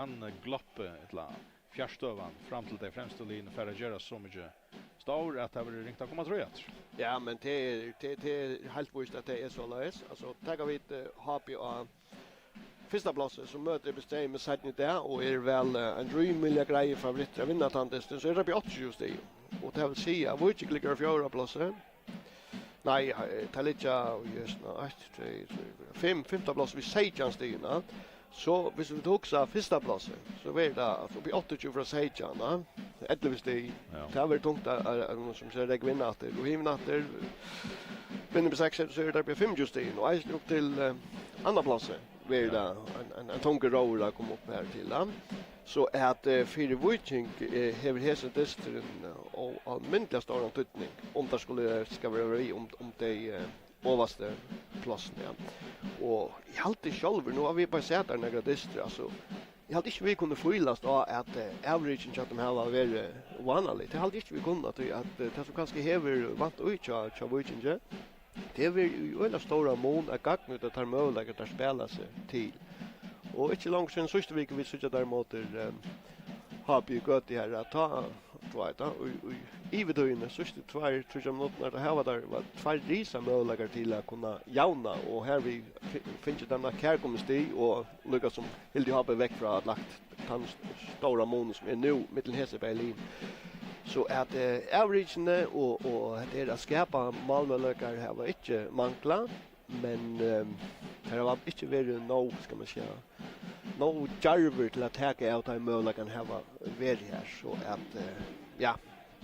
han gloppe etla fjärstøvan fram till det främsta linjen för att göra så mycket stor att det var ringt att komma tror jag. Ja, men det är helt visst att det är så lös. Alltså, tar vi ett HP av första platsen så möter bestämmer med sätten där och är väl en drömmilja grej favorit att vinna tantesten så är det på 80 just det. Och det vill säga, vad inte ligger fjärde platsen. Nej, Talitja just nu, femta plats vid Sejan-stigen. Så hvis vi tog så första platsen så var det alltså på 80 från Sejan. 11 steg. Det var tungt att som säger det vinna att och himna att vinner på 6 så är det på 5 just steg och upp till andra platsen var det en tung roll att komma upp här till. Så att för Viking har hesen testen och allmäntliga stora tutning om det ska vara om det överste platsen ja. Och jag alltid själv nu har vi bara sett där några dister alltså jag hade inte vi kunde fyllast då att averagen chatten har varit vanligt. Det hade inte vi kunnat att det så kanske häver vant och cha Viking ja. Det är ju en stora mån att gagna ut att ta möjlighet att spela sig till. Och inte långt sen sista veckan vi såg där mot har vi gått det här att ta tvåta och i vidöjne sista två tror jag något när det här var två risa möjligheter till att kunna jauna och här vi finns det där kärkomsti och lyckas som helt ha väck från att lagt den stora mån som är nu mitten hese Berlin. Så att averagen och det är att skapa målmöjligheter här var inte mankla men det har inte varit nog ska man säga no jarver till att täcka out av möjligheten här var väl här så att ja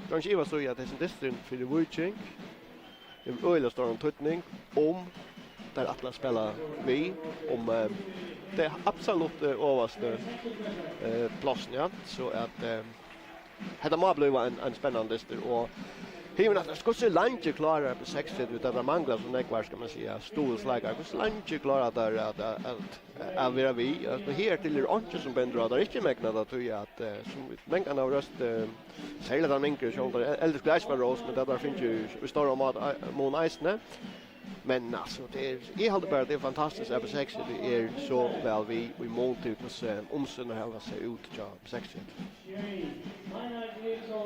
kanske var så att det är distant för det Viking en öle står en tutning om där alla spelar vi om det absolut överste platsen ja så att hade man blivit en spännande distant och Hivna att ska så långt klara på 60 utan det manglar som nekvar ska man säga storslagar så långt klara där att vara vi att här till är inte som bändrar där inte mäknade att ju att som mängden av röst säger den enkelt så där äldre glas var ros men där finns ju vi står om att Mon Ice men alltså det är jag hade bara det är fantastiskt att på 60 det är så väl vi måste ju omsynna hela sig ut på 60.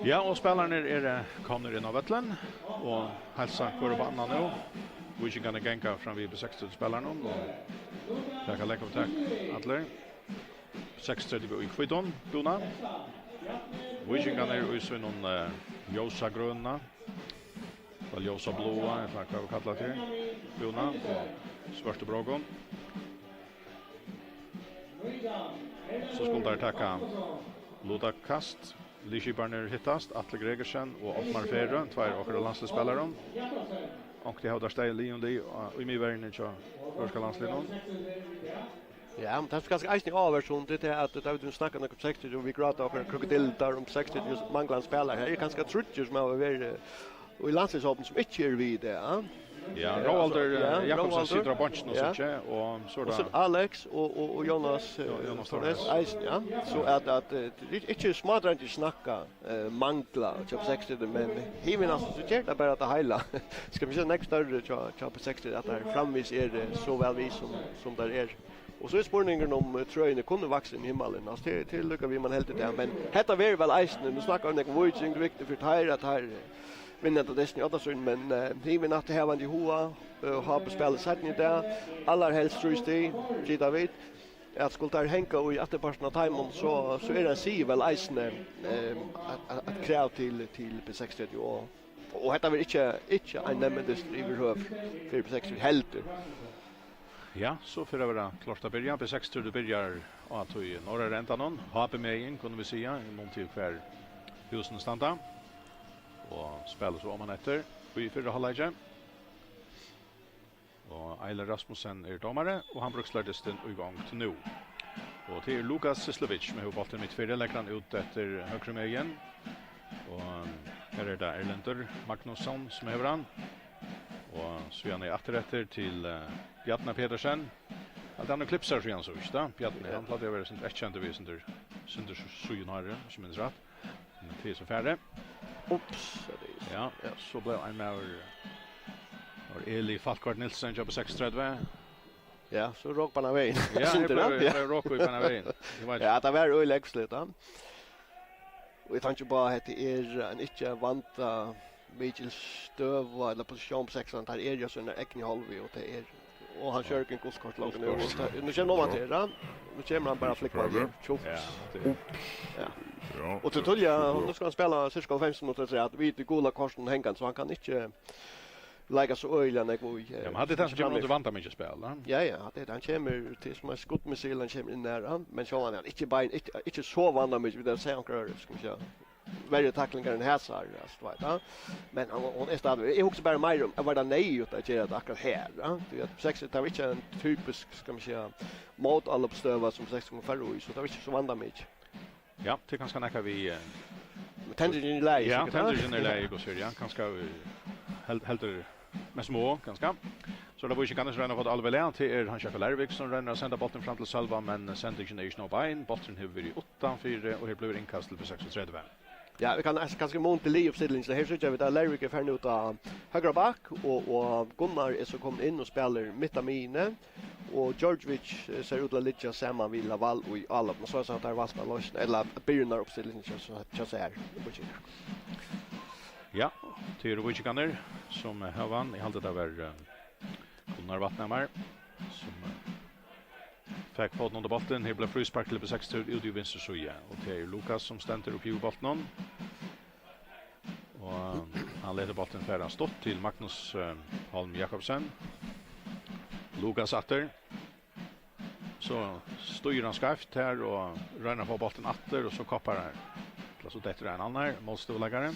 Ja, och spelarna är kommer in av Vettlen och hälsa kvar på annan nu. Vi kan gänga fram vid 60 spelarna och tacka lägga tack Adler. 60 i Kvidon, Dona. Vi kan ju så någon ljusa gröna. Väl ljusa blåa, vad kan vi kalla det? Dona och svarta bragon. Så skulle där tacka Loda Kast, Lishi Barner hittast, Atle Gregersen och Ottmar Ferre, två av landslagsspelare. Och det har där Stein Leon Lee och i mig världen i första landslaget. Ja, men det är ganska eisning avversion det är att det vi snackar om 60 och vi gråter och krokodil där om 60 just manglar spelare. Här är ganska trutcher som har varit och i landslagshoppen som inte är vid det, ja. Ja, Roalder Jakobsen sitter på benchen och så där. Och så Alex och Jonas Torres ja. Så att inte smartare inte snacka mangla på 60 men hiven alltså så gärna bara att hela. Ska vi se nästa större på 60 att där framvis är det så väl vi som där är. Och så är spårningen om tröjorna kunde växa i himmelen. Alltså till lycka vi man helt det men detta var väl isen nu snackar om det Viking viktigt för att här vinner det Disney Ottersund men hiven att det här var en hoa har på spelet sätten i det alla helst tror det Gita vet att skulle där hänga och i återparten av timon så är det sig väl isen att kräva till P60 och detta vill inte en nämndest i överhöv för P60 helt. Ja, så för att vara klart att börja P60 det börjar att i norra räntan HP med in kunde vi säga någon till för husen standa. Och spelar så om man efter i förra halvlek. Och Eiler Rasmussen är domare och han brukar den igång till nu. Och till Lukas Sislovic med bollen mitt förra läkran ut efter högra med igen. Och här är det Erlender Magnusson som är han. Och så är han åter till Bjarne Pedersen. Allt han klipsar så igen så visst då. Bjarne han hade varit sånt känt vi synder så ju när som minns rätt. Men det är så färdigt. Oops. Ja, så blev en mer Eli Falkvart Nilsson på 36. Ja, så råk på vägen. Ja, jag råkade på den vägen. Ja, det var öl exklusivt då. Och jag tänkte bara att det är en inte vanta Mitchell stöv eller position på 6 där är ju såna äckning halv och det är och han kör en kurskort långt nu. Nu känner man till det. Nu kommer han bara flicka på. Ja. Och till Tulja, nu ska han spela cirka 5 minuter så att vi till goda korsen hängan så han kan inte lägga så öliga när vi. Ja, men hade det som kommer att vanta mycket spel, va? Ja, det han kommer till som en skottmissil han kommer in där, men så han inte så vana mycket det säger han kör, ska vi säga. Väldigt tacklingar en häsar just vet men hon är stadigt jag också bara mer om vad det nej att göra det akkurat här du vet sex det är inte en typisk ska man säga mot alla uppstöva som 6 gånger förr så det är inte så vanda mycket. Ja, det kanske näka vi tension i läge. Ja, tension i läge och så ja, kanske helt med små ganska. Så det var ju kan ränna på det allvarliga till han Sheffield Lervik som ränner sända bollen fram till Salva men sändningen är ju nog bein bollen har vi 8-4 och här blir inkast till 36. Ja, vi kan kanske Montpellier uppställning så här så jag vet att Lervik är färdig ut av högra back och Gunnar är så kom in och spelar mittamine och Georgievich ser ut att ligga samman vid Laval och i alla men så att det var ska lösa eller börjar uppställningen så så här. Ja, till Rovichikaner som har vann i halvtid av Gunnar Vattnamar som fick fått under bollen. Här blev frispark till 6 ut i vänster sida och det är Lukas som ständer upp i bollen. Och han leder bollen färdan stått till Magnus Holm Jakobsen. Lukas åter. Så styr han skafft här och ränner på bollen åter och så koppar han. Så det är en annan målstålagare.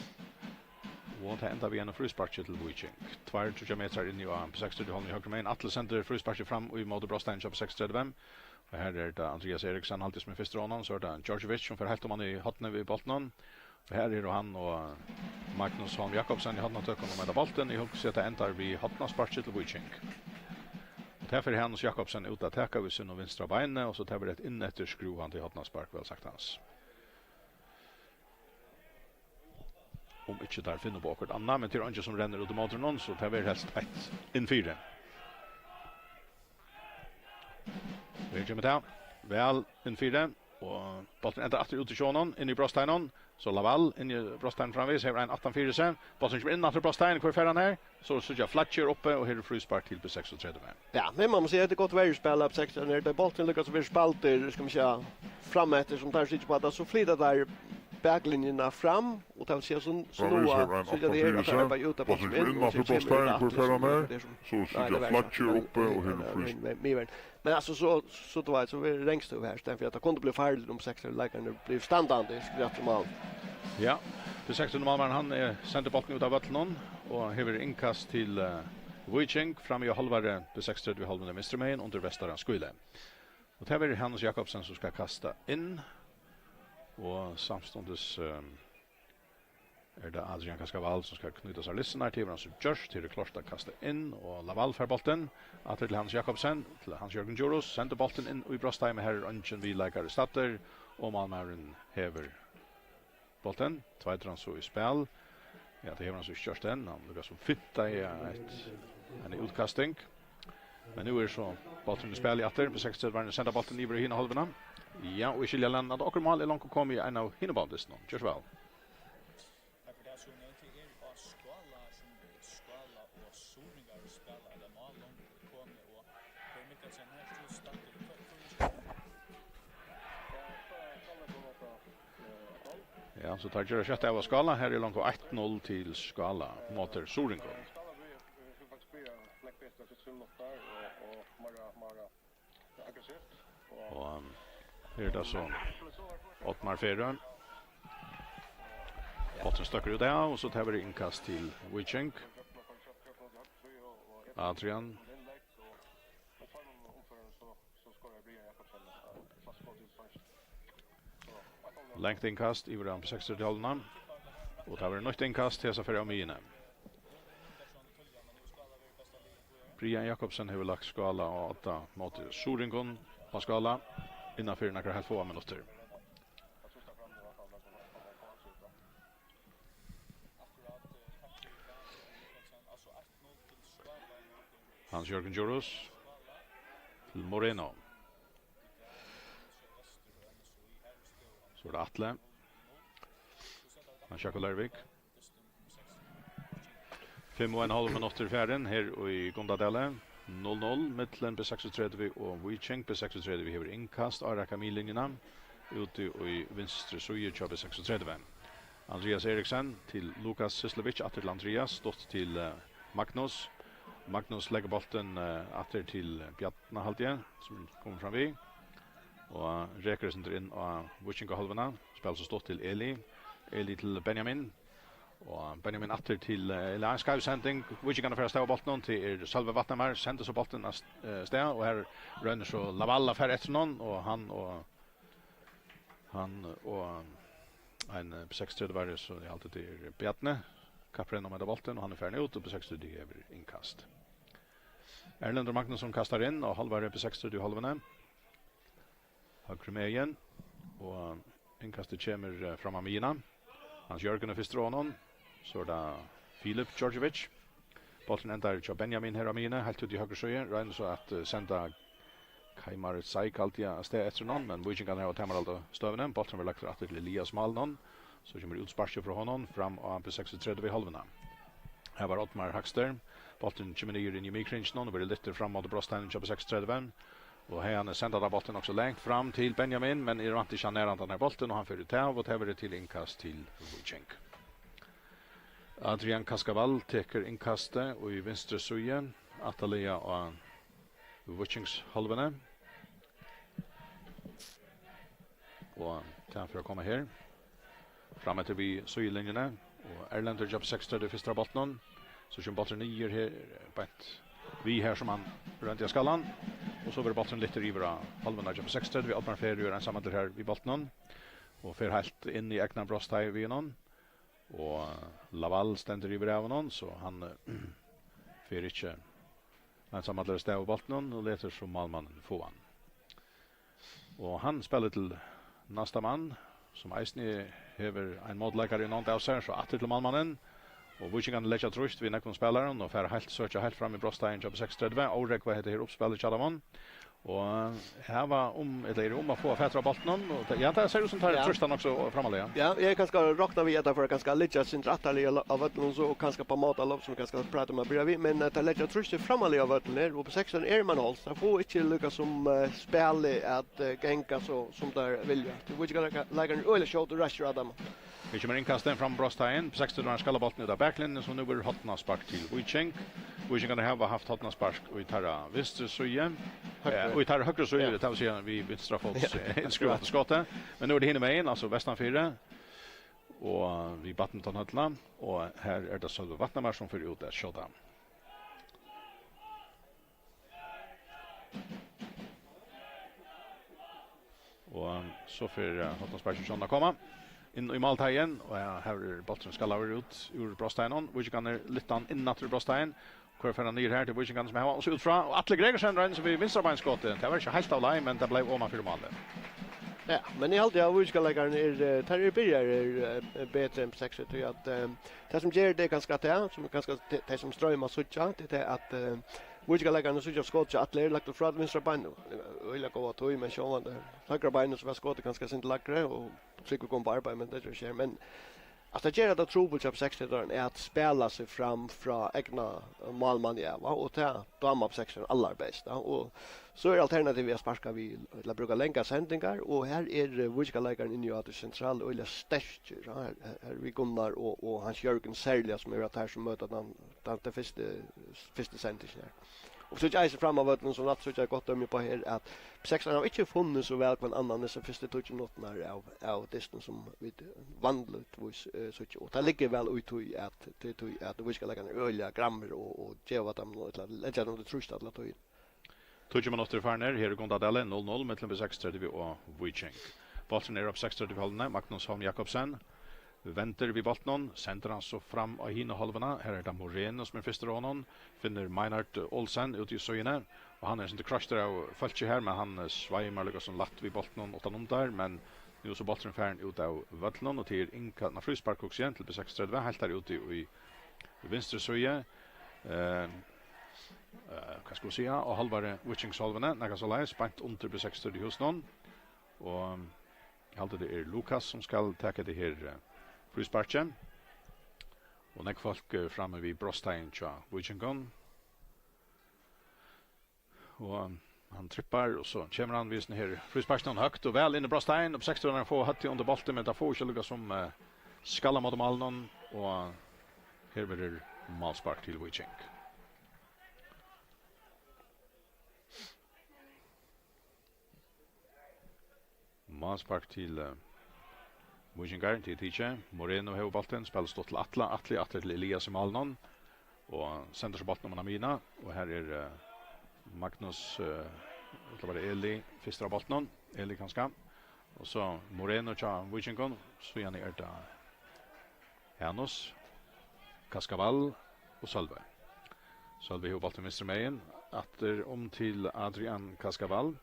Och det enda vi en frispark till Wojciech. 2 meter in i på 60 Holm Jakobsen. Atle center frispark fram och i mot Brostein på 65. Och här är det Andreas Eriksson alltid som är första ronden så är det Georgievich som får helt om han i hatten vid bollen. Och här är det han och Magnus Holm Jakobsen i hatten att öka med bollen i högsta sätta ändar vi hatten spark till Wojciech. Därför är Hans Jakobsen ut att täcka vid sin och vänstra benet och så tar vi det in efter skruvan till hatten spark väl sagt hans. Om inte där finner på akkurat annan men till Ange som ränner ut mot någon så tar vi helst ett in 4. Vi kommer till väl in 4 och bollen ända åter ut till Sjönon in i Brostein så Laval in i Brostein framvis har en 18-4 sen bollen kommer in åter Brostein kvar färran här så jag Fletcher uppe och här frispark till på 36. Ja, men man måste säga att det gott väl spela på 16 när det bollen lyckas vi spalter ska man säga framåt som tar sig på att så flyttar där backlinjerna fram och tar sig så nu så det är att arbeta ut på in och så Brostein kvar färran här så jag Fletcher uppe och här frispark. Men alltså så då var så vi längst över här stämmer för att det kunde bli färdigt om 6 läkarna blev standande skrätt som all. Ja, för 16 målman han sänder bollen ut av vattnet och häver inkast till Wojciech fram i halvare på 60 vid halvan vänster med under västaren skulle. Och det är Hans Jakobsen som ska kasta in och samstundes är det Adrian Kaskaval som ska knyta sig lyssnar till varandra som Josh till det klart att kasta in och Laval för bollen att till Hans Jakobsen till Hans Jörgen Joros sänder bollen in och i Brostein med här Anchen vi lägger starter och Malmören häver bollen 2-3 så i spel. Ja, det häver han så kört den han lukas som fitta i en utkasting. Men nu är så bollen i spel i åter på 60 varje sända bollen i hina halvorna. Ja, och i Kylland att akkurat mål är långt kom i en av hinneballen nu. Just väl. Ja, så tar Gjøre kjøttet av Skala. Her er langt på 1-0 til Skala mot Soringo. Og her er det så Ottmar Ferrøn. Botten støkker ut det, og så tar vi innkast til Wojciech. Adrian. Längt inkast i våran på 60-talet. Och det var nytt inkast till så för Amine. Brian Jakobsen har lagt Skala och 8 mot Soringon på Skala innanför några helt få minuter. Hans Jörgen Joros. til Moreno. Så det Atle. Han Jakob Lærvik. 5,5 minutter i fjärden her i Gondadelle. 0-0 mittlen B36 og Vicheng B36 hever innkast av Raka-millinjena ute i vinstre suje kjør B36. Andreas Eriksen til Lukas Sislevic, atter til Andreas, stått til Magnus. Magnus legger bolten atter til Bjartna Haldje, som kommer fram vi. Og reker sender inn av Vicheng-halvena, spiller så stått til Eli. Eli til Benjamin. Og Benjamin atter til en skavsending. Vicheng kan få stå bolten til Salve Vatnamar, sender så bolten sted, og her rønner så Lavalla fer etter noen, og han og en B36 så det alltid til Bjartne. Kapprenner med bolten, og han ferdig ut, og B36 hever innkast. Erlend og Magnusson kastar inn, og halvare B36 halvene. Høyre med igjen, og innkastet kommer fra Amina. Hans Jørgen er først rånen, så er det Filip Djordjevic. Bolten ender til Benjamin her Amina, helt ut i høyre søye. Regner så at senda Kaimar Seik alltid av sted etter noen, men Vicheng kan ha temmer alt støvende. Bolten vil lagt atter til Elias Malnon, så kommer utsparsket fra honom fram av B36 i halvene. Her var Ottmar Hakster. Bolten kommer ned inn i mikringen, og blir litt fram mot brosttegnen til B36. Og her han sender da bolten også lengt fram til Benjamin, men er vant ikke nær denne bolten, og han fører til av, og tever det til innkast til Vicheng. Adrian Kaskaval teker innkastet, og i vinstre suje, Atalia og Vichengs halvene. Og til for å komme her. Fram etter vi søylinjene, og Erlend har jobb 6-30 første av bolten, så kommer bolten nier her, bænt vi her som han rundt i skallan, og så blir bolten litt river av halvene av jobb 6-30, vi Altmar Fer gjør en samhandel her vid bolten, og Fer helt inn i egna brosthei vid noen, og Laval stender river av noen, så han Fer ikke en samhandler sted av bolten, og leter som malmannen få han. Og han spiller til nasta mann, som eisni hever en måtleggare i noen av seg, så atter til malmannen, og Vicheng kan leggja trust vid nekon spelaren, og fer helt søkja helt fram i brosttegn jobb 6-30, Aurek hva heter her oppspillet Tjadamon, og her var eller å få fætra bolten, og ja, det ser ut som tar trustan også framalega. Ja, jeg kan ska råkna vid det for kanskje litt sin rattali av vøtlen, så kanskje på måte lov som kanskje prate med bredvid, men det leggja trustan framalega av vøtlen her, og på 6 er man holdt, så får ikke lukka som spille at genka så som der vilja. Vicheng kan legge en øyelig show til Rasher Adam. Vi kommer innkastet fram brosttegn, på 60 har skalla bolten ut av backlinjen, så nu blir hotna spark til Vicheng. Vicheng kan ha haft hotna spark og i tarra vistre søye, og i tarra høyre søye, det vil si vi vinstra folks innskruvat til skottet, men nu er det hinne med inn, altså Vestan 4, og vi badminton høtla, og her er det Sølve Vatnamar som får ut et skjota. Og så får hotna spark til Sjonna komma. In i Maltaien, og her er bolten skal over ut ur brosttegnen. Vicheng er litt innatt ur brosttegnen. Hvor fer han ned her til Vicheng som har oss ut fra. Og Atle Gregersen renner som vi vinsterbeinskottet. Det var ikke helt av lei, men det ble om for målet. Ja, men i alltid av Vicheng-leggeren tar byrjar bedre enn 6, tror jeg at det som gjør det ganske til, som ganske det som strømmer suttja, det er at Vicheng-leggeren suttja skott til Atle lagt fra vinsterbein. Øyla gå at høy, men sjåvande høyre bein som var skottet ganske sint lagre, og sikkert kom på arbeid, men det tror jeg men att det gör det trobel på 60-dörren är att spela sig fram från egna målmanjäva och ta dama på 60 allra bästa och så är alternativet att sparka vi eller bruka länka sändningar och här är Vicheng-lägaren inne i att central och eller stärkt här vi Gunnar och hans Jörgen Särliga som är att här som möter den första sändningen här. Och så jag ser fram emot någon som så jag gott om på här att sexan har inte funnit så väl på en annan så första touchen noterna av distans som vi vandlat vis så och det ligger väl ut i att vi ska lägga en öliga grammar och ge vad de lägga något trust att låta in. 20 minutter farner, her er Gondadelle 0-0 mellom B36 og Vicheng. Bolten er opp 36 halvene, Magnus Havn Jakobsen. Venter vi bolten, sender han så fram av hine halvene. Her er det Moreno som er første rånen. Finner Meinhard Olsen ute i søyene. Og han er ikke krasjer av følge her, men han sveimer litt som latt vi bolten åttan der. Men nå er så bolten ferdig ut av vøtlen, og til innkallende fryspark også igjen til B36. Helt der ute i venstre søye. vad ska vi säga, och halvare Witchingsolvene, några så läs, spant under på 6:30 hos någon. Och jag hade det är Lukas som ska ta det här frisparken. Och när folk framme vid Brostein tja Witchingon. Och han trippar och så kommer han vid här frisparken högt och väl in i Brostein och på 6:30 får hatt under bollen men det får inte lukka som skalla mot Malnon och här blir det målspark till Witching. Målspark till Witchingar till Tiche. Moreno har bollen, spelar stått till Atla till Elias i Malnon och sänder så bollen om Amina och här är Magnus det var Eli första bollen, Eli kanske. Och så Moreno och Witchingon så gärna är det Janos Cascaval och Salve. Salve har bollen Mr. Mayen åter om till Adrian Cascaval.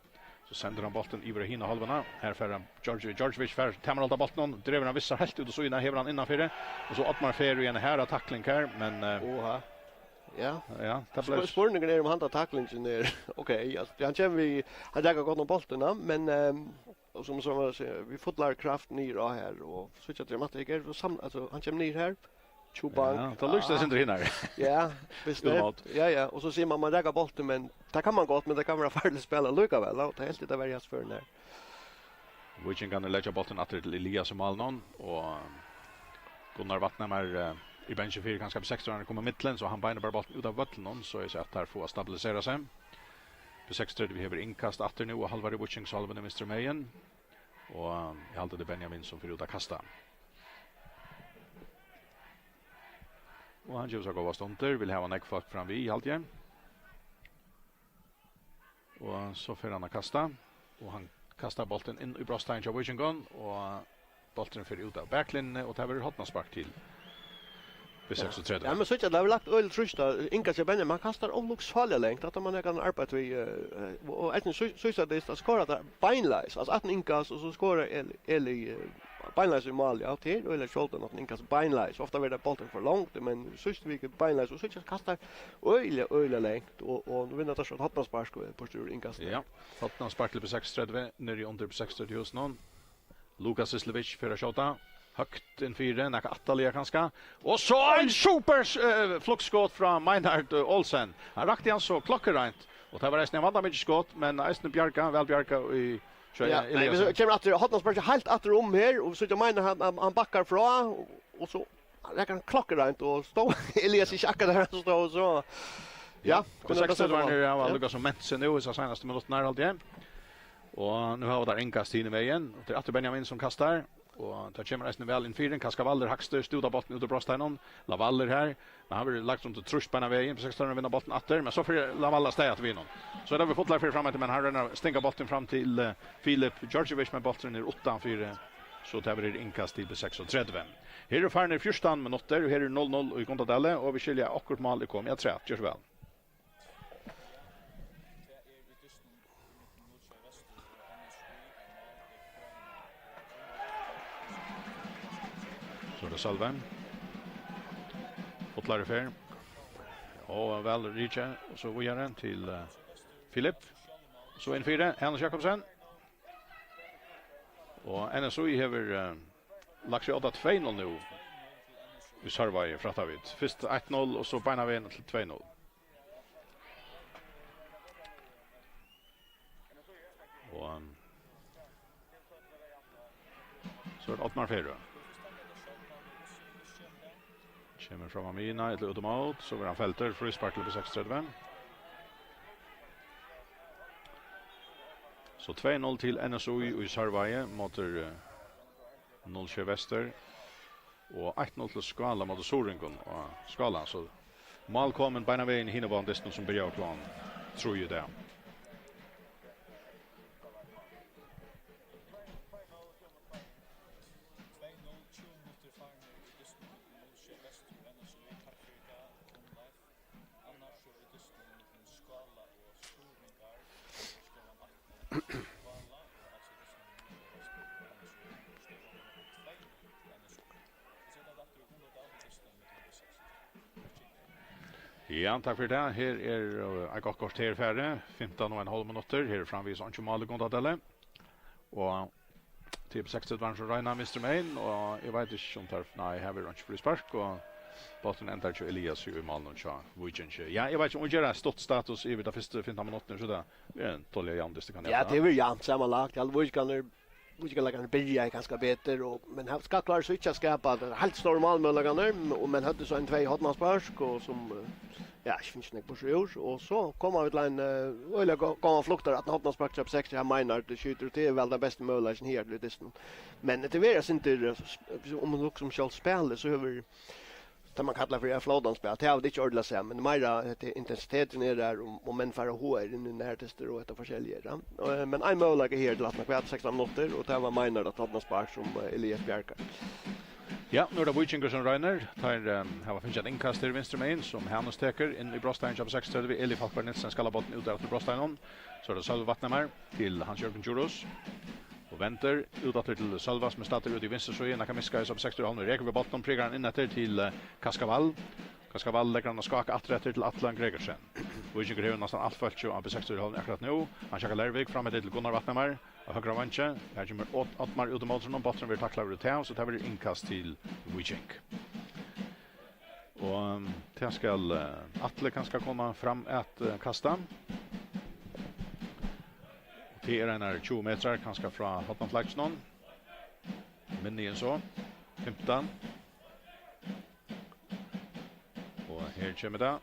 Så sänder han bollen i hina halvorna. Här för Georgievich för tämmer allt bollen, driver han vissa helt ut och så innan häver han innanför det. Och så Ottmar Fer igen här att tackling här men oha. Ja. Ja, det blir spårningen är om han tar tacklingen ner. Okej, alltså han känner vi han lägger gott någon bollen men och som vi fotlar kraft ner här och så att det matematiker och alltså han kommer ner här. Chubank. Ja, ta lust det inte hinner. Ja, bestämt. Ja, och så ser man lägga bollen men det kan man gott men det kan vara farligt spela lika väl och det är helt det varjas för när. Witching kan lägga bollen åter till Elias och Malnon och Gunnar Vattnamar i benchen för ganska på 16 kommer mitten så han beiner bara bollen ut av vattnen så är så att där får stabilisera sig. På 6:30 vi har inkast åter nu och halva Witching salven med Mr. Mayen och jag hade det Benjamin som för ut att kasta. Och han gör så gåva stunder, vill ha en äggfart fram vid allt igen. Och så får han att kasta. Och han kastar bollen in i Brostein till Witchingon. Och bollen för ut av backlinjen och det har hotna spark till. Vid 36. Ja, men så att det har lagt öl trusta. Inka sig Benjamin, man kastar olycksfalliga längt. Att man kan arbeta vid och ett så det är skora där beinleis. Alltså att inkas och så skora Eli beinleis i mål ja till eller skjuten att inkas beinleis. Ofta blir det bollen för långt men sist vi beinleis och så kastar öl längt och nu vinner det så hotna spark på styr inkas. Ja, hotna spark till på 36 ner i under på 60 hos någon. Lukas Sislevic för att skjuta. Högt in fyra, näka Atalia kanske. Och så en super fluxskott från Meinhard Olsen. Han rakte han så klockrent. Och det var resten av andra mycket skott, men Eisen Bjarka, väl Bjarka i ja, vi kommer att ha något helt åter om här och så jag menar han backar från och så jag kan klockrent och stå Elias i chacka där så. Ja, kunde det vara nu jag Lucas som mätte nu i så senaste minuten här alltid. Och nu har vi där inkast in i vägen. Det är åter Benjamin som kastar. Och där kommer resten väl in fyren. Kaskavaller hackster stod av bollen ut av Brosteinon. Lavaller här. Men han har lagt runt och truscht på den vägen. På 16 vinner bollen åter. Men så får Lavalla stäga till vinner. Så där vi fått lära framåt. Men han ränner stänga bollen fram till Filip Georgievich med bollen ner 8-4. Så tar vi inkast till 36. Här är Farner 14 minuter. Och här är 0-0 i Kontadelle. Och vi skiljer akkurat mål i kom. Jag tror att gör så väl. Så det Salven. Fotlar för. Och väl Richa och så går den till Filip. Så in fyra Hans Jakobsen. Och NSOI har lagt sig åt 2-0 nu. Vi servar i Frattavid. Först 1-0 och så beina vi till 2-0. Och så är det Ottmar Ferro. Kommer från Amina, ett automat, så var han fälter, frispark på 6:30. Så 2-0 till NSOI i Sarvaje mot 0-7 Väster. Och 1-0 till Skala mot Soringon och Skala. Så mål kommer beina vägen i hinnebandesten som börjar plan, tror ju det. Ja, tack för det. Här är jag kort här färre, 15,5 minuter. Här framvis inte mål kontatelle. Och typ 60 var så Reina Mr. Main och jag vet inte om tar nej, här vill inte frispark och botten ändrar ju Elias i mål och så. Ja, jag vet inte om det är stort status i det första 15 minuter så där. Det är en tolja jämnt det kan jag. Ja, det är väl jämnt sammanlagt. Alltså vi kan lägga en börja ganska bättre och men han ska klara sig att skapa helt stora målmöjligheter och men hade så en 2 hotmanspark och som ja, det finns inte på sjön och så kommer vi till en eller går fluktar att hotmanspark upp 60 här menar det skjuter till är väl den bästa möjligheten här det distan. Men det är inte om man också som själv spelar så över där man kallar för flådanspel. Det har det inte ordentligt så men mera intensiteten är där och men för HR in i närtester och ett försäljer. Men en möjlighet här till att man kvar 16 minuter och det var menar att hotna spark som Elias Bjarkar. Ja, nu är det Wichinger som Reiner. Tar har finns ett inkast till vänster main som Hannes täcker in i Brostein på 6:30 Eli Falkberg Nilsson ska la botten ut där till Brostein. Så det Sölva Vattnemar till Hans-Jörgen Juros. Och väntar utåt till Sölva som startar ut i vänster så igen kan miska så på 60 nu räcker vi botten prickar in efter till Kaskavall. Kaskavall lägger han och skakar atträtter till Atlan Gregersen. Wichinger har nästan allt följt ju på 60 akkurat nu. Han checkar Lervik fram till Gunnar Vattnemar. Och högra vänche. Här kommer Ottmar ut mot honom. Botten vill tackla ut här så tar vi inkast till Wiching. Och det ska Atle kanske komma fram att kasta. Det är en 20 meter kanske från hotmanflaxnon. Men det är så. 15. Och här kommer det.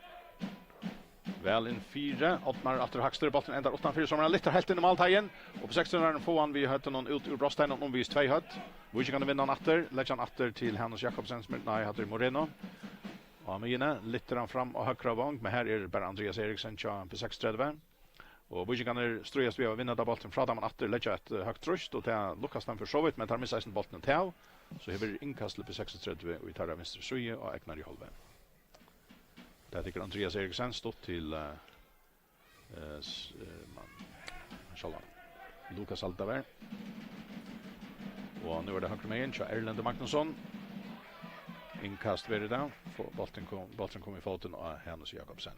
Väl in 4. Ottmar efter högsta botten ända 8-4 som är lite helt in i måltagen. Och på 16 får han vi hade någon ut ur Brostein om vi 2 hött. Vi kan vinna natter. Lägger han åter till Hannes Jakobsen som nej hade Moreno. Och med inne lite fram och högra vång men här är det bara Andreas Eriksen på 6:30. Och vi kan ströjas vi att vinna där bollen från man åter lägger ett högt trust och det Lukas han för så vitt men tar med sig bollen till. Så har vi inkast på 6:30 och vi tar vänster suje och äknar i halva. Där tycker Andreas Eriksen stått till Lukas Altaver. Och nu är det högre med in, Erlend Magnusson. Inkast vid det där. Bollen kom i foten av Hannes Jakobsen.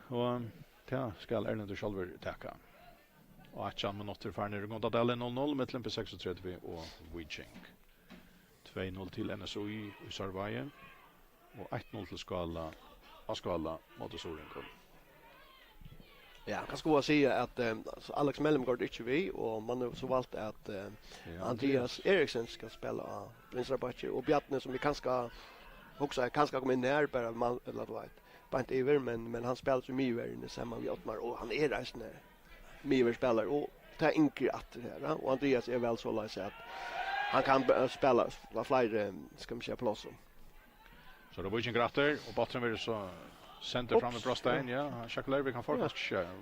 Och ja, ska Erlend själv tacka. Och 18 minuter för när det går där 0-0 med Limpe 36 och Wiching. 2-0 till NSOI i Sarvaje. Och 1-0 till Skala mot Sorenko. Ja, kan ska säga att Alex Mellemgård inte vi och man har så valt att Andreas Eriksen ska spela vänsterback och Bjarne som vi kanske också kanske kommer ner bara man eller vad vet. Bara inte över men han spelar så mycket i samma vi Ottmar och han är där snä. Mycket spelare och ta inkr att det här och Andreas är väl så läs att han kan spela fler ska man säga plats. Så det var ju gratter och botten vill så center fram med Brostein, ja. Jacques vi kan forecast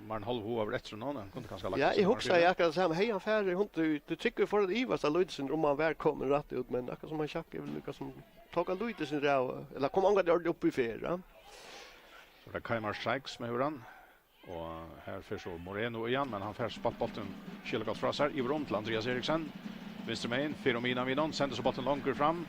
man en halv över rätt så någon han kunde kanske lagt. Ja, jag också jag kan säga hej han färdig hon du tycker för att Ivas att Ludvig om han välkommen rätt ut men det som han Jacques vill lyckas som ta Ludvig sin rå eller kom han går upp i fjärde. Så det Kaimar Strikes med huran. Och här för så Moreno igen men han får spaltbollen skilgat från sig i rum till Andreas Eriksen. Vänster main Feromina Vinon sänder så bollen långt fram.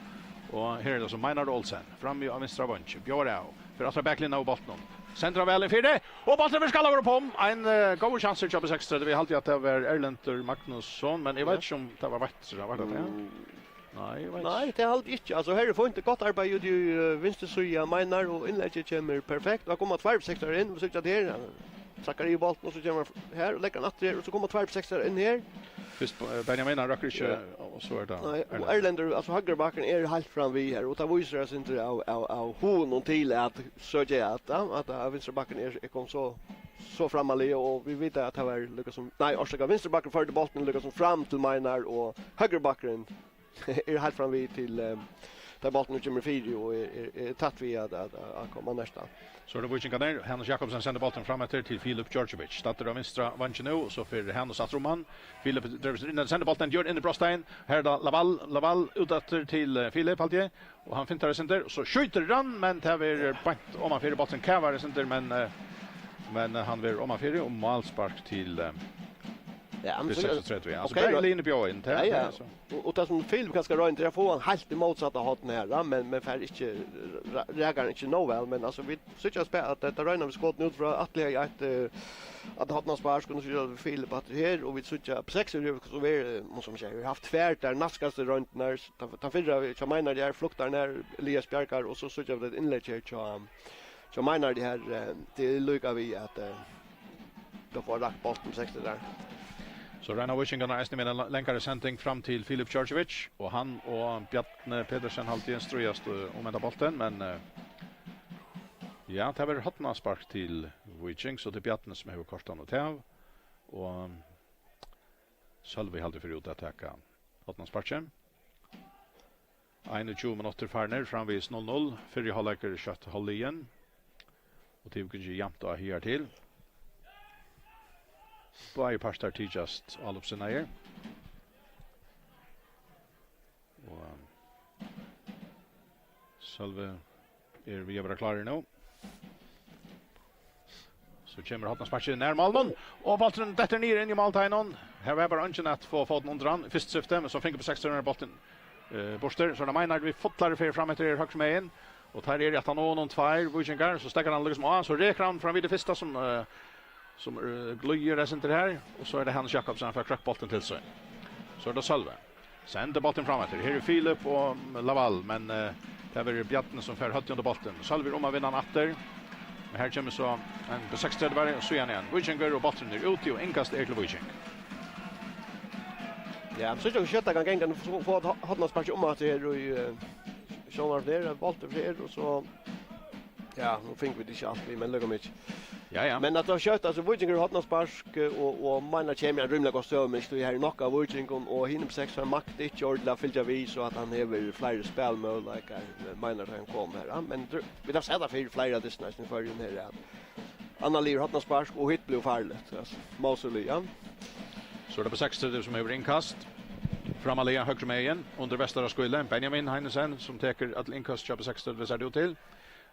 Och här är det så Maynard Olsen fram i vänstra vänche. Björau för att backlinna av bollen. Centra väl i fjärde och bollen ska över på en god chans till 6:30. Vi har alltid att det var Erlend Magnusson men jag vet inte om det var rätt så var det. Nej, det är allt inte. Alltså här får inte gott arbete ju vänster sida Maynard och inlägget kommer perfekt. Och kommer 2-6 in och så att det sackar i bollen och så kommer här och lägger natt och så kommer 2-6 in här. Först Benjamin räcker inte och så är det. Nej, och Erlander alltså högerbacken är helt fram vi här och ta visar oss inte av hon till att söka att vänsterbacken är kom så framåt och vi vet att det var Lucas som nej, Orsaka vänsterbacken för bollen Lucas som fram till Maynard och högerbacken är helt fram vi till där bollen kommer 4 och är tatt vi att komma nästa. Så det var ju kan Hannes Jakobsen sänder bollen fram till Filip Djordjevic. Startar av vänstra vänchen nu så för Hannes Atroman. Filip sänder bollen gör in i Brostein. Här då Laval utåt till Filip alltid och han fintar center så skjuter han men det är point om han för bollen kavar center men han vill om han för och målspark till Ja, men Det så 36 ja. Alltså okej, Berlin bjöd in till. Ja. Och det som film kanske rör inte få han helt motsatta hatten här, men för inte reagerar inte no väl, men alltså vi söker spela att det rör vi skott nu från att lägga ett att ha någon spars kunde så film på här och vi söker på 6 år så vi måste säga vi har haft tvärt där naskaste runt när ta förra jag menar det är fluktar när Elias Bjarkar och så söker vi det inlägg här så menar det här det lyckas vi att då får rakt Boston 60 där. Så Reina Wishington har med en länkare sändning fram till Filip Djordjevic och han och Bjarne Pedersen alltid ströjast om ända bollen men ja, det har haft en spark till Wishing så det är Bjarne som har kortan och täv och Sölvi hade för ut att attacka haft en sparken. 21 minuter farner framvis 0-0 för i halvleker kött håll igen och det kan ju jämnt och här till. By pastor to just all of Sinair. Och Sölve vi vara klara nu. Så kommer Hotna sparken nær Malmon och bollen detter ner in i Maltainon. Här var bara ungen att få den under han först syfte men så fick på 16 bollen borster så de menar vi fotlar för fram efter högt med in och tar det att han någon två Wujingar så stackar han liksom så räcker han fram vid det första som glöjer det center här och så är det Hans Jakobsen för krackbollen till sig. Så är det Sölve. Sänder bollen framåt. Här är Filip och Laval men det är Bjarne som för högt under bollen. Sölve om att vinna åter. Men här kommer så en på 60 var så igen. Wujingar och bollen är ute och inkast till Wujing. Ja, så jag köttar kan gänga få ha någon spark om att det är ju Sean där bollen för och så ja, nu fick vi det allt men lägger mycket. Ja. Men att då kött alltså Wujingar har någon spark och manna kommer en rymlig kostym men står här knocka Wujingar och hinner på 6 för makt inte ordla fylla vi så att han har flera spelmöjligheter menar han kom här men vi har sett för flera destination för den här att Anna Lier har någon spark och hit blev farligt alltså Mosely ja. Så det på 60 som över inkast. Framalia högre med igen under västra skullen Benjamin Heinesen som tar att inkast köpa 60 det ser det ut till.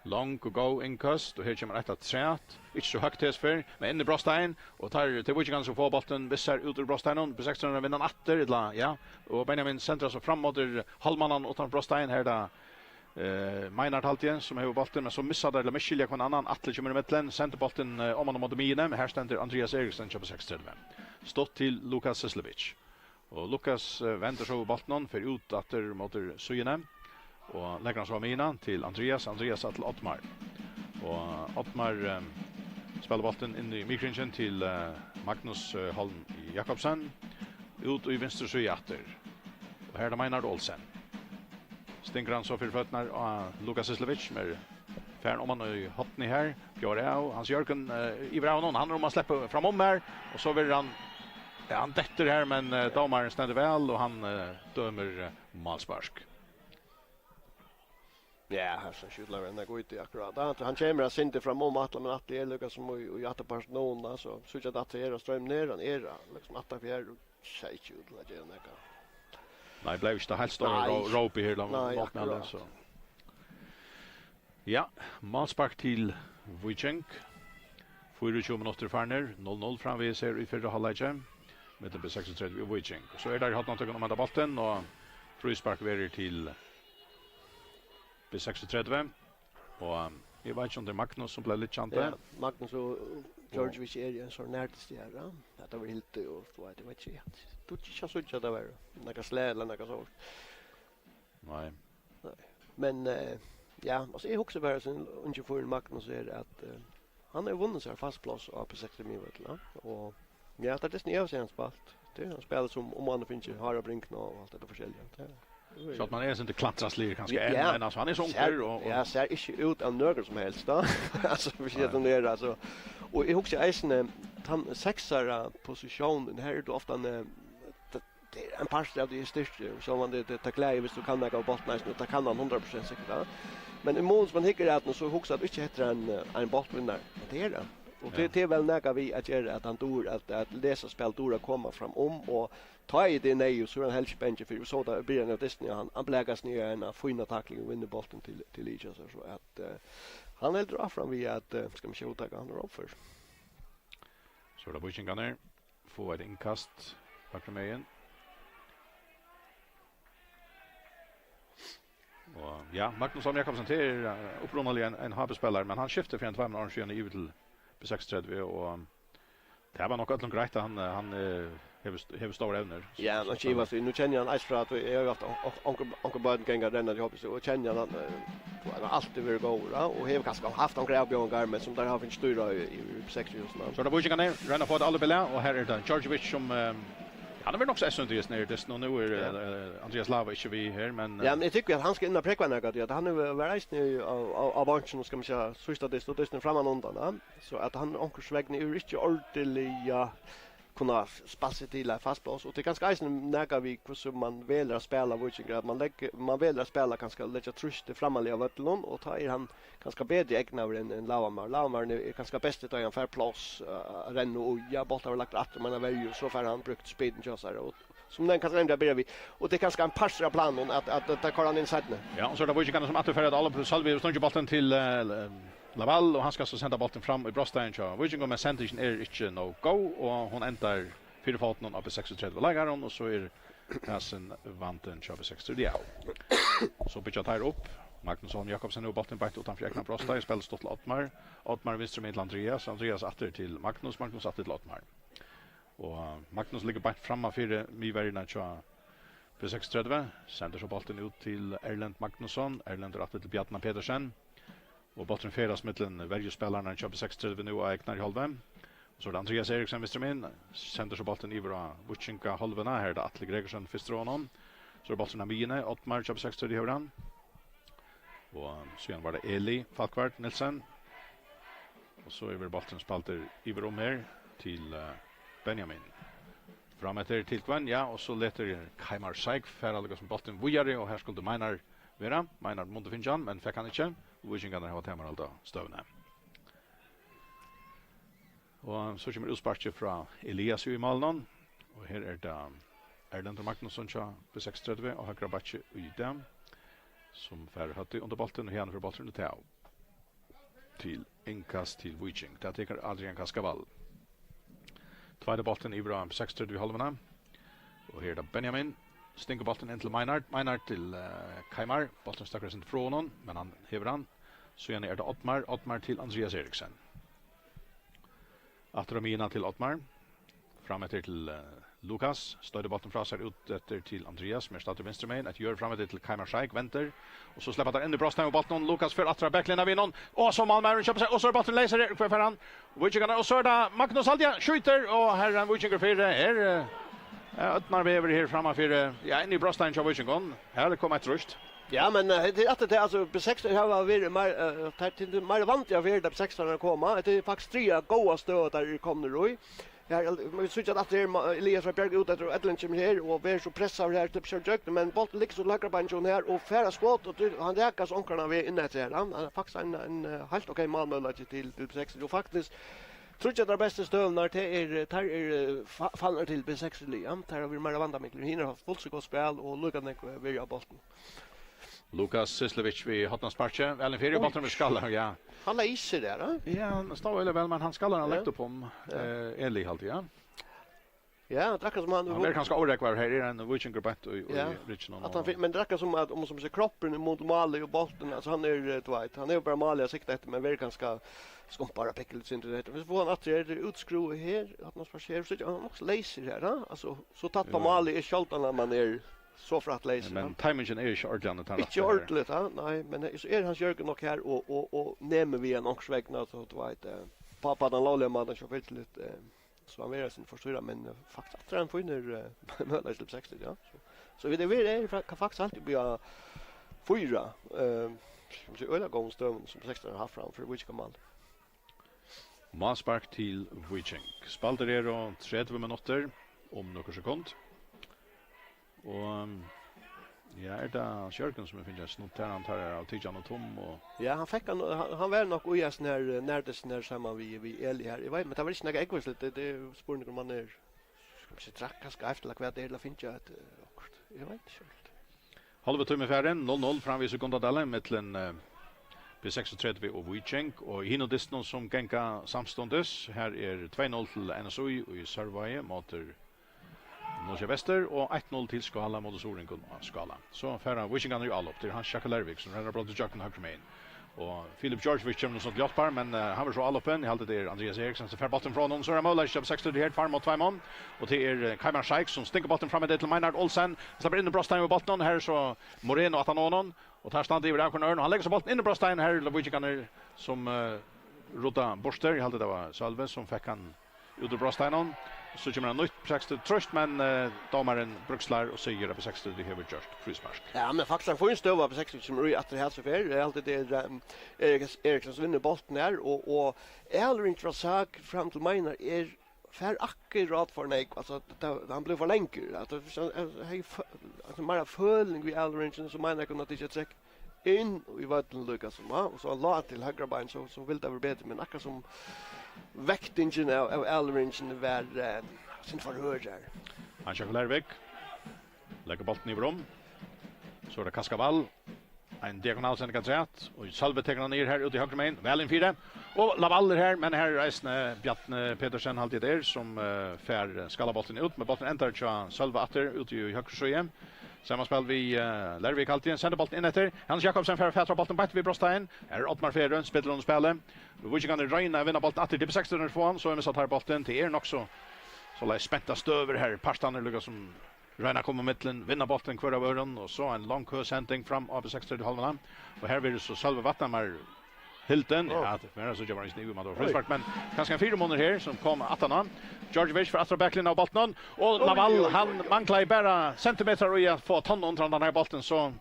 Lång och go inkast och här kommer ett att trät. Inte så högt för men in i Brostein och tar till Wujingar som får bollen visar ut ur Brostein på 16 vinner åter ja och Benjamin centrar så framåt halvmannen utan Brostein här där Meinart Haltien som har bollen men så missar det eller Michel kon annan Atle kommer i mitten center bollen om han mot Mine men här ständer Andreas Eriksson på 16 stått till Lukas Seslevic och Lukas vänder så bollen för ut åter mot Sujene och lägger han så Mina till Andreas till Ottmar och Ottmar spelar bollen in i mikringen till Magnus Holm Jakobsen ut i vänster så åter och här är Meinard Olsen stänker han så för fötterna och Lukas Seslevic med färn om han i hotten här gör hans Jörgen i Braun han om att släppa fram om här och så vill han han detter här men domaren ständer väl och han dömer målspark. Ja, här så skjuter han går ut i akkurat. Han kommer att synte fram om att men att det är Lucas som och jag tar någon så jag att det är ström ner han är liksom att fjärde säger ju att det är näka. Nej, blev inte helt stor rope här långt med så. Ja, målspark till Wujing. 24 minuter farner 0-0 framvis här i förra halvlek. Med det på 36 Wujing. Så är det har något om att bollen och frispark vidare till B36 och jag vet inte om det är Magnus som blev lite chante. Ja, Magnus och George Vic är så närmast där. Att det var helt och så att det var inte. Du inte så att det var några slädlar några så. Nej. Men ja, alltså jag också bara sen inte för Magnus är att han har vunnit sig fast plats på 60 minuter och ja, det är snävt sen spalt. Det är han spelar som om han finns ju Harald Brink och allt det förskälligt. Så att man är inte klantraslig kanske men alltså han är sånker och ja ser inte ut av något som helst då. Alltså vi ser den där alltså och jag också isen han sexare positionen här är det ofta det är en par av det största så man det tacklar ju så kan lägga bort nästan det kan han 100% säkert. Men i mån som man hickar att så huxar att inte heter en bottvinnare. Det är det. Och det är väl näga vi att göra att han dor att läsa spel dora komma fram om och ta i det nej så en helst bench för så där blir det Disney han blägas ner en fina tackling och vinner bollen till Leeds så att han är dra fram vi att ska man skjuta han upp för. Så då Wujing ner få ett inkast bakom mig igen. Och ja, Magnusson Jakobsen till upprunnligen en HB-spelare, men han skiftar för en 2 månader sedan i till B36 och det var nog att grejt han har stora evner. Ja, men Chivas nu känner han extra att jag har haft onkel Björn gänga den där hoppas och känner han alltid vill gå och har kanske haft några Björn men som där har finns styra i 6 år. Så där borde kan ränna på alla bilder och här är det Georgievic som han är väl också SNTS när det nu är Andreas Lava inte vi här men ja, men jag tycker att han ska in och präkva något att han är varit nu av banken ska man säga sista det framan undan så att han onkursvägen är inte ordentligt kunna spassa till en fast plats och det är ganska isen näga vi hur man väljer att spela Viking att man väljer att spela ganska lägga trust framåt av Ötlund och ta han ganska bättre ägnar än Lavamar. Lavamar är ganska bäst att ta en fair plats renna och bollar har lagt att man har ju så för han brukt speeden just och som den kan ändra börjar vi och det är ganska en passra plan att ta Karlan in sätten. Ja, och så där Viking som återför alla på Salvi och bollen till Laval och han ska så sända bollen fram i bröststein så Viking med centern är inte no go och hon ändar 4 foten upp i 36 lägger hon och så är passen vanten 26 ja. Så pitchar tar upp Magnusson Jakobsen och bollen bort utanför egna bröststein spelar stått till Ottmar vänster med Andreas åter till Magnus åter till Ottmar. Och Magnus ligger bort framme för Miverna tjua på 36 sänder så bollen ut till Erlend Magnusson rätt till Bjarne Pedersen. Och bollen färdas mellan värjuspelarna i 36 nu och ägnar i halvväg. Så det Andreas Eriksson Westermin sänder så bollen i våra Butchinka halvorna här det Atle Gregersen första honom. Så det bollen Amine Ottmar 36 i hörnan. Och sen var det Eli Falkvart Nilsen. Och så är det bollen spalter i rum här till Benjamin. Framåt till Kvann ja och så letar Kaimar Saik färdiga som bollen vidare och här skulle Meinar Montefinjan men fick han inte. Viking kan ha tema alltså stövna. Och så kommer utsparket från Elias i Malnon och här är det Erlend Magnusson på 36 och högra backe i dem som för hade under bollen och här för bollen till inkast till Viking. Där tar Adrian Kaskaval. Tvåde bollen i bra 36 vid halvorna. Och här är det Benjamin stinker bollen in till Meinard till Kaimar. Bollen stackar sin från honom, men han hever han. Så är det Ottmar till Andreas Eriksen. Atramina till Ottmar. Framåt till Lukas. Stöder bollen från sig ut efter till Andreas. Med startar vänster med. Att gör framåt till Kaimar Scheik. Väntar. Och så släpper han in i bröstet och bollen. Lukas för Atra backlina vid någon. Och så Malmö köper sig. Och så är bollen läser för han. Och så är det Magnus Aldia skjuter. Och här är Viking för är Ottmar vever här framme för ja in i bröstet av Viking. Här kommer ett rust. Ja men det är alltså på 6 har vi mer vant jag för det på 6 när komma. Det är faktiskt 3 goda stöd där kommer då. Ja, man syns att det är Elias Berg ut efter Edlund som här och vi är så pressar här typ så djupt men bollen ligger så lägger på en här och färra skott och han räkas onkarna vi inne till han är faktiskt en helt okej målmöjlighet till 6 och faktiskt tror jag det bästa stövnar är faller till B6 ligan där har vi mer vanda mycket hinner ha fullt så gott spel och lucka den vi har bollen. Lukas Sislevic vi har någon sparche eller för bollen med skallar ja. Han läser där då. Ja, han står väl men han skallar han lagt upp om Eli alltid ja. Ja, det räcker som han är ganska oräkvar här är en Viking grupp och Richmond. Att han men det räcker som att om som ser kroppen mot Mali och bollen alltså han är Dwight. Han är bara Mali jag siktar efter men väl ganska skompara pickles inte det. Vi får han att det är utskruv här att man sparcher så han också läser här då. Alltså så tatt på Mali är skjultan när man är så för att läsa. Men timingen är ju short down att han. Inte ordentligt, nej, men så är hans Jörgen nog här och nämner vi en oxvägna så att vet pappa den låliga mannen så vill lite så han vill sin förståra men faktiskt att han finner möjlighet till 60 ja. Så vi det är kan faktiskt alltid bli 4 som så öla gång stund som 16 och halv fram för which kommer Maspark till Viking. Spalter är då 30 minuter om några sekunder. Och ja, är det Jörgen som finns snott här han tar av Tijan och Tom och ja, han var nog ojas när samman vi Eli här. Jag vet men det var inte några äggvisligt det spår om man är ska tracka ska efter vad det hela finns jag att jag vet inte. Halva timme färden 0-0 fram vid sekundadalen mellan vid 36 och Viking och hinodisten som gänga samstundes. Här är 2-0 till NSOI och i Sörvaje mot Norge Väster och 1-0 till Skala mot Soringen och Skala. Så färra Vikingarna ju all upp till Hans Schakelervik som renner bra till Jacken högre med in. Och Philip George kommer sånt hjälpar men han var så all uppen. Jag hade det Andreas Eriksson så fär bollen från honom så är Möller köp 60 helt fram mot 2 man och det är Kaimar Scheik som stänker bollen fram med till Meinhard Olsen. Släpper in i Brostein med bollen här så Moreno att han någon och tar stand i över cornern och han lägger så bollen in i Brostein här Vikingarna som rota borster. Jag hade det var Salve som fick han ut ur Brostein. Så kommer han nytt på 60 tröst men domaren brukslar och säger på 60 det har gjort frispark. Ja men faktiskt han får ju stöva på 60 som är att det här så fair. Det är alltid det Eriksson som vinner bollen här och Elring Trasak fram till Meinar är för akkurat för nej alltså han blev för länge alltså mer fölning vi Elring som Meinar kunde inte check in i vatten Lucas som och så la till högra ben så vill det vara bättre men akkurat som väktingen av Elringen var sin förhör där. Han kör Lervik. Lägger bollen i brom. Så är det Kaskavall. En diagonal sen kan säga och Salve tar ner här ut i högra main. Väl in 4. Och Lavaller här men här reisne Bjarne Petersen alltid där som fär skalla bollen ut med bollen äntar till Salve åter ut i högra sjön. Samma spel vi Lervik alltid sänder bollen in efter. Hans Jakobsen fär bollen bort vid Brostein. Är Ottmar Ferrön spelar under spelet. Vi kan rejna vinna bollen åter till 16 från så är vi så tar bollen till också. Så lär spänta stöver här. Parstaner lyckas som Reina kommer mitten, vinna bollen kvar av öron och så en lång kursändning fram av 60 halvan. Och här vill det så Salve Vattnamar Hilton ja men så jobbar han med då frispark men ganska 4 månader här som kom attan. Georgievich för att backlinen av bollen och Laval han manklar bara centimeter och att få ton under den här bollen så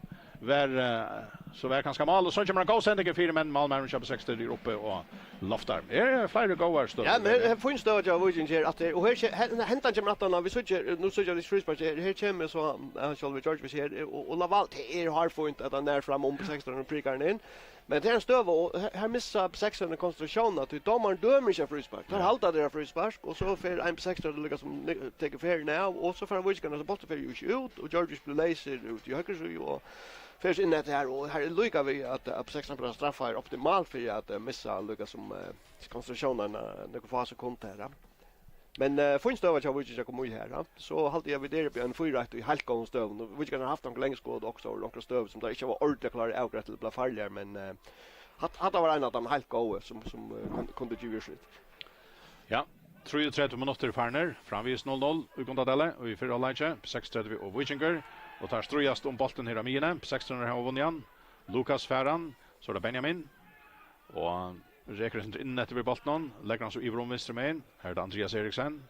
var ganska mal och så kommer han gå sändningen 4 men Malmö köper 60 uppe och loftar. Är flera goers då. Ja men det finns då jag vill inte att och här hämtar kommer attan vi söker nu söker det frispark här kommer så han ska Georgievich här och Laval är hard point att han när fram om på 60 och prickar in. Men det är en stöv och här missar på 600 konstruktion att domaren dömer inte frispark. Där haltar det frispark och så för en på 600 det lyckas som take fair now och så för Vikingarna så bollen för ju ut och Georgievich blir laser ut i höger så och förs in det här och här lyckas vi att på 600 straffar är optimalt för att missa lyckas som konstruktionen några få sekunder här. Men finns det vad jag kommer ju här så halt jag vid det på en 4 i helt gång stöv. Vi kan ha haft några länge skåd också och några stöv som där inte var ordentligt klara avgrätt till bli farligare men hade var en av dem helt gång som kunde ju slut. Ja, 33 minuter farner framvis 0-0 i Gondadelle och i förra läget 6:30 och Vikingar och tar strojast om bollen här Amina 16 har vunnit. Lukas Ferran så det Benjamin och räcker inte in efter bollen lägger han så i vrom vänster med här är Andreas Eriksson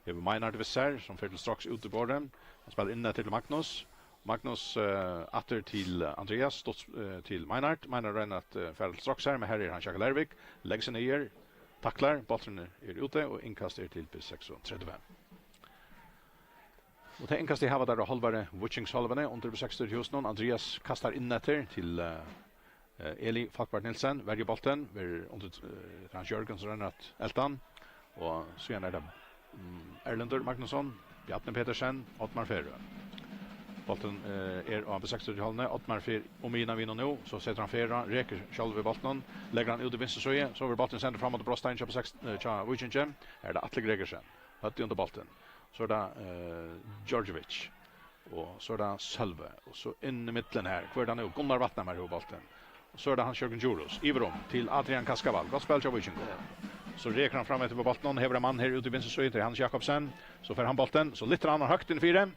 det är Meinhard Visser som för strax ut i borden han spelar in till Magnus åter till Andreas stått till Meinhard redan att för strax här med här är han Schakelervik lägger sig ner tacklar bollen är ute och inkastar till P6:35 och det inkastar har där halvare Vichings halvane under P60 hos någon Andreas kastar in efter till Eli Falkbart Nilsen väljer bollen under Hans Jörgen som renner att Eltan och så är det Erlander Magnusson, Bjarne Petersen, Ottmar Ferrö. Bollen är av på 60 halvne Ottmar Ferrö och mina vinner nu så sätter han Ferrö räcker själv vid bollen lägger han ut i vänster så över bollen sänder framåt Brostein på 6 Viking är det Atle Gregersen hade under bollen så där Georgievich och så där Salve och så in i mitten här kvar där nu Gunnar Vattnamar i bollen. Så är det han Jörgen Juros i vrom till Adrian Kaskavall. Gott spel av Viking. Så räknar han fram efter på bollen hävrar man här ute i vänster så är Hans Jakobsen. Så för han bollen så lite han har högt in 4.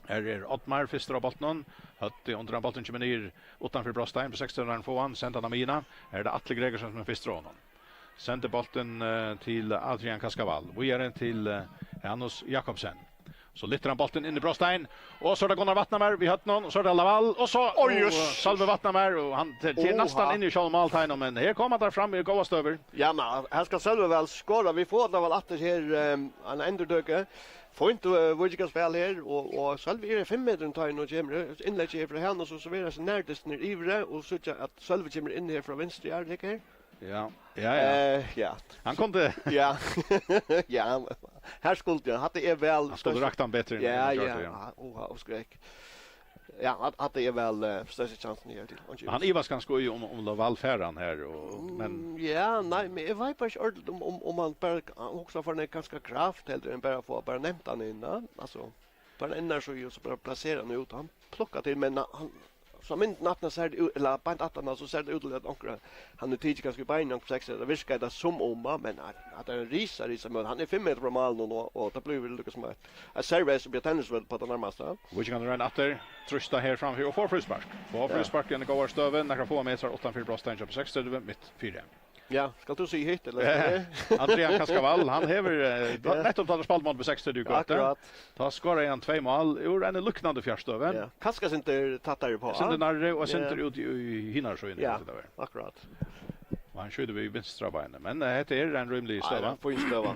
Här är Ottmar första av bollen. Hött under bollen kommer ner utanför Brostein på 16 han får han sända Amina. Här är det Atle Gregersen som är första honom. Sänder bollen till Adrian Kaskavall. Vi är till Hannes Jakobsen. Så lyfter han bollen in i Brostein och så är det Gunnar Vattnamar vi hött någon och så är det Laval och så Salve Vattnamar och han till nästan in i Charles men här kommer han fram i goda stöver. Ja men här ska Salve väl skåra vi får det väl åter här en änderdöke. Får inte vilka spel här och Salve är 5 meter tar in och kommer inlägg här för han och så serverar sig närmast ner ivre och så att Salve kommer in här från vänster är det här. Ja. Ja. Han kunde ja. Ja. Här skulle jag hade är väl han skulle rakt han bättre. Ja. Och skräck. Ja, att det är väl största chansen här till. Han ivas ganska ju om Laval färran här och men ja, nej, men jag vet bara inte om man bara också för en ganska kraft eller än bara få bara nämnt han in, alltså bara ändrar så ju så bara placera nu ut han plockar till men han som inte nattna så här eller på attarna så ser det ut att ankra han är tidigt ganska beina på 6 det viskar det som om men att en risar i som han är 5 meter från mål nu och det blir väl som att service blir tennisväl på den närmaste. Which kan run efter trusta här fram här och får frispark. Får frispark den går stöven några få meter 8-4 Brostan på 6 mitt 4. Ja, ska du se hit eller? Adrian Kaskavall, han hever nettopp tagit spalt mot på 6 du gott. Akkurat. Ta skora igen 2 mål ur en lucknande fjärstöven. Ja. Kaskas inte tattar på. Sen den narre och center ut i hinnar så in ja, akkurat. Och han skjuter vid vänstra benet, men det är en rymlig stöva. Ja, på instöva.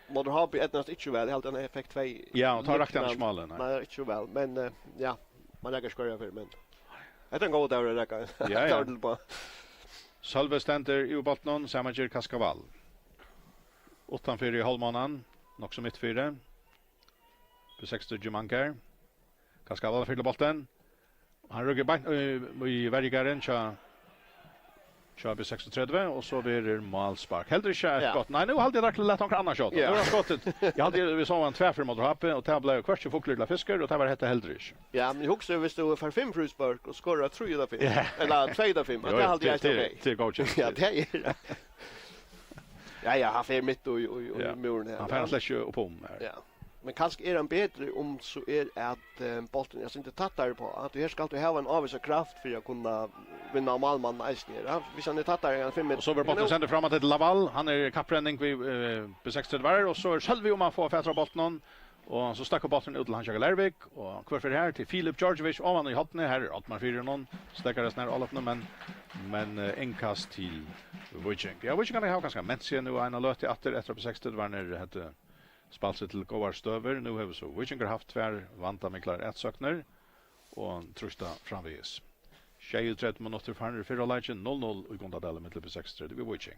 Mother har på etnast inte väl helt en effekt 2. Ja, och tar rakt den smalen. Nej, inte väl, men ja, man lägger skora för men. Jag tänker gå där och räcka. Ja. Salve stenter i Bottnon, Samager Kaskavall. 8-4 i halvmånen, nog som mitt 4. På 60 Jumankar. Kaskavall fyller bollen. Han rygger bak i värjgaren kör på 36 och så blir det målspark. Helt inte gott. Nej, nu hade jag verkligen lätt någon annan skott. Nu har skottet. Jag hade vi såg en tvärför mot Happe och det blev kvarts fåglar fiskar och det var hette Heldrich. Ja, men också visst du för 5 frispark och skora 3 av 5. Eller 2 av 5. Det hade jag okej. Till coach. Ja, det är. Ja, han får mitt och muren här. Han får släcka upp om här. Ja. Men kanske är den bättre om så är att bollen jag inte tattar på att här ska du ha en avvisa kraft för att kunna vinna målman nästan. Hvis han tattar en 5 meter. Och så var bollen sänder framåt till Laval. Han är kappränning vid på 60 var och så själv vi om man får fätra bollen och så stack bollen ut till Hans Jakob Lervik och kvar för här till Filip Georgievich och man i hatten här att man fyrer någon stackar det snär alla men inkast till Wojciech. Ja, Wojciech kan ha ganska mätsig nu en löt efter på 60 var när det hette spalse till Govar Stöver. Nu har vi så Wojciech haft tvär vanta med klar ätsökner och trusta framvis. 23 minuter för förra lägen 0-0 i Gondadalen med på 60 vid Wojciech.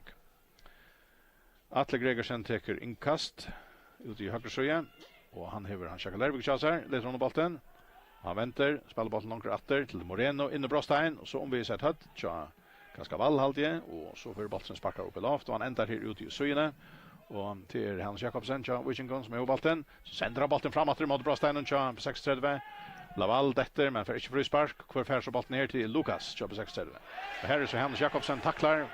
Atle Gregersen teker inkast ut i högra sida och han häver han Jakob Lervik chansar leder honom bollen. Han väntar, spelar bollen långt åter till Moreno in i Brostein och så om vi sett hött så Kaskavall halvtid och så för bollen sparkar upp i loft och han ändar här ut i syne. Och till Hans Jakobsen, Wishington som är bollen. Så sänder han bollen framåt mot Brostein och på 36. Laval detter, men för inte frispark. Kvar färs och bollen ner till Lukas, på 36. Och här är så Hans Jakobsen tacklar.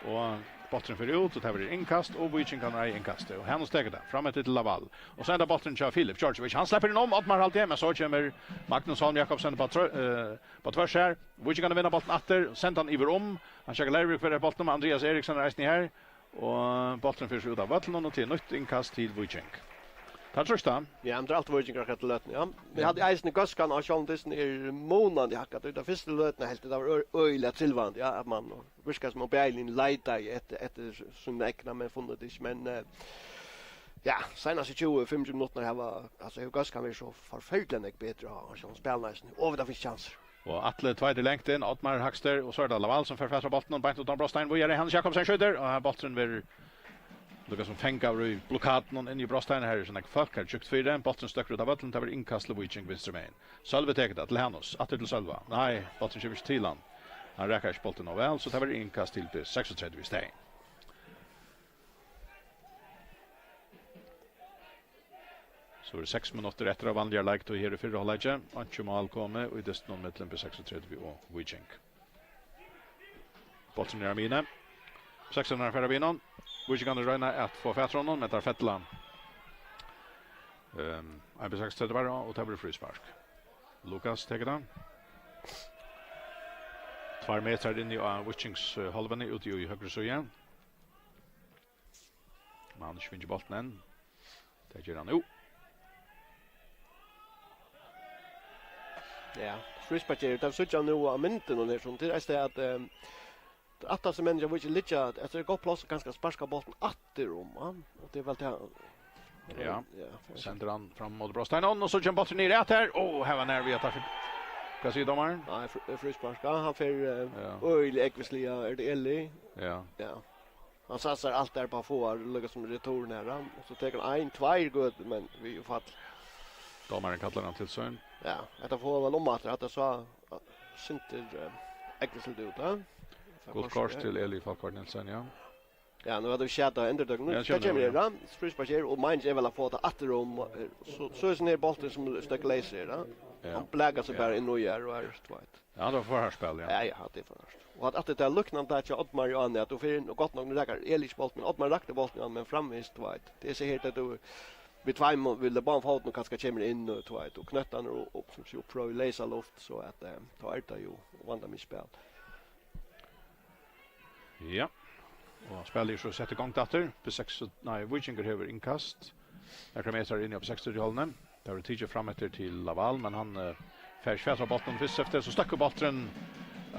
Och bollen för ut och tar det inkast. Och Wishington är inkast. Och Hans steger det framåt till Laval. Och sen där bollen kör Filip Georgievich. Han släpper den om, Ottmar halvtid. Men så kommer Magnus Holm Jakobsen på tvärs här. Wishington vinner bollen åter. Sen han iver om. Han checkar Lervik för bollen med Andreas Eriksson resten här. Och bollen förs ut av vattnet och till nytt inkast till Wojciech. Tack så. Ja, men det är allt Wojciech har rätt löten. Ja, vi hade eisen Goskan och Sean Disney månaden hackat ut av första löten helt det var öjligt tillvand. Ja, att man viskar som Berlin leita efter såna äkna men funnit det men ja, senast 25 minuter här var alltså hur Goskan vi så förfärligt bättre och så spelar nästan över där finns chanser. Och Atle tvåde längt in, Ottmar Hackster och så är det Laval som förfästar bollen och bant ut av Brostein. Vad gör det? Hans Jakobsen skjuter och här bollen vill Lukas som fänkar i blockaden in i Brostein här så när folk har tjukt för den bollen stöcker ut av bollen tar inkast Wojciech Winstermain. Salve tar det till Hanus, att till Salva. Nej, bollen kör till han. Han räcker inte bollen av väl så tar vi inkast till 36 vid Stein. Så är det 6 minuter efter av vanliga läget och här i fyrra halvläge. Ancho mål kommer och i dessutom mellan på 36 och Wojciech. Bollen är mina. 600 för binon. Wojciech kan räna att få fast från någon med tar Fettland. På 36 var och tar frispark. Lukas tar den. 2 meter in i Wojciechs halvan ut i högra sidan. Man svinner bollen än. Det gör han nu. Ja, frisparket det så nu av minuten och det som till är att att som människa vill lite att det går plats ganska sparska bollen åter om och det är väl det. Ja. Sänder han fram mot Brostein och så kommer bollen ner rätt här. Här var när vi att vad säger domaren? Nej, frispark. Han för öjlig ekvisliga är det Ellie. Ja. Ja. Han satsar allt där på få lägga som retur nära och så tar han 1-2 gott men vi ju fatt. Domaren kallar han till sön. Ja, det får väl om att det så synter aggressivt ut, va? God kors till Eli Falkvart Nilsen, ja. Ja, nu har du chatta änderdögn. Det kommer det, Sprucebacher och Mainz är väl att få det åter om så är det bollen som stöck läser, va? Han blägar sig bara in och gör och är tvärt. Ja, då får här spel, ja. Ja, det får först. Och att det är lucknande att jag Ottmar och Anne att då får gott nog räcker Elis boll men Ottmar rakte bollen men framvist tvärt. Det är så helt att du vi två vill det bara få ut kanske kommer in och tvärt och knöttan och så pro läsa luft så att ta allt ju vanda mig spel. Ja. Och spelar så sätter igång dator på 6 nej Wichinger över inkast. Där kommer jag in på 60 hållen. Där är TJ fram efter till Laval men han färsvätrar bollen först efter så stack bollen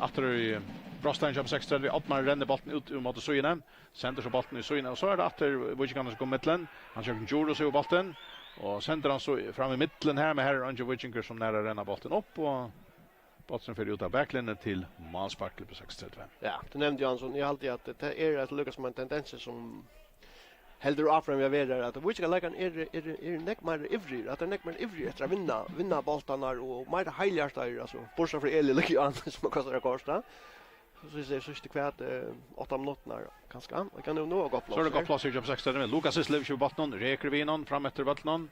efter i Brostein jump 6 vi Ottmar ränner bollen ut mot Söjnen. Sänder så bollen i Söjnen och så är det efter Wichinger går mitten. Han kör en Juro så bollen och sänder han så fram i mitten här med här Angel Wichinger som nära ränner bollen upp och bollen för ut av backlinjen till Mansparkel på 6-3. Ja, det nämnde Jansson. Jag alltid att det är att lyckas med en tendens som heldur af fram jag vet att which like är neck mer ivrig att neck mer ivrig att vinna bollarna och mer highlightar alltså borsa för Eli Lukian som kostar kosta. Så ser så kvärt 8 minuter kanske. Jag kan nog gå plats. Så det går plats i jobb 6 med Lucas Islev på botten, räcker vi någon fram efter bollen.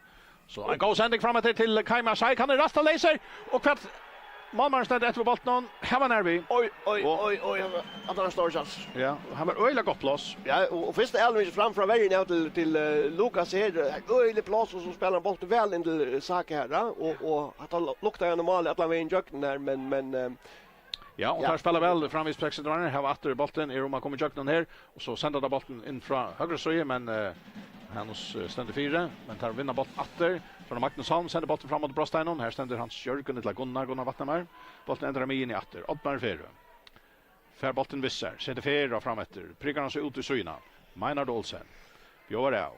Så han går sändning fram efter till Kaimar Sai kan det rasta laser och kvart Malmar stod efter bollen. Här var nervi. Oj. Att han står chans. Ja, han var öjla gott plats. Ja, och först Elvis framför vägen ut till Lucas här. Öjla plats och så spelar bollen väl in till Saka här och att han luktar normalt att han vägen jökten där men ja, och där spelar väl framvis plexet där. Här var åter bollen i Roma kommer jökten här och så sänder där bollen in från högra sidan men han ständer 4 men tar vinner bollen åter. Från Magnus Holm sänder bollen framåt Brostein. Här ständer Hans Jörgen till Gunnar Vattnamar. Bollen ändrar med in i åter. Ottmar Ferro. Fär bollen visser. Sätter Ferro fram efter. Prickar han sig ut i syna. Maynard Olsen. Björ av.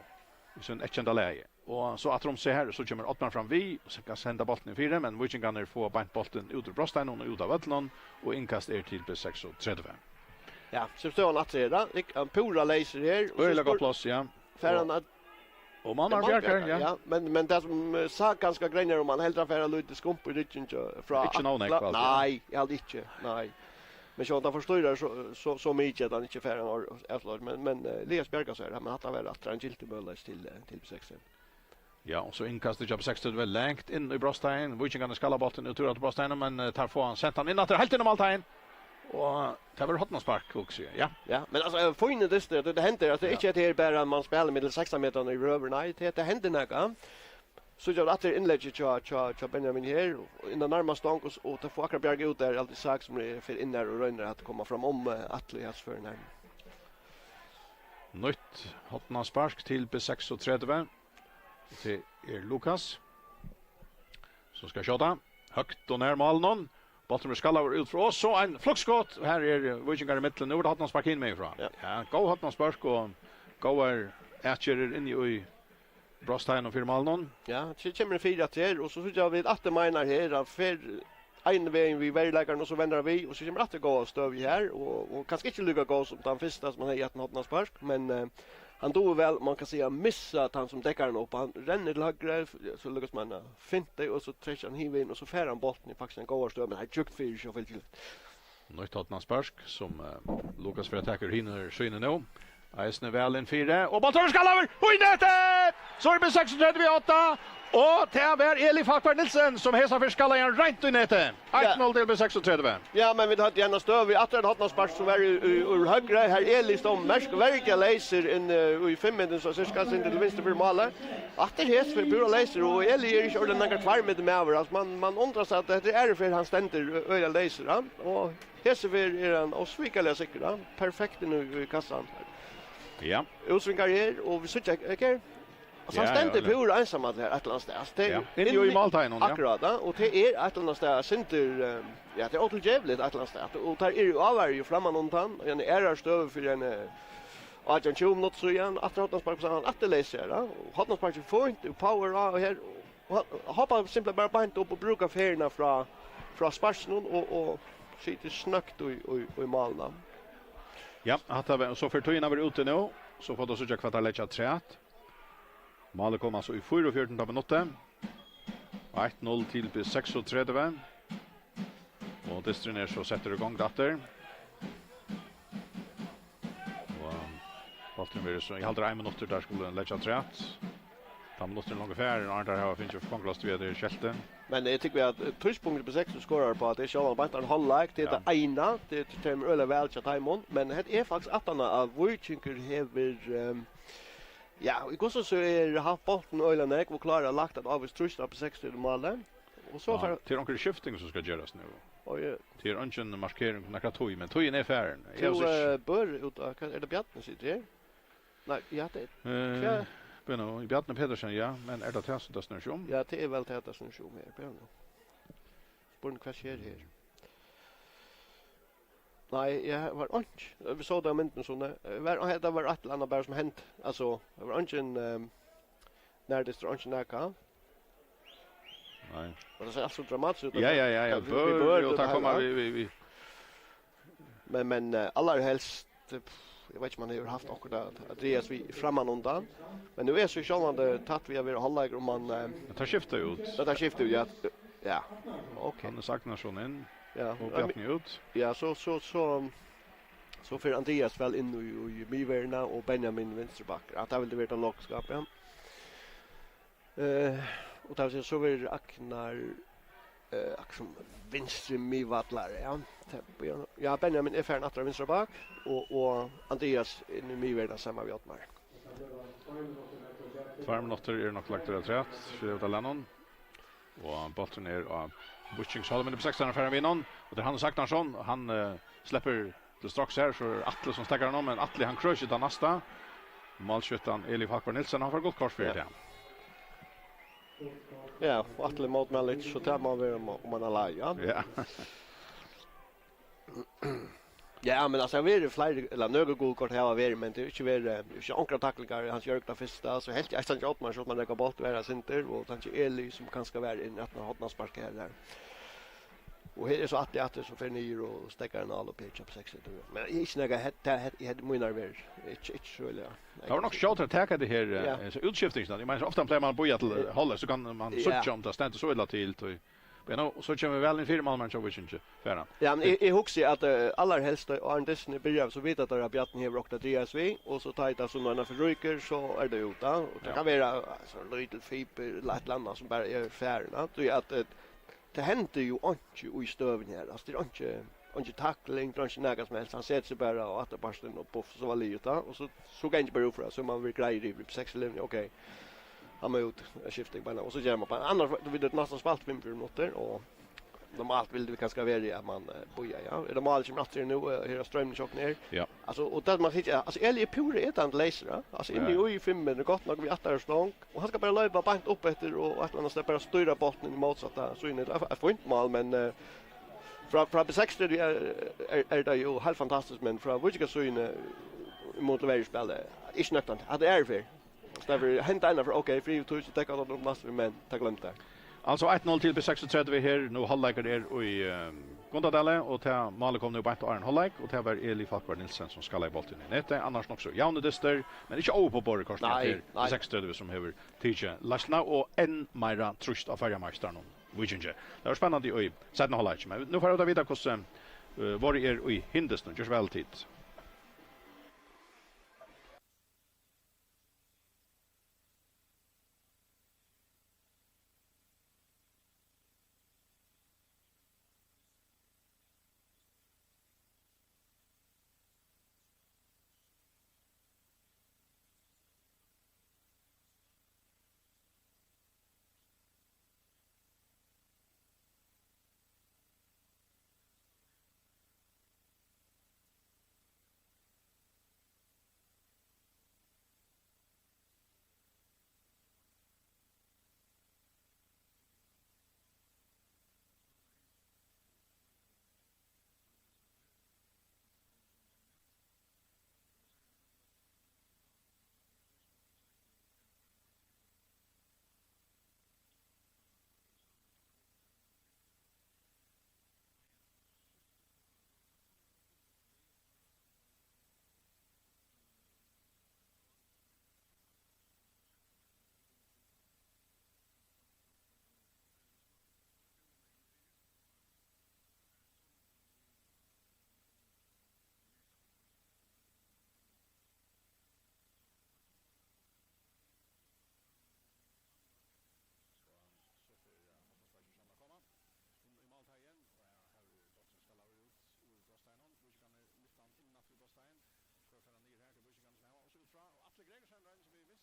I sin ekända läge. Och så att de ser här så kommer Ottmar fram vi och så kan sända bollen i 4 men Wichinger får bant bollen ut ur Brostein och ut av Vattnon och inkast till B6-35. Ja, så står han att se där. Pura laser här och så går plats ja. Färran och man har bjärkar, ja. Men det som sa ganska grejer om man helt affära lite skump i ryggen från. Inte någon ekvalt. Nej, jag inte. Nej. Men så han förstår det så mycket att han inte färran efter men Elias Berga så här men att han väl att han giltigt möjligt till 16. Ja, och så inkastet jobb 60 väl längt in i Brostein. Wichinger skalla bollen ut ur Brostein men tar få han sent han in att helt inom alltid. Och det var hotna spark också. Ja, men alltså fine det händer att det inte är bara man spelar med 16 meter i röver nej det händer något. Så jag att inlägget cha Benjamin här in den närmaste stånk och ta få akkurat Björg ut där alltid sak som är för in där och rönner att komma fram om Atlias för när. Nytt hotna spark till B36. Det är Lukas. Så ska skjuta högt och ner mål någon. Bollen skallar ut för oss så en fluxskott. Här är Wichinger i mitten. Nu har han spark in med ifrån. Ja, gå hotna spark och går ätcher in i Brostein och firma någon. Ja, så kommer det 4-3 och så jag vet att det menar här för en väg vi väglägger och så vänder vi och så kommer det att gå stöv här och kanske inte lycka gå som den första som han har gett hotna spark men han då väl man kan säga missa att han som täcker den upp han ränner till höger så lyckas man finta och så träcker han hiv in och så fär han bollen i faktiskt en går stöv men han jukt för så väl till. Nytt hotna spark som Lukas för attacker hinner synen nu. Eisne väl in 4 och bollen ska över och i nätet. Så är det 36-38 och det är Eli Falkvart Nilsen som hesar för skalla en rent i nätet. 1-0 till B36. Ja, men vi hade gärna stöv i att det hotna spark som är ur högra här Eli som märker verkligen laser in i 5 minuter så ska sen till vänster för målet. Att det är för pura laser och Eli är inte ordentligt kvar med över alltså man undrar sig att det är för han ständer öra laser och Hesever är han och svikaliga säkert perfekt nu i kassan. Ja. Utsvingar här och vi sitter okej. Så ständer pura ensam att här Atlantas. Det är ju i Maltain ja. Akkurat och det är Atlantas center ja det är åt jävligt Atlantas och tar är ju avär ju framman någon en är stöv för en Argentina not så igen att Atlantas på sån att läsa då. Atlantas på point och power och här hoppa simpelt bara bant upp och bruka färna från sparsen och sitter snökt och i malna. Ja, att så för tøyna var ute nu så får då så jag kvartar lägga 3. Målet kommer så i 44 minuter. 1-0 til på 36. Og Distrin er så setter igång datter. Og bollen blir så, jeg halter 1 minutter der skulle lägga trätt. 5 minutter långa färd, och Arntar har finns ju konkurrens vid det skälten. Men jag tycker att touchpunkten på 6 skorar på att det är själva bara en halvlek till det ena, det stämmer öle väl till timon, men det är faktiskt att han av Wojcinker häver ja, i går så är haft bollen öle näck och klarar lagt att av trustar på 6 till målet. Och så för till onkel skifting som ska göras nu. Och ja. Till ungen markering på några tog, men togen är färren. Jag bör ut är det Bjarne sitter här? Nej, ja det. Bueno, Bjarne Pedersen, ja, men är det tästas nu som? Ja, det är väl tästas nu som här, Bjarne. Spår vad sker här? Nej, jag var inte. Vi såg det mynten såna. Det var ett annat bara som hänt. Alltså, det var inte när det står inte näka. Nej. Och det ser så dramatiskt ut. Ja. Bör och ta komma vi. Men allra helst jag vet inte man har haft också att Andreas vi framman undan. Men nu är så självande tatt vi har halvläger om man det tar skifta ut. Det tar skifta ut, ja. Ja. Okej. Han har sagt när sån in. Ja. Och Bjarne ut. Ja, så för Andreas väl in i Miverna och Benjamin vänsterback. Att det vill det vara lockskap, ja. Och där så vill Aknar som vänster mivatlare, ja. Ja, Benjamin är färd att vänstra bak och Andreas in i Miverna samma vid Ottmar. 2 minuter är nog lagt det rätt. Skjuta Lennon. Och bollen är av Buschings håller med på 16 för vinnon och det han har sagt Narsson han släpper det strax här så Atle som stäcker honom men Atle han krösar den nästa målskyttan Elif Hackberg Nilsson har fått gott kort för det. Ja, Atle mot Malic så tar man väl om man har lag, ja. Ja. Ja, men alltså vi är fler eller några gol kort här var men det är inte ankra tacklingar hans gör det första så helt jag stannar åt man så att man lägger bort vara center och kanske Eli som kanske vara in att man har något spark här där. Och här är så att det så för ny och stäcker en all och pitch up 60. Men inte några hade mina nerver. Inte så eller. Det var nog shot attack det här så utskiftningen. Jag menar ofta plejer man boja till hålla så kan man switcha om det ständer så illa till men så kommer väl en firma man så vet inte färran. Ja, men jag huxar att allra helst och Disney börjar så vet att det är Bjarne har rockat DSV och så tar det så några för ryker så är det ute och det kan vara alltså little fiber lätt landa som bara är färna. Så att det händer ju inte i stöven här. Alltså det är inte tackling, det är inte något som helst. Han sätter sig bara och att barsten och puff så var lite och så kan inte bara för så man vill greja det på 6 linjer. Okej. Han mot skifting bara och så gör man på annars vill det nästan spalt 5 minuter och normalt vill det kanske vara att man bojar ja. Är det mål som natten nu här strömmen chock ner. Ja. Alltså och där man sitter alltså Eli pure ett and laser. Alltså in i 5 minuter gott nog vi åter stång och han ska bara löpa bant upp efter och att man ska bara styra bollen i motsatta så in det får inte mål men från på 6 är det ju helt fantastiskt men från vilka så in mot levererspelet är inte något att det är för Stäver hänt ena för okej, fri tur så täcker de massor men ta glömt där. Alltså 1-0 till på 36 vi här nu halvlägger det i Gondadale och ta målet kom nu på ett Arn halvlägg och det var Elif Hackberg Nilsson som ska lägga bollen i nätet annars också Janne Dyster men inte över på borre korsningen till 36 som har Tiche Lasna och en Myra trust av färjamästaren Wiginge. Det var spännande i sätten halvlägg men nu får jag veta hur var det i Hindeston just väl tid.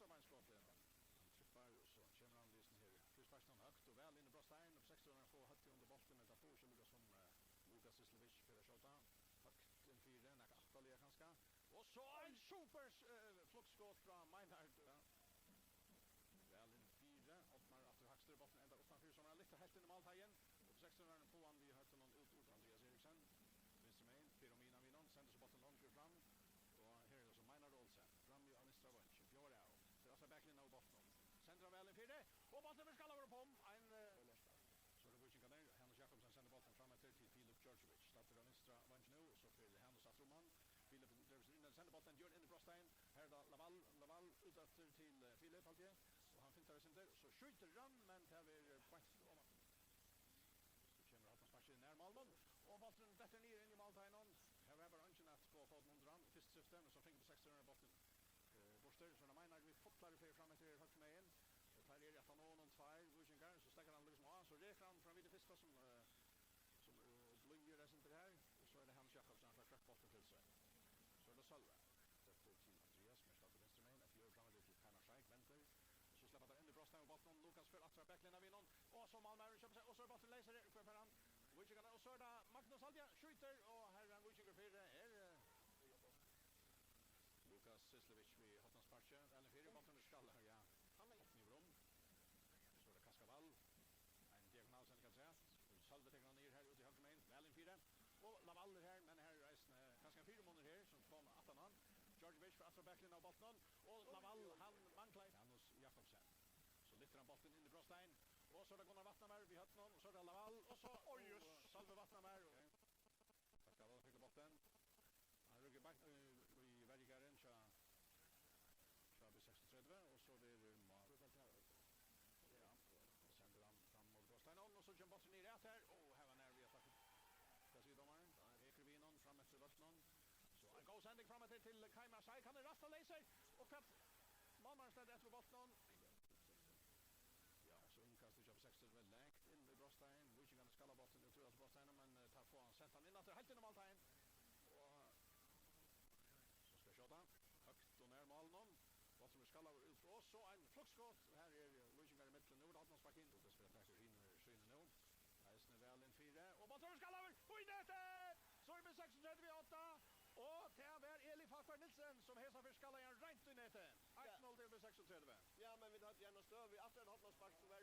man skott det. Han trippar och så kommer han lysen här. Frisparken högt och väl in i Brostein och 16 får högt under bollen med att få skulle som Lukas Sislovic för att skjuta. Högt en fyra näka åttalia kanske. Och så en super fluxskott från Meinhard. Väl in fyra och man efter högsta bollen ända utanför som är lite helt in i måltagen. Och 16 får han vi hört någon ut Andreas Eriksen. Vinstermain, Piromina vinner, sänder så bollen långt fram. Och här är det så Meinhard Olsen. Fram i Anistra Vunch, Björn Au. Så alltså backlinjen av botten. Sänder väl in fyra. Och bollen ska alla på. En så det går inte där. Hannes Jakobsen sänder bollen fram till Filip Georgievich. Startar Anistra Vunch nu så för Hannes Atroman. Filip driver in den sänder bollen Björn in i Brostein. Här då Laval ut efter till Filip alltid. Och han fintar sig där så skjuter han men det är poäng om. Kommer att sparka ner Malmon och bollen bättre ner in i måltagen. Här var bara inte att få fått någon dram först syften och så fick på 16 bollen. Borster så när Meinhard vi fotlar för fram till högt med en. Och tar det att han någon två Wushingar så stäcker han liksom så räcker han fram vid det första som blingar det sen här och så är det Hans Jakobsen för att bollen till sig. Så är det Salva. Det till Andreas med startar vänstermain att göra fram till Kana Scheik vänster. Så släpper det in i Brostein och bollen Lukas för att backlinjen vinner och så Malmö köper sig och så bollen läser det för han Wushingar och så är det Magnus Aldia skjuter och här är Wushingar för är Lukas Sislovic vi har någon sparke eller fyra bollen skall ja han är i rum så det Kaskavall en diagonal sen kan säga och Salve tar ner här ute i höger main väl in fyra och Laval här men här är kanske fyra månader här som kommer att han Georgievich för att backlinjen av bollen och Laval han manklar Hannes Jakobsen så lyfter han bollen in i Brostein och så är det Gunnar Vattnamär vi har någon och så är det Laval och så Salve Vattnamär Kaskavall fick bollen han rygger back i värjgaren så vi 36 och så det är mål ja och sen går han fram mot Brostein och så kommer bollen ner rätt här och här var när vi attack ska se domaren Ekervinon fram efter bollen så en god sändning fram till Kaimar Sai kan det rasta laser och att Malmö ställer efter bollen ja så inkastar ju på 16 väl lägt in i Brostein vi kan skalla bollen ut till Brostein men tar få han sätter han in att helt in i måltagen och så ska skjuta högt och ner målen vad som ska ut för oss så en fluxskott här är Wushingar i mitten nu då har man sparkat in och spelar tackle in synen nu här är väl en 4 och bollen ska över och i nätet så är det 36-8 och det är Eli Falkvar Nilsen som hälsar för skalla en rent i nätet 1-0 till 36. Ja men vi har gärna stöv vi efter har man sparkat så var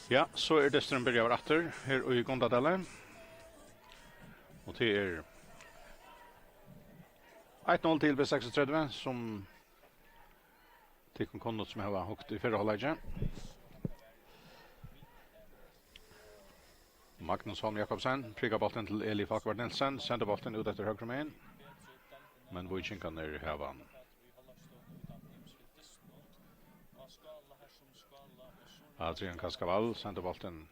Ja, så dysten börjar åter här i Gondadalen. Och det 1-0 till B36 som Tikon Konnot som har hukt i förra halvlek. Magnus Holm Jakobsen priggar bollen till Eli Falkvard Nilsen, sänder bollen ut efter högra men. Men Vujinkan här vann. Adrian Kaskaval sänder bollen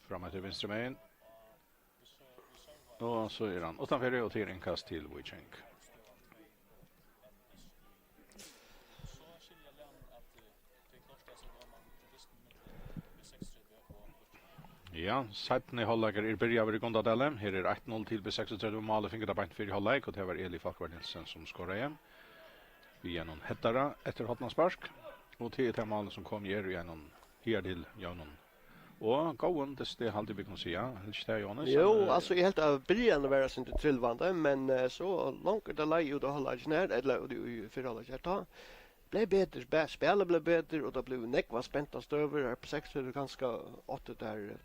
framåt till vänster men. Och så är han utanför och till inkast till Vujink. Ja, setten i halvlek börjar i Gondadalen. Här 1-0 till B36 mål fick det bara för halvlek och det var Eli Falkvard Nilsen som skorade igen. Vi genom Hettara efter hotnarspark och till det mål som kom genom här till Janon. Och gåen det hade vi kan säga. Helt där Jonas. Jo, alltså i helt av början var det inte trillvande men så långt det lej ut och halvlek ner eller i för halvlek ta. Blev bättre, spelet blev bättre och det blev nekva späntast över på 6 är det ganska 8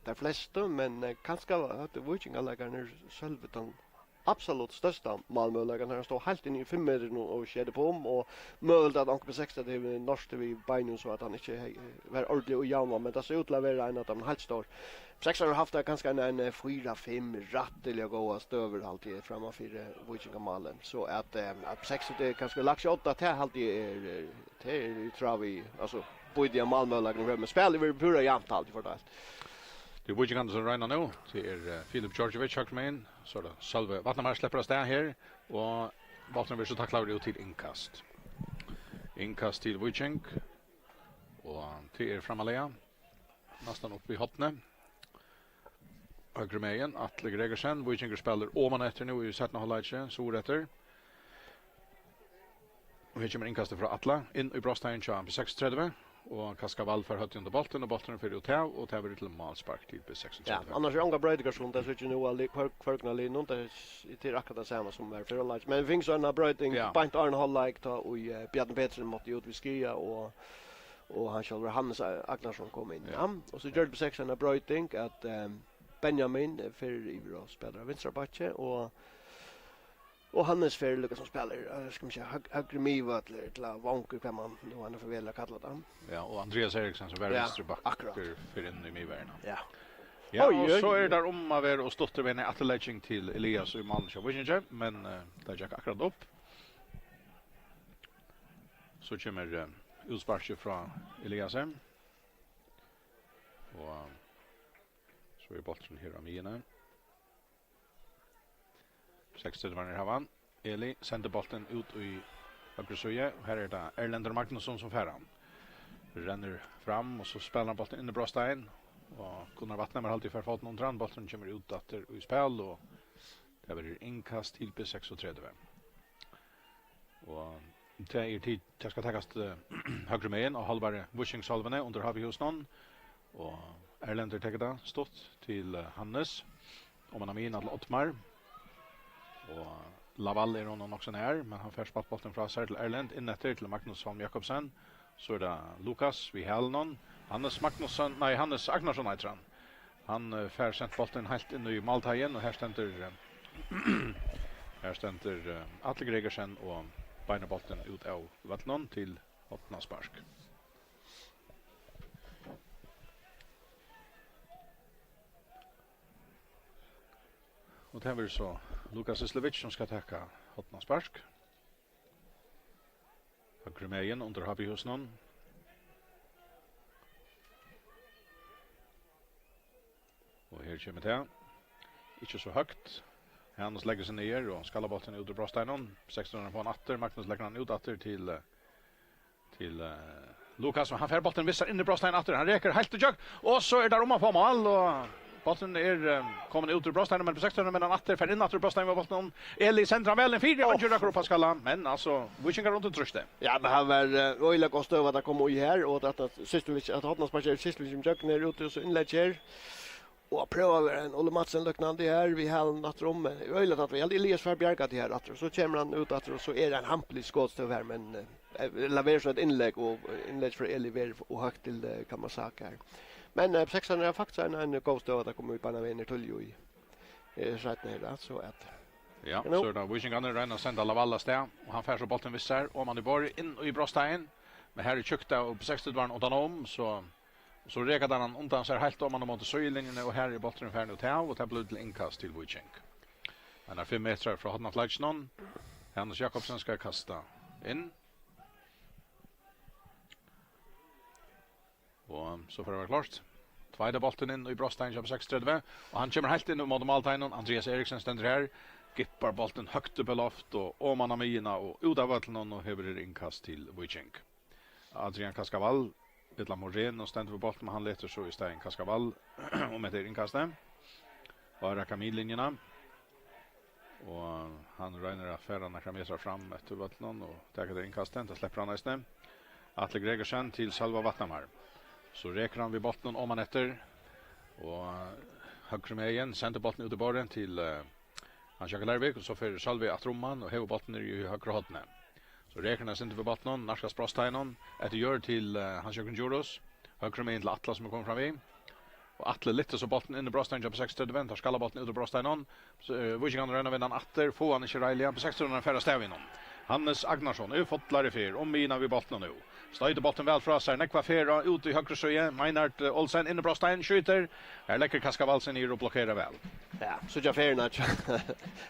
där flesta men kanske att Vikingalägarna själva den absolut största målmöjligheten han står helt in i 5 meter och skedde på om och möjligt att onkel på 6 det är norsk vi bänken så att han inte var ordentlig och jämna men det ser ut att vara en att han helt står. 6 har haft ganska en 4-5 rättliga goda stöver alltid framför Vikingamalen så att 6 det kanske lax 8 till alltid är tror vi alltså både målmöjligheten men spelar vi pura jämnt alltid för det. Det är Vikingan som regnar nu till Filip Georgievic högmen så då Salve Vatnamar släpper oss där här och bollen blir så tacklad ut till inkast. Inkast till Vujink och till framalea. Nästan upp i hotne. Högre med igen Atle Gregersen Vujink spelar oman efter nu i sättna halvlek så rätter. Vi kommer inkastet från Atla in i bröststein på 36 och Kaskaval för högt under bollen och bollen för ut här och tar till målspark till B36. Ja, annars är unga brödgar som där så ju nu all kvarkna lite inte till akkurat det samma som är för lunch. Men det finns såna bröding pint Arne Hall ta och Bjarne Petersen mot ut vi skia och han själv Hannes Agnarsson kom in. Ja, och så gör det B6 en bröding att Benjamin för Ivro spelar vänsterbacke och Hannes för Lucas som spelar ska man säga högre miva till vanker kan man då han får välja kalla det. Ja, och Andreas Eriksson som är vänsterback för in i mivärna. Ja. Ja, och så är det där om att vara och stotter med en atletching till Elias i Malmö Vikinge, men där gick akkurat upp. Så kommer utspark från Elias. Och så är bollen här av mina. 60 var Havan. Eli sänder bollen ut i högra sida och här är det Erlander Magnusson som färrar. Renner fram och så spelar han bollen in i bröststein och Gunnar Vatnamar alltid för fått någon drann bollen kommer ut efter i spel och det blir inkast till B36. Och det är tid jag ska tagas högre med en och halvare Vushingsalvene under Havihusnon och Erlander tar det stått till Hannes och man har min till Ottmar. Och Laval är honom också när men han färs bollen från sig till Erland in efter till Magnus Holm Jakobsen så är det Lukas vi Hellnon Hannes Agnarsson heter han. Han färs sent bollen helt in i måltagen och här ständer Atle Gregersen och beina bollen ut av vattnon till Hotnaspark. Och det är så Lukas Islevic som ska täcka Hotnaspark. Högre med igen under Havihusnon. Och här kommer det. Inte så högt. Hans lägger sig ner och skallar bollen ut ur bröststeinen. 16 på en atter. Magnus lägger han ut atter till Lukas. Och han fär bollen vissar in i bröststeinen atter. Han räcker helt och jag. Och så är det Roma på mål och bollen är kommer ut ur bröststeinen men på 16 men han atter fär in atter ur bröststeinen med bollen. Eli centrar väl en 4 och gör upp på skalla. Men alltså Vikingar runt och tröste. Ja, men han var öjla kost över att komma i här och att Sistovic att Hotnaspark Sistovic som jag ner ut och så inlägger. Och pröva en Olle Madsen liknande här vi har nattrum öjligt att vi Elias för Bjärka det här att så kommer han ut att så är det en hamplig skottstöv här men levererar så ett inlägg och inlägg för Eliver och högt till kan man säga här. Men på 600 är faktiskt en god stå att det kommer ut på en till ju i rätt ner så att Ja, så är det Vikingarna ränner sända Lavalla stä och han fär så bollen vissar och man i borg in i Brostein. Men här är tjukta och på 60-varn undan om så rekade han undan sig helt om man mot söjlinjen och här är bollen färdig ut och det blir till inkast till Viking. Han är 5 meter från hotna flaggen. Anders Jakobsen ska kasta in. Och så får det vara klart. Tväda bollen in i Brostein på 6:30 och han kommer helt in mot måltegnen. Andreas Eriksen ständer här. Gippar bollen högt upp i loft och om han amina och ut av vattnen och höver inkast till Viking. Adrian Kaskaval Edla Morén och ständer på bollen men han letar så i stegen Kaskaval och med det inkastet. Och räcker midlinjerna. Och han röjner affären när meter fram efter vattnen och tar det inkastet. Det släpper han nästan. Atle Gregersen till Salva Vattnamar. Så räcker han vid botten om han efter. Och högre med igen. Sänder botten ut i borren till Hans Jakob Lärvik. Och så för Salvi att romman och häver botten i högre hotne. Så räcker han sänder vid botten. Narskas Brosteinen. Ett gör till Hans Jakob Juros. Högre med in till Atla som kommer fram vid. Och Atle lite så botten in i Brostein på 6:30. Tar skalla botten ut i Brosteinen. Vikingarna rönnar vinnan atter. Få han i Kirailia på 6:30 färra stäv innom. Hannes Agnarsson är fotlar i fyr. Om mina vid botten nu. Stöjde botten väl fra sig. Nekva färra ut i högre söje. Meinart Olsen in i Brostein skjuter. Här läcker Kaskavalsen i och blockerar väl. Ja, så jag färna.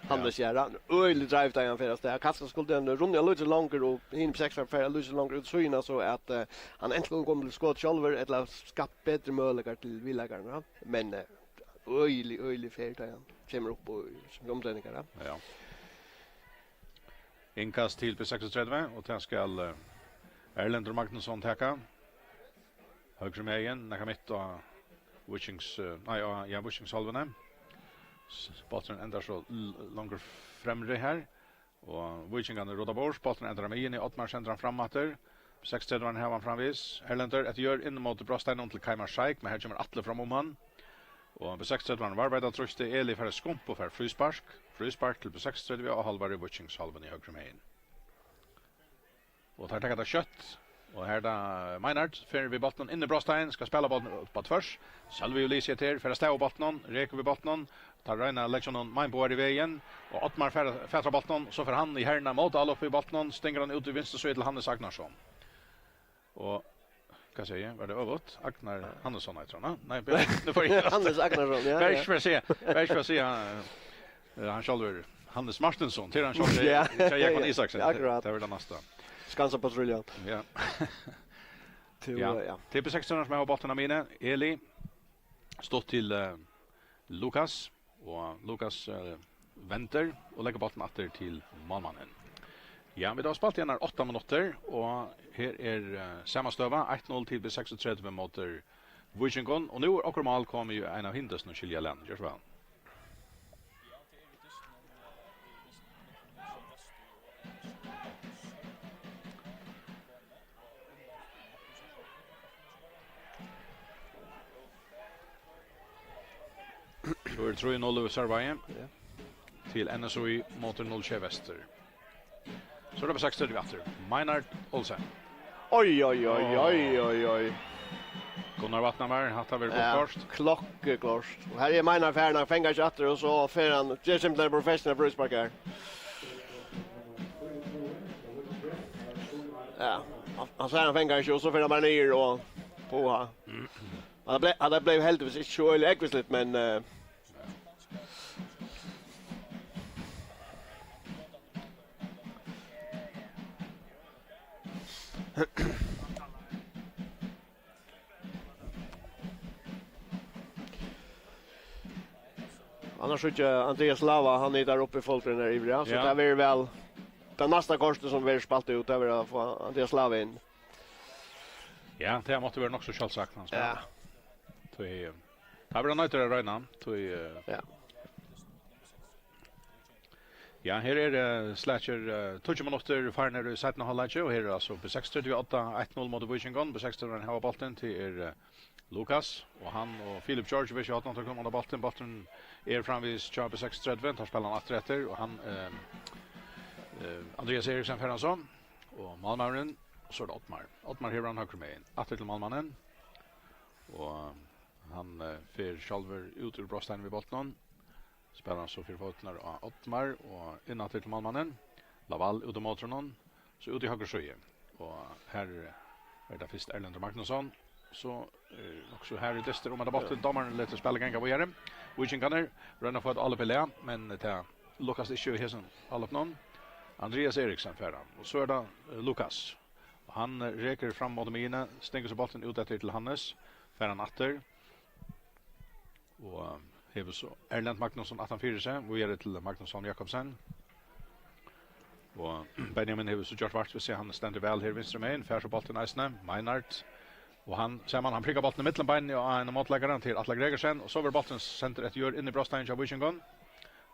Hannes gärna. Öjlig drive där han färras där. Kaska skulle den runda lite längre och in på 6 färra lite längre ut söjna så att han äntligen kommer till skott själver eller skapa bättre möjligheter till villagarna. Men öjlig färd där han kommer upp på omställningarna. Ja. Inkast till på 6:30 och den ska Erlendur Magnusson täcka. Högre med igen, när mitt och Vikings Vikings halvene. Botten ändrar så långt främre här och Vikingarna rådar bort. Botten ändrar med in i Ottmar centran framatter. 6:30 här han framvis. Erlendur ett gör in mot Brostein till Kaimar Shaik, men här kommer Atle fram om han. Och på 6:30 var arbetade tröste Eli för skump och för frispark. Frispark till på 6:30 och halvare Vikings halven i högre med in. Och tar tagit det kött och här där Meinart för vi botten in i Brostein ska spela bollen på tvärs. Salvi Ulysses till för att stäva botten, reker vi botten. Tar Reina lektionen min på i vägen och Ottmar färdar botten så för han i härna mot all upp i botten stänger han ut i vänster så till Hannes Agnarsson. Och vad säger jag? Var det övrigt? Agnar Hansson jag tror. Nej, nu får jag Hannes Agnarsson, ja. Värst för att se han själv Hannes Martinsson till han själv Jakob Isaksen. Det var det nästa. Skansa patrullen. Ja. Ja. Till på 16 som har bollen av mina. Eli stått till Lukas och Lukas väntar och lägger bollen åter till målmannen. Ja, vi har spelat igen 8 minuter och här är samma stöva 1-0 till på 36 mot Vikingon och nu och mål kommer ju en av hinders nu skilja land. Gör så väl. Så är det 3-0 i Sarvaje till NSOI mot 0 Väster. Så det var 6:30 efter. Meinart Olsen. Oj. Gunnar Vattnamar hattar väl på först. Klocklöst. Och här är Meinar färna fänger chatter och så för han det är simpelt en professional frispark här. Ja, han säger han fänger ju och så för han bara ner och på. Han blev helt vis inte så äckligt men annars inte Andreas Lava han är där uppe i folken där ivriga så det är väl den nästa korset som vi spalt ut över att få Andreas Lava in. Ja, det måste vara också självsagt han. Ja. Det har vi nöjt att räna. Ja. Ja, här är Slasher 20 minuter för när du satt en halvlek och här är alltså på 6:38 1-0 mot Vikingon på 6:30 har bollen till Lukas och han och Philip George vill ju ha något om bollen är framvis kör på 6:30 tar spelarna åter efter och han Andreas Eriksen Ferransson och Malmaren så är det Ottmar. Ottmar här han högre med åter till Malmannen. Och han för själver ut ur Brostein vid bollen. Spelar han så för fotnar och Ottmar och innan till målmannen. Laval ut mot honom. Så ut i höger sjöje. Och här är det först Erlend Magnusson. Så också här i Dester om att bollen domaren låter spela gånga på igen. Viking kan rönna för att alla pelea men det Lukas är ju här all upp någon. Andreas Eriksson färran och så är det Lukas. Han räcker fram mot mina, stänger så bollen ut efter till Hannes. Färran åter. Och hever så Erlend Magnusson 18-4 vi är det till Magnusson Jakobsen. Och Benjamin hever så gjort vart vi ser han ständer väl här vänster med fär så bollen nästan Meinhardt. Och han ser man han prickar bollen i mittenbein och en motläggaren till Atle Gregersen och så över bollen center ett gör in i Brostein av Vikingon.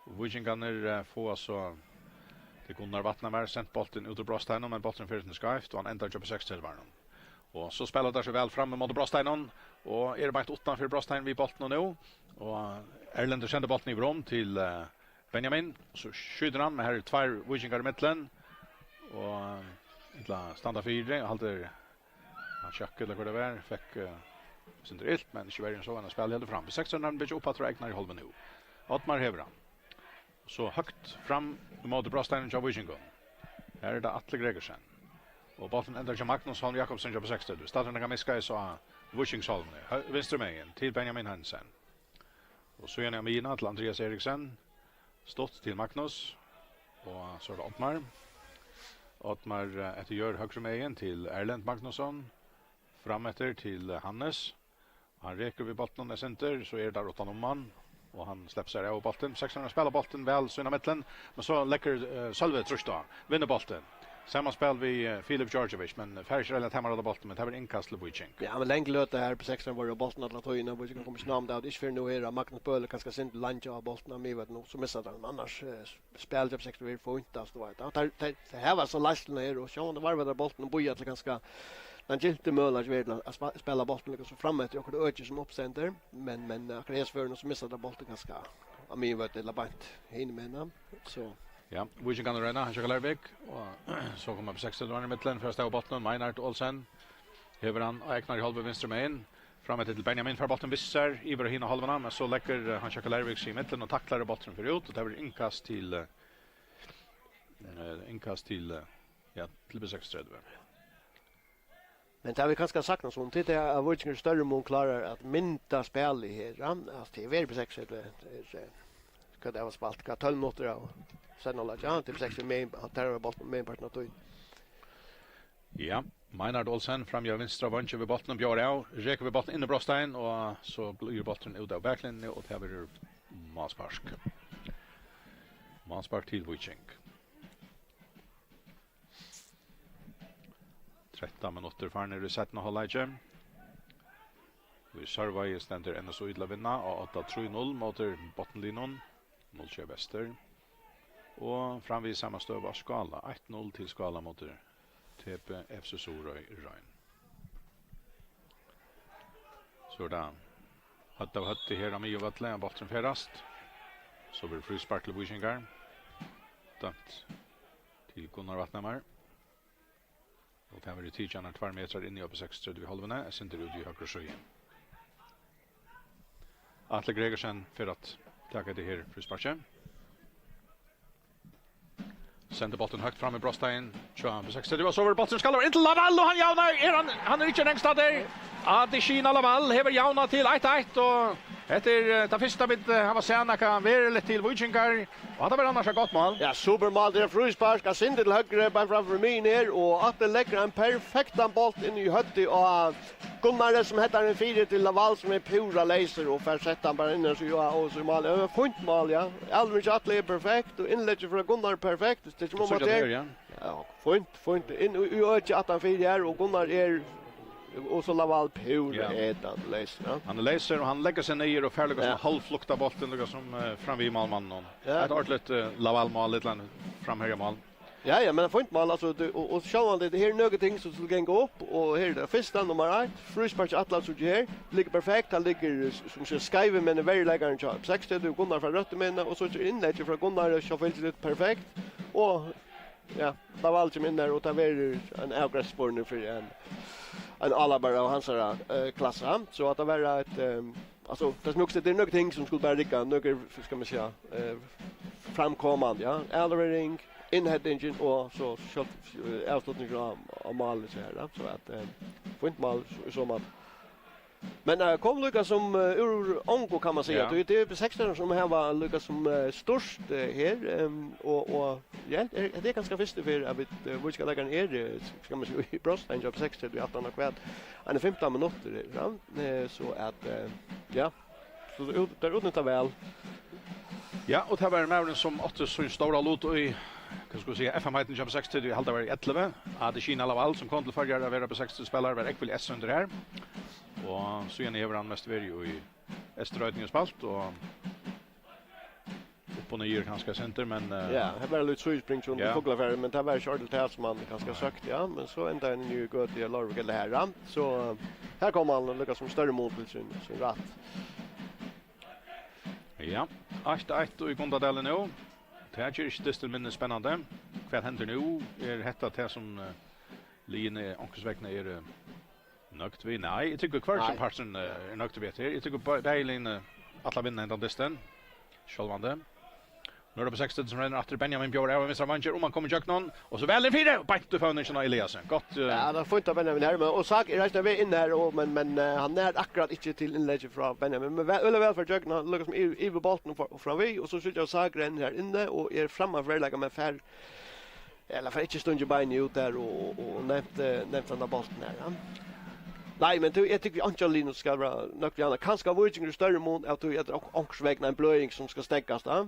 Vikingon få så det Gunnar Vattnamär sent bollen ut ur Brostein men bollen för den skavt och han ändrar på 6 till varandra. Och så spelar det så väl fram mot Brostein och är bara utanför Brostein vid bollen nu och Erlend sänder bollen i vrom till Benjamin så skjuter han med här två Vikingar i mitten och illa standa fyra håller han checkar eller vad det var fick sin drilt men inte värre än så han spelar helt fram på 600 bit upp att räkna i halva nu. Ottmar Hevra. Så högt fram mot Brostein och Vikingon. Här är det Atle Gregersen. Och bollen ändrar till Magnusson Jakobsen på 60. Starten kan miska så Vikingsholm vänster med till Benjamin Hansen. Och så gärna mina till Andreas Eriksson. Stått till Magnus och så är det Ottmar. Ottmar efter gör högre med till Erlend Magnusson. Framåter till Hannes. Han räcker vid bollen i center så är det där åt man och han släpper sig av bollen. 600 spelar bollen väl så i mitten men så läcker Sölve Trusta vinner bollen. Samma spel vi Filip Georgievich men färger eller hämmar av bollen men det var inkast till Viking. Ja men länge löt det här på 600 var bollen att ta in och Viking kommer snabbt där. Det är för nu är Magnus Böle kanske sent landa av bollen med vet nog så missar han annars spelar det på 600 vi får inte så vet. Det här var så lastlna här och så det var där bollen och boja till ganska men gilt mölar ju att spela bollen liksom framåt och det ökar som uppcenter men kreasförna som missar där bollen ganska av mig vet det labant in med så ja, Viking kan rena han kör Lärvik och så kommer på 60 i mitten första av bollen Meinhardt Olsen. Hever han och räknar i halva vänster med in framåt till Benjamin för bollen vissar i början av halvan men så läcker han kör Lärvik i mitten och tacklar bollen för ut och det blir inkast till ja, till 60. Men det har vi kanske sagt något sånt. Det är att Viking större mån klarar att mynta spel i här. Alltså det är väl på 6 ska det vara spalt. 12 minuter av. Sen håller jag till 6 med att ta bort med partner då. Ja, Meinhardt Olsen framgör vänstra vänch över bollen och björ av. Räcker vi bollen in i Brostein och så blir bollen ut av backlinjen och det blir Manspark. Manspark till Viking. 13 minuter för när det sätter hålla i. Vi servar i ständer ända så illa vinna och 8-3-0 mot bottenlinjen. 0-2 väster. Och framvis samma stöv av Skala. 1-0 till Skala mot TP FC Sorøy Røyn. Så där. Hött här av Mio Vattlen bollen färast. Så blir frispark till Vikingar. Dömt till Gunnar Vattnamar. Och det här var det 2 meter in i på 6 vid halvorna. Jag syns ut i högre sjö igen. Atle Gregersen för att tacka det här frisparken. Sänder bollen högt fram i Brostein. 22 på 6. Det var så över bollen skallar in till Laval och han javnar. Han är inte längst där. Adishina Laval hever javna till 1-1 och efter det första bit han var sena kan vara lite till Vikingar och det var annars ett gott mål. Ja, supermål det frispark ska sin till höger bara framför mig ner och att det lägger en perfekt boll in i hötti och Gunnar som heter en 4 till Laval som är pura laser och för sätta bara in så och så mål. Det var fint mål ja. Aldrig Atle är perfekt och inlägget för Gunnar perfekt. Det är som att ja, fint in i öka 84 här och Gunnar är och så Laval pura etan laser. Ja. Han laser och han lägger sig ner och färdiga som halvflukta bollen något som fram vid målmannen. Ett ordentligt Laval mål lite framhöga mål. Ja, men det får inte mål alltså och så han det här några ting som skulle gå upp och här är det första nummer 1 frispark Atlas så här ligger perfekt han ligger som så skriver men en very lägger en chans 60 du Gunnar för rätt men och så inlägg från Gunnar så fällt det perfekt och ja Laval som in där och tar över en avgränsspår nu för en en Alabama och hans klassa så att det var ett alltså det är nog ting som skulle bara rycka några ska man säga framkommande ja elevering inheading och så avslutning av mål så här så att fint mål så man men kom Lucas som ur Onko kan man säga. Det är 16 som här var Lucas som störst här och ja det är ganska visst för att vi ska lägga ner ska man säga i Brostan jobb 16 till 18 kvart. En 15 minuter så att ja så där utnyttjar väl. Ja, och det var Mauren som åtte så stora lot i kan ska säga FM-heten jobb 60 det halta var 11. Det Kina Laval som kom till förra att vara på 60 spelare var ekvill S under här. Och så igen är han mest ju i Eströtningen spalt och upp och ner ganska center men ja, det var lite så spring från Fågelafär men det var Charles Tals man ganska sökt ja, men så ända en ny gå till Larvik eller här så här kommer han lyckas som större mål till sin rätt. Ja, 8-1 och i Gondadalen nu. Det är ju inte minst spännande. Vad händer nu? Är detta det som Line Ankersvägna är nökt vi? Nej, jag tycker kvar som parten är nökt vet här. Jag tycker Berlin alla vinner ända distan. Självande. Nu är det på 60 som renner efter Benjamin Björn och Mr. Vancher om man kommer jag någon och så väl en fyra och bänt foundation Eliasen. Gott. Ja, det får inte Benjamin här men och sak är resten vi in här och men han är akkurat inte till inlägg från Benjamin men väl för jag någon Lucas som i bollen från vi och så sitter jag Sagren här inne och är framme för lägga med fär eller för inte stund ju bara ut där och nämnt den där bollen här. Ja. Nej, men jag tycker Angelino ska vara nökt gärna. Kanske Viking större mån att du heter Ankersvägna en blöjning som ska stäckas då.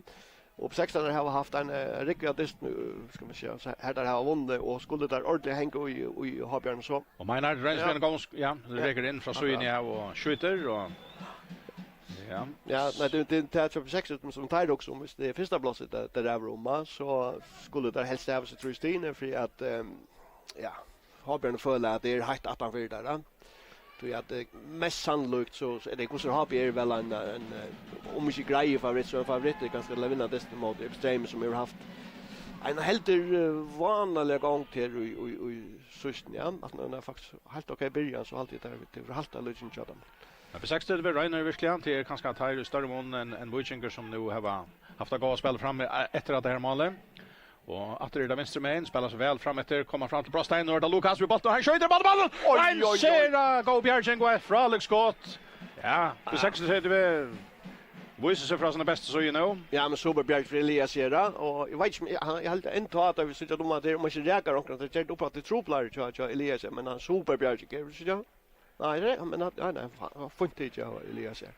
Och på 16 har haft en riktigt dist nu ska man säga så här där har vunnit och skulle där ordentligt hänga i Habjörn så. Och Maynard Rensman går ja, det räcker in från Sydney och skjuter och ja. Ja, nej det är på 16 som tar också om det är första blåset där där Roma så skulle där helst ha så Tristine för att ja, Habjörn följer att det är helt att han vill där. Så att mest sannolikt så är det Gustav Habjörn väl en om inte grejer favorit det ganska vinna det mot Extreme som har haft en helt vanlig gång till i systen ja att man är faktiskt helt okej början så alltid där till halta lösen chatten. Men på 60 det var Reiner verkligen till kanske att ha större mån än Vikinger som nu har haft att gå och spela fram efter att det här målet. Och att det är vänster med spelar så väl fram efter komma fram till Brostein och där Lucas vid bollen och han skjuter bollen. Han ser gå Bjärgen gå fra Alex Scott. Ja, på 60 så det vi visar sig från sina bästa så you know. Ja, men super Bjärg för Elias här och jag vet inte han helt inte att vi sitter de att det måste räka och att det upp att det troplar till Elias men han super Bjärg så ja. Nej, men nej funnit inte Elias här.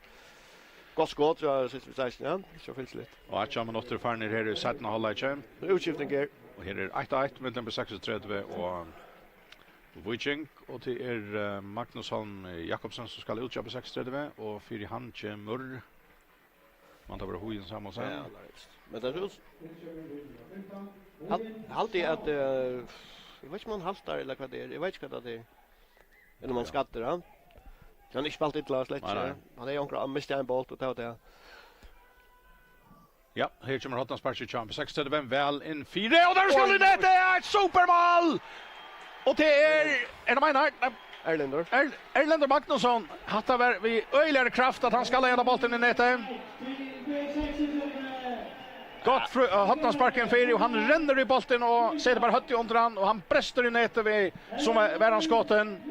Gott skott så sitter ja, så finns lite. Och att man åter far ner här i sätten och hålla i kön. Utskiftning här. Och här är 8-1 mellan på 36 och Viking och till är Magnusson Jakobsen som ska utköpa 36 och för han kommer man tar bara hojen samma sen. Ja, men det är alltid att jag vet inte man haltar eller vad det är. Jag vet inte vad det är. Eller man skattar han. Han är spalt inte Lars Letcher. Han är onkel missade en boll och tar det. Ja, här kommer Hottan Sparks i champ 60 vem väl in 4 och där ska det är ett supermål. Och det är det menar Erlander Magnusson hattar vi öjligare kraft att han ska leda bollen i nätet. Gott Hottan sparken för och han ränner i bollen och ser det bara hött i under han och han bräster i nätet vi som var han skotten.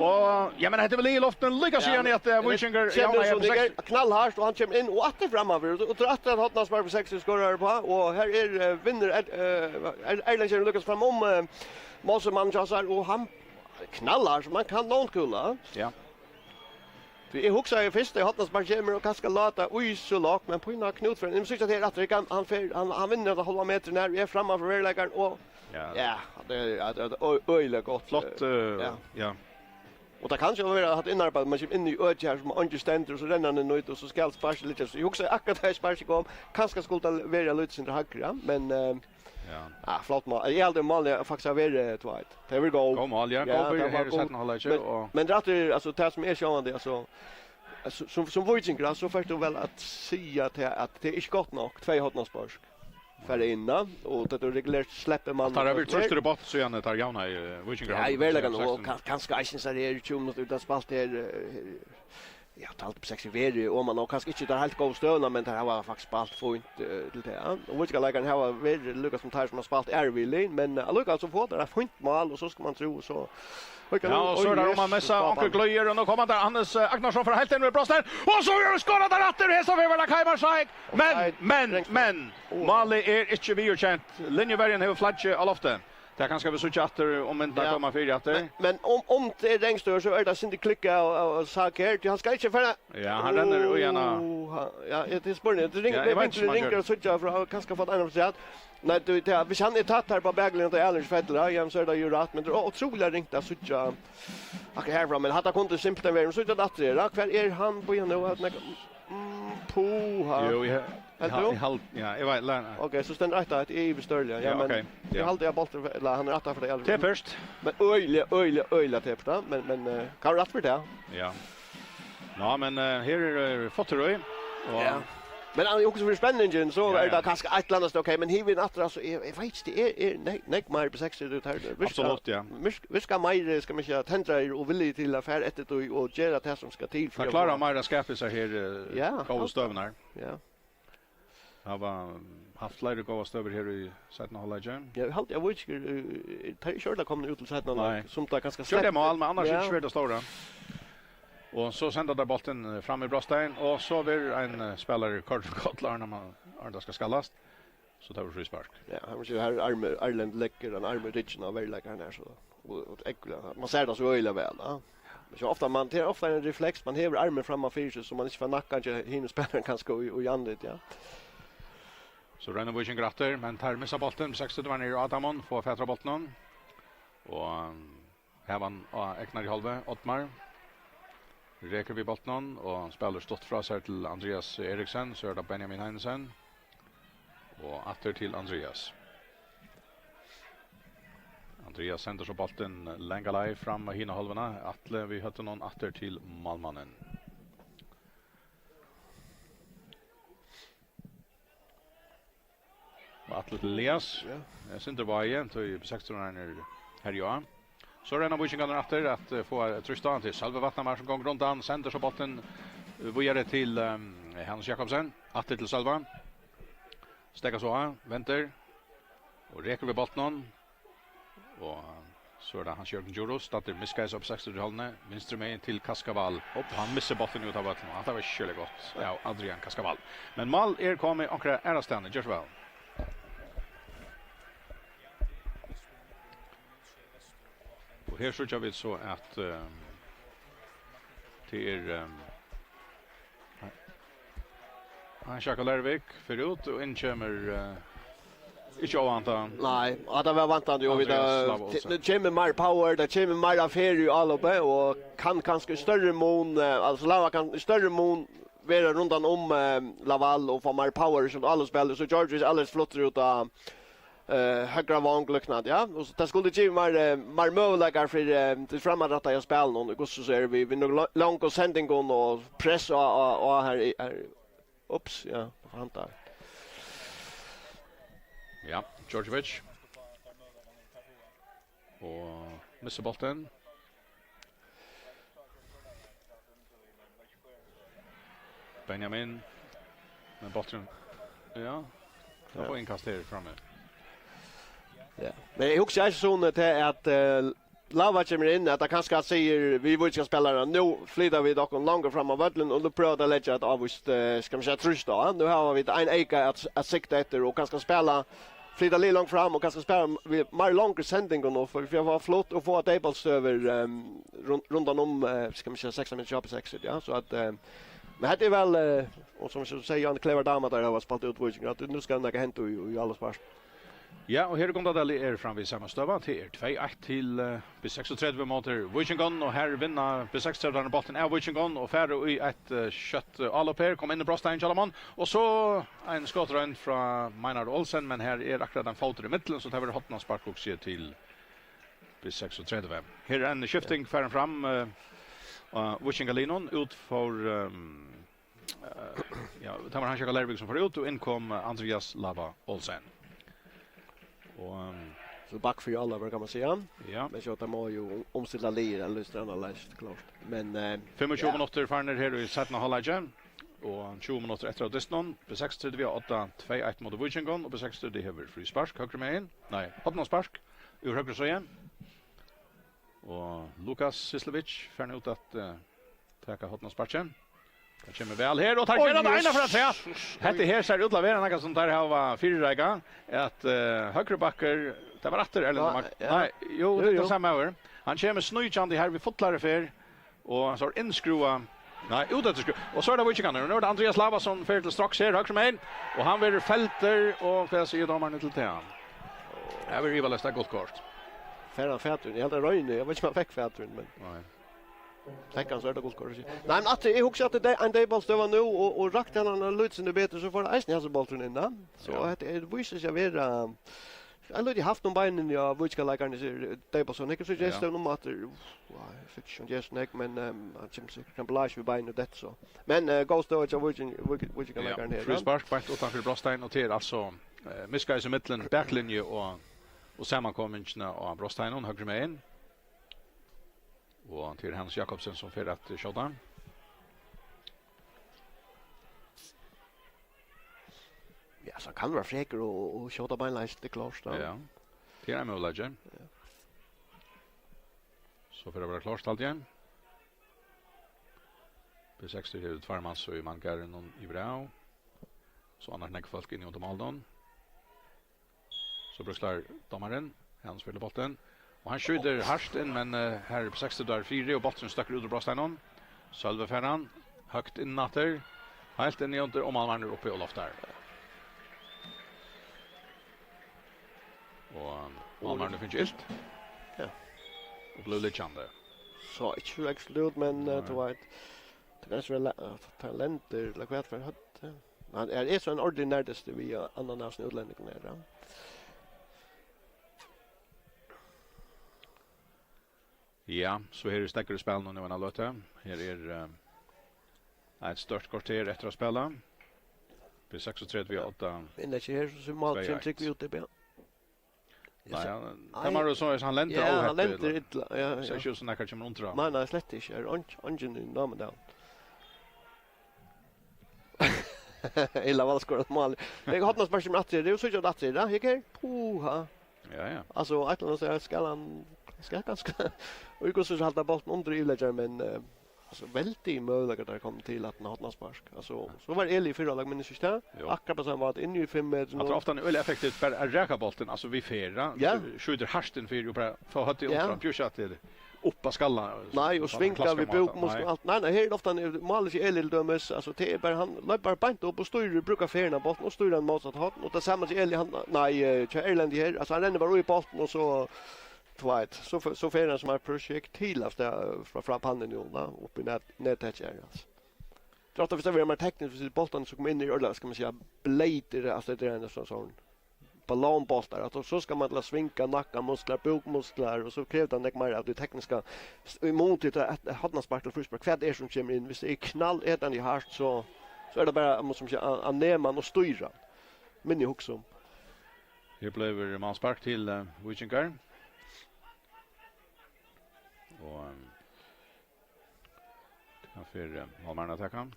Och ja men det väl i luften lyckas igen i att Vikinger ja knallhårt och han kommer in och åter framöver och tror att Hottan spark på 60 skorar på och här är vinner Erlander lyckas fram om Målsman chansar och han knallar så man kan någon kulla. Ja. Vi huxar ju först i Hottas Bargemer och kanske låta så lågt men på en knut för en så att det han vinner att hålla meter när vi är framme för verkligen och ja det är öjligt gott flott ja. Och det kanske vara att inarbeta man in i ödjar som underständer och så renner den ut och så ska sparka lite så jag huxar akkurat här sparka kom kanske skulle vara lite sin hackra men ja, flott mål. Jag hade mål faktiskt över tvärt. Det vill gå. Kom mål, ja. Kom här sätten hålla inte och men det är alltså det som är sjönande alltså som Viking så först väl att säga att det är inte gott nog 2 Hotnaspars. för inna och det är regulärt släpper man. Tar över tröstar bort så gärna tar Jauna i Viking. Ja, i verkligen och kanske inte så det 20 minuter utan spalt här. Ja, talt på 60 veri och man har kanske inte där helt god stövna men det här var faktiskt spalt fint till det. Och vilka lägen här var väldigt Lucas som tar som har spalt Ervilin men Lucas så får det fint mål och så ska man tro så. Ja, och så där om man missar Onkel Glöjer och nu kommer där Hannes Agnarsson för helt in med Brosten. Och så gör skåra där åter hästa för väl Kaimarshaik. Men Mali är inte vi känt. Linjevägen har flagge allofte. Det kanske vi så chatter om inte komma för åter. Men om det är längstör så är det inte klicka och saker. Han ska inte för. Ja, han renner och gärna. Ja, det är spännande. Det ringer och så jag för kanske fått andra sätt. Nej, du vet vi känner tatt här på Berglund och Ellers Fettler. Jag så är det ju rätt men det är otroligt ringt att söka. Okej, här fram men hade kunde simpelt vara så det att det. Kvar är han på nu att Jo, jag vet lärna. Okej, så ständ rätt att är bestörliga. Ja, men jag håller jag bollen eller han rättar för det. Det är först. Men öjliga täppta men kan rätt för det. Ja. Ja, men här är Fotteröj och men han är också för spänningen så är det kanske ett annat okej men hiven attra så jag vet det är nej mer på 60 ut här. Absolut ja. Vi ska mer ska man säga tändra och villig till affär ett och göra det som ska till för att klara mer skaffa sig här goda stövnar. Ja. Jag var haft lite goda stöver här i sättna halvlek. Jag vet inte körda kommer ut till sättna halvlek som det ganska släppt. Det mål men annars är det svårt att slå. Och så sänder där bollen fram i Brostein och så blir en spelare Kotlar när man Arda ska skallas. Så tar vi frispark. Ja, han måste ju här Ireland läcker en arm ditchen av väl läcker här så och äckla. Man ser det så öliga väl, ja. Men så ofta man det är ofta en reflex man häver armen framåt för så man inte får nacka inte hinner spelaren kan gå och jandet, ja. Så Rönne Viking gratter men tar missa bollen 60 var ner Adamon får fätra bollen. Och här vann Eknar i halve Ottmar. Räcker vi bollen och spelar stått fra sig till Andreas Eriksen så är det Benjamin Heinsen och åter till Andreas. Andreas sänder så bollen länga live fram hina halvorna. Atle vi hade någon åter till Malmannen. Atle till Elias. Jag syns det var igen till 16 här Johan. Så renner Viking efter att få Tristan till Salve Vattnamar som går runt an sänder så bollen vidare till Hans Jakobsen åter till Salva. Stäcka så väntar och räcker vi bollen och så är det Hans Jörgen Juros startar missgrepp upp 60 hållne vänster med till Kaskaval och han missar bollen ut av vattnet. Det var skilligt gott. Ja, Adrian Kaskaval. Men Mal kommer och är ständigt just väl. Och här så vi så att till han Jacques Lervik förut och in kommer inte avvanta. Nej, att det var vantande ju vid det kommer mer power, det kommer mer affär ju all uppe och kan kanske större mån alltså Lava kan större mån vara runt om Laval och få mer power som alla spelar så George är alldeles flott ut av högra vånglöknad, ja. Och så det skulle ge mer möjligheter för till framåtratta jag spelar någon och så ser vi nog långt och sändning och press och här ups, ja, på hand där. Ja, Djordjevic. Och missar bollen. Benjamin med bollen. Ja. Jag får inkast här framme. Ja. Men jag också är så att Lava kommer in att kanske säger vi vill ska spela nu flyttar vi dock långt fram av vallen och då prövar att lägga att avvist ska man säga trusta. Nu har vi en eka att sikta efter och kanske spela flytta lite långt fram och kanske spela mer långa sändningar nu för vi har flott och få tables över runt om ska man säga 6 minuter på 6 ja så att men det är väl och som jag säger en clever dama där har spelat ut Viking att nu ska det hända i alla spars. Ja, och här kommer det är fram vid samma stöva till 2-1 till B36 motor Viking och här vinner B36 den bollen är Viking och färre i ett kött allopper kom in i Brostein Chalamon och så en skottrun från Maynard Olsen men här är akkurat en fot i mitten så tar vi hotna spark och ser till B36. Här är en skifting färren fram Viking Linon ut för ja, det var han Jakob Lervik som får ut och inkom Andreas Lava Olsen. Och så back för alla kan man säga. ja. Men så att man ju omställa lir eller strana läst klart. Men 25 minuter farner här i sättna halvlek. Och 20 minuter efter Disnon. På 6:30 vi 8-2-1 mot Vikingon och på 6:30 det har fri spark högre med in. Nej, hoppa spark. Ur högre så igen. Och Lukas Sislovic får ut att ta hotna sparken. Det kommer väl här och tar kvar det ena för att säga. Hette här ser ut att vara något som där har fyra gånger att högre backar det var åter eller nej, jo det är samma år. Han kommer snöjande här vid fotlare för och så inskruva. Nej, utåt och så är det Vikingon nu är det Andreas Lava som för till strax här högre med och han vill fälter och för sig domaren till han. Jag vill riva lästa gott kort. Färran Fätun, jag hade röjne, jag vet inte om jag fick Fätun, men Nej. Tänk så är det gott kort. Nej, men att jag också att det en dayboll stöva nu och rakt han lutsen bättre så får det isen alltså bollen in då. Så att det visar sig vara jag har haft någon benen ja vilka lagarna är dayboll så jag skulle just någon mat fiction just neck men jag känner sig kan blås vi benen det så. Men go storage av vilka lagarna här. Frispark på utanför Brostein och till alltså Miskais i mitten backlinje och sammankommelserna av Brostein högre med in. Och till Hans Jakobsen som för att skjuta. Ja, så kan det vara fräcker och skjuta beinleis det klart då. Ja. Till är möjligt. Ja. Så för att vara klart allt igen. B60 är det tvärman så i Mankaren någon i Brau. Så annars näck folk in i under Maldon. Så brukar domaren han spelar bollen. Och han skjuter harst in men här på 60 där 4 och bollen stackar ut ur Brostein. Sölve Ferran högt in natter. Helt in i under om han är uppe och loftar. Och Malmö nu finns ilt. Ja. Och blev lite chande. Så inte så exklusivt men det var ett kanske väl talenter eller vad för hött. Han är så en ordinärdaste vi ananas utlänningarna där. Ja, så här är stäcker spel nu när man låter. Här är ett stört kvarter efter att spela. På 36 vi 8. Men det är så smalt som tycker vi ut det. Nej, kan man så han länter ja, han länter illa. Ja, så är ju såna kanske man undrar. Nej, nej, slett inte. Ungen i namn där. Illa vad ska det mål. Jag har något speciellt att det är så ju att det där. Jag puha. Ja. Alltså att man säger ska ganska och går så halta bollen under i men alltså väldigt möjligt att det kommer till att han spark. Alltså så var Eli förra lag men inte akkurat på samma att in i 5 meter. Att ofta är effektivt för att räcka bollen alltså vi färra skjuter harsten för bara för att det upp pusha till uppa skallar. Nej och svinka vi bok måste allt. Nej, här ofta målet i Eli dömes alltså det är bara han löper bant upp och styr brukar färna bollen och styr den motsatt håll och det samma till Eli han nej Erland här alltså han ränner bara i bollen och så Twight så färna som är projekt till efter från pannan ju då uppe i nätet här alltså. Trots att vi har mer tekniskt för bollen så kommer in i ölla ska man säga blade alltså det är en sån ballonbollar att så ska man la svinka nacka muskler bukmuskler och så kräver det mer av det tekniska emot att hade sparkal frispark kvad är som kommer in hvis det är knall etan i hart så är det bara måste man anneman och styra men jag också här blev man spark till Vikingar. Och kan för Malmö attackan.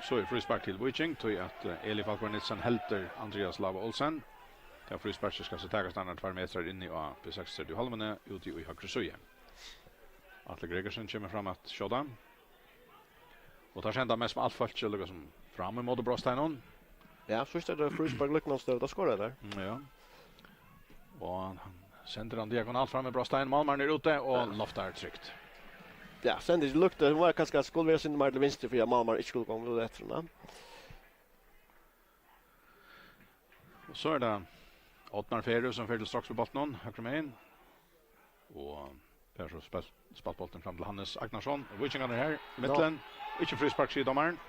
Så är frispark till Viking tog att Eli Falkvarnitsen helter Andreas Lava Olsen. Den frispark ska så tagas standard 2 meter in i AP6 i halvminne ute i högre söje. Atle Gregersen kommer fram att skjuta. Och tar sända mest med allt folk som fram emot Brostein. Ja, så är det frispark lycknas då ska det där. Ja. Och han sänder han diagonalt fram med Brostein. Malmö är ute och loftar tryckt. Ja, sen det luktar var kanske skulle vara sin till vänster för Malmö inte skulle gå rätt efter. Och så är det Ottmar Ferro som för till strax på bollen höger med in. Och där så spalt bollen fram till Hannes Agnarsson. Vikingar är här i mitten. Inte frispark sig domaren.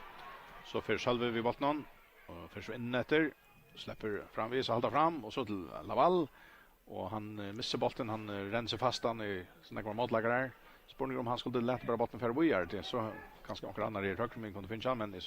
Så för själva vi bollen och försvinner efter släpper framvis hålla fram och så till Laval och han missar bollen han rensar fast han i såna kvar motläggare där Spårning om han skulle lätta bara botten för vidare det så ganska några andra i högre men kunde finna men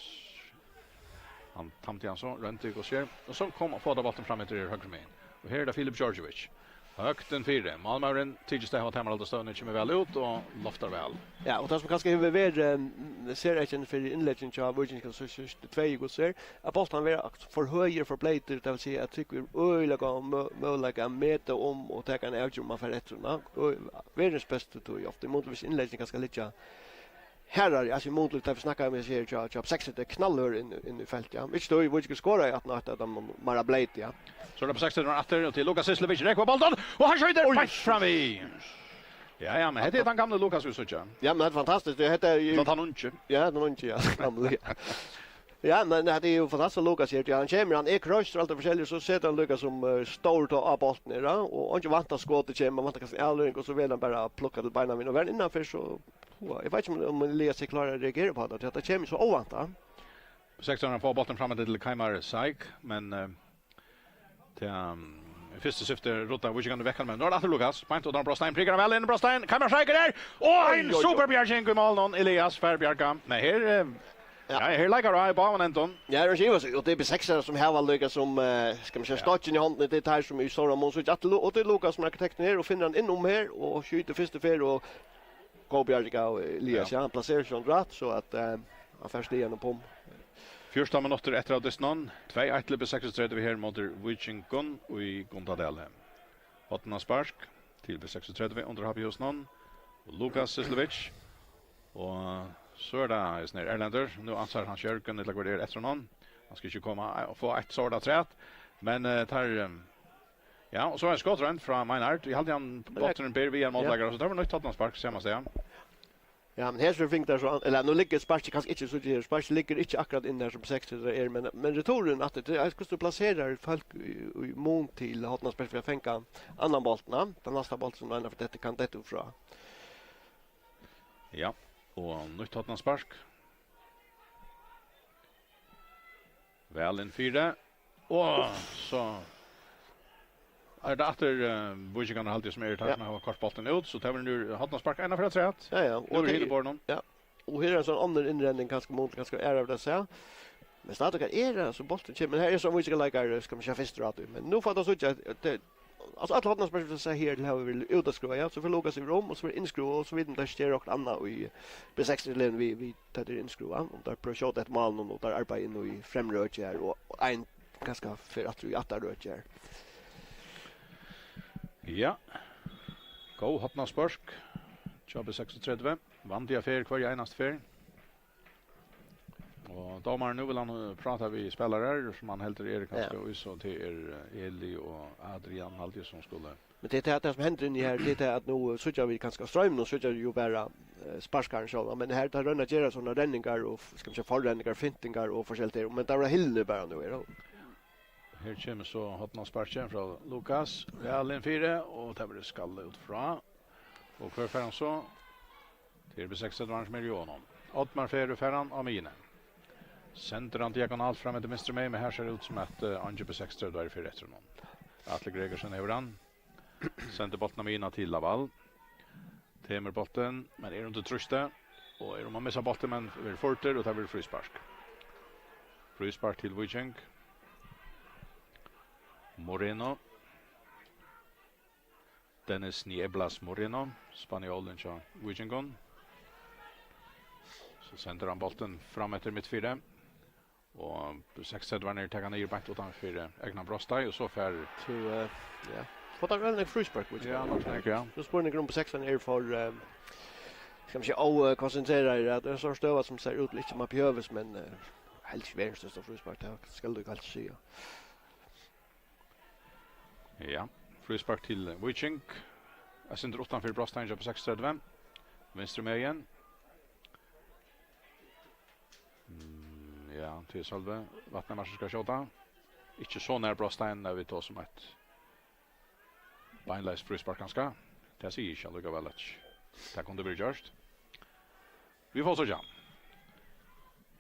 han tamte han så rent och ser och så kom få botten fram till högre men. Och här är det Filip Georgievich. Högt den 4. Malmören tidigt där har Tamar alltid stående kommer väl ut och loftar väl. Ja, och det som kanske är ver ser jag för inledningen av Virgin så 2 går ser. Att bollen var för höger för plater det vill säga att tycker öliga möjliga meta om och ta en avgörande man för rätterna. Och världens bästa tror jag ofta mot inledningen ganska lite herrar, alltså mot lite för snacka med sig jobb 6 det knallhör in i fält ja. Vilket då vi ska skåra att natta de mera blade ja. Så det på 16 åter och till Lukas Sislevic räcker bollen och han skjuter fast fram i. Ja, men det är den gamla Lukas Sislevic. Ja, men det är fantastiskt. Det heter ju så han inte. Ja, han inte ja. Gamla. Ja, men det är ju fantastiskt Lukas här. Han kommer han är crush och allt försäljer så sätter han Lukas som står av bollen där och inte väntar skottet kommer väntar kanske Elring och så vill han bara plocka det beina och väl innanför så jag vet inte om Elias sig klarar att reagera på det. Det kommer så oväntat. 16 får bollen fram till Kaimar Saik, men första syfte rota vi kan väcka men nu är det Lukas. Point och Brostein prickar väl in Brostein. Kaimar Saik där. Och en superbjärging i mål någon Elias Färbjärka. Nej, här ja, här lägger jag på Anton. Ja, det är ju och det är 6 som har väl lyckas som ska man säga starten i handen det här som i Sora Monso och det Lukas som arkitekten här och finner han inom här och skjuter första fer och Kobjarga och Elias han placerar sig rätt så att han först igen på. Första minuter efter att det någon 2-1 till 36 vi här mot Vichinkon och i Gontadale. Hotna spark till 36 under Happy hos någon och Lukas Sislevic och så är det snär Erlander nu ansar han Jörgen det går det efter någon. Han ska ju komma och få ett sådant träd men tar ja och så är skottrand från Meinhardt. Vi hade han botten ber vi målläggare så det var nog Tottenham spark ser man säga. Ja, men här så fick där så eller nu ligger spark kanske inte så det spark ligger inte akkurat in där som 60 är men returen att det jag skulle placera folk i mån till Hotna spark för att fänka annan bollen den nästa bollen som ändå för detta kan det uppfra. Ja, och nu Tottenham spark. Väl in 4 och så är det efter Vichikan har alltid som är det som har kort bollen ut så tar vi nu Hotna spark ena för att rätt. Ja och det är någon. Ja. Och här är en sån annan inredning ganska mot ganska är av det så. Men snart är det så bollen kommer här är så Vichikan lägger ska man köra fast rätt men nu får det så att alltså att Hotna spark så här det har vi vill ut att skruva ja så för Lukas i rum och så för inskruva och så vidare där står också annat i B60 len vi tar det inskruva och där pro shot ett mål och där arbetar in i främröret här och en ganska för att vi att röret här. Ja. Go Hotna spark. Jobb 36. Vann de affär kvar i enast affär. Och domaren nu vill han prata vi spelare som han helt är ganska och så till Eli och Adrian alltid som skulle. Men det är det som händer inne här det är att nu så jag vi ganska ström och så jag ju bara sparskar så men här där rönna gera såna ränningar och ska man säga förränningar fintingar och försäljter men där är hillne bara nu är det. Här kommer så Hotna sparken från Lukas. Väl in 4 och tar det skall ut från. Och kvar för han så till B6 advance miljoner. Ottmar Ferro Ferran av Mine. Centran diagonalt fram till Mr. May men här ser det ut som att Ange B6 då är för rätt någon. Atle Gregersen över han. Center botten av Mina till Laval. Temer botten men är inte trusta och är de missar botten men vill forter och tar vill frispark. Frispark till Wojciech. Moreno. Dennis Nieblas Moreno, spanjolen från Wigingon. Så sänder han bollen fram efter mittfältet. Och 6 var ner tar han ner back utanför egna Brostai och så för till ja. Vad är det frispark ja, något tänker jag. Så spår ni grund på 6 är för ska man säga koncentrera att det är så stövat som ser ut lite som att behövs men helt värst så frispark det ska du kanske se. Ja, frispark till Wojciech. Jag sänder utanför Brostein på 6-3. Vänster med igen. Ja, till Salve. Vattnemarsson ska skjuta. Inte så när Brostein när vi tar som ett beinleis frispark ganska. Det ser inte alldeles väl ut. Det kunde bli gjort. Vi får så ja.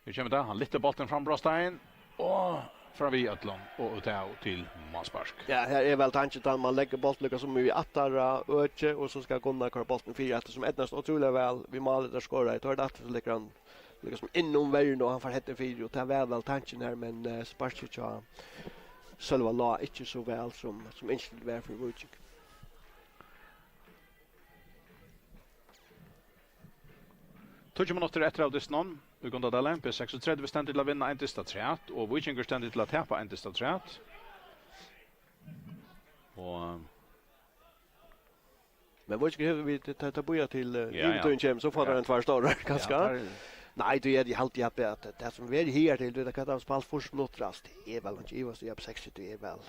Vi kommer där. Han lyfter bollen fram Brostein. Och från vi Atlant och utav till Manspark. Ja, här är väl tanken att man lägger bollen lika som vi attara öke och så ska kunna köra bollen 4 som Ednast otroligt väl vi målet där skora ett och så lägger han liksom inom världen och han får hette 4 och tar väl tanken här men Sparchicha själva la inte så väl som inställt var för Wojciech. 20 minuter efter av dysnon. Vi går då lämpa 36 ständigt till att vinna en tista 3 och Wojciech ständigt till att tappa en tista 3. Och men Wojciech har vi ta boja till Inter så får han två stora ganska. Nej, det är det alltid att det som vi är här till det kan ta spalt först notrast. Det är väl inte i oss på 60 det är väl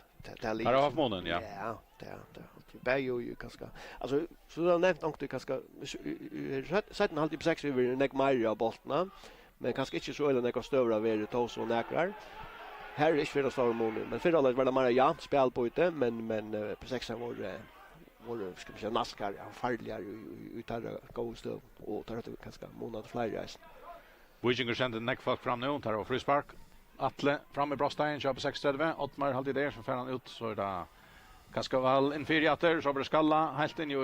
det har haft månen ja. Ja, det. Det är ju ganska. Alltså så då nämnt också ganska sätten alltid på 60 vi näck Maria bollarna. Men kanske inte så eller några stövra över det och så näkrar. Här är inte för stora månen, men för alla var det Maria ja, spel på det men på 6 var ska vi säga naskar farligare utan gå stöv och tar det ganska månad flyger. Wojciech sände neckfall fram nu tar och frispark. Atle fram i Brostein kör på 6:30. Ottmar alltid där så får han ut så är det Kaskaval inferiater så blir skalla helt in i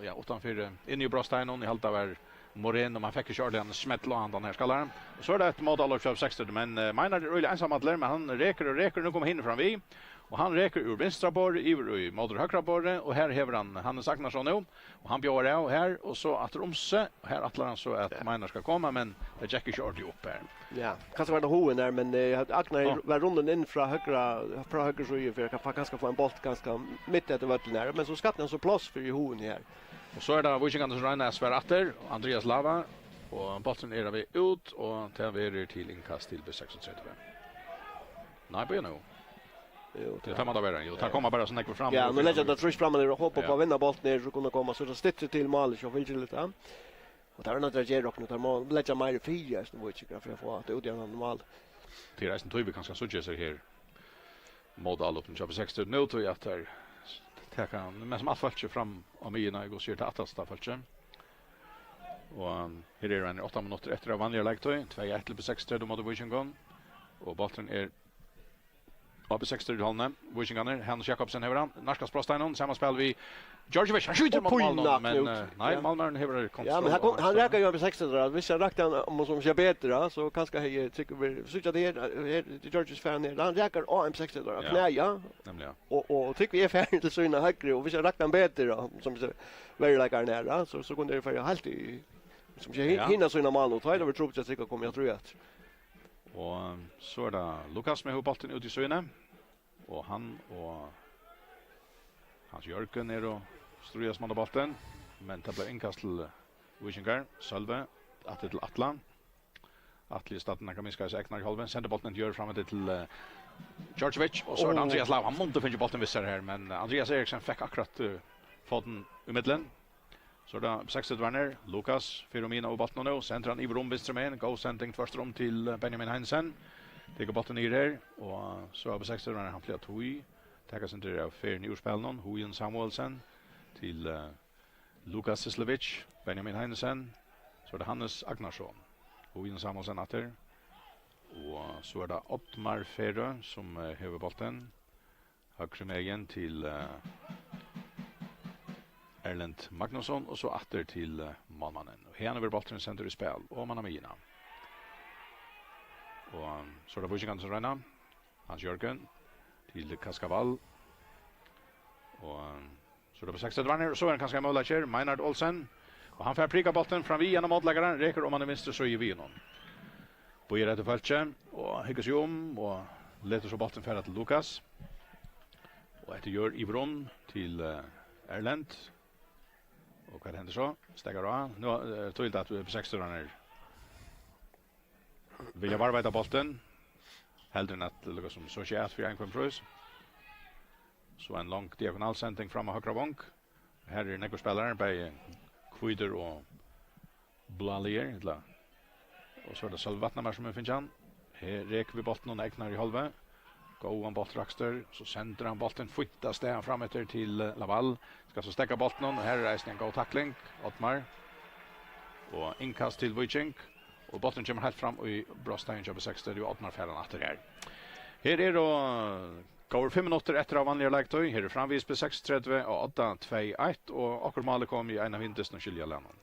ja utanför in i Brostein och i halta var Morén och man fick köra den smättla han den här skallaren. Och så är det ett mål av 60 men Minar är really ensam Atler men han räker nu kommer hin fram vi. Och han räker ur vänstra borre i moder högra borre och här häver han Agnarsson nu och han bjöd av här och så att Romse här attlar han så att Minar ska komma men det Jackie kört ju upp här. Ja, kanske var det hoen där men Agnar var runden in från högra så för kan ganska få en boll ganska mitt efter vatten där men så skattade han så plats för i hoen här. Och så är det Wojciech Andersson Reina Sveratter och Andreas Lava och bollen är vi ut och tar vi till inkast till B36. Nej, börja nu. Det tar man då bara. Det kommer bara så näck fram. Ja, men lägger det trusch fram och hoppa på att vinna bollen ner så kunna komma så det stitter till mål så vill det lite. Och där är något att göra och nu tar man lägga mer 4 så Wojciech för att få att utjämna mål. Till resten tror vi kanske så gör här. Modal upp på 60 nu tror jag att där tar men som att fram om mina går så att att fallche. Och här är det 8 minuter efter av vanliga lägtoy 2-1 på 60 då mot Wojciech gång. Och bollen är på 60 i halvne. Wojciech Hans Jakobsen har han. Narskas Brostein samma spel vi Georgievic han skjuter mot mål men nej Malmö har kontroll. Ja men han räcker ju på 60 där. Vi ser rakt om som ser bättre så kanske jag tycker vi så det är Georgies fan där. Han räcker om 60 där. Knäja. Nämligen. Och tycker vi är färdigt till syna högre och vi ser rakt bättre då som så väldigt läkar nära så kunde det för helt i som hinna syna mål och tror det tror jag säkert kommer jag tror att. Och så är det Lukas med bollen ut i syne. Och han och Hans Jörgen är då strujas man bollen. Men det blir inkast till Wojciech Sölve att till Atlant. Atli staten kan minska sig eknar i halven. Sänder bollen gör fram till Georgievic och så är det Andreas Lau. Han måste finna bollen visar här men Andreas Eriksen fick akkurat fått den i mitten. Så då 60 Werner, Lukas, Firomina och bollen nu. Sänder han i rum vänstra med. Go sending först rum till Benjamin Heinsen. Det går bollen ner här och så har 60 Werner han flyttat Hui. Tackar sen till för nyspel någon Huyen Samuelsen till Lukas Sislevic, Benjamin Heinsen. Så det Hannes Agnarsson. Huyen Samuelsen åter. Och så är det Ottmar Ferrö som häver bollen. Högre med igen till Erlend Magnusson och så åter till Malmanen. Och här över bollen center i spel och man har med Gina. Och så är det Wojciech Andersson Reina. Hans Jörgen till Kaskaval. Och så det på 60 Werner så är det kanske målare Meinhard Olsen och han får pricka bollen fram via genom målläggaren räcker om han är vänster så ger vi någon. På rätt fältje och hyggas ju om och letar så bollen färd till Lukas. Och det gör Ivron till Erlend. Och vad händer så? Stäcker då. Nu tror inte att på 60 Werner vill jag arbeta bollen. Hellre att lukka som så tjät för en frus. Så en lång diagonal sändning fram och högra vånk. Här är några spelare på Kvider och Blalier. Och så är det Sölvatnamar som finns han. Här räcker vi bollen och ägnar i halva. Gå en bollraxter. Så sänder han bollen flyttas steg fram efter till Laval. Ska så stäcka bollen och här är en god tackling. Ottmar. Och inkast till Wojciech. Och bollen kommer helt fram och i Brostein kör på 60 och Ottmar färdan efter här. Her er då går 5 minutter etter av vanlige lektøy. Her er framvis på 6:30 og 8:21 og akkurat malet kom i en av vintesen og skilja lennon.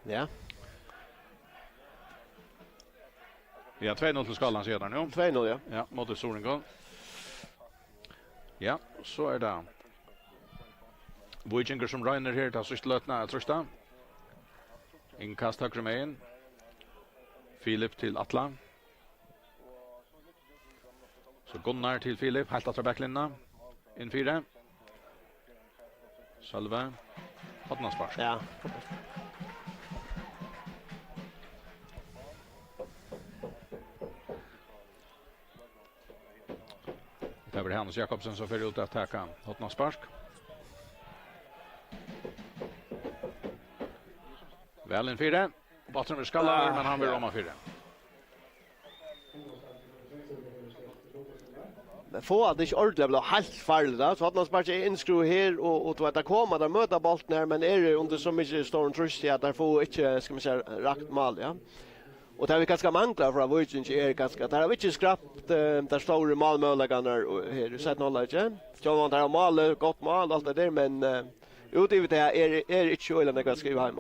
Ja. Ja, 2-0 til Skallan sedan nu. 2-0, ja. Ja, mot Soringål. Ja, så er det Vikinger som regner her til siste løtene av Trøsta. Innkast høyre med inn. Filip til Atla. Så Gunnar til Filip, helt etter backlinna. Inn 4. Salve. Hotnarspark. Ja. Det var Hannes Jakobsen som får ut att attacka Hotnarspark. Väl in 4. Battrum skallar men han vill roma 4. Men få att det inte ordentligt blir helt farligt då. Så att man bara inskruv här och då att det kommer där möta bollen här men är det under så mycket storm trust att där får inte ska man säga rakt mål, ja. Och det är vi ganska manglar för att Viking är ganska där har vi inte skrapt där stora målmöjligheterna här du sett nolla inte. Så man där mål gott mål allt det där men utöver det är inte så illa när jag skriver hem.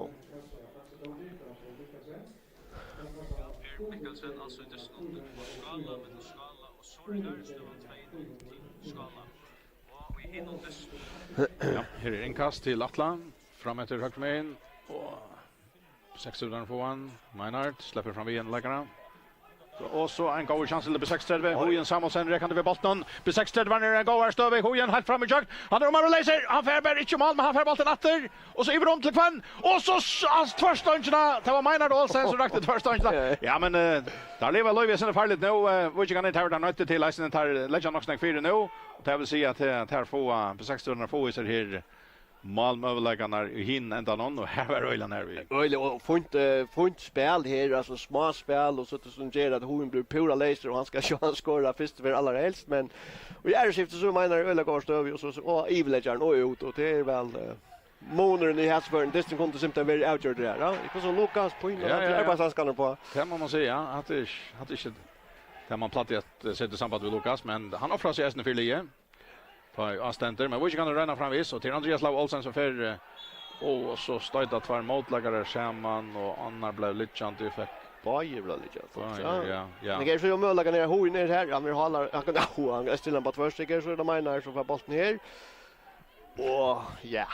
Mikkelsen alltså inte stod skala med skala och sorgar skala. Och vi hinner inte. Ja, här är inkast till Atlan fram efter högt med in och 6:00 på han. Meinhardt släpper fram igen läggarna. Och så en god chans till B6:30. Hojen Samuelsen räkande vid bollen. B6:30 var en god stöv. Hojen helt fram i jakt. Han är och läser. Han färber inte mål men han färber bollen åter. Och så över om till Kvann. Och så tvärstångarna. Det var Meinhardt Olsen som rakte tvärstångarna. Ja men där lever Lövis in i fallet nu. Vi kan inte ta den ute till Leisen tar lägger nog snack 4 nu. Det vill säga att här får B6:30 får så här Malmööverläggarna hin ända någon och här var Öland här vi. Öle och fint spel här alltså små spel och så det som ger att hon blir pura laser och han ska köra skora först för allra helst men och är skiftet så menar Öle går stöv och så och Evilegern och ut och det är väl månaden i Hasburn det skulle inte simpelt vara outgjord där ja. Det var så Lukas på in och det bara så ska på. Det man säga att det inte där man platt att sätta samband med Lukas men han offrar sig ästen för lige. På Astenter men vi kan ränna framvis och till Andreas Lau Olsen som för och så stödda två motläggare Scherman och Annar blev lite chant i fick Bajer blev lite chant. Ja. Det är så möjliga ner hoj ner här. Han vill hålla han kan ställa på två stycken så de menar så får bollen här. Och ja,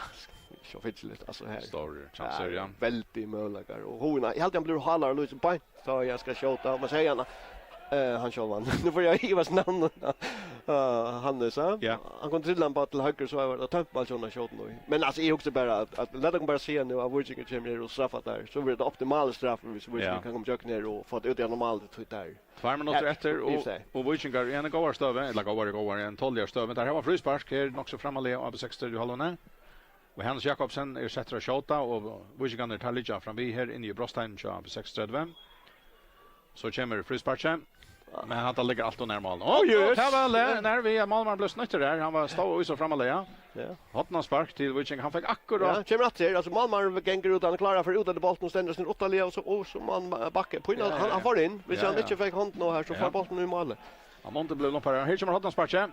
så fint lite alltså här. Stor chanser ja. Väldigt möjliga och hojna. Helt han blir hållare lite på så jag ska skjuta vad säger han? Han kör man. Nu får jag hiva namn. Hannes, ja. Han kom till lampa till höger så var det tempball såna shot nu. Men alltså är också bara att låta dem bara se nu av Viking kommer och straffa där. Så blir det optimala straff så vi kan komma jök ner och få ut det normalt ut där. 2 minuter efter och Viking går en gåvar stöve eller gåvar en 12-årig stöve där har fryspark här också framåt av 60 i halvåna. Och Hans Jakobsen är sätter att skjuta och Viking kan ta lite fram vi här inne i Brostein på 6:30. Så kommer frysparken. Men han ligger allt och närmal. Det var när vi Malmar blev snötter där. Han var stå och så framåt ja. Hotnarspark till Viking. Han fick akkurat. Ja, kommer att se alltså Malmar gånger ut han klarar för ut av bollen och ständer sin 8 led och så man backar på innan han får in. Vi han inte fick hand nu här så får bollen nu mål. Han måste bli lopp här. Här kommer Hotnarspark.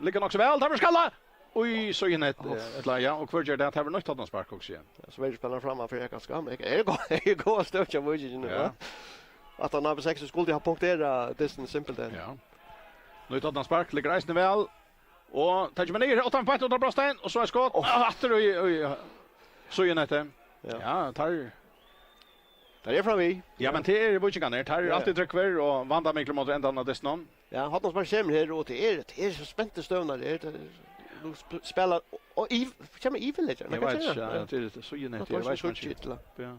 Ligger också väl. Där skalla. Oj, så in ett läge och kvar gör det att ha något Hotnarspark också igen. Så vill spela fram för jag kan skam. Jag går stöt jag Viking nu va. Att han har 6 skulle ha punktera distance simpelt där. Ja. Nu tar han spark, ligger reisen väl. Och tar ju ner 8 poäng under Brostein och så är skott. Åter och så ju nätte. Ja, tar. Där är fram vi. Ja, men det är Viking ner. Tar alltid trycker och vandrar mycket mot ändan av distance. Ja, har de spark här och det är så spänt stövnar det. Du spelar och kommer Evilegern. Jag vet inte, det är så ju nätte. Jag vet inte. Ja.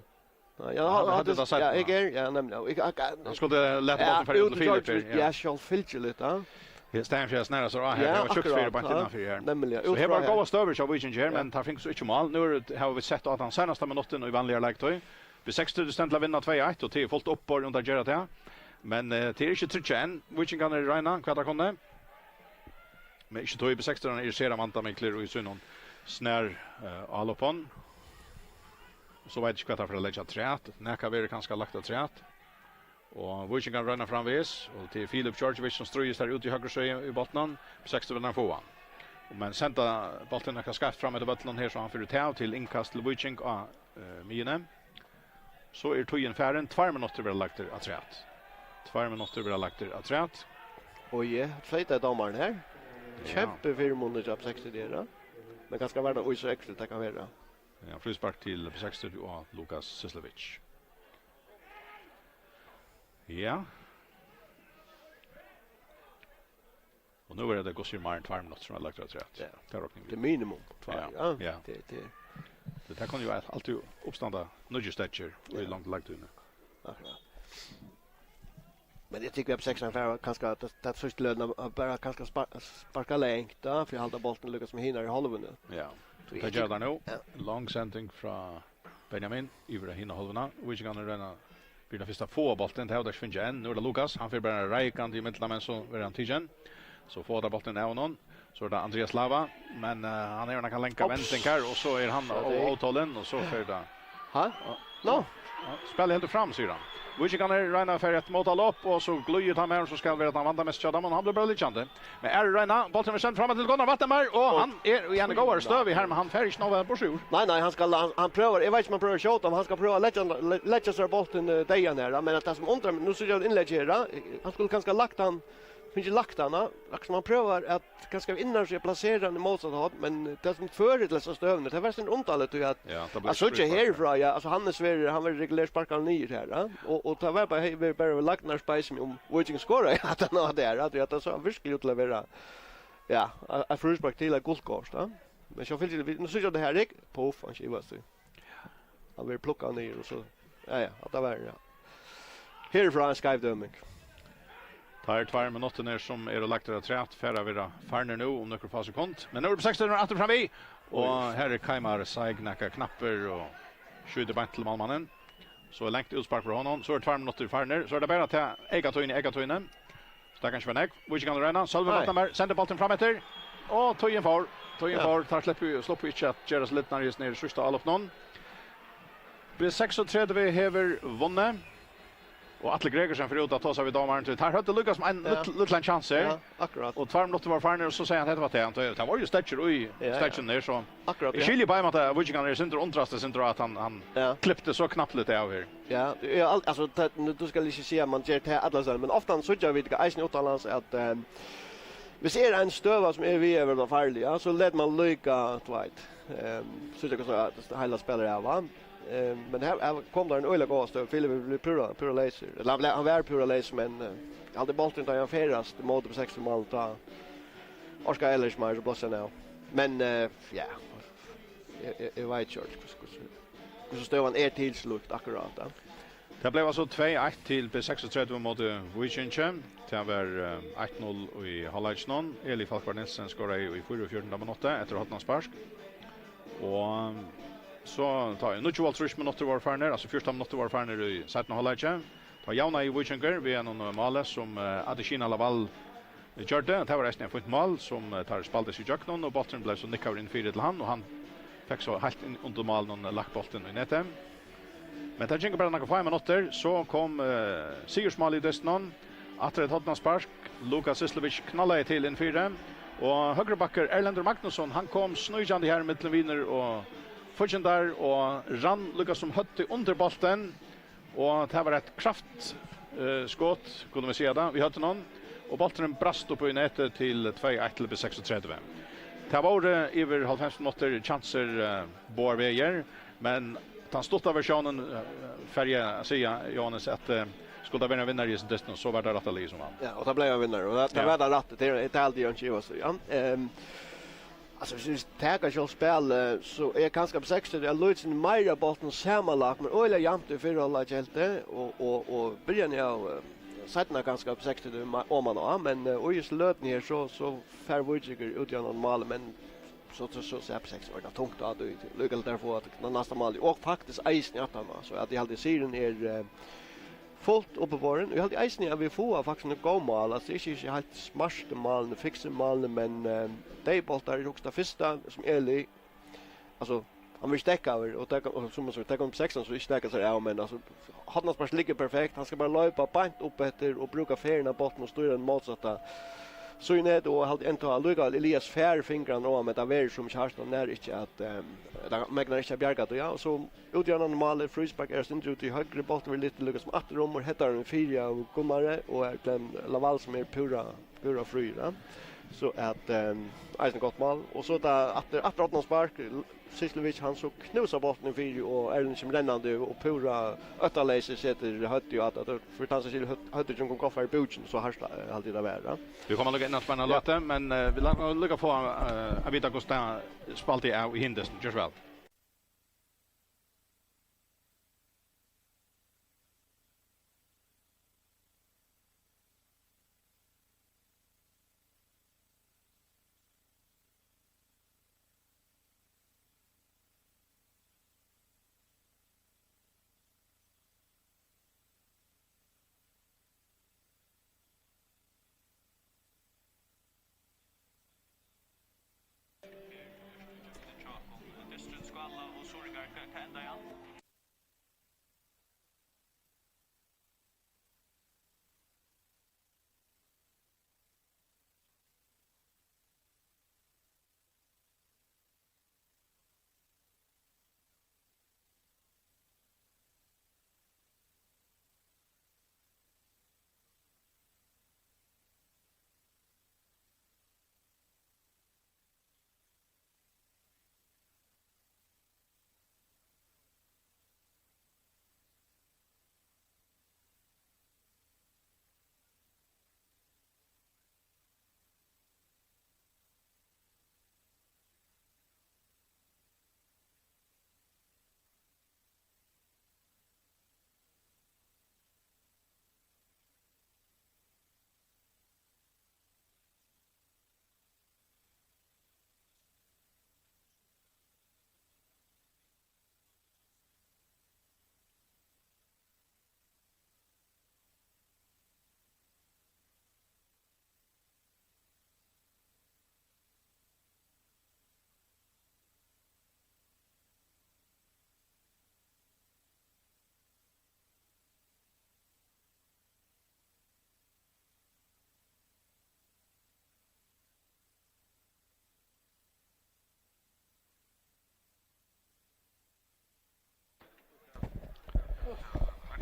Ja, nämligen. Han skulle lätta bollen för ut Filip. Ja, skall filtra lite, ja. Det stämmer snära så här var köksfyr på innan för här. Nämligen. Så här var goda stöver så Viking här men tar finns inte mål. Nu har vi sett att han senaste minuten i vanliga lägtøy. Vi 60% vinna 2-1 och till fullt upp på under Gerard här. Men det är inte tryggt än. Viking kan räna kvar där kunde. Men inte tog på 16 är ser Amanda Minkler och i synnon snär allopon. Så vet jag vad för att lägga trät. Näka vi kanske lagt att trät. Och Viking kan ränna framvis och till Filip Georgievich som ströjas där ute i höger sida i botten. På 16 den får han. Men sända bollen kan skaft fram till botten här så han får ta till inkast till Viking och Mine. Så är tojen färden 2 minuter väl lagt att trät. 2 minuter väl lagt att trät. Och ja, fejta domaren här. Kämpe för månader jobb 60 där. Men ganska värda och så extra det kan vara. Ja, frispark till 60 och Lukas Sislovic. Ja. Och nu är det Gossir Martin 2 minuter som har lagt rätt. Ja. Det minimum 2. Ja. Ja. Det där kan ju alltid uppstanda nudge stature och i långt lagt inne. Akkurat. Men jag tycker att 16 för kanske att första lönen bara kanske sparka längt då för att hålla bollen lyckas med hinner i halvan. Ja. Det gör det nu. Long sending från Benjamin över hinner halvan. Vi ska nu rena för det första få bollen till Höders finns igen. Nu är det Lukas. Han får bara räkan i mitten men så är han tigen. Så får där bollen av någon. Så är det Andreas Lava men han är kan länka väntningar och så är han åtalen och så för det. Ha? No. Spelar helt fram syran. Viking kan räna för ett mål upp och så glöjer han med så ska vi att han vandrar mest köra men han blir bara lite chande. Men är räna bollen sen framåt till Gunnar Vattenberg och han är igen går stöv i här men han färdig snabbt på sjur. Nej han prövar jag vet inte man prövar skjuta om han ska pröva lägga sig bollen där nära men att det som undrar nu så jag inlägger han skulle kanske lagt han finns ju lagt han liksom han prövar att kanske innan sig placera den motsatt håll men det som före till så stövnet det var sen ontalet ju att alltså inte härifrån ja alltså han är svär han vill regulera sparka ner här och ta var bara lagt när space om Viking scorar att han har där att det så verkligen att leverera ja a frispark till ett guldkort då men så vill nu så det här Rick på fan skiva så han vill plocka ner och så ja att det var ja härifrån skrivdömning. Tar 2 minuter ner som är lagt det trät färra vira farner nu om några få sekund. Men nu är det på 16 och åter fram vi. Och här är Kaimar Saignaka knapper och skjuter bant till målmannen. Så längt utspark för honom. Så är det 2 minuter farner. Så är det bara till Egatoinen. Så där kanske Veneg. Vi kan rena. Salve Vattenberg sänder bollen fram efter. Och Tojen far tar släpp inte att göra sig lite när ner sista all upp någon. Blir 36 vi häver vunnet. Och Atle Gregersen för ut att ta sig vid domaren till. Här hade Lukas med en liten chans här. Ja, akkurat. Och 2 minuter var farner och så säger han att det var det. Det var ju Stetcher i Stetchen där så. Akkurat. Jag skiljer på att Viking är center kontraster center att han klippte så knappt lite av här. Ja, alltså du ska inte säga man ger till alla sån men ofta så jag vet att Eisen utomlands att vi ser en stöva som är vi över de farliga så led man lycka tvätt. Så jag kan säga att hela spelare va. Men här kom där en öle gås då Filip pura laser. Han var pura laser men hade bollen där han färast mot på 60 mål ta. Oskar Ellersmar så blossar nu. Men ja. Jag vet George så stövan är tillslukt akkurat då. Det blev alltså 2-1 till B36 mot Viking. Det var 1-0 i halvleken. Eli Falkvar Nilsen skorade i 44 minuter efter att han spark. Och så tar jag nu 22 minuter var farner, alltså första minuter var farner i 17 halvleken. Ta Jauna i Vikinger vi är någon mål som Adesina Laval gjorde. Det var resten av ett mål som tar spaltes i Jacknon och bollen blev så nickar in 4 till han och han fick så helt in under mål någon lagt bollen i nätet. Men det gick bara några 5 minuter så kom Sigursmål i Desnon. Efter ett hotna spark Lukas Sislovic knallade till in 4 och högerbacker Erlander Magnusson han kom snöjande här mellan vinner och Fudgen där och rann Lukas som hötte under bollen och det här var ett kraftskott kunde vi se det. Vi hade någon och bollen brast upp i nätet till 2-1 till B36. Det var över 90 minuter chanser bor väger men han stod av versionen färja säga Johannes att skulle vinna vinnare i Destin så var det rätt att som han. Ja, och det blev en vinnare och det var det rätt det är ett aldrig inte ju så ja. Alltså hvis tager själv spel så är ganska på 60 det låter en mer bollen sammanlagt men öle jämnt i fyra hållet helt och början jag sätta ganska på 60 om man då men och just löten här så fär Viking ut genom mål men så på 6 var det tungt att du lyckas därför att nästa mål och faktiskt Eisen att han så att det alltid sidan är fullt uppe på den. Jag hade eisen att vi får faktiskt en god mål. Alltså det är inte helt smart mål, fixa mål, men de boltar är också det första som Eli. Alltså han vill stäcka över och som man så tar på 16 så stäcka sig ja men alltså han har bara ligger perfekt. Han ska bara löpa bant upp efter och bruka färna botten och styra den motsatta. Så inne då hade inte Luca Elias fär fingrarna och med det som Charleston när inte att Magna inte bjärgat och ja så utgör normala frispark är inte ut i högre botten vill lite Lucas som åter om och heter en fyra och Gunnare och är den Laval som är pura fryra. Så att Eisen gott mål och så där att åttonde spark Sislovic han så knusar botten i fyra och Erling som rännande och pura åttaläser sätter hött ju att för tansa sig hött ju kom kaffe i buchen så här alltid det vara. Vi kommer att lägga in en spännande låt men vi lägger på Avita Costa spalt i Hindersen just väl.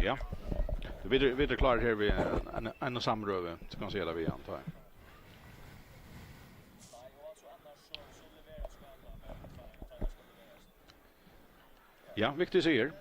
Ja. Vi är klara här vid en samröve så kan se det vi antar. Ja, viktigt säger.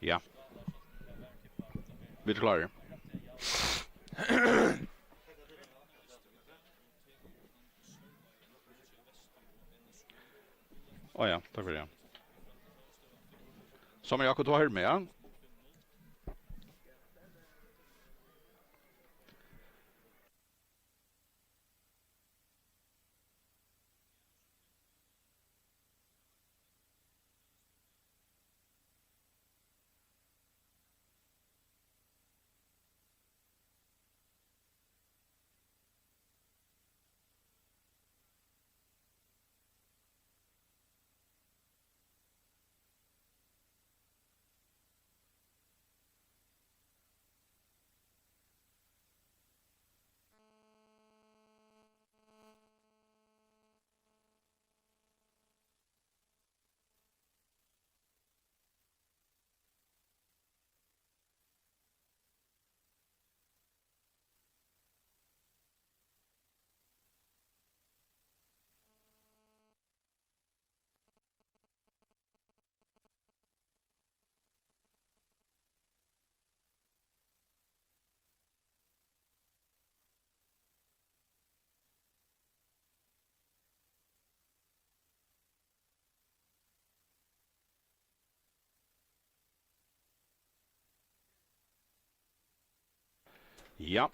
Ja. Vi är klara. Ja, tack för det. Som jag kunde ha med. Ja.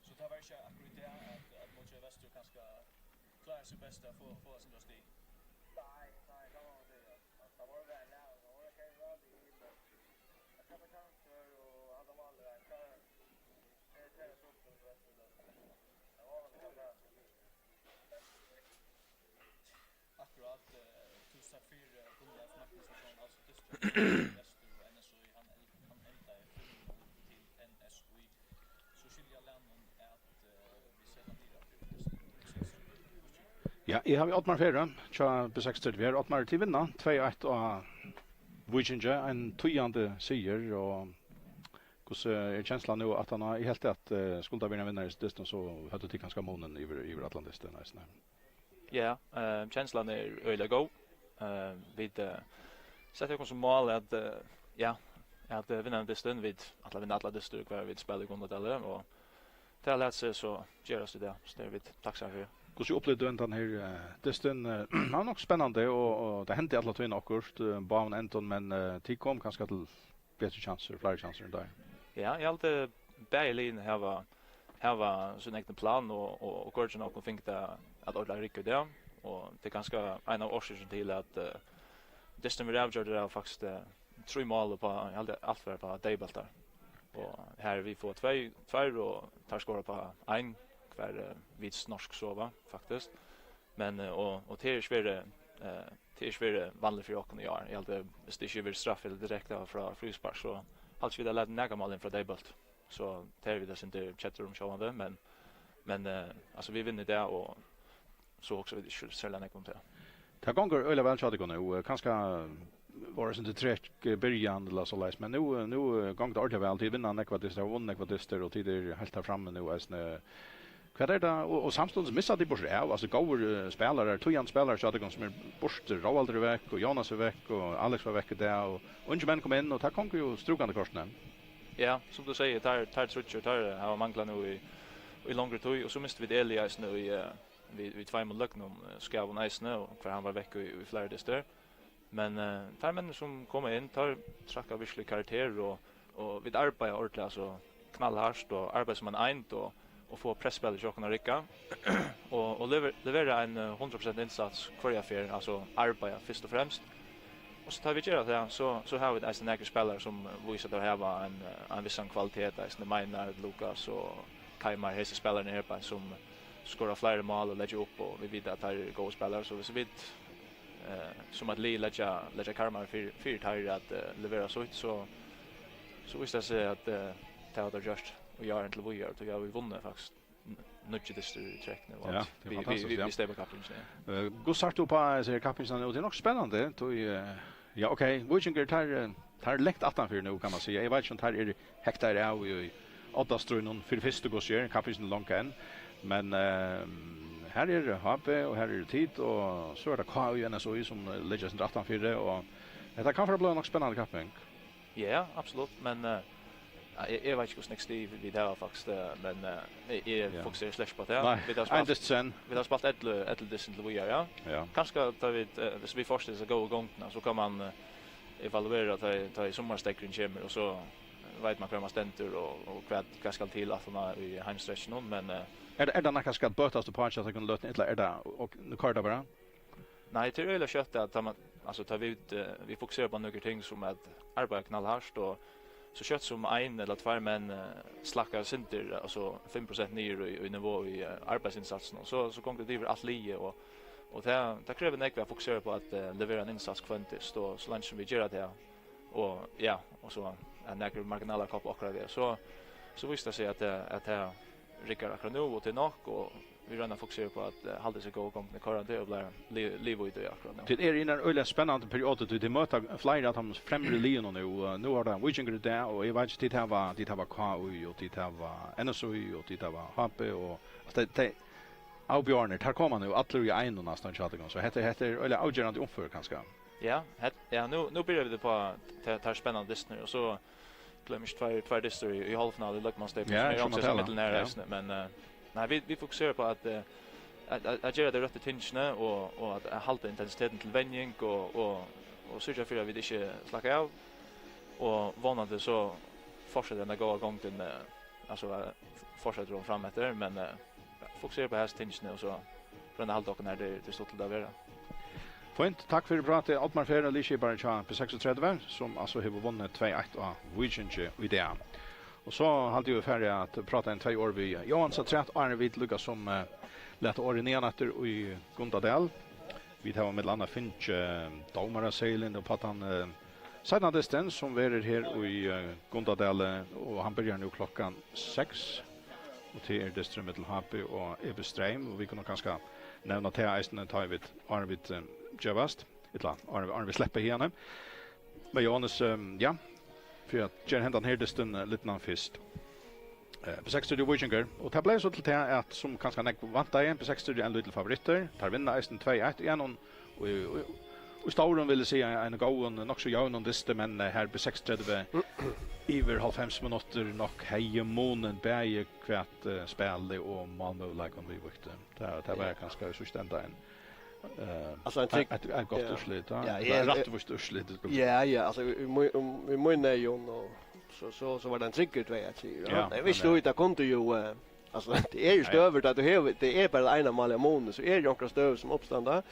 Så det var ikke akkurat det at Montreal Vester kanskje klarer sig best at få sin stig. Nej, det var det. Det var det der, og det kan være det, men jeg kan ikke chancer og alle mål der. Det er så på Vester. Det var det der. Akkurat 2004 kunde jag snacka så från alltså distrikt Vester och NSU han ända till NSU. Så skiljer jag länden att vi sätter ner Ja, jeg har vi Ottmar Ferre, tja B6 vi har Ottmar til vinna, 2-1 og Vikinge, en tøyande sier, og hvordan er kjensla nu at han har i helt at skulle vinna vinner i distan, så hadde de ganske månen i Atlantisten. Ja, känslan är öliga go. Vi sätter oss som mål att att vinna det stund vid att vinna alla det stund kvar vid spelar gåndet eller och det har lärt sig så gör oss det. Så det är vi tacksamma för. Hvordan opplevde du den her distan? Det var nok spennende, og det hendte alle tøyene akkurat, banen Anton, men tid kom kanskje til bedre chanser, flere chanser enn der. Ja, jag alltid Berlin här var sin egen plan och Gordon och fick det att ordla rycka det och det är ganska en av orsakerna till att Distan vi avgjorde det faktiskt 3 mål på allt för på Daybaltar. Och här vi får 2 och tar skora på 1 kvar vid norsk sova faktiskt. Men och det är svårt vanligt för oss i år. Jag hade det vill straff eller direkt från frispark så alls vi där lät näga målen från Daybalt. Så tar vi det inte chatterum showande men alltså vi vinner det och så också vi skulle sälja ner kom till. Det gånger öle väl chatta nu och kanske var det inte träck början eller så läs men nu gånger det ordentligt väl till vinna nekvadister och nekvadister och tider helt här framme nu är vad är det och samstundes missar de bort av alltså går spelare tvåan spelare så att de som är bort Roald är veck och Jonas är veck och Alex var veck där och Ungeman kom in och tar konkur ju strukande korsen. Ja, som du säger tar trutcher tar har manglat nu i längre tid och så måste vi Elias nu i vi 2 mål luck någon ska vara nice nu för han var veck i flera dister. Men tar män som kommer in tar tracka virkelig karaktär och vid arbeta ordentligt alltså knallhårt och arbeta som en eint och få pressspel i chocken och rycka och leverera en 100% insats för affär alltså arbeta först och främst. Och så tar vi göra det så har vi alltså några spelare som visar att ha en viss kvalitet alltså Maynard, Lucas och Kaimar hela spelarna här på som skorar flera mål och lägger upp och vi vet att det är goda spelare så vi vet som att lägga Kaimar för tar att leverera så visst det sig att det har just och gör inte vad gör så vi vunnit faktiskt nudge this track nu ja, det är fantastiskt vi stämmer kappen nu. Gå sagt upp på så kappen och det är nog spännande då ja okej Vikinge tar läkt 18 för nu kan man säga jag vet inte tar är hektar av i Ottastrun för första gången kappen långt än men här är HP och här är tid och så är det KU NSO som lägger 18 för det och det kan bli nog spännande kappen. Ja, absolut men jag vet inte hur snäckt vi där faktiskt men jag fokuserar slash på det. Vi har spelat ett decent till ja. Kanske tar vi hvis vi först så gå igång så kan man evaluera ta i sommarstäckring kommer och så vet man hur man ständer och vad ska till att man i hemstretchen men är det något ska bötas på att jag kan löta eller är det och nu karta bara? Nej, det är väl kött att man alltså tar vi ut vi fokuserar på några ting som att arbeta knallhårt och så kött som 1 eller 2 män slackar sinter alltså 5% ner i nivå i arbetsinsatsen och så kommer det över allt lie och det kräver näkva fokusera på att leverera en insats kvantiskt och så länge som vi gör det och ja och så en näkva marginella kopp och det så visste sig att det rycker akkurat nu och till nok och vi rönnar fokusera på att hålla sig igång med karantän och bli liv i det akkurat nu. Det är i en öliga spännande period att det möter flera att de främre lion nu har det Vikinge där och jag vet inte det var KU och det var NSO och det var HP och avbjørner, her kommer nu alle i en nästan chatten så heter eller avgörande omför kanske. Ja, nu börjar vi det på tar spännande Disney och så glömmer två Disney i halvfinal i Luckmanstep Ja, som också som mitt nära men nej vi fokuserar på att göra det rätta tingene och att hålla intensiteten till vändning och sörja för att vi inte slackar av och vanligt så fortsätter den gå igång till alltså fortsätter de fram efter men fokusera på häst tingene och så från det halvdagen när det står till där vara. Fint, tack för pratet Altmar Ferre och Lishi Barcha på 36 som alltså har vunnit 2-1 av Vikinge i det. Och så hade ju färdig att prata en 2 år vi Johan Satrat Arne Vid Lucas som lät åren igen efter i Gundadal. Vi tar med landa Finch Domara Sailen och på att han sedan distans som är här i Gundadal och han börjar nu klockan 6 och till det strömmet till HP och Ebestreim och vi kan ganska nämna till Eisen tar vi Arvid Javast etla Arvid släpper henne. Men Johannes ja för att Jen händan här distan lite nan fist. På 6 studio Vikinger och det blev så till att som kanske näck vanta igen på 6 studio en liten favoriter tar vinna Eisen 2-1 igen och Stauron ville se en gåen nog så jävn om diste men här på 6:30 över halvfems minuter nog hejemonen bäge kvärt spelade och Malmö like om vi vikte. Det var kanske så stända en alltså ett gott urslut. Ja, rätt var urslut. Ja, alltså vi måste ju och så var det en trigger 2-1. Ja, det visste ju att kunde ju alltså det är ju stöver att det är bara ena mål i månaden så är det några stöv som uppståndar.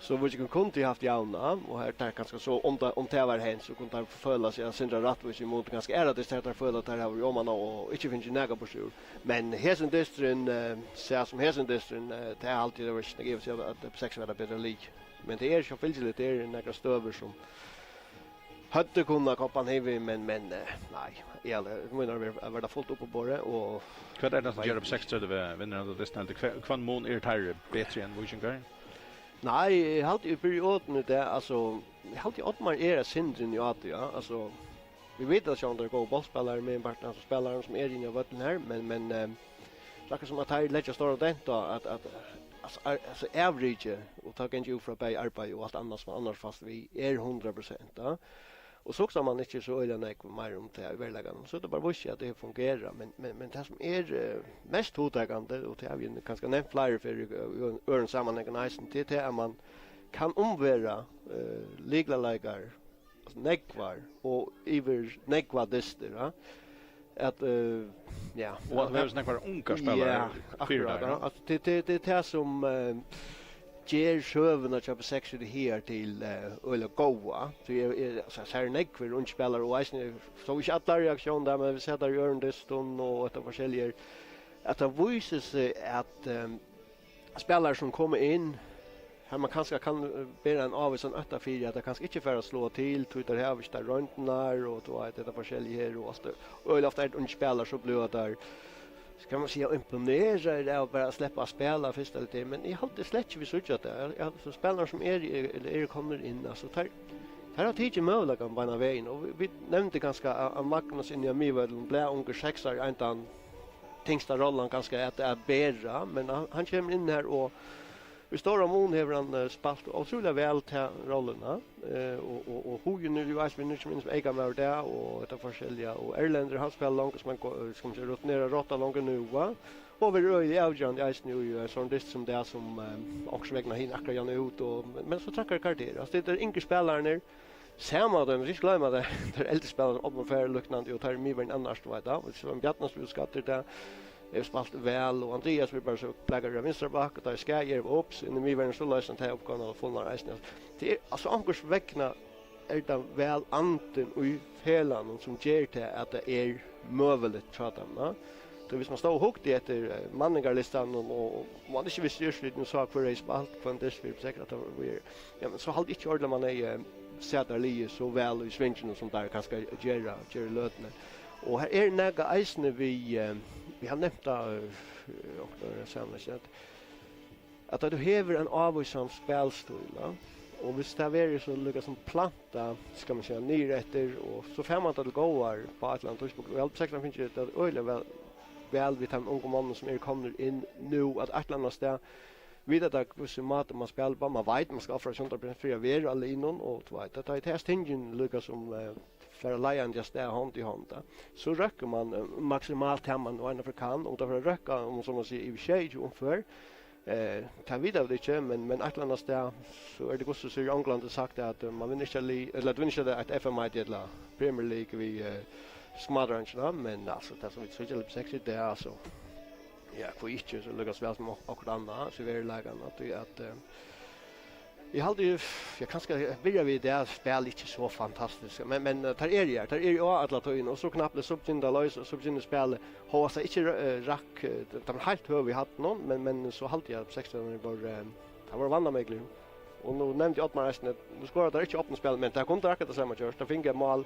Så vi kunde haft jauna och här tar ganska så om det var hänt så kunde han förfölja sig Sindra Rattvis emot ganska är det att förfölja där har vi om och inte finns näga på sjur. Men hesen distrin ser som hesen distrin det är alltid det var givet sig att det på 6 var bättre lik. Men det är så fylligt det är några stöver som hade kunnat koppa heavy men nej. Ja, det menar vi var det fullt upp på bordet och vad är det som gör på 6:30 vinner det distan kvann mån är det bättre än Vikinger? Nej, jag hade ju perioden det alltså jag hade ju åt man är syndren ju att ja alltså vi vet att jag går bollspelare med en partner som spelaren som är inne i vatten här men saker som att här lägga stora dent att alltså average och ta kan ju för att arbeta och allt annat som annars fast vi är 100% då. Och så också man inte så öliga mer om det överläggan så det bara visst att det fungerar men det som är mest hotagande och det har vi ganska nämnt flyer för öron sammanhang nice det är man kan omvära legalagar alltså nekvar och över nekva dister va att ja och det är nekvar unga spelare fyra där alltså det är som ger sjövna att köpa 6 det här till öl och goa så är så här nekvar och spelare och så vi alla reaktion där men vi sätter Jörn Deston och ett av försäljare att det visar sig att spelare som kommer in här man kanske kan bära en av sån 8-4 att det kanske inte för att slå till Twitter här vi står runt när och då är det försäljare och så och ofta är det spelare så blir det ska man säga imponera det och bara släppa spela först eller det men i hade släckt vi såg att det är så spelare som är kommer in alltså tar har tidigt möjligt kan bana vägen och vi nämnde ganska Magnus in i Mivädlen blä unge 6:ar inte tänksta rollen ganska att det är bättre men han kommer in här och vi står om hon har han spalt otroligt väl till rollerna och hur nu ju är som äga med det och det förskälliga och Erlander han spelar långt som man ska säga rotnera rotta långt nu va och vi rör i Aljan är nu sån det som det som också vägna hin akkurat jag ut och men så trackar karaktär alltså det är inga spelare ner samma de vi glömmer det där äldre spelare upp och för lucknande och tar mig en annars då vet och så Bjartnas vill skatter där är spalt väl och Andreas vill bara så plagar jag vänstra bak och där ska jag upp in i mig så lösen ta upp kan och få några resten det är alltså ankurs väckna är det väl anten och i felan som ger till att det är möjligt chatarna då hvis man står och huggt efter manningarlistan och man inte visst just lite sak för race spalt på det för säkert att vi ja men så halt inte ordla man är sätter lige så väl i svingen som där kanske göra lötne och här är några isne vi har nämnt och det samlas att du häver en avvisam spelstil och vi stäver så lyckas som planta ska man säga nyrätter och så får man att det går på Atlantis och väl säkert finns det att öle väl väl vid de unga mannen som kommer in nu att Atlantas där vid att hur mat man spelar på man vet man ska offra 100% för att vara alene och vet att det är tingen Lucas som för Lion just där hand i hand så räcker man maximalt hemma och en för kan och därför räcka om som man säger i shade ungefär ta vid av det inte men Atlantas där så är det också så England har sagt att man vinner inte eller vinner inte att FMI det la Premier League vi smadrar men alltså det som vi så lite sexigt det alltså ja för inte så lyckas väl som och andra så vi är lägen att jag hade ju jag kanske börjar vi det spel inte så fantastiskt men tar ju alla tog in och så knappt så började lös och så började spela har så inte rack de helt hör vi haft någon men så halt jag 16 var vanna mig och nu nämnde jag att man resten nu skorar det inte öppna spel men det kom direkt att samma körs det fick mål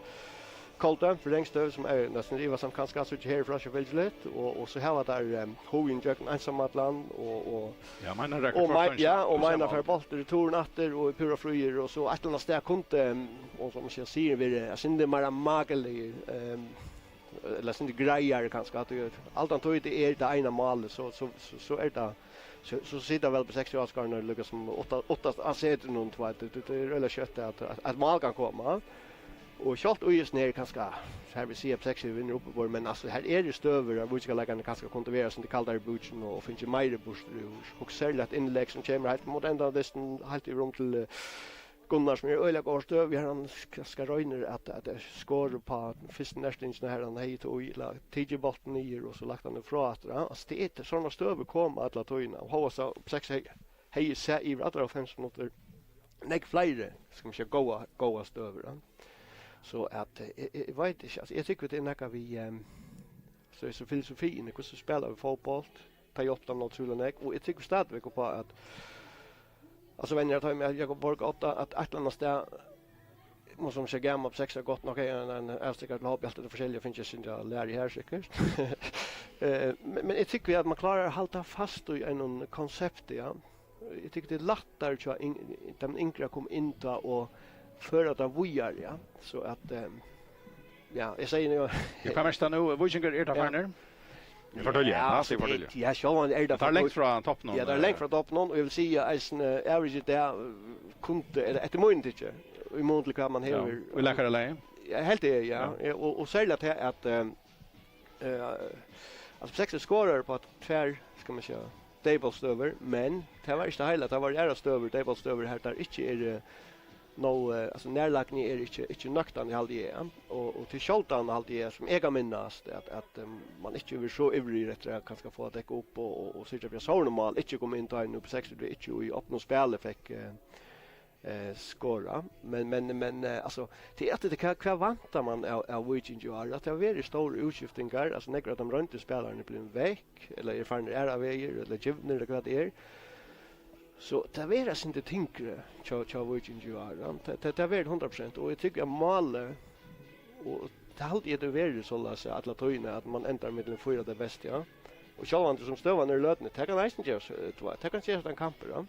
Colton för längst som är nästan det var som kanske så här för Vigilant och så här var där Hoin Jöken ensamt land och ja men rekord och mina för bollar i tornatter och pura fröjer och så att någonstans där kunde och som jag säger vi är synde mera magelig eller synde grejer kanske att allt han tog det är det ena målet så är det så sitter väl på 60 årskarna lyckas som 8 assett någon två det är eller kött att mål kan komma. Och shot och just ner kanske här vi ser på 60 vinner uppe på men alltså här är det stöver där vi ska lägga den kanske kontrollera som det kallar butchen och finns ju mer boost och sälja ett inlägg som kommer helt mot ända av dessen helt i rum till Gunnar som är öliga går stöv vi har han ska röjner att det skår på första nästingen här han hit och ila TJ bollen ner och så lagt han ifrån att alltså det är inte såna stöv kommer att låta in och ha så på 60 hej så i andra 5 minuter näck flyger ska man köra goa stöver så att jag vet inte alltså jag tycker det är något vi så filosofin hur så spelar vi fotboll ta upp dem naturligt och jag tycker stadväck på att alltså vem jag tar med jag går borg att Atlantas där måste som säga gamla på 6 gott nog en avstickad lopp allt det förskälliga finns ju synda lär i här säkert men jag tycker att man klarar att hålla fast i en koncept ja jag tycker det är lättare att de yngre kom in och för att vojar ja så att ja jag säger nu jag kan mest nu Viginger är där framme nu förtälja ja så man är där längst från topp någon ja där längst från topp någon och jag vill säga att average där kunde eller ett mån inte i mån kan man här vi läkar det ja helt det ja och särskilt att alltså 6 scorer på att tvär ska man säga tables över men det var inte hela det var era stöver tables över här där inte är alltså närlagning är inte nöktan i halvdje och till skjoltan halvdje som äga minnast att man inte vill så ivrig rätt kanske få att täcka upp och sitta på så normal inte komma in ta in upp 60 det inte i öppna spel fick skora men alltså det är att det kan vänta man av Viking ju att det är väldigt stor utskiftningar alltså när att de runt spelarna blir väck eller är fan är vägar eller givner eller vad det är så det är inte tänkre cha Viking ju det är väl 100% och jag tycker att mål och det har alltid varit så att alla tror att man ändrar mellan fyra det bästa ja och själva som stövar när lötne det kan nästan göra så det kan se en kamp ja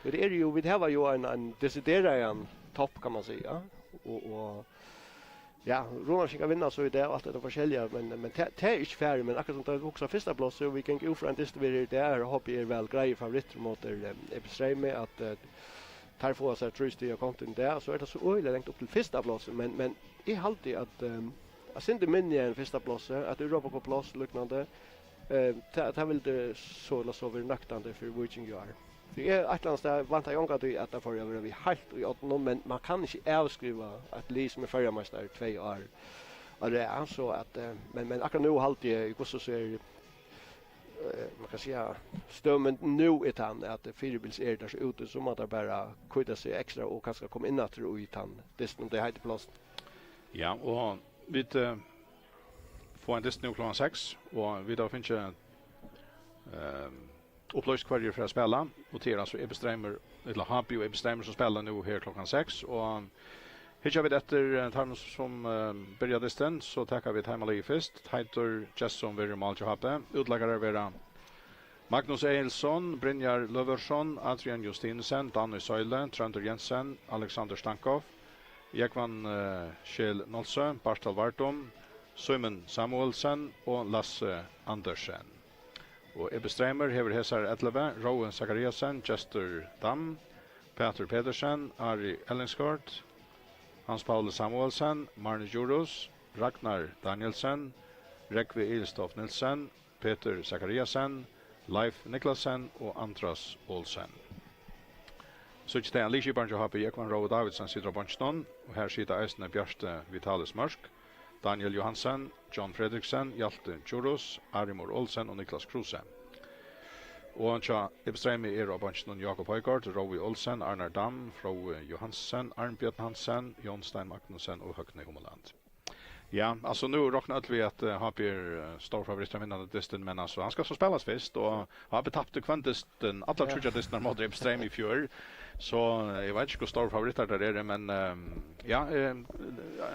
det är ju vi har ju en deciderad topp kan man säga och ja Ronald ska vinna så är det allt det forskjelliga men det är inte färdigt men akkurat som det också första plats så vi kan gå för en distribuer där och hoppa är väl grej favoriter mot Ebeström med att tar få sig trusty och content där så är det så öle långt upp till första plats men är alltid att jag syns det minne en första plats att Europa på plats liknande det vill det så över naktande för Viking ju det är Atlantas där vantar jag att det får över vi helt i att men man kan inte avskriva att Lee som är förmästare 2 år och det är så att men akkurat nu halt jag också så är man kan säga stömmen nu är han att fyrbils är där så ute som att bara skydda sig extra och kanske komma in att ro i han det heter plats ja och vi får en dist nu klockan 6 och vi då finns ju upplöst kvarjer för att spela och till alltså Ebeströmer eller Happy och Ebeströmer som spelar nu här klockan 6 och hittar vi efter tarmen som började sten så tackar vi Timelie först heter Jesson Very Malcho Happe utlagare vara Magnus Eilsson, Brynjar Löversson, Adrian Justinsen, Danny Söyle, Trønder Jensen, Alexander Stankov, Jekvan Kjell Nolsø, Barstal Vartom, Simon Samuelsen og Lasse Andersen. Og Ebbe Streimer hever hesar 11, Rowan Zachariasen, Jester Dam, Peter Pedersen, Ari Ellingsgaard, Hans Paul Samuelsen, Marne Jurus, Ragnar Danielsen, Rekve Ilstoff Nilsen, Peter Zachariasen, Leif Niklasen og Andras Olsen. Så ikke det er en likskiparen til HP Ekman Rove Davidsen sitter av Banston, og her sitter eisene Bjørste Vitalis Mørsk, Daniel Johansen, John Fredriksen, Hjalte Jurus, Arimor Olsen og Niklas Kruse. Og han tja Ebstremi av Banston Jakob Høygård, Rovi Olsen, Arnar Dam, Frode Johansen, Arnbjørn Hansen, Jon Stein Magnussen og Høgne Hummeland. Ja, alltså nu räknar vi att HP stor favorit att vinna distan, men alltså han ska så spelas först och har betappat kvantisten alla tror jag distan mot Ebstremi i fjör. Så jag vet inte hur stor favorit där är, men ja,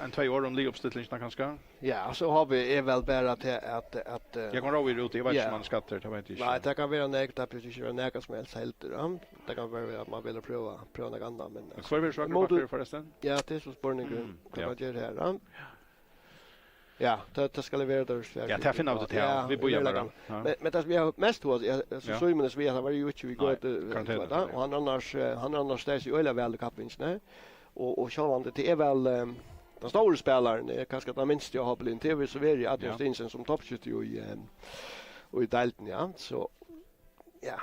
en 2 år om ligauppställningen kanske. Ja, så har vi är väl bara att jag kan råa ut, jag vet inte man skattar, jag vet inte. Nej, det kan vara nägt att precis göra näga som helst helt då. Det kan vara att man vill pröva något annat, men kvar vill svaka på förresten. Ja, det är så spårningen kan man göra här då. Ja, det ska levera där. Ja, det finner vi det. Vi börjar bara. Men det vi har mest hos så Simon vi har varit ute vi går att och han annars där i öle väl kapingen och själva det är väl den stora spelaren är kanske att minst jag har blivit TV så är det Adrian Stinsen som toppskytt i delten, ja. Så ja,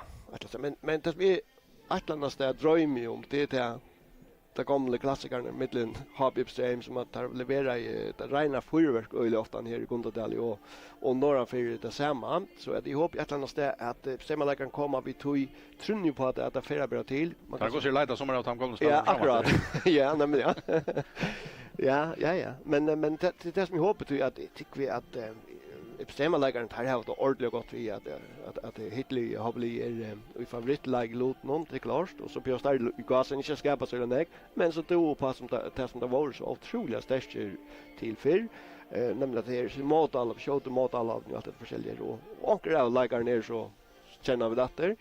men det vi Atlantas där drömmer om det gamla klassikerna mellan Habib Stream som att leverera det rena fyrverk öle ofta här i Gundadal och norra för det samma, så att jag hoppas att stämmarläkaren kommer vi tog trunn på att det förra bra till. Man kan gå sig lite som att han kommer spela. Ja, akkurat. Ja, nämligen ja. Ja. Men det som jag hoppas är att tycker vi att stämmarläkaren har haft ordentligt gott vi att Hitler har blivit i favoritlag lot någon till klart och så på stad i gasen inte skapa sig den men så då på som det var så otroligt starkt till för nämligen att det är mot alla showt mot alla och allt det förskäljer och ankar läkar ner så känner vi det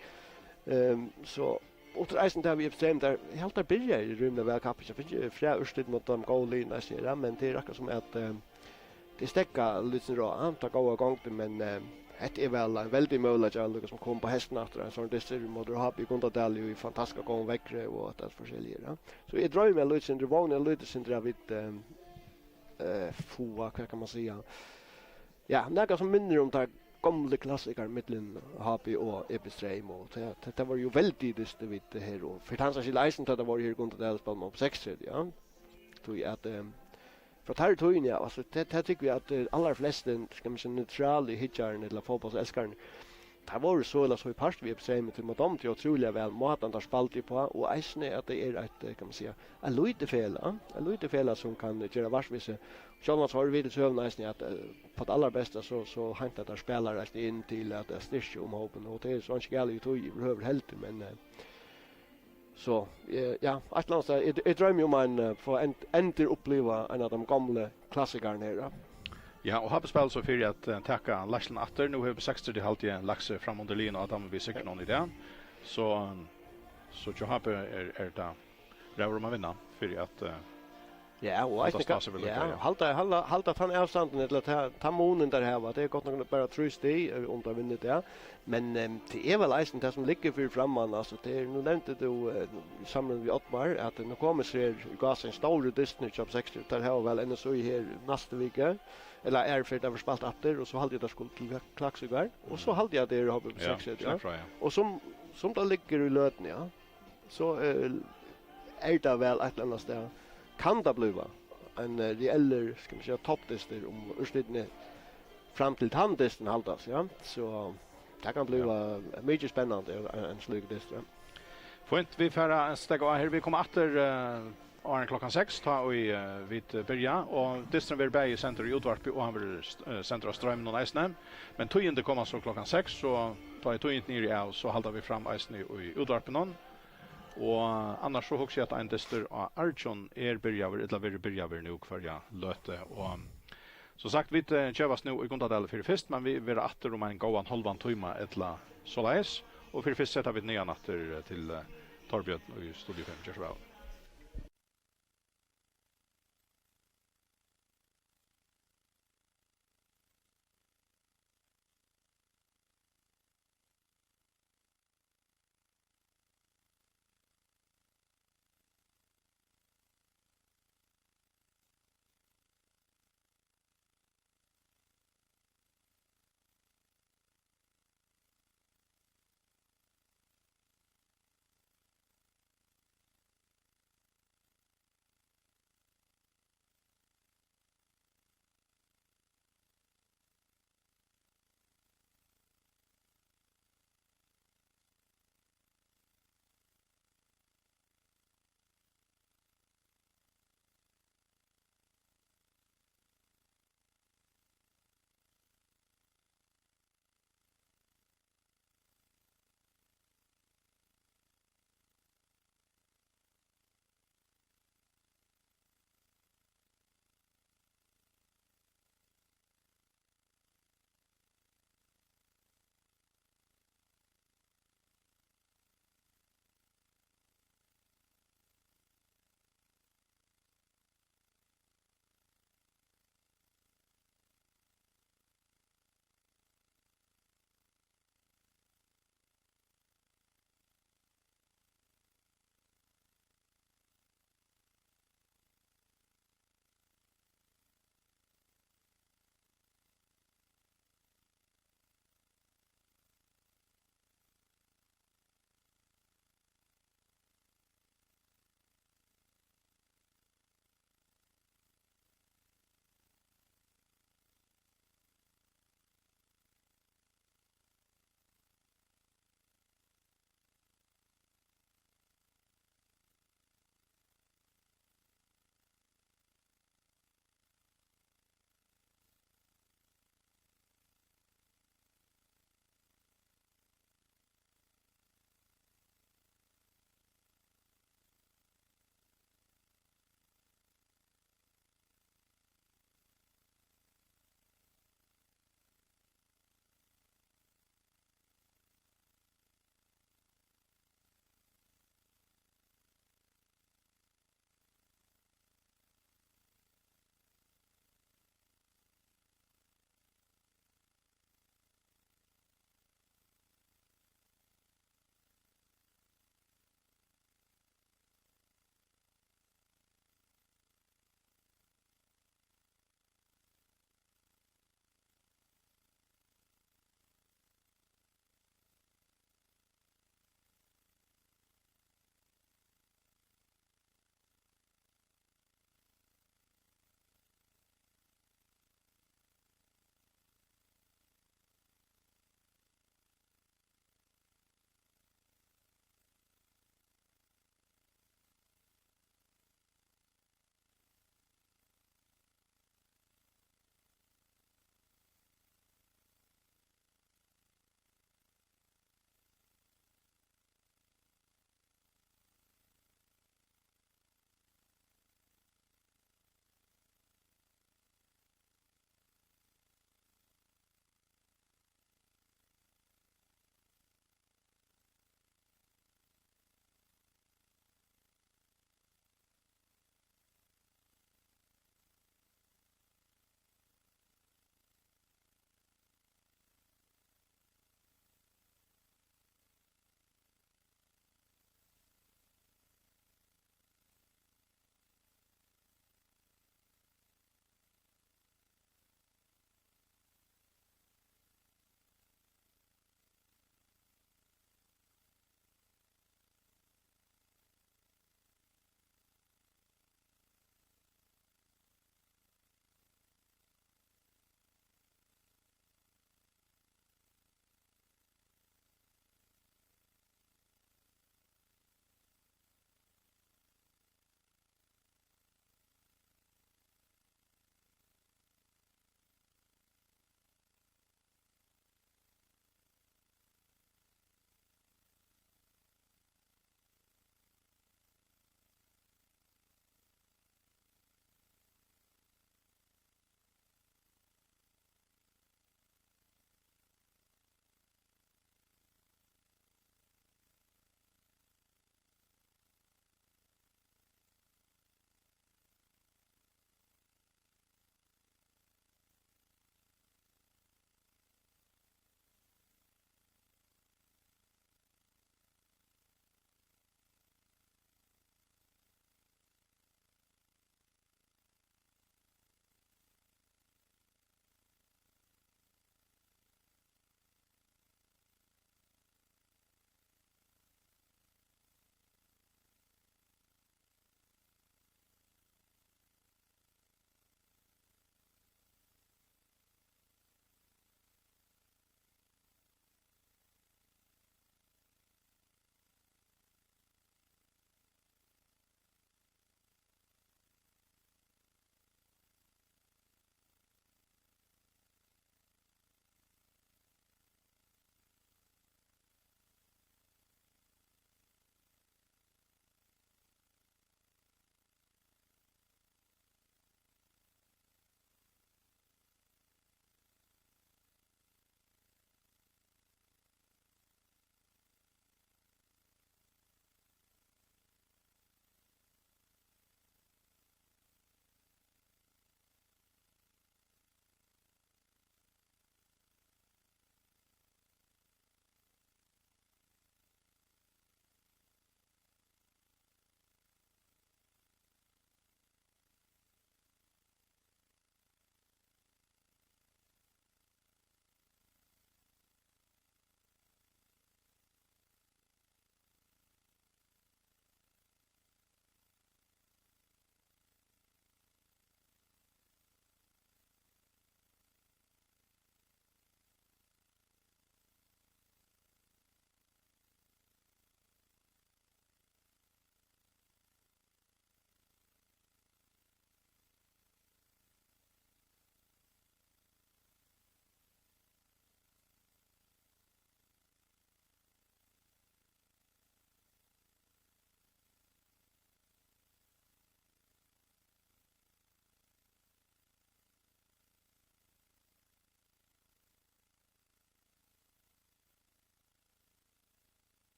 så och reisen där vi bestämt där helt där börjar i rummet väl kappa så finns flera urslut mot de goallinjerna ser men det är rakt som att det stäcka lite då anta gå igång men det är väl en väldigt möjligt att som kom på hästen efter en sån där moder har vi kunnat dela ju fantastiska gång väckre och att det förskäljer. Så jag drar mig lite syndrom vanliga lite syndrom vid vad kan man säga. Ja, några som minner om det gamla klassiker mellan HP och Ebstrem och det var ju väldigt just vid det här och för hans läsen att det var ju kunnat dela på 6 ja. Tror jag att för här tror jag alltså det tycker vi att allra flesta ska man säga neutral i hitcharen eller fotbollsälskaren. Det var så i part vi Ebstrem till mot dem till otroligt väl matan där spalt på och äsne att det är ett kan man säga en lite fel som kan göra varsvise. Själva så har vi det så nästan att på det allra bästa så hämtar där spelare in till att styrka om hoppen och det är så inte gärligt ju behöver helt men så ja, Atlantas är drömmer om en för enter uppleva en av de gamla klassikerna här. Ja, och har spelat så för att tacka Laxen Atter nu har vi 60 halvtid Laxe fram under linjen och Adam vi säkert någon idé. Så jag har är det där man vinna för att ja, och halta han avstånden eller ta månen där här var det är gott nog bara trust i under vinnet där. Men det är väl isen det som ligger för framman alltså det är nu nämnde du samman vi Ottmar att nu kommer ser gas en stor distance job 60 där har väl ändå så här nästa vecka eller är för det var spalt efter och så hade jag det skulle till klaxugar och så hade jag det har på 60 ja. Och som det ligger i löten ja. Så är det väl ett annat där kan det bli en reell ska man säga topptester om urslutningen fram till tandtesten hållas ja så det kan bli mycket spännande en slik test ja. Fint vi färra stega här vi kommer åter klockan 6 ta och vid börja och testen vill bära i center i Utvarp och han vill center av ström någon isne men tog inte komma så klockan 6 så tar jag inte ner så håller vi fram isne i Utvarp någon. Och annars så hugger jag att en tester av Archon börjar nu för jag löte och så sagt vi köpas nu i Gundadal för först men vi vill åter om en gåan halvan timme eller så läs och för först sätter vi nya natter till Torbjörn i studio 5 Körsväl.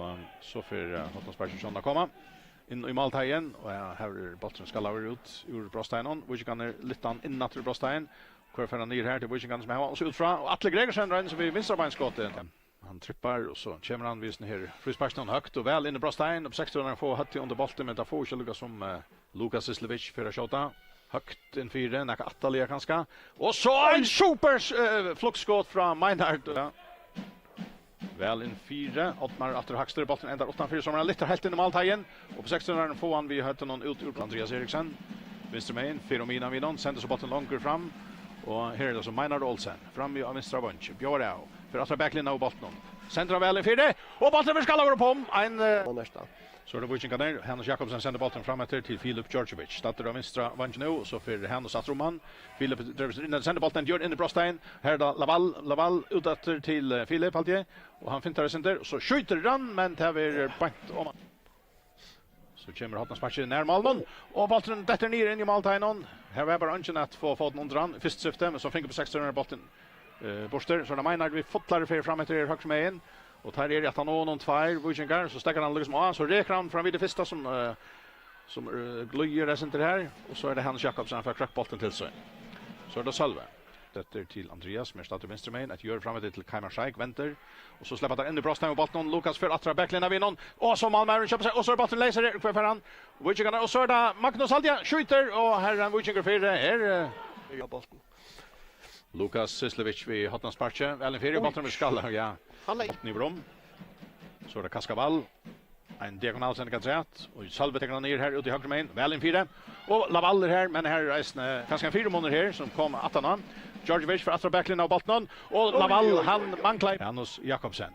Och så för Hotnarsberg som komma in i måltagen och här bollen ska lava ut ur Brosteinen. Vi kan lite in till Brostein. Kvar för ner här till Wichingen som har så ut från och Atle Gregersen så vi vinstar på en skott. Han trippar och så kommer han visst här frisparken högt och väl in i Brostein upp 600 få hött under bollen men där får ju lukka som Lukas Sislevic för att skjuta högt in 4 näka Atalia kanske. Och så en super fluxskott från Meinhardt. Väl in 4 Ottmar efter högsta bollen ända utanför som är lite helt in i måltagen och på 600 får han vi hött någon ut ur Andreas Eriksen. Vänster med in Firomina Vinon sänder så bollen långt fram. Och här är det så Meinhard Olsen fram i vänstra bunch. Björau för att backlinna och bollen. Centra väl i 4 och bollen ska över på en nästa. så det Wichingen där Hannes Jakobsen sänder bollen fram till Filip Djordjevic. Startar av vänstra bunch nu så för Hannes Satroman. Filip sänder bollen gör in i Brostein. Här då Laval utåt till Filip alltid och han fintar center så skjuter han men det är bant om. Så kommer Hotnarsberg när målen och bollen detter ner in i måltagen. Här var bara ungen att få den under han först syfte men så fick på 600 bollen borster så när Meinhard vi fotlar för fram efter högt med in och tar det att han någon två Wichingen så stackar han liksom så räcker han fram vid det första som glöjer det center här och så är det Hans Jakobsen för krack bollen till sig. Så är det Salve. Det till Andreas med startar vänster med att gör fram till Kaimar Shaik väntar och så släpper han in i Brostein och bollen Lukas för att backlinna vinner och så Malmö köper sig och så är bollen läser för han Wichingen och så är det Magnus Aldia skjuter och här är Wichingen för det är bollen. Lukas Sislevic vid Hotnarsberg väl en fyra bollen med skallar ja. Han Nivrom. Så är det Kaskavall. En diagonal sen kan rätt och Salve tar ner här ut i höger main. Väl en 4 och Lavaller här men här är kanske en 4 månader här som kom att han Djordjevic för att backlinna av bollen och Laval han manklar Hannes Jakobsen.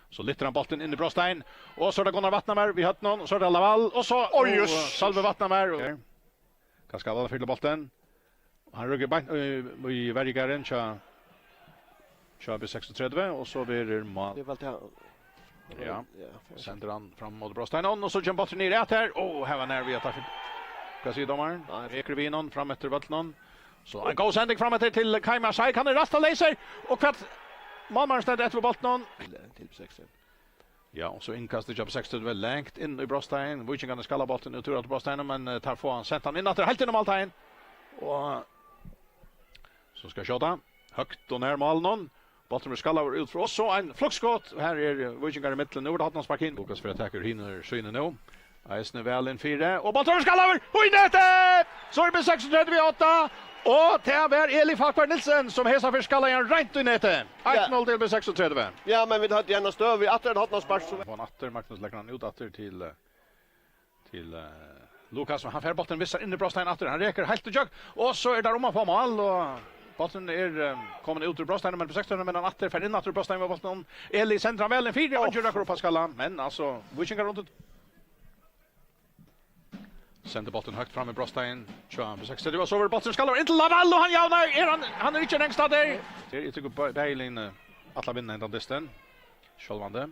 Så lyfter han bollen in i Brostein och så är det Gunnar Vattnamär vi hött någon och så är det Laval och så Salve Vattnamär. Kaskavall fyller bollen. Han rugger i Vergaren kör 36 och så blir det mål. Det var det. Ja. Sänder han fram mot Brostein och så kommer bollen ner rätt här. Här var när vi att ska se domaren. Eker vi någon fram efter bollen. Så en god sändning fram till Kaimar Shaik kan rasta laser och kvart målmannen ställer efter bollen till 6. Ja, och så inkastet jobb 60 väl längt in i Brostein. Wichingen skalla bollen ut till Brostein men tar få han sätter han in att helt inom måltagen. Och så ska skjuta högt och ner målen. Bollen ska lava ut för oss så en fluxskott. Här är Wichingen i mitten nu det har Hotnarsberg in. Lukas för attacker hinner synen nu. Eisne väl in 4 och bollen ska lava och i nätet. Så är det 36-8 och det är Eli Falkberg Nilsen som hesar för skalla en rent i nätet. 1-0 till 36. Ja, men vi hade gärna stöv i att det Hotnarsberg så på natter Magnus lägger han ut åter till Lukas han får bollen vissar in i Brostein åter. Han räcker helt och jag och så är det Roma på mål och bollen är kommer ut ur Brostein men på 16 men han åter för in åter Brostein med bollen Eli centrar väl en 4 och gör på skalla men alltså Wichingen runt sänder bollen högt fram i Brostein. Tja, på 60 det var så över bollen skallar inte Laval och han javnar han är inte längst där. Det tycker Bailin alla vinner den distan. Självande.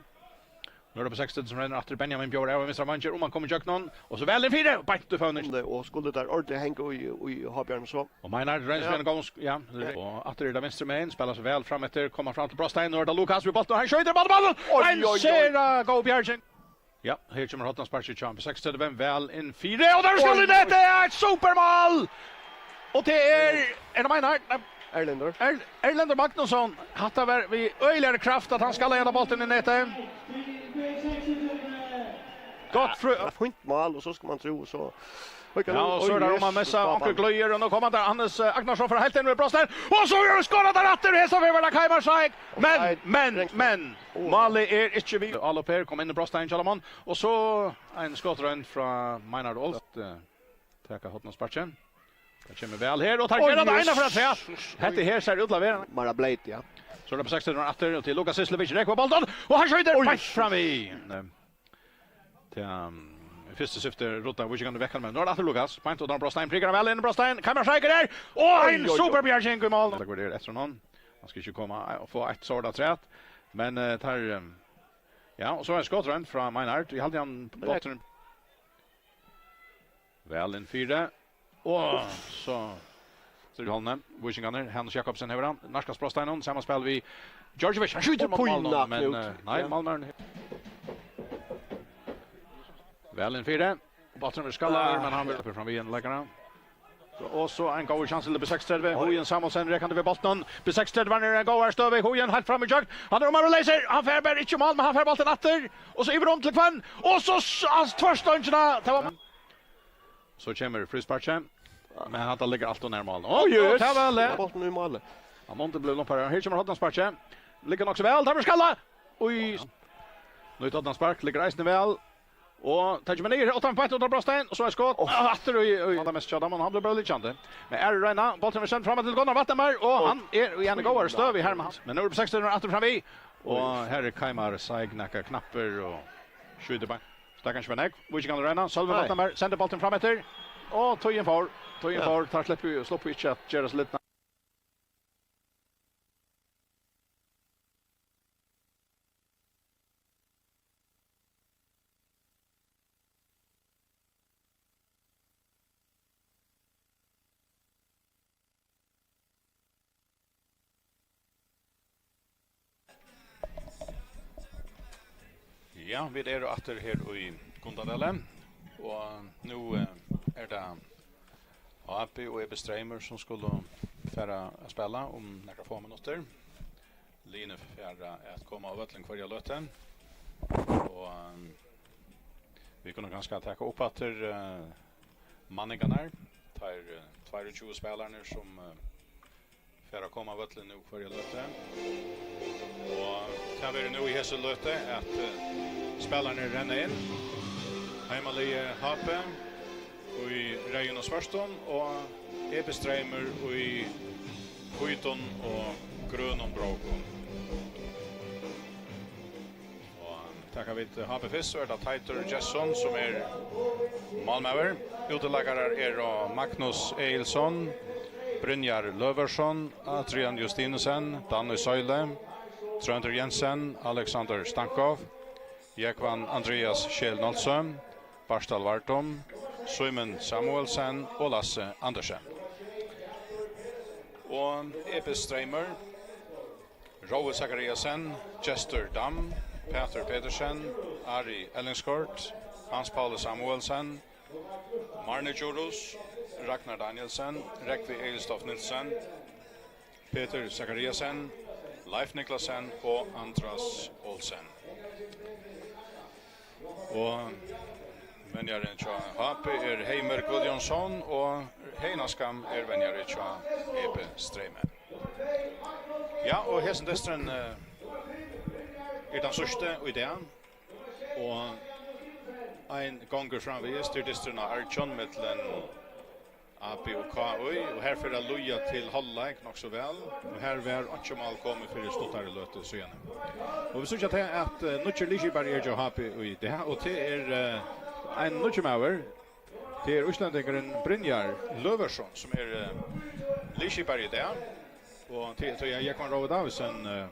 Nu är det på 60 som renner efter Benjamin Björn och Mr. Mancher om man kommer juck någon och så väl en 4 bite för och skulle där ordentligt hänga i Habjörn så. Och Meinhard rensar en gång ja och efter det vänster main spelar så väl fram efter kommer fram till Brostein och det Lukas vid bollen han skjuter bollen. Han ser go Björn. Ja, här kommer Hotnarsberg champ 60 vem väl in 4 och där ska det är ett supermål. Och det är det Meinhard Erlander Magnusson hattar vi öjligare kraft att han ska leda bollen i nätet. Gott fint mål och så ska man tro så. Ja, och så är det om man messa och glöjer och nu kommer där Hannes Agnarsson för helt in med Brostein. Och så gör det skårat där åter hesa för våra Kaimar Shaik. Men Mali är inte vi. Alloper kom in i Brostein Salomon och så en skottrund från Meinhard Olst. Tacka Hotnarsberg. Det kommer väl här och tar gärna det ena för att säga. Hette här ser ut laverar. Mara Blade ja. Så det på 60 åter och till Lukas Sislevic räcker på bollen och han skjuter fram i. Första syfte rota Wichingen i veckan men nu är det Lukas. Pint och då Brostein prickar väl in Brostein. Kaimar Shaik där. Och en superbjärging i mål. Det går det efter någon. Han ska ju komma och få ett sådant trätt. Men tar ja och så är skottrend från Meinhard. Vi hade han bollen. Väl en 4. Och så det hållna Wichingen Hans Jakobsen har han. Narskas Brostein samma spel vi Djordjevic han skjuter mot mål men nej Malmö Väl in 4. Bollen vill skalla men han vill upp fram igen läggarna. Och så en god chans till B630. Hojen Samuelsen räkande vid bollen. B630 var en god stöv. Hojen helt fram i jag. Han är med laser. Han får bara inte mål men han får bollen åter. Och så Iveron till kvann. Och så tvärstångarna. Så kommer frisparken. Men han ligger allt och när mål. Oj, det var väl. Bollen i mål. Han måste bli loppare. Här kommer Hoddan sparken. Ligger också väl. Tar skalla. Oj. Nu tar Hoddan spark. Ligger Eisen väl. Och tar man ner 8 poäng under Brostein och så är skott. Åter och han mest chadda men han blir bara lite chande. Men är Reina bollen sen framåt till Gunnar Vattenberg och han är igen går stöv i här med han. Men nu är det 16 åter fram vi. Och här är Kaimar Sagnaka knapper och skjuter på. Stackars Svenäck. Vi kan Reina Salve Vattenberg sänder bollen fram efter. Och Tojen får tar släpp vi inte att göra så lite. Ja, vi är åter här i Kundadalen. Och nu är det AP och EB Streimer som skulle färra spela om några få minuter. Line färra att komma av vattlen kvarja löten. Och vi kunde ganska ta upp att manningarna tar 22 spelarna som färra komma av vattlen nu kvarja löten. Och kan vi nu i hese löte att spelarna renner in. Heimalige Hape och i Rejon och Svarston och EB Streimer och i Skjuton och Grönon Bråko. Och tackar vi till Hape Fisk så är det Teitur Jesson som är Malmöver. Utelagare är Magnus Eilsson, Brynjar Löversson, Adrian Justinesen, Danny Söyle, Trönder Jensen, Alexander Stankov, Jekvan Andreas Kjell-Nolsson, Barstal Vartom, Simon Samuelsen och Lasse Andersen. Och EB Streimer, Rowe Zachariasen, Chester Dam, Peter Petersen, Ari Ellingskort, Hans-Paul Samuelsen, Marne Jorus, Ragnar Danielsen, Rekvi Eilstoff Nilsen, Peter Zachariasen, Leif Niklasen och Andras Olsen. Och vänjaren tja Hape är Heimer Gudjonsson och Heinaskam är vänjaren tja EB Streimer. Ja, och hessen destren är den sørste och idén. Och en gånger framvis till destren av Archon mellan AP och KOI och här för att loja till halvlek också väl. Och här var Anchamal kommer för att stå där i lötet så igen. Och vi ser att Nutcher Ligiberg är ju happy och det och det är en Nutchermauer. Det är Islandingaren Brynjar Löversson som är Ligiberg där. Och till jag kan råda Davisen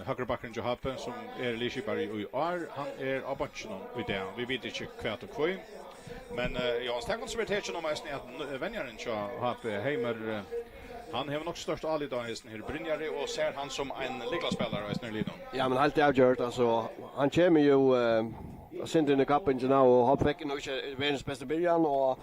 högerbacken Johape som är Ligiberg och han är av batchen och det. Vi vet inte kvart och kvart. Men ja, stäckon som är tätt om att vänjaren ska ha Heimer han har nog störst all idag hästen här Brynjare och ser han som en ligaspelare i Lidon. Ja, men helt avgjort alltså han kommer ju sent in the cup and now och har fick nog världens bästa början och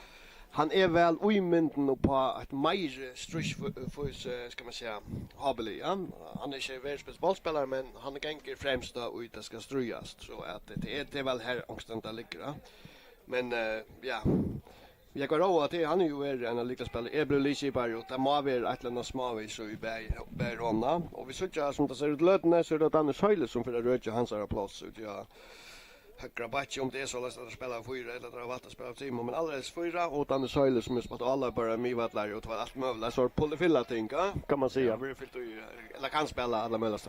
han är väl omynden på ett mer strish för ska man säga Habeli. Han är inte världens bästa bollspelare men han gänger främst och det ska stryjas så att det är väl här omständigt att ligga. Men ja, jag går över att han ju är en lika spelare. Är Brulisi bara och det må vara ett eller småvis så i Berona och vi såg som det ser ut lödne så är det Danne Söyle som för att röja hans plats ut ja. Högra batch om det är så lätt att spela 4 eller dra vatten spela team men alldeles 4 och Danne Söyle som är spelat alla bara mivattlar och det var allt möjligt så pullefilla ting kan man säga. Eller kan spela alla möjliga.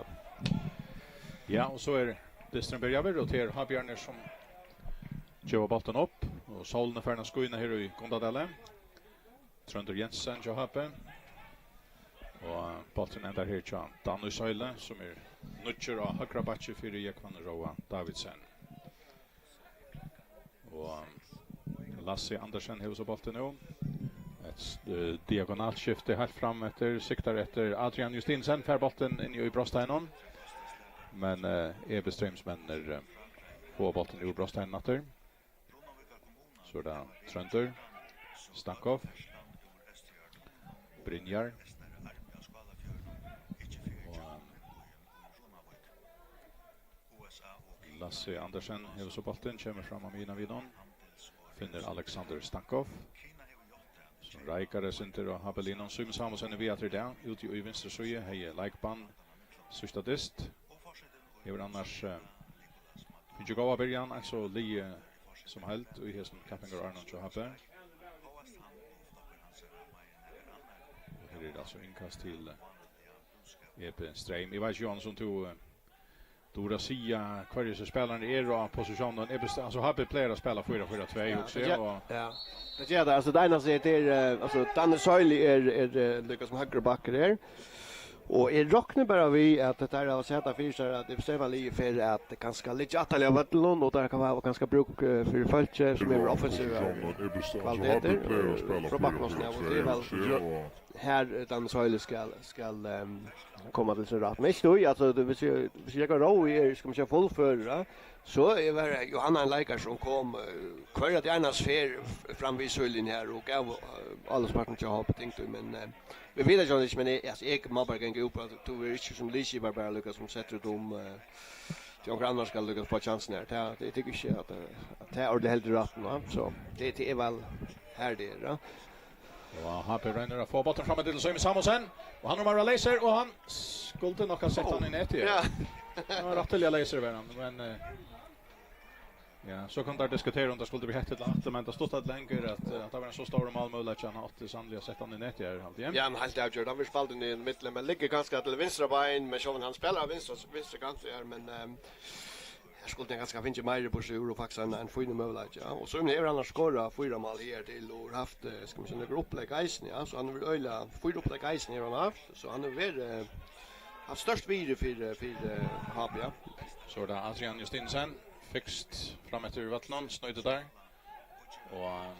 Ja, och så är det Strömberg över och till Habjarner som Joe bollen upp och Solne förna skoina här i Kondadale. Trönder Jensen Johape. Och bollen ända här till Danny Söyle som är nutcher och högra batche för Jekvan Roa Davidsen. Och Lasse Andersen har så bollen nu. Ett diagonalt skifte helt fram efter siktar efter Adrian Justinsen för bollen in i Brosteinen. Men EB Streamsmänner få bollen ur Brostein natter. Så det Trønder, Stankov, Brynjar, Lasse Andersen hever så bollen, kommer fram av mina vidon, finner Alexander Stankov, som Reikare Sinter og Habelinon, Sym Samuelsen er viatri der, ut i venstre søye, hei Leikban, sørsta dist, hever annars finner gåa byrjan, altså Lie som helt, og i hesten Kappinger Arnold og Habbe. Her er det altså innkast til Epe Streim. Jeg vet Johan som tog Dora Sia, hver er spelaren er og posisjonen, altså Habbe pleier å spela 4-4-2 också. Ja, det gör det. Alltså det ena säger det är, alltså Danne Söjli är lyckas som högre backer där. Och räknar bara vi att det här har sett att för att det bestämmer lite för att det ganska lite attaliga vatten och där kan vara ganska bruk för fältet som är offensiva kvaliteter. Från backlossen och det är väl här Danne Söjli ska komma till sin rätt. Men då alltså det vill jag ro är ska man köra full för så är det Johanna en läkare som kom kvar att gärna sfär fram vid Söljen här och gav alla sparten till ha tänkt men vi vet ju inte men alltså jag mobbar kan gå upp att du är inte som Lisi bara Lucas som sätter dem till några andra ska lyckas på chansen här. Det tycker jag att det är det helt rätt va så det är väl här det då. Och Happy Renner har fått bollen fram till Sym Samuelsen och han har laser och han skulle nog ha sett han i nät igen. Ja. Han har rättliga laser men ja, så kan där diskutera om det skulle bli hett att men det stod att längre att det var en så stor målmöjlighet att han hade sannolikt sett han i nät här halt igen. Ja, men helt avgjort. Han vill spela den i mitten men ligger ganska till vänstra ben men så han spelar vänstra kant här men jag skulle tänka ganska finns ju mer på sig och faktiskt en fin möjlighet ja. Och så är han skora 4 mål här till och haft ska man säga grupplägg isen ja så han vill öla 4 upplägg isen han haft så han är väl har störst vidare för Happy ja. Så där Adrian Justinsen fixt fram efter vattnon snöjde där. Och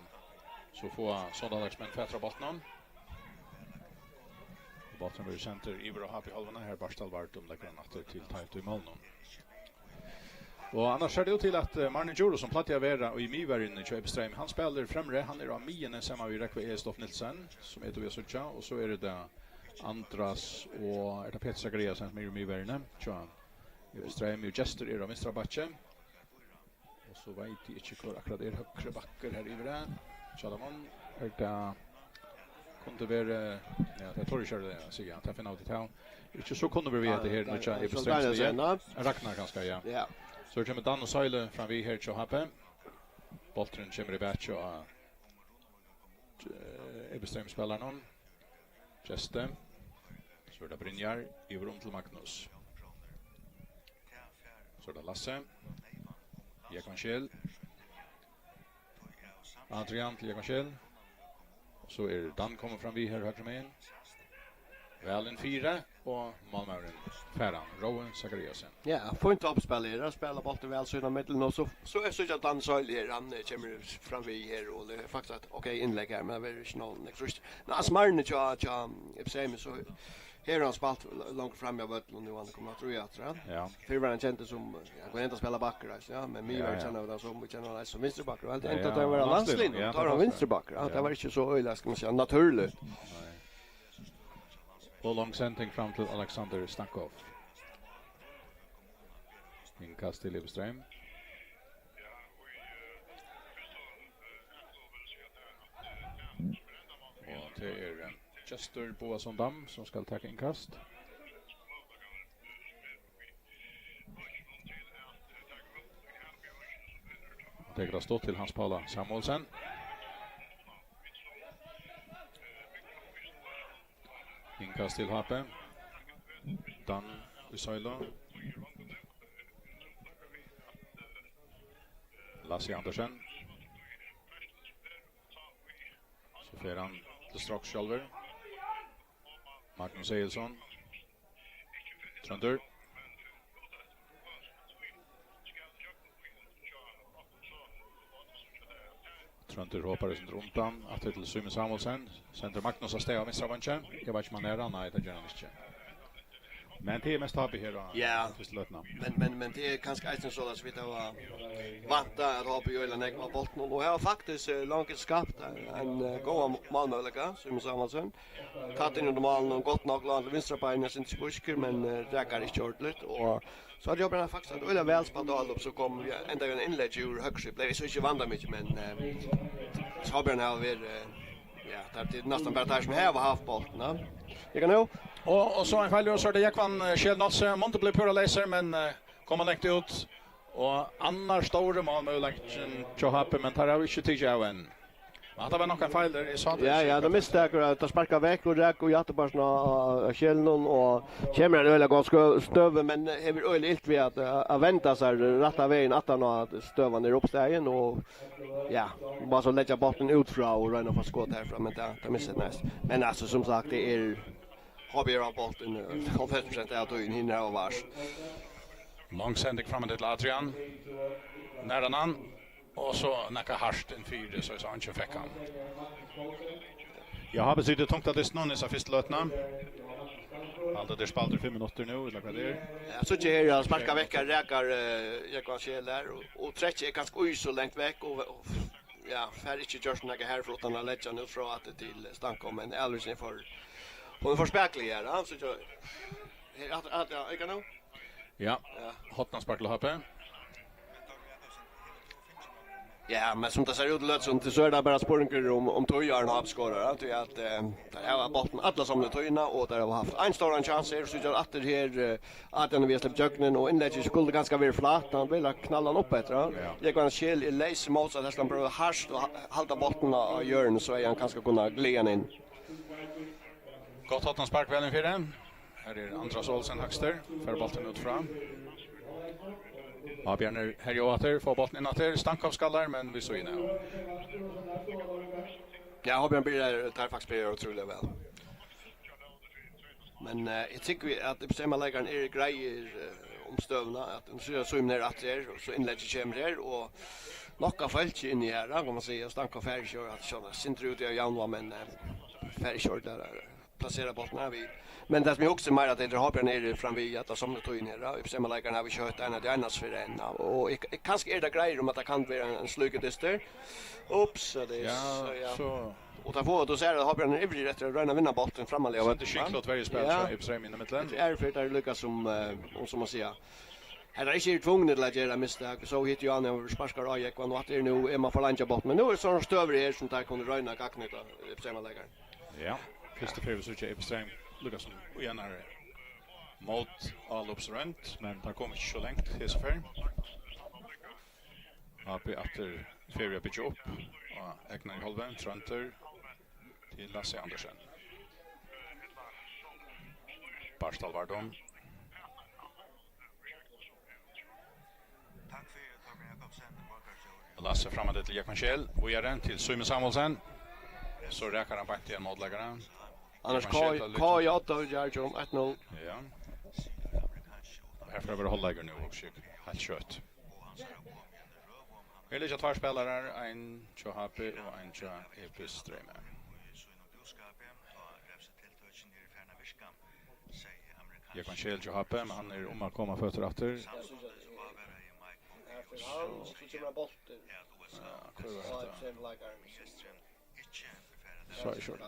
så får Sondalagsmän Petra bollen. Bollen blir center i bra Happy halvarna här Barstal vart lägger natter till tajt i målnon. Och annars ser det ut till att Marne Juro som plattar vara och i Mivarin i Köpström han spelar framre han är av mien samma vi räcker är Stoff Nilsson som heter vi så och så är det Andras och det Petra Greasen som är i Mivarin så Köpström ju gestor är av Mr. Batche. Och så vet jag inte hur akkurat är högre backar här i det. Salomon är det kunde vara ja det tror jag kör det så ja ta final till town. Inte så kunde vi veta det här nu i bestämmelsen. Ragnar ganska ja. Ja. Så kommer Dan och Söjle fram vi här till Happe. Bollen kommer i batch och bestämmer spelaren någon. Geste. Så det Brynjar i rum till Magnus. Så det Lasse. Jakonskjell. Adrian till Jakonskjell. Så är Dan kommer fram vi här högra med. Välen 4 och Malmören Ferran Rowan Zachariasen. Ja, får inte uppspelare, spelar bollen väl så i mitten och så är så att Dan Söjli han kommer fram vi här och det är faktiskt att okej inlägg här men det är inte någon extra. Men Asmarne jag säger så här har han spalt långt fram jag vet nu han kommer att tro jag tror. Ja. För var han kände som jag går inte spela backar ja men mig var känner det som vi känner det som vänsterbackar allt inte att det var landslinjen tar han vänsterbackar det var inte så öjla ska man säga naturligt. Och lång sändning fram till Alexander Stankov. Inkast till Livström. Och det är Chester Boasson Dam som ska ta inkast. Det har stått till Hans Paula Samuelsen. Inkast till Happe. Dan Usaila. Lasse Andersen. Så får han till strax själver. Magnus Eilsson. Trönder. Trönder hoppar i sin rundan. Att till Sym Samuelsen. Center Magnus har steg av Mr. Vanche. Jag vet inte man är nej det gör han inte. Men det är mest happy här då. Ja. Först lötna. Men det är kanske inte så att vi tar vanta att hoppa i ölen nägma bollen och jag har faktiskt långt skapat en god målmöjlighet som Samuelsson. Tatt in under målen och gott nog land vänstra benet sin spusker men räcker inte ordentligt och så hade jag bara faktiskt att öle väl spelat all upp så kom ända en inlägg ur högre blev så inte vanda mycket men så har han över ja det är nästan bara där som här var haft bollen. Jag kan nu. Och så en fall så det gick van Kjellnats måste bli pura laser men kommer längt ut och annars stora målmöjligheten så happy men tar vi inte till även. Men det var nog en fel där i sånt. Ja, de misstag att ta sparka väck och räck och jättebarsna Kjellnon och kommer en öle ganska stöv men är väl öle ilt vi att vänta sig rätta vägen att han stöva ner uppstegen och ja, bara så lägga botten ut från och röna för skott härifrån men det missar näst. Men alltså som sagt det är har vi av bollen 50% att in hinner av vars. Långsändning framåt till Adrian. Nära han och så näka harsten fyra så han inte fick han. Jag har beslutat tungt att det snön är så först lötna. Allt det spalter 5 minuter nu eller vad det är. Ja, så ger jag sparka vecka räkar jag kan se där och träcker är ganska så långt veck och ja, färd inte görs några här för utan att lägga nu från att till Stankom men Elvis är för hon får spekla här alltså så att jag kan nu. Ja. Hotna sparkla happe. Ja, men som det ser ut löt som till så är det bara spåringar om Tojarn har skårar att det var botten alla som det Tojarna och där har haft en stor chans här så att det här att den vi släppt jöknen och inlägget skulle ganska väl flat han vill knalla den upp bättre. Jag kan se i läs mot så att han behöver harst och hålla botten och Jörn så är han ganska kunna glida in. Gott Hotna spark väl för den. Här är Andras Olsen högster för bollen ut fram. Ja, Björn här Joater får bollen in åter Stankov skallar men vi så inne. Ja, har Björn blir där faktiskt blir otroligt väl. Men jag tycker att det bestämmer lägaren är grejer om stövna att de så ner att det och så inlägget kommer där och nocka fält in i här kan man säga Stankov färdig kör att såna synter ut i januari men färdig kör där placera bollen här vid. Men det som är också mer att det har ner fram vid att som det tog in här. Bestämmer lägaren har vi kört en det annars för en och kanske är det grejer om att det kan vara en slugedister. Ups så det är så och ta på då ser det har Björn ivrig rätt att röna vinna bollen framåt och inte skickligt varje spel så Ipsrem in i mitten. Det är för det lyckas som man säger. Här är inte tvungen att göra misstag så hit ju han över sparskar och jag kan att det nu är man får landa bollen men nu är det sån stöver här som där kunde röna gackneta Ipsrem lägaren. Ja, Christopher så att Ipsrem Lucas och igen är mot all observant men han kommer inte så långt Christopher. Uppe efter Feria pitch upp och Egnar Holven Trunter till Lasse Andersen. Barstal Vardon. Lasse framåt till Jakob Kjell och gör den till Simon Samuelsen. Så räcker han bak till målläggaren. Annars K8 gör ju 1-0. Ja. Här får vi hålla igen nu och skick. Helt kött. Det är lite två spelare, en Chohape och en Epistreme. Jag kan själv Chohape, men han är om att komma fötter efter. Så är det.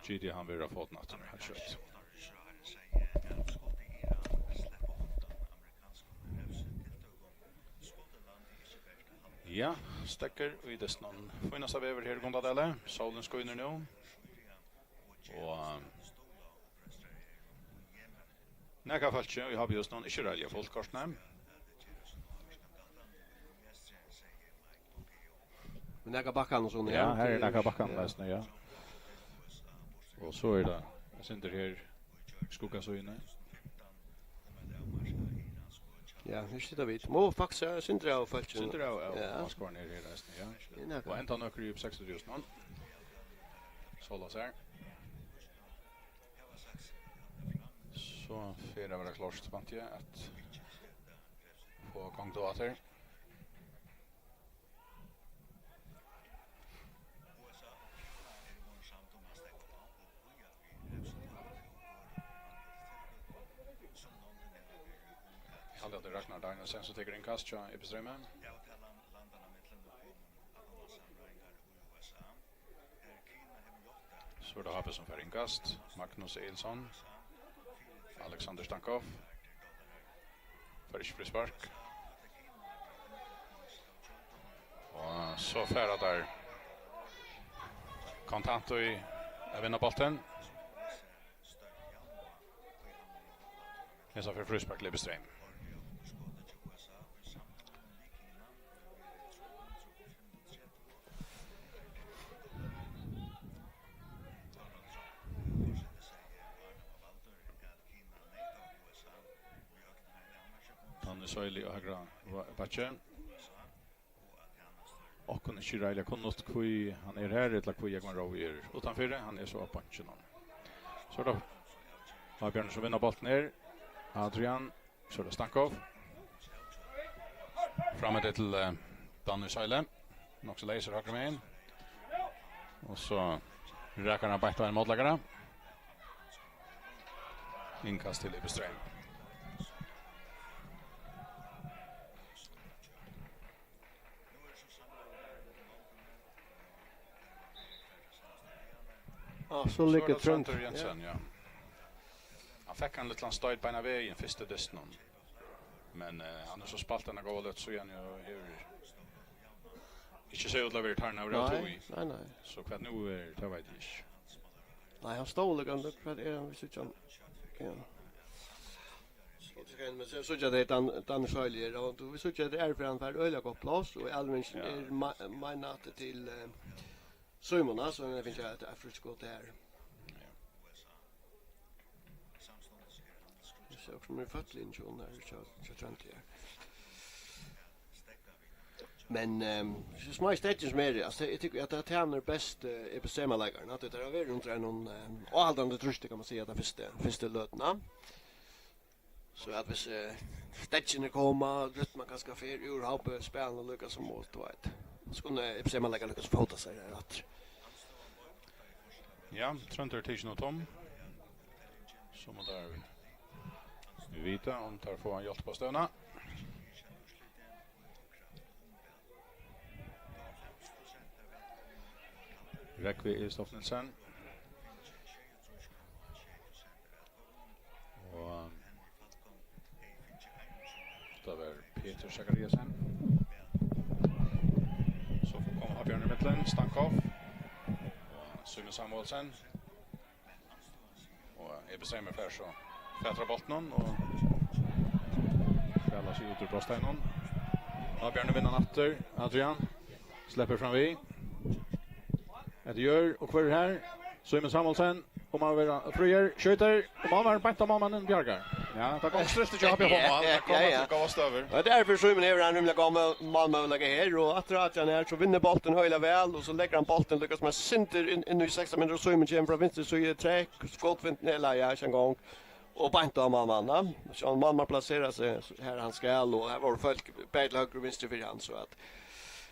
GD han vill ha fått natten här kött. Ja, stäcker i dess någon finnas av över här i Gondadelle. Solen ska in nu. Och näka falske, vi har just någon inte rälja folkkartna. Men näka backan och sånt. Ja, här är näka backan nästan, ja. Och så är det. Jag sitter här skugga så inne. Ja, nu sitter vi. Må faktiskt syndra av falske. Syndra av skvar ner i resten, ja. Och ända nöker upp 60 000 någon. Såla så här. Så fyra var det klart spant jag att få gång då åter. det Ragnar Danielsen som tycker inkast tja Ebeströme. Så det Hape som för inkast. Magnus Eilsson. Alexander Stankov. För ikke frispark. Och så färra där kontant och i vinna bollen. Det är så för frispark Lebeström. Söjlig och högra batchen. Och kunde inte rejla kunnat kui han är här eller kui jag går utanför han är så på punchen. Så då har Björn som vinner bollen ner. Adrian så det Stankov. Framåt till Danny Söjle. Också läser högra med in. Och så räcker han bort en målläggare. Inkast till Ebeström. Ja, så lycka Trent Jensen, ja. Han fick en liten stöd på en väg i en första dysten. Men han har så spalt den och gått så igen ju inte så utlever tar nu rätt tog i. Nej. Så kvart nu är det vet jag inte. Nej, han stod och för det är vi sitter ja. Men så jag det Dan Schöljer och vi så det är för han för öliga gott plats och Elvin är minat till Simon så det finns ju ett afriskott där. Så också med fötlinjon där så trent här. Men så små stages mer alltså jag tycker att det är bäst i bestämmarlägaren att det är väl runt någon allande trust kan man säga att första lötna. Så att hvis stetchen komma rätt man ganska för ur Hape spelen och lyckas som mål då vet. Så kunde bestämmarlägaren lyckas fota sig där att. Ja, Trönter Tition och Tom. Som där vi vita om tar få en hjälp på stövna. Rekvi i Stoffnelsen. Och det var Peter Zachariasen. Så får komma Björn i mitten, Stankov. Och Simon Samuelsen. Och jag bestämmer för så fättra bollen och spelar sig ut ur bröststeinen. Ja, Björn vinner natter. Adrian släpper fram vi. Det gör och för här Simon Samuelsen och man vill fröjer skjuter och man var bättre mannen Björgar. Ja, det går stress till jobb på mål. Det kommer att gå över. Ja, därför Simon är han rumla gamla målmöjliga här och att han är så vinner bollen höjla väl och så lägger han bollen lyckas med center in i 16 meter och Simon kommer från vänster så är träck skottvind ner ja en gång och banta mannen. Så man placerar sig här han ska och här var folk bättre höger och vänster för han så att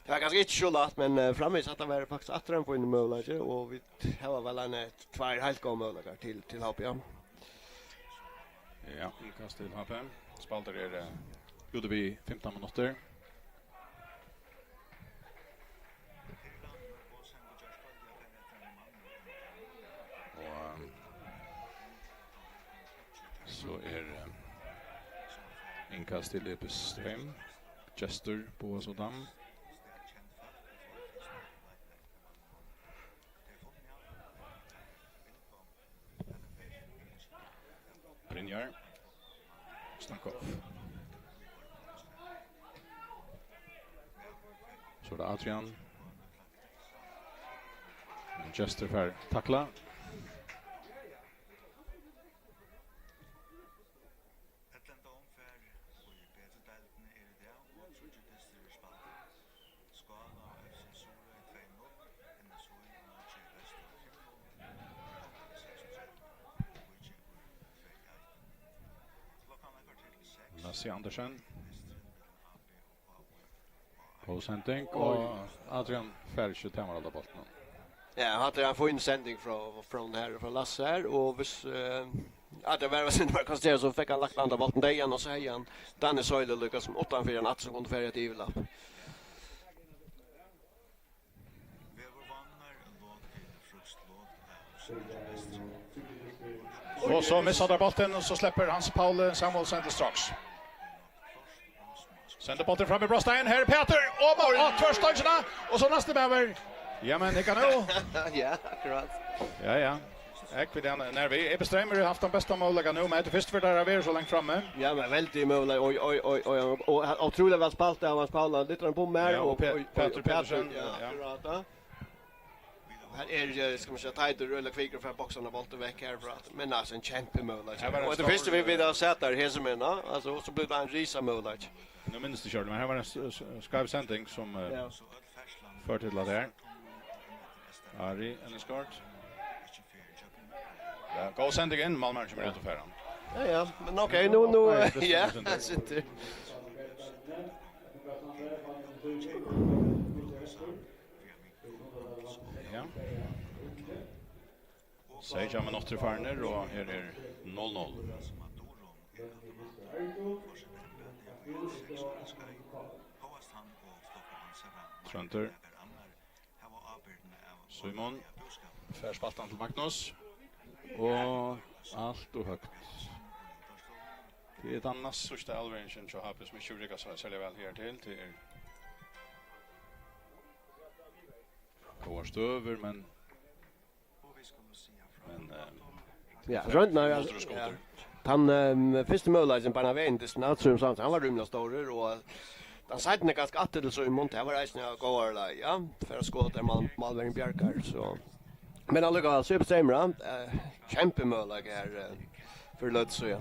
det var ganska inte så lätt, men framvis att det var faktiskt att den på en möjlighet och vi har väl en två helt gång möjligheter till HP. Ja, inkast till HP. Spalter är gjorde vi 15 minuter. Och så är inkast till Ebeström. Chester på sådan. Brynjar. Stankov. Så det Adrian. Chester för tackla. Lasse Andersen. Påsändning och Adrian Färsch tar alla bollen. Ja, hade han fått en sändning från här från Lasse här och vis Ja, det var sen bara konstaterat så fick han lagt andra bollen där igen och så höjer han Danne Söyle lyckas som 8-4 natt som kunde färja till Ivla. Och så missar där bollen och så släpper Hans Paul Samuelsen till strax. Sänder bollen fram i Brostein. Här är Peter. Och tvärstångarna. Och så nästa över. Ja, men det kan nu. Ja, akkurat. Ja. Jag vet inte, när vi är bestämmer har haft de bästa målen nu, men det först för där är så långt framme. Ja, men väldigt mål. Oj. Och otroligt väl spalt av Hans Paul. Lite på mer och Peter Pedersen. Ja. Här är ska man säga tighter eller kvickare för boxen och bollen veck här för att men alltså en kämpemål. Och det första vi vill ha sett där Hesemanna, alltså så blir det en risa mål. Nu minns det körde, men här var en skarp sändning som för till där. Ari Eneskart. Ja, gå sändning in Malmö som är ute för han. Ja, men okej, nu ja, sitter. Ja. Säg jag med något till Farner och här är 0-0. Trönter. Simon. Färspaltan till Magnus. Och allt och högt. Det är ett annat sista allvänchen som har som är tjuriga så säljer väl här till går stöver men ja, runt när han första målet på vägen till Snatrum så han var rymla stor och den sidan är ganska attel så i mont här var det går där ja för att skåta Malmö Bjärkar så men alltså går superstämmer kämpemål här för Lödsö ja.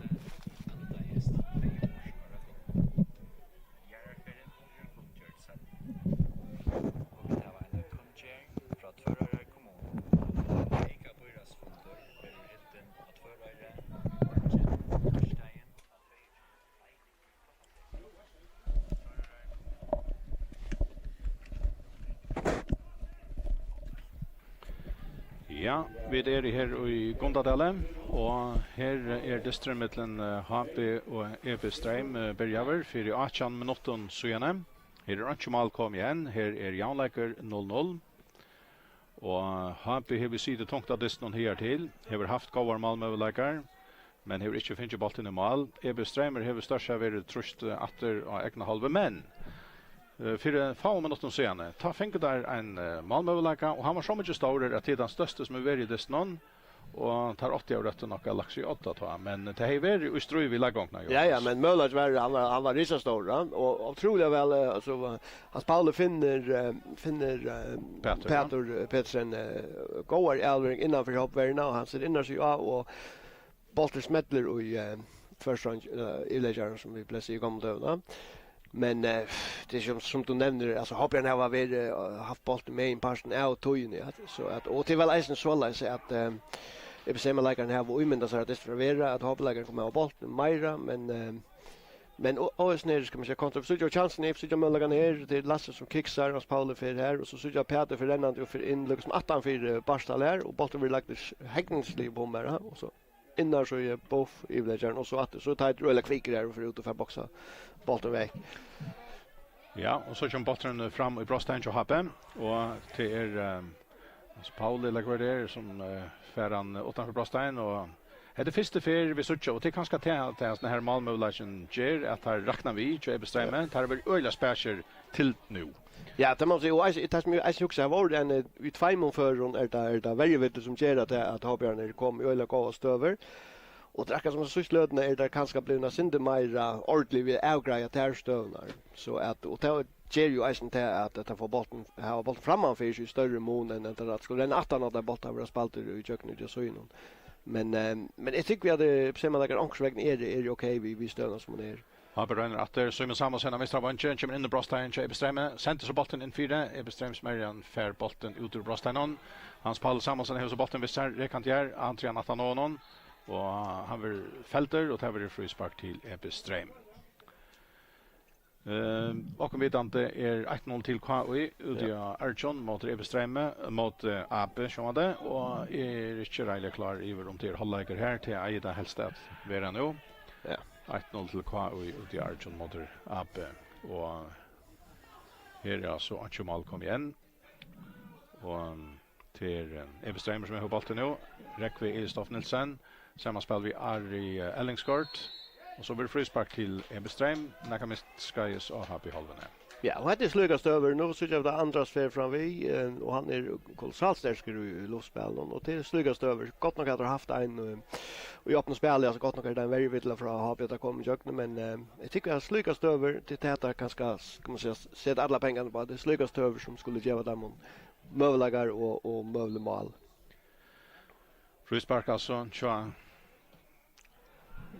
Ja, vi är här i Gondadalen och här är det strömmetlen HP och EP Stream Bergaver för 18 minuter sedan. Här är inte mål kom igen. Här är Janlaker 0-0. Och HP har vi sidan tungt att det någon här till. Har haft goda Malmöläkare men har inte funnit bollen i mål. EP Stream har störst varit trust efter och egna halva men för få minuter sedan ta fänker där en Malmöläkare och han var så mycket större att det är den största som är varit i det någon och tar 80 år efter några lax i 8 ta men det är väl i ströj vi lagångna. Ja, men Möllers var han var risa stor och otroligt väl alltså hans Paul finner Peter Petsen går Elving innanför hoppvärna och han ser innan sig och Bolter smäller och i första i lägger som vi plötsligt i gamla då. Men det är som du nämner alltså hoppas jag har vi haft bollen med in passen out tojen så att och till väl isen så att det bestämmer läkaren här och men det så att det förvärra att hopplägaren kommer av bollen Myra men och snär ska man säga kontra så jag chansen är så jag möjligen här till Lasse som kicksar och Paul för här och så jag Peter för den och för in liksom 18 för Barstal här och bollen vill lagt häckningsliv på mer och så innan så är boff i lägern och så att så tar det eller kvickar där för ut och för boxa bollen väg. Ja, och så kommer bollen fram i Brostein och Happe och det är Paul lägger där som färran utanför Brostein och det första för vi såg och det kanske till att den här Malmö-lagen ger att här räknar vi ju bestämmer tar väl öliga spärser till nu. Ja, det måste ju det tas mig också var den vi 2 mån för är det väldigt vet som ger att Habjörn kom öliga gå stöver. Och drakar som så slödna är det kanske blivna synde mera ordentligt vi avgreja tärstövnar så att och det ger ju isen till att få bollen ha bollen framför sig i större mån än att skulle den 18 av bollen vara spalter i köknet jag så innan. Men jag tycker vi hade bestämma lägger anksvägen är det okej vi stönar som det är. Ja, berönar att det Simon Samuelsen av Mr. Vanchen kommer in i Brostein och bestämmer sänds så bollen in 4 är bestäms Marian fair bollen ut ur Brostein. Hans Paul Samuelsen har så bollen vid sig rekantier Andrea Nathananon och han vill fälter och tar det frispark till Epistrem. Och vidante 1-0 till KI ut i Archon mot Ebestreme mot AP som det och inte rejält klar i om till halvleker här till Aida Hellstad vara nu. Ja. 1-0 till KI ut i Archon mot AP och här är så Archon kom igen. Och till Ebestreme som har bollen nu. Rekve Elstoff Nilsen. Samma spel vi Ari Ellingsgård. Och så blir det frispark till Ebestrem. När kan mist Skajus och Happy Halven. Ja, och det slugast över nu så jag det andra sfär fram vi och han är kolossalt stark i luftspel och det slugast över. Gott nog att ha haft en och jag öppnar spel så gott nog är den väldigt vill för att ha bättre komma jökna men jag tycker att slugast över till täta kanske kan man säga sätta alla pengarna på det slugast över som skulle ge dem möjligheter och möjligheter. Frispark alltså Tja.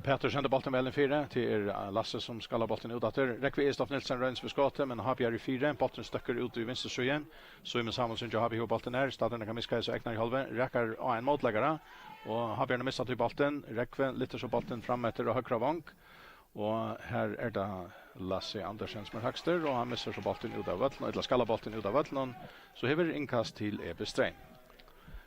Peter sender bollen mellan 4 till Lasse som ska ha bollen ut efter. Rekve Elstoff Nilsen röns för skottet men har i 4. Bollen stöcker ut i vänster så igen. Så med Samuelsson jag har vi bollen där. Staden kan miska så äknar i halva. Räcker en motläggare och har bjärna missat i bollen. Rekve lite så bollen fram efter och högra vank. Och här är det Lasse Andersen som är högster och han missar så bollen ut av vattnet eller skalla bollen ut av vattnet. Så häver inkast till Ebestrem.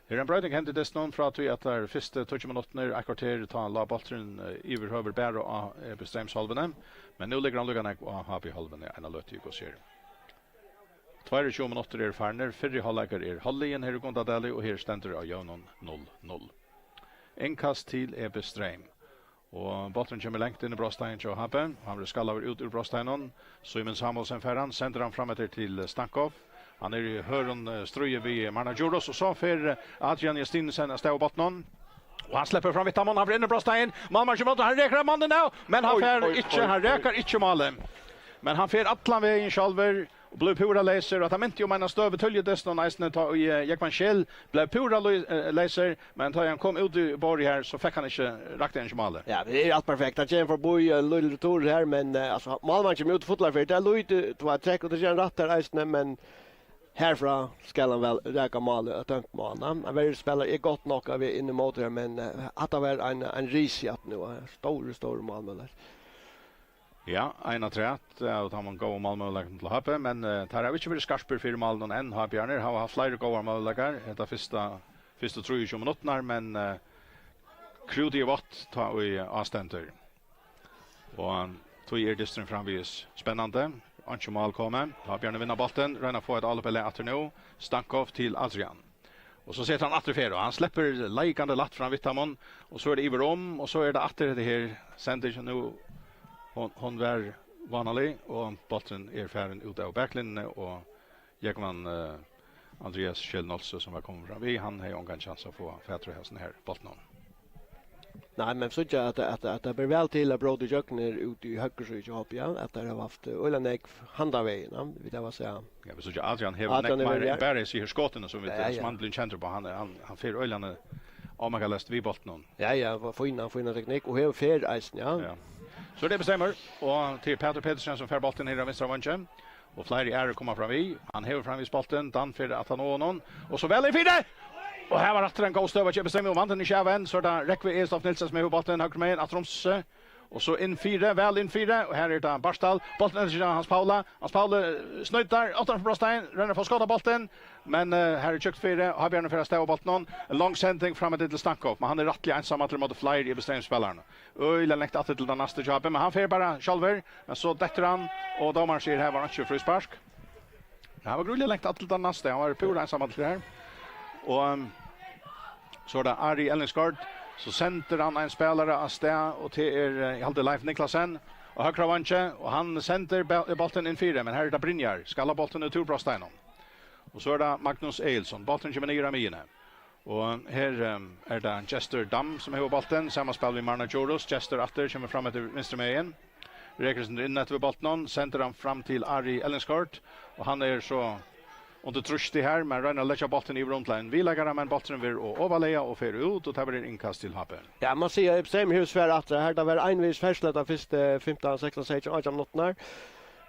Här en brödning händer det någon från att vi att där första 20 minuter ett kvarter ta la bollen över höver bär och Ebestremshalven. Men nu ligger han lugna och har vi halven en lötig och ser. 22 minuter är färner, förra halvlekar är halvlegen här i Gondadali och här ständer av Jönon 0-0. En kast till Ebestrem. Och bollen kommer längt in i Brostein och Habben. Han skallar ut ur Brosteinen. Simon Samuelsen färran sänder han fram till Stankov. Han är i hörn ströje vid Marnajuros och så för Adrian Justinsen stå på botten. Och han släpper fram Vittamon, han brinner Brostein. Malmar kommer han räknar mannen nu, men han fär inte han räkar inte målet. Men han fär atlan vägen själver och blev pura läser att han inte om en stöv betölje dessutom nästan ta i Jackman Shell blev pura läser men tar han kom ut i borg här så fick han inte rakt en målet. Ja, det är allt perfekt. Han känner för boy en liten tur här men alltså Malmar kommer ut fotlar för det är lite två träck och det är rätt där men härifrån ska han väl räcka mål och dömt mål. Han vill spela är gott nog av in i motor men att det var en risjat nu stor mål. Ja, ena trätt och tar man gå målmöjlighet till Happe men tar jag inte för skarper för mål någon än har Björner har haft flera goda möjligheter det första 3 minuter men Krudi vatt tar i avständer. Och tog distrin framvis spännande. Ancho mål kommer. Har Björn vinner bollen. Röna får ett allpelle efter nu. Stankov till Adrian. Och så sätter han åter och han släpper lejkande latt från Vittamon och så är det Iver om och så är det åter det här sänder nu hon var vanlig och bollen är färden ut av backlinjen och Jackman Andreas Kjellnolse som har kommit fram. Han har ju en chans att få fätra hästen här bollen. Nej, men så att det blir väl till att Brody Jökner ute i högre så hoppas jag att det har haft Ölanek handavägen, vill jag säga. Ja, men så jag Adrian har näck bara sig här skotten som vet som Andlin känner på han för Öland Omega läst vi bollen. Ja, var fina teknik och här fair isen, ja. Så det bestämmer och till Peter Petersen som för bollen här i vänstra vanchen. Och flera är kommer fram vi. Han häver fram i bollen, dan för att han någon och så väl i fina. Och här var att den går stöva till bestämmer vann den i käven så där Rekve Elstoff Nilsen med bollen höger med att Romse och så in 4 väl in 4 och här är det Barstal bollen till Hans Paula snöjtar åter på Brostein ränner på skott bollen men här är chuckt 4 har Björn för att stäva bollen en lång sändning fram till Stankov men han är rättligt ensam att mot flyer i bestämningsspelaren och längst att till den nästa jobben men han får bara själver men så dätter han och domaren säger här var inte frispark. Det var grulligt längt att till den nästa han var pura ensam att det här och så är det Ari Ellingsgård så sänder han en spelare av sted och till i halde Leif Niklasen och högra vanche och han sänder bollen in 4 men här är det Brynjar skalla bollen ut ur Brostein och så är det Magnus Eilsson bollen kommer ner i mine och här är det Chester Dam som har bollen samma spel med Marna Joros Chester åter kommer fram till vänster med igen Rekersen in efter bollen sänder han fram till Ari Ellingsgård och han är så och det trust det här men Röna lägger bollen i rondline. Vi lägger men bollen vill och överleja och för ut och tar en inkast till Happe. Ja, man ser Ebestrem hur svär att det här det var envis färslet av första 15 16 16 18 minuter.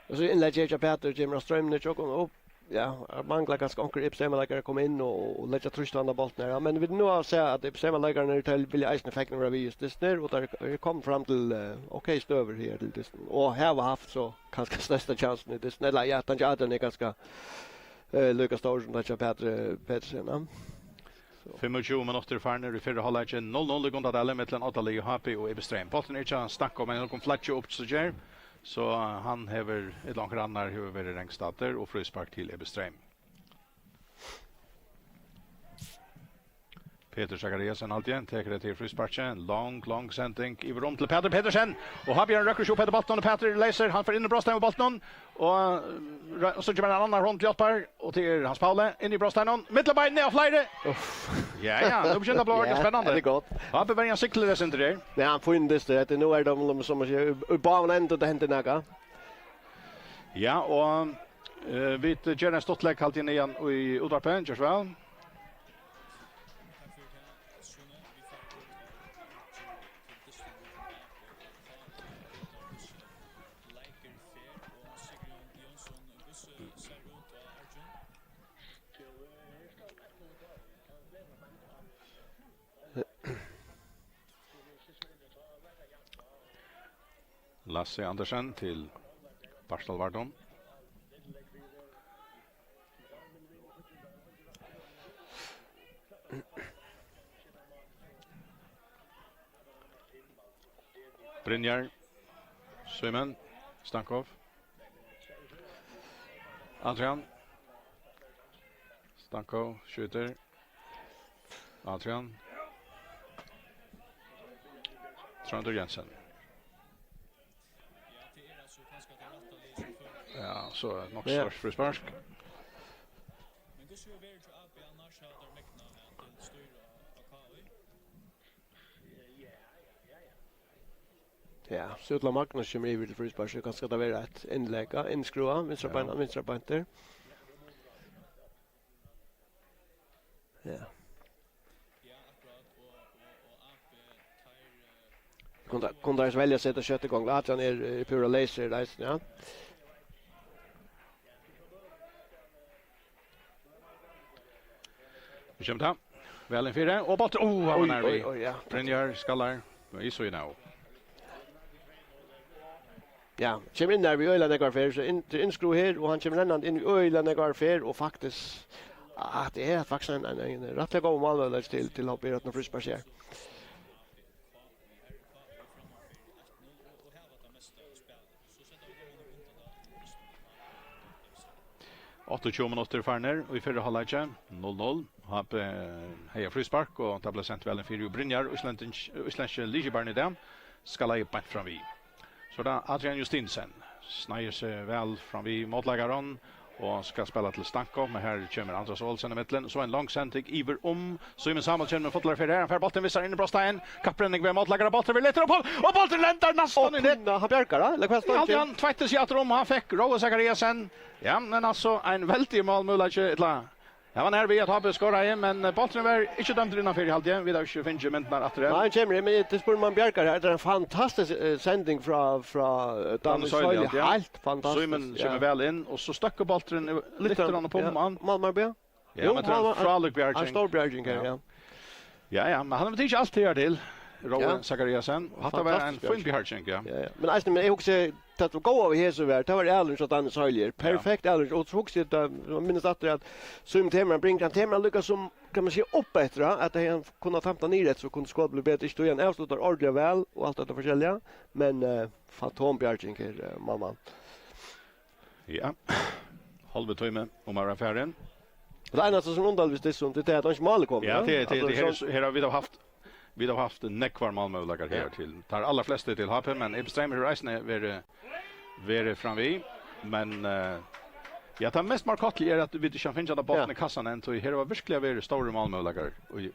Och så inlägger jag Peter Jimmy Ström och ja, manglar ganska onkel Ipsema-läkare kom in och lägga trust andra bollen här. Men vi nu har sett att Ipsema-läkare till vill Eisner fäckna vara vi just det och där kom fram till okej stöver här till det. Och här var haft så kanske största chansen i det. Snälla ja, den är ganska Lucas Stor som touchar Petersen. 25 minutter farner i fyrre halvlek 0-0 i Gondadelle mellan Adali og HP og Ebestrheim. Bolten ikke snakk om en kom flatje opp så gjør. Så han hever et langt rannar hever vært rengstater og frøyspark til Ebestrheim. Peter Zachariasen alltid teker det til frøysparket. En lang sending i rom til Peter Petersen. Og Habjørn røkker seg opp etter Balton og Peter leser. Han får inn i Brostein med Balton. Og så kommer en annan rundt Jotbar. Og til Hans Paule inn i Brostein. Middelbein ned og flere. Ja, nu begynner det å bli spännande. Det är gott. Habbe var en cykler det inte där. Nej, han får in det där. Nu är de som säger banan ändå det händer något. Ja, och vi gör en stort lägg halt in igen i Udarpen, just väl. Lasse Andersen till Barstal Vardon. Brynjar, Sömen, Stankov. Adrian. Stankov skjuter. Adrian. Trander Jensen. Ja, så nog störst för spark. Men då skulle vi ju AB annars ha där mäkna till styra Akavi. Ja, Sutla Magnus kommer över till frispark så kanske det vara ett inlägga, inskruva, vänstra banter. Ja. Ja, akkurat och AB tar Kunde välja sätta kött igång. Att han är pura laser där, ja. Vi kommer ta. Väl en fyra. Och bort. Vad var när vi. Ja. Brynjar skallar. Vi så ju nu. Ja, kommer in där vi öland går för så inskruv här och han kommer in i öland går för och faktiskt det är faktiskt en rätt god mål till hopp i att frispark här. 28 minutter farner og i fyrre halvlek 0-0. Har heia frispark og det ble sendt vel en fyr i Brynjar. Islandske Ligebarn i dem skal leie bant fram vi. Så da Adrian Justinsen sneier seg vel fram vi motlagaren og skal spela til Stanko, men her kommer Andras Olsen i midtelen. Så en lang sending iver Simon Samuelsen med fotlar for her. Han får bolten vissar inn i Brostein. Kapprenning ved motlagare, bolten vil letter opp, og bolten lenter nesten i det. Han bjørkar da, eller hva står det? Han tvättes i att han fick Roa Zachariasen. Ja, men alltså en väldigt målmöjlighet ett Ja, var när vi att ha skora igen, men bollen var inte dömd innanför i halvtid. Vi har ju finns ju mentnar att det. Nej, kommer men det spår man bjärkar här. Det är en fantastisk sändning från Daniel Söyle. Helt fantastiskt. Simon kommer väl in och så stack bollen lite grann på man. Malmö. Ja, men tror Fralik Bjärking. Han står Bjärking här, ja. Ja, men han har inte allt här till. Rowan Zachariasen. Hatta var en fin Bjärking, ja. Ja. Men alltså men jag också att gå över här så där. Det var Erlund så att han Söyle. Perfekt Erlund och också det minns att Simon Temer bringar Temer lyckas som kan man se upp bättre att han kunde 15 ner så kunde skåd bli bättre stå igen avslutar ordentligt väl och allt det forskjelliga men Fantom Bjärking är mamma. Ja. Halva timme om är affären. Det enda som undalvis det som det är att han inte mål kommer. Ja, det här har vi har haft nekvar målmöjligheter här till. Tar alla flesta till HP men Epstein och Reisen är fram vi men ja, det mest markantligt är att vi inte kan finna den bollen i kassan än så här var verkligen väldigt stora målmöjligheter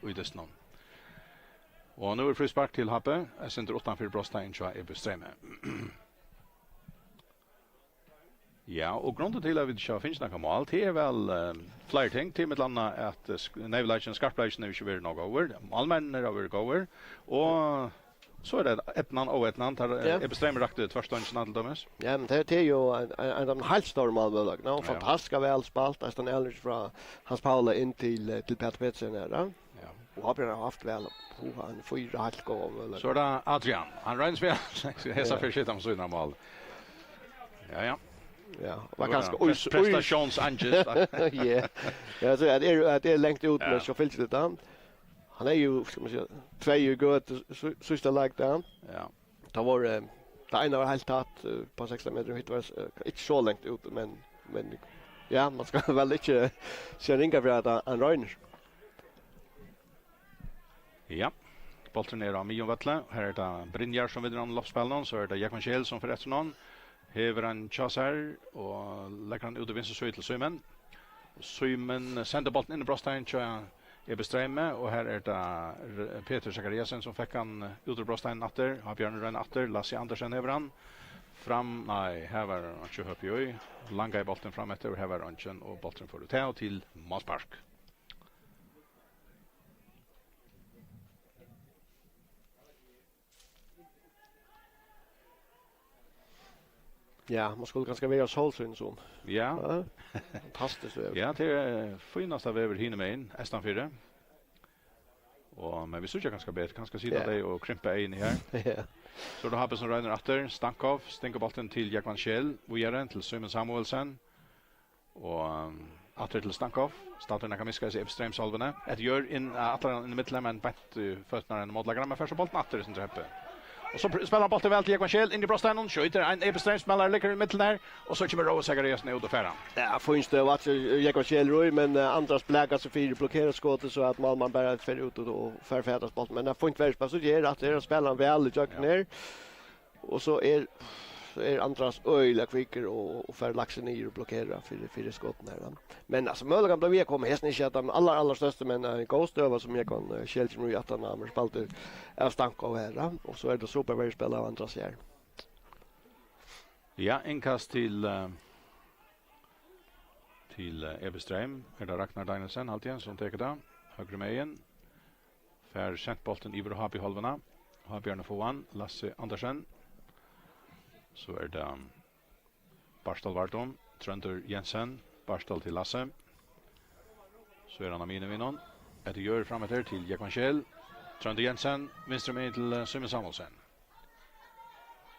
i det snön. Och nu är frispark till HP. Jag sänder utanför Brostein så är Epstein. Ja, och grunden till att vi inte finns några mål, det är väl flera ting till med landa att Nevelagen skarpleisen är ju inte något över. Allmänna är över över och Så är det ettnan och ettnan tar är bestämmer rakt ut första gången till Thomas. Ja, men det är ju en helt stor målbolag. No, fantastiskt väl spalt att den Ellis från Hans Paula in till Peter Petsen där. Ja. Och har han haft väl han fyra helt gå. Så där Adrian. Han rens väl. Hesa för shit om så normal. Ja. Ja, vad ganska prestationsangest. Ja. Ja, så det är längt ut med så fyllt det där. Han är ju, ska man säga, 2 år gott sista lag där. Ja. Det var det ena var helt tatt på 16 meter hit var inte så långt ut men ja, man ska väl inte se ringa för att han röjner. Ja. Bollen är av Mion Vettle. Här är det Brynjar som vidare om loppspelen. Så är det Jakob Kjell som för efter någon. Hever han Chasar och lägger han ut och vinner så till Symen. Symen sänder bollen in i Brostein är besträmme och här är det Peter Zachariasen som fick han ut ur Brostein natter. Har Björn Rönn natter. Lasse Andersen hever han. Fram, nej, här var han inte upp i. Langa i bollen fram efter och här var han och bollen får ut här till Måspark. Ja, man skulle ganska vara solsyn så. Ja. Fantastiskt. Ja, det är finaste av över hinna med in, Estan 4. Och men vi såg ganska bättre, kanske sitta där och krympa in i här. Ja. Så då har vi som Reiner Atter, Stankov, stänker bollen till Jakob Kjell, och ger den till Simon Samuelsen. Och Atter till Stankov, starten kan miska sig extremt salvene. Ett gör in Atlan in i mitten men bätt fötterna en modlagra med första bollen Atter som träffar. Och så spelar bollen väl till Jakob Kjell in i Brostein skjuter en extremt smäller ligger i mitten där och så kommer Rowe Zachariasen ut och färran. Ja, finns det vad Jakob Kjell Roy men Andras bläggar så fyra blockerar skottet så att man bara för ut och förfärdas bollen men det får inte vara så ger att det spelar väl jag ner. Och så är Andras öjliga kvicker och för laxen ner och blockera för skotten där. Men alltså möjligen blir vi kommer hästen inte att de allra största men en ghost över som jag kan Kjellsen och att han har spelat av Stankov här och så är det superväl spelare av Andras här. Ja, inkast till Ebestrheim. Är det Ragnar Danielsen alltid som tar det. Högre med igen. För sent bollen i Happy halvorna. Har Björn Foan, Lasse Andersen. Så är det Barstal Vartom, Trønder Jensen, Barstal till Lasse. Så är han av Minevinnon. Det gör framåt här till Jakob Kjell. Trønder Jensen, vänster med till Simon Samuelsen.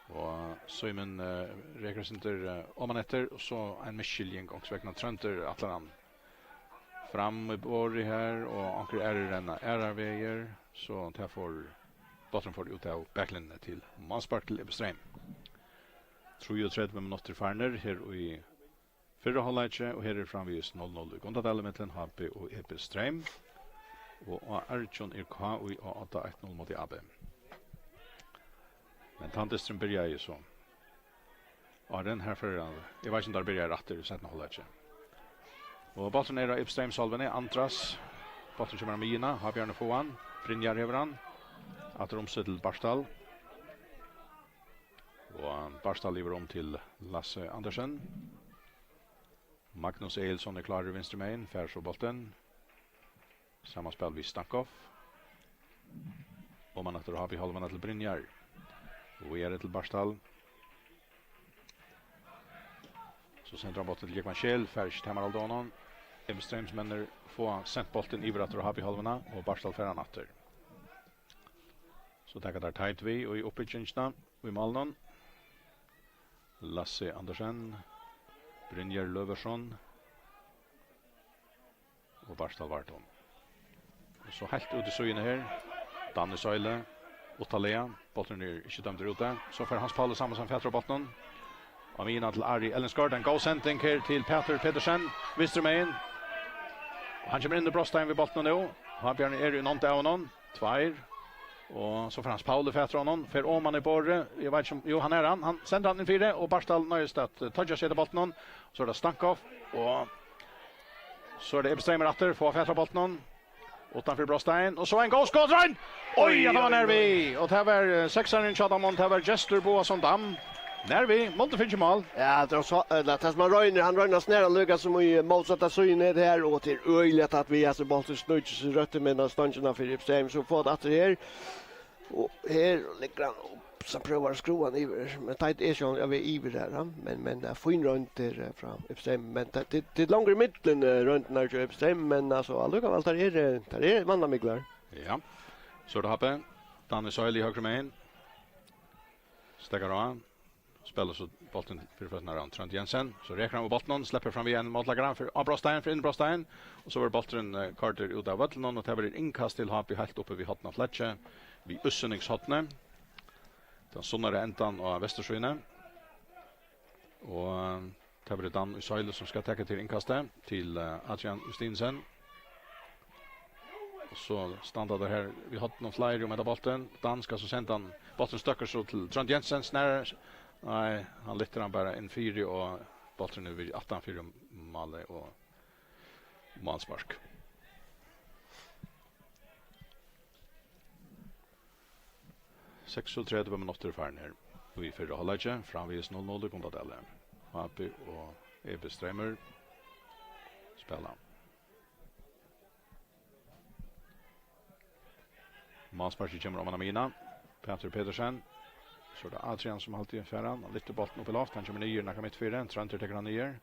Och Simon räcker sig inte om man efter och så en Michel gångsvägna Trønder Atlan. Fram i Borg här och Anker är väger så tar får botten får ut av backlinjen till Måspark till Ebestrheim. 33 minuter farner här i förra halvlek och här är framvis 0-0 i Gondadal mellan HP och Ebestrheim. Och Arjun K och 8-1-0 mot AB. Men Tantestrum börjar ju så. Och den här för jag vet inte där börjar rätt i sätta halvlek. Och bollen är Ebestrheim salvene Antras. Bollen kommer med Gina, har Björn Foan, Brynjar Heveran. Att till Barstal. Och Barstal lever om till Lasse Andersen. Magnus Eilsson är klar i vänstermain, färs och bollen. Samma spel vid Stankov. Och man efter har vi halvarna till Brynjar. Och är det till Barstal. Så centrar bollen till Jakob Kjell, färs till Maraldonon. Ebestrheims männer får sent bollen i att ha vi halvarna och Barstal färran efter. Så tackar där tight vi och i uppbyggnadsna i Malnon. Lasse Andersen, Brynjar Löversson och Barstal Vartom. Och så helt ut i söjene här. Danne Söyle, Ottalea, bollen är inte dömd ute. Så får Hans Paul samman som fjättrar botten. Amina till Ari Ellensgaard, en god sändning här till Peter Pedersen, Vistermein. Han kommer in i Brostein vid botten nu. Han björn är ju något av någon, 2. Och så får Hans Paul fjättrar honom. För om han är borre, jag vet inte, jo han är han sänder han in 4 och Barstal nöjst att toucha sig i botten. Så är det Stankov och så är det Ebestrheim Ratter får fjättra botten. Utanför Brostein och så en gåskådrön. Oj, han var nervi. Och det var 6:an Chadamon, det var Jester Boasson Dam. Nervi, måste finna mål. Ja, det så att man röjner, han röjnar snära lyckas som i motsatta synet här och till öjligt att vi alltså bollen snurrar rötter med den stancherna för Ebestrheim så får det att det här. Och här ligger han upp så prövar skruvan över. Men tajt är så jag vet över där. Men fin runt där fram Epstein. Men det långa mitten runt när jag Epstein. Men alltså alla väl där är mannamiglar. Ja. Så då har Danny Söyle i högra med. Steggar av. Spelar så bollen för fötterna runt Trent Jensen. Så räknar han med bollen, släpper fram igen motlagaren för Abrostein för inbrostein. Och så var bollen Carter ut av vattnet och det blir inkast till Happy helt uppe vid Hotna Fletche. Vid Usseningshotne. Den sonnare ändan av Västerskyne. Och det blir Dan Usaile som ska täcka till inkastet till Adrian Justinsen. Och så stannar det här vi har någon flyer med bollen. Dan ska så sända han bollen stöcker så till Trent Jensen när nej, han lyfter han bara en 4 och bollen nu vid 18-4 Malle och Mansmark. Sex och 30 minuter för här. Vi för halvlek framvis 0-0 det kommer att Happy och Ebe Stremer spelar. Mansmark kommer om Amina. Peter Pedersen. Så det är Adrian som alltid är färran. Han lyfter bollen upp i loft. Han kommer ner när mitt fyra. Trönter tar han ner.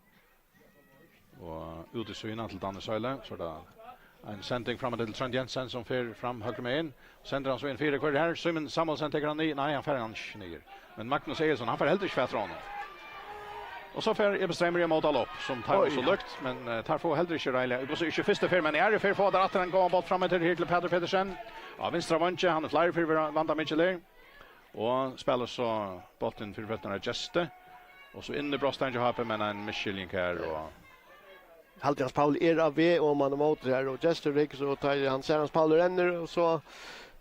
Och ut i synen till Danne Söyle. Så det är en sändning fram till Trent Jensen som för fram höger med in. Sänder han så in 4 kvar här. Simon Samuelsen tar han ner. Nej, han färrar han ner. Men Magnus Eriksson, han får helt inte fätra honom. Och så får Ebe Stremer i mål upp som tar så lukt. Men tar få helt inte rejliga. Det går 21 för men är det för få där att han går boll fram till Peter Pedersen. Ja, vänstra vänster. Han är flyer för Vanda Mitchell. Och spelar så bollen för fötterna Geste. Och så in i Brostein ju har men en Michelin här och Haltjans Paul är av och man mot här och Geste Rick så tar han ser hans Paul ränner och så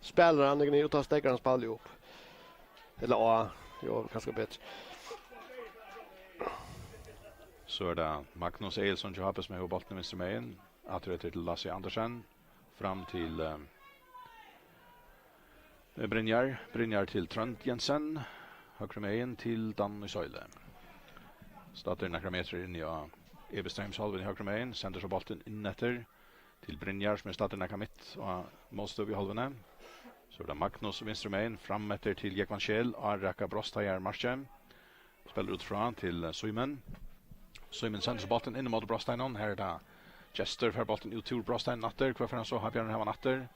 spelar han igen och tar stäcker hans Paul upp. Eller ja, kanske bättre. Så är det Magnus Eilsson ju har med bollen vänster med in. Att till Lasse Andersen fram till Brynjar till Trent Jensen. Högre med in till Danny Söyle. Startar några meter in i Ebe Strems halvan i högre med in. Sänder så bollen in efter till Brynjar som startar några mitt och måste vi halvan. Så det Magnus vänster med in fram efter till Jekvan Schell och Raka Brostajer marschen. Spelar ut från till Simon. Simon sänder så bollen in mot Brostein. Här är det Chester för bollen ut till Brostein natter. Kvar för han så har Björn här natter.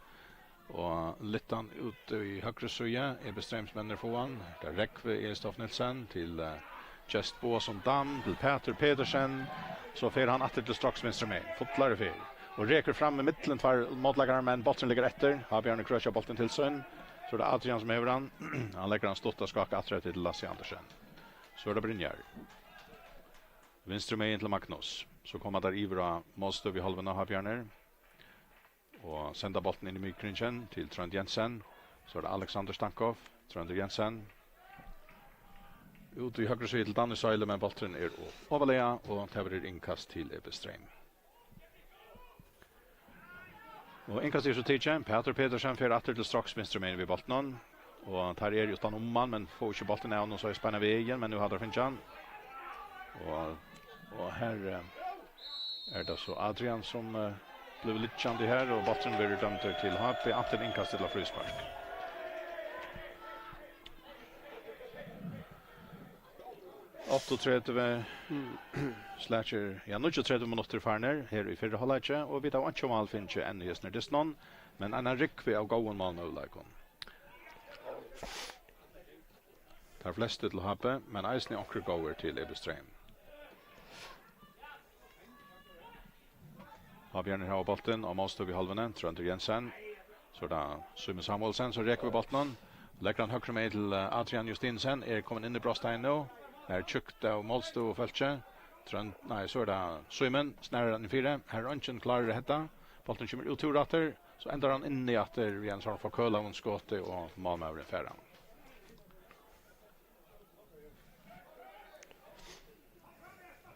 Och Littan ut i högre söja är bestämsmänner få han. Där räcker Estoff Nilsen till Chestbo som dam till Peter Pedersen. Så får han åter till strax vänster med. Fotlar för. Och räcker fram med mitten för modlagaren men bollen ligger efter. Har Björn krösar bollen till Sön. Så det är Adrian som över han. Han lägger han stått och skaka åter till Lasse Andersen. Så är det Brynjar. Vänster med till Magnus. Så kommer där Ivra måste vi halva ha Björn. Och sända bollen in i mykringen till Trent Jensen. Så är det Alexander Stankov, Trent Jensen. Ut i högra sida till Danny Söyle men bollen är överlägga och tävlar inkast till Ebe Streim. Och inkast är så tidsen. Peter Pedersen för åter till strax vänster med vid bollen. Och tar er utan om man men får inte bollen av och så är spänna vägen men nu hade Finchan. Och här är det så Adrian som blev lite chandy här och bollen blir dömd till HP att inkast till frispark. Slasher ja nu 30 minuter farner här i förra halvlek och vi tar inte mål finns än just när det snön men en ryck vi av gåen mål nu likon. Tar flest till HP men Isne och går till Ebe Streim. Har Björn här bollen och måste vi halvan Trent Jensen. Så där Simon Samuelsen så räcker vi bollen. Lägger han högre med till Adrian Justinsen är kommit in i Brostein nu. Där tjukt och målstå och fältje. Trent nej så där Simon snärrar den i 4. Här Ranchen klarar det hetta. Bollen kommer ut tur åter så ändrar han in i åter igen så för köla och skott och mål med färran.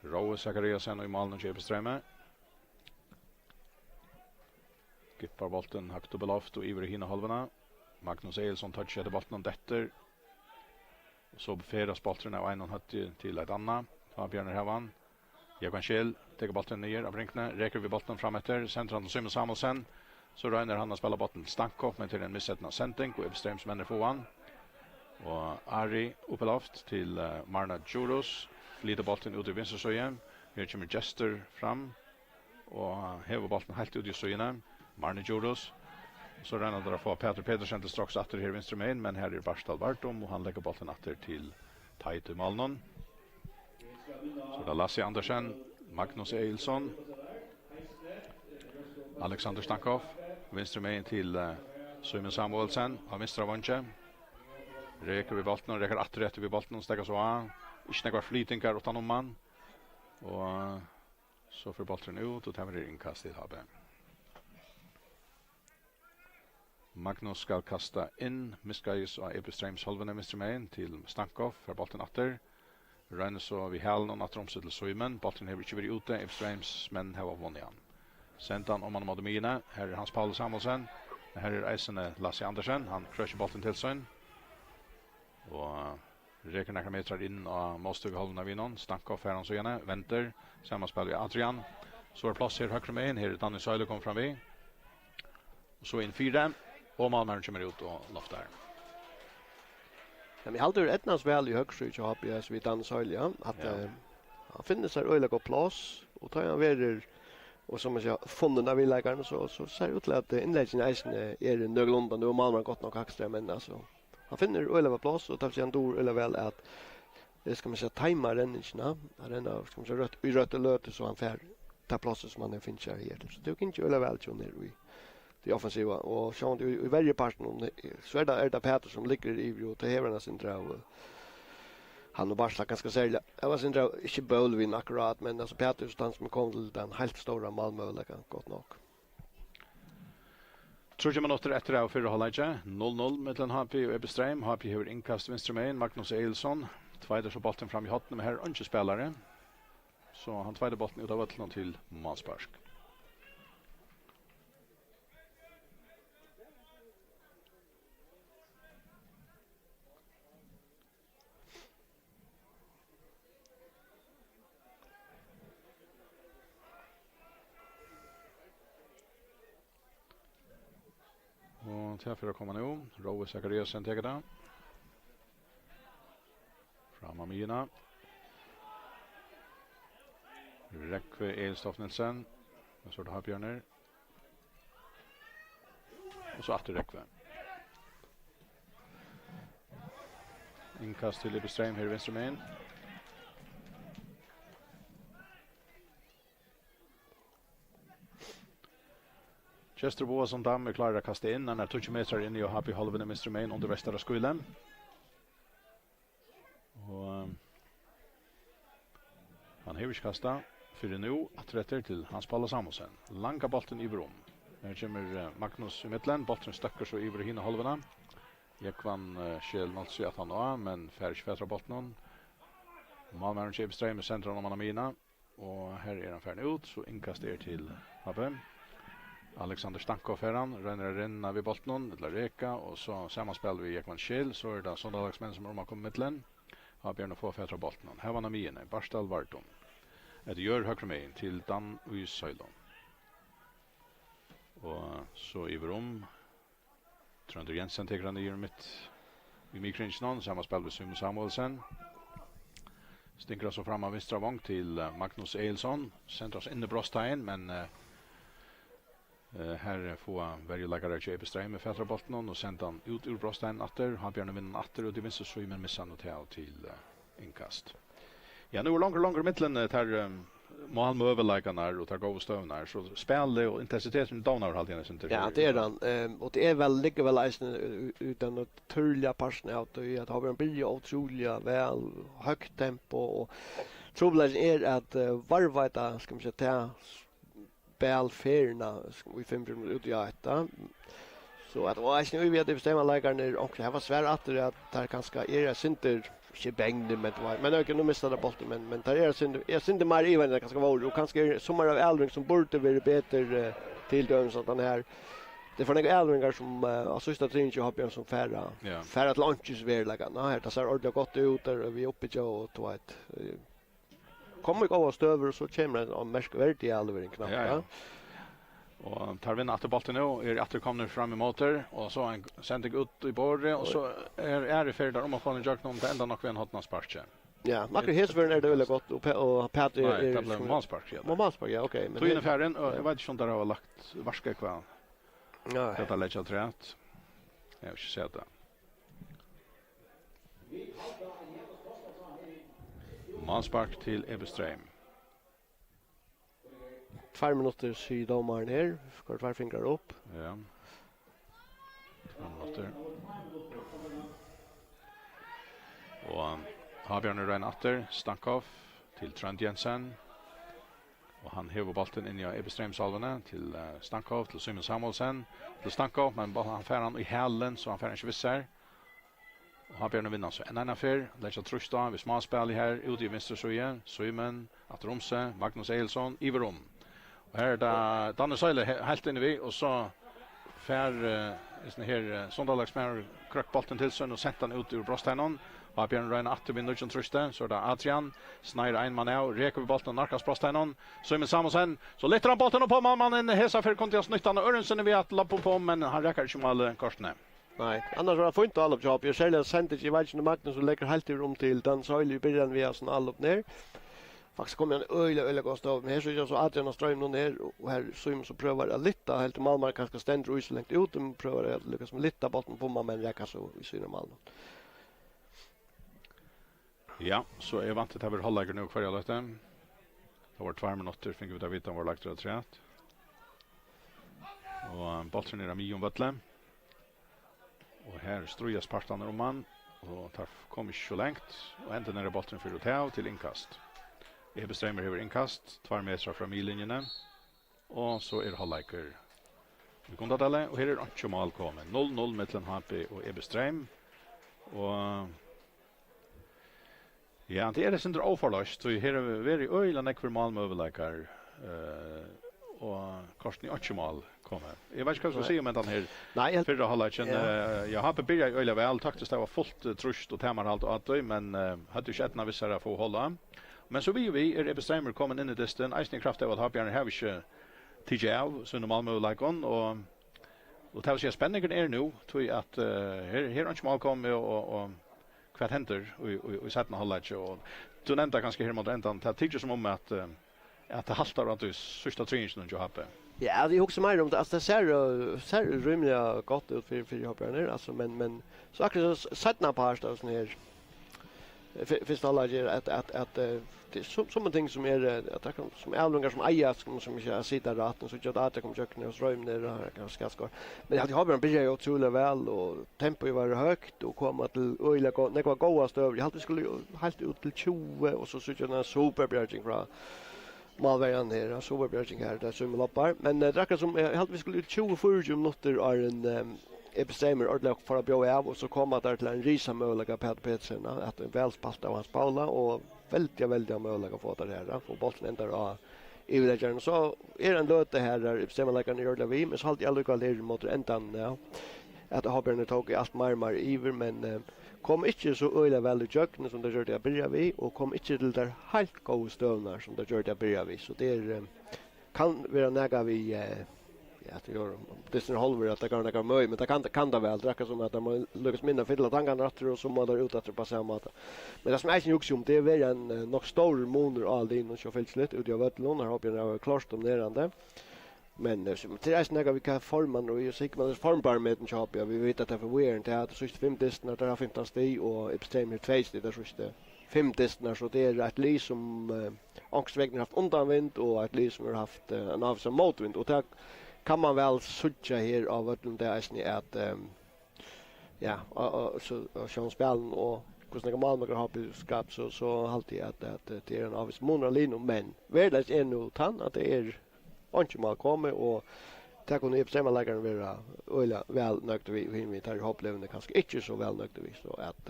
Roe Zachariasen och i mål och Ebe Streim. Gippar bollen högt upp i loft och iver hinna halvorna. Magnus Eilsson touchade bollen om detter. Och så befäras bollen av en och hötte till ett annat. Har Björn Hävan. Jekvan Schell tar bollen ner av Brinkne. Räcker vi bollen fram efter. Centran och Simon Samuelsen. Så røyner han å spille botten Stankov, men til en missettende sending, og Ebstrøms menner få han. Og Ari oppe loft til Marna Djuros, flyter bolten ut i vinstersøyen. Her kommer Jester fram, og hever bolten helt ut i søyene. Marna Djuros. Så røyner dere få Peter Pedersen til straks atter her venstre med, men her Barstal Bartom, og han legger bolten atter til Taito Malnon. Så det Lasse Andersen, Magnus Eilsson, Alexander Stankov, venstre med til Simon Samuelsen, av venstre vantje. Reker vi bolten, reker atter etter vi bolten, og stekker så av. Ikke nekvar flytingar utan om man. Og så får bolten ut, og temmer innkast til Habe. Magnus skal kasta inn, Miskajus og Ebestreims holvene venstre med til Stankov, for bolten atter. Røyne så vi hælen og nattromse til Søymen. Bolten har ikke vært ute, Ebestreims menn har vunnet han. Sendt han om han måtte mine. Her Hans Paul Samuelsen. Her eisene Lasse Andersen. Han krøsjer bolten til Søyn. Og reker nekker metrar inn av målstugholden av vinnon. Stankov her han Søyene. Venter. Samme spiller vi Adrian. Så plass her høyre med inn. Her Danny Søyle kom fram vi. Og så inn 4. Og Malmaren kommer ut og loftar. Men jeg halter etnans vel i høgsryd til HPS vid Danne Søylja, at han finner seg øyla godt plass, og tar han verer, og som jeg sier, funnen av villegaren, så ser det ut til at innleggen i eisen nøglunda, nu er Malmar godt nok ekstra, men altså, han finner øyla godt plass, og tar seg han dår øyla vel at, skal man säga, tajma renningsna, han renner, skal man säga, i rødt og løte, så han fer ta plasset som han finner seg her. Så det er ikke øyla vel til nere i det offensiva, og så i varje parten så är det Peter som ligger i och till hevarna sin drav. Han och Barsla ganska särskilt. Jag var sin drav inte bölvin akkurat, men alltså Peter stans som kom till den helt stora Malmö-läggan gott nog. 3 minutter etter av 4 halvleggje, 0-0 mellom HP og Ebestreim. HP har innkast venstre med Magnus Eilsson. Tveider så bolten fram i hatten, men her er ikke spillere. Så han tveider bolten ut av vøtlen til Malsparsk. Og til for å komme nå, Rove Zakariasen teker det. Fram av Mina. Rekve Elstoff Nilsen. Og så er det Habjørner. Og så atter Rekve. Innkast til Ebestreim her i venstre med inn. Chester Boasson Dam er klar å kaste inn. Han er 20 meter inn i og har i halvene venstre med inn under vestere skolen. Og han har ikke kastet. Fyrir nå, atretter til Hans Palle Samuelsen. Langa bolten i brom. Her kommer Magnus i midtlen. Bolten støkker så i henne halvene. Jekvann skjel Nolsi at han var, men færre ikke fetra bolten. Malmaren Kjebestreim i sentrum om han er mina. Og her er han ferdig ut, så innkast til Habe. Alexander Stankov her han, renner inn vid bolten, eller reka, og så sammanspill vi Jekvann skjel, så er det Sondalagsmenn som har kommet midtlen. Har Bjørn å få fetra bolten. Her var han mine, Barstal Vartom. Et gjør høyre med til Dan Uy Søylon. Og så i rom, Trønder Jensen teker han i mitt i mikroingen, sammanspill ved Simon Samuelsen. Stinker så fram av vinstra vong til Magnus Eilsson. Sender oss inn i brostegn, men her får verjuleggere Kjebestreim med Fetrabolten og sender han ut ur brostegn atter. Han bjørner vinnen atter ut i vinstra så men misser han til innkast. Ja, nu är långt mittlen tar Malmö överläggarna och tar gåva stövnar så spel och intensiteten downar halt igen inte. Ja, det är den och det är väl ligger väl utan att törliga passen out och att ha en billig otroliga väl högt tempo och problemet är att varvata ska man säga ta spelfärna vi 5 minuter ut i åtta. Så att och jag vet det bestämma läggarna och det var svårt att det där ganska är synter inte bängde men jag kan nog missa det bollen men där är jag synd mer even det ganska var och kanske sommar av Eldring som borde vara bättre till döms att den här det får några Eldringar som assista träning ju har björn som färra att lunches väl lägga nej det ser ordentligt gott ut där vi uppe och tvåt kommer gå av stöver så kommer det om märsk värde i Eldring knappt ja. Och tar vinna att bollen nu är kommer fram i motor och så en sändning ut i bordet och så är det för där om man får en jack någon ända nog en hotna spark. Ja, Marcus Hesvern är det väl gott och Patrik är det blir manspark. Ja. Manspark, ja, okej, men tog in affären och jag vet inte om det har lagt varska kvar. Ja. Detta lägger träet. Jag har inte sett det. Manspark till Ebestrheim. 2 minuter syddomaren här. Skår 2 fingrar upp. Ja. 2 minuter. Och Habjørn Rein atter, Stankov till Trent Jensen. Och han hever bollen in i Ebestrheim-salvene till Stankov, till Simon Samuelsen, till Stankov, men han fär han i hälen så han fär inte visser. Och Habjørn vinner så en annan fyr, lägger Trusta, vi småspel här ute i vänstersøye, Simon, Atromse, Magnus Eilsson, Iverum. Och här är det Danne Søyle helt inne vi, och så fär sån här Sondalagsmär krökbollen till sig och sätter han ut ur brosthännan. Habjørn Rein atter vinner ikke truste, så er det Adrian, sneier en mann av, reker vi bolten og narkas brosthænnan, Simon Samuelsen, så lytter han bolten på mannen, hesa for kontias nyttan, og Ørensen vi at lappa på, men han reker ikke med korsene. Nej, annars var det fint all upp jobb. Jag själv sände i Valchen Magnus och lägger helt i rum till Dan Søyle i början vi har sån all upp ner. Faktiskt kommer en öle gå stå, men här så jag så Adrian och ström ner och här Simon så prövar att litta helt till Malmar kanske ständ och så långt ut och prövar att lyckas med litta bolten på mamma men räcker så i syna Malmar. Ja, så är vant att över halvläger nu kvar jag lite. Det var 2 minuter, fick vi där vita var lagt rätt. Och bollen är Mion Vötle. Och här strujas partarna om man och tar kommer så långt och ändå när bollen för ut här till inkast. Ebestrheim över inkast, 2 meter från millinjen. Och så är halvläger. Vi kommer att alla och här är inte mål kommer. 0-0 mellan HP och Ebestrheim. Och ja, det är det som är oförlöst. Så här är vi öjla nekvar malmöverläkar och kosten är 8 mål kommer. Jag vet inte vad jag ska säga om den här. Nej, förra halvleken. Jag har börjat öjla väl. Taktiskt det var fullt trust och tämar allt och att men hade ju sett när vi ser få hålla. Men så vi är Ebestrheim kommer in i distan. Eisning kraft av att Habjørn har inte TJ så normal malmöverläkaren och det vill säga spänningen är nu tror jag att här 8 mål kommer och kvart händer och sätta hållet och då nämnde kanske här mot ändan det tycker som om att det haltar att du sista träningen du har på. Ja, det är också mer om det alltså det ser rymliga gott ut för Habjørn alltså men så akkurat så sätta på här sån här första halvlek att det är som en ting som är att som älungar som äger som inte sitter rätt så att det kommer kökna och ström ner där ganska skor. Men jag har börjat otroligt väl och tempo var högt och komma till öjla det var goda över. Jag hade skulle helt ut till 20 och så så en superbjärging från Malvärjan här superbjärging här där som loppar men det räcker som jag hade vi skulle 24 minuter är en Ebestrheim ordentligt för att bjöa av och så komma där till en risa möjliga Petersen att en välspalt av hans Paula och väldigt möjliga få det här få bollen ända av överläggaren så är en löte här där Ebestrheim gör det vi men så alltid alla går mot ändan ja att Habjørn tog allt marmar iver men kom inte så öle väl i jökna som det gör det börja vi och kom inte till där helt goda stövnar som det gör det börja vi så det är kan vara näga vi ja, det gör det är halver att det kan några möj men det kan det väl räcka som att man lyckas minna fylla tankarna rätt och så man där ut att på samma sätt. Men det som är ju också om det är väl en nog stor monor all in och så fällt slut ut jag vet lånar har jag klart om nerande. Men det är snäga vi kan forma och ju sig man formbar med den jobb ja vi vet att det för weird det är så 5 distan där har 15 steg och Ebestrheim 2 steg där så 5 distan så det är ett lis som angstvägnar haft undanvind och ett lis som har haft en avsam motvind och det kan man väl söka här av att det är att ja så chanspelen och hur snäga Malmö har på skap så alltid att det är en avs monolino men världs är nu tant att det är inte mal kommer och ta kunde Ebestrheim lägga vara öla väl nökt vi tar hopplevande kanske inte så väl nökt vi så att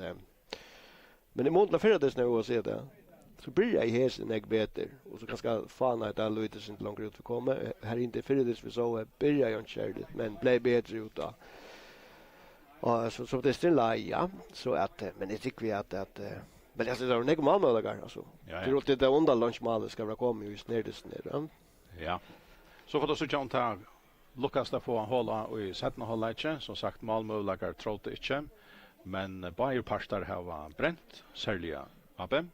men i månaden för det nu och se det så blir jag här sen jag bättre och så kanske fan att alla lite inte långt ut för komma här inte för det vi så börjar jag inte men blir bättre ut då. Och så det stilla ja så att men det tycker vi att men det är så några månader alltså. Det låter det under lunchmålet ska vara komma just ner det ner. Ja. Så får du så chans ta Lukas där får han hålla i sättna hålla inte. Som sagt, målmöjligheter trodde inte. Men Bayer Parstar har bränt, särskilt Abbe.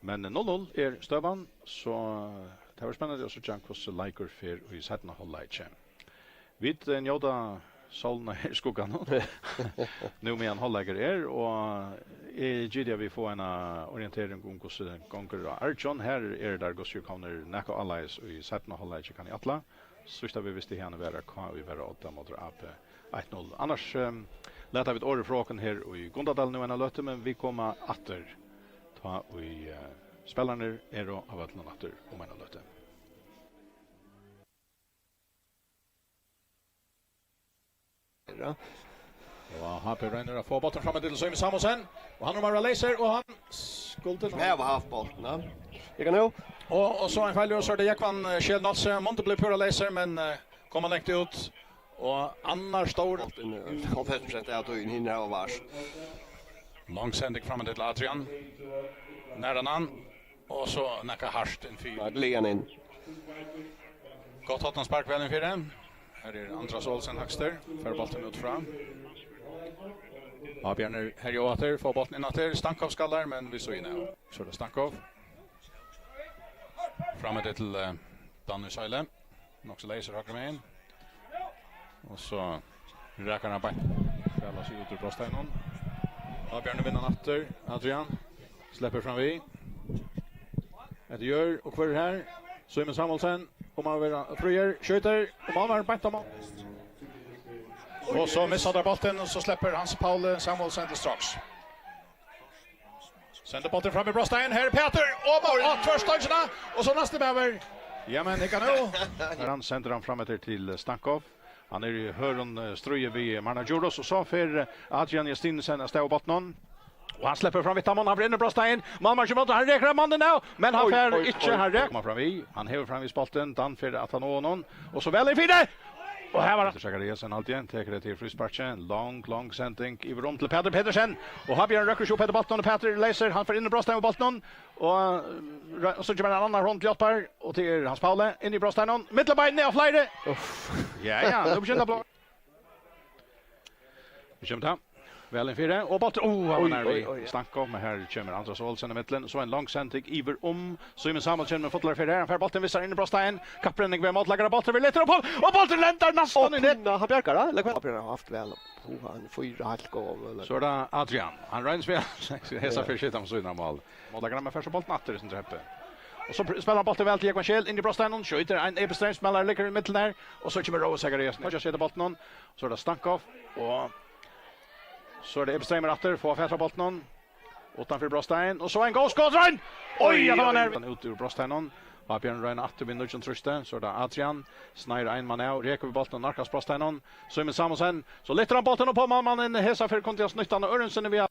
Men 0-0 stövan, så det var spännande att se hur Liker för i sättna hålla inte. Vi njöda solna här i skuggan nu med en hållägare och i GD vi får en orientering om hur gånger Archon här där Gossur kommer näka allies i sättna hållägare kan i alla. Så vi visste henne vara kan vi vara åtta mot AP 1-0. Annars lätar vi ett orrefråken här i Gondadal nu en löte, men vi kommer åter ta i spelarna är då av att åter om en löte. Och Happy Rainer får botten fram till Simon Samuelsen och han har laser och han skulle Här var haft bollen. Jag kan nu. Och så en fall så det gick han Kjell Nalse Monte blev pura laser men kommer längt ut och annars står 50% är att in hinner och vars. Långsändning fram till Adrian. Nära han och så näka harst en fyr. Lägger in. Gott att han spark väl en fyr. Här är Andras Olsen högster för bollen ut fram. Björner här ju åter får bollen in åter Stankov skallar men vi så inne. Så det Stankov. Framme till Danny Söyle. Också laser höger med in. Och så räcker han på. Fälla sig ut ur bröststenen. Björner vinner åter. Adrian släpper fram vi. Det gör och kvar här. Simon Samuelsen och man vill fröjer skjuter och man har bänt dem. Och så missar där bollen och så släpper Hans Paul Samuelsen till strax. Sänder bollen fram i Brostein här Peter och mål tvärstangerna och så nästa över. Ja men det kan nu. Han sänder han fram till Stankov. Han är ju hörn ströje vid Marnajuros och så för Adrian Justinsen att stå botten. Och han släpper fram Vittamon, han brinner Brostein. Malmar kommer han räknar mannen nu, men han får inte här rätt. Kommer fram vi, han häver fram i spalten, dan för att han når någon och så väl i fide. Och här var det Zachariasen alltid tar det till frisparken, lång sändning i rum till Peter Pedersen och har Björn Röcker Peter Bolton och Peter Laser, han får in i Brostein och Bolton och så kommer en annan runt Joppar och till Hans Paule in i Brostein mittelbein ner och flyger. Ja, nu börjar det blå. Vi kommer ta väl en fyra och bort när vi Stankov med här kommer Andras Olsen i mitten så en lång sändning iver om Simon Samuelsen med fotlar för där för bollen visar in i Brostein kappränning med motläggare bollen vill leta upp och bollen ländar nästan i net har Björkar då eller vad har haft väl han får halt gå så där Adrian han rens väl hesa för shit om så innan mål motläggare med första bollen åter som träppe och så spelar bollen väl till Ekman Kjell in i Brostein och skjuter en Eberstein smäller ligger i mitten där och så kommer Rose Zacharias nu just sätter bollen så där Stankov och så är det Ebersteimer åter får fälla bollen utanför Brostein och så en gåskådrön. Oj, det var när ut ur Brostein. Har Björn Röjn åter vid nudgen truste så där Adrian snärar en man av reker vi bollen narkas Brostein. Så med Samuelsen så lyfter han bollen på mannen hesa för kontinuerligt nyttan och Örnsen vi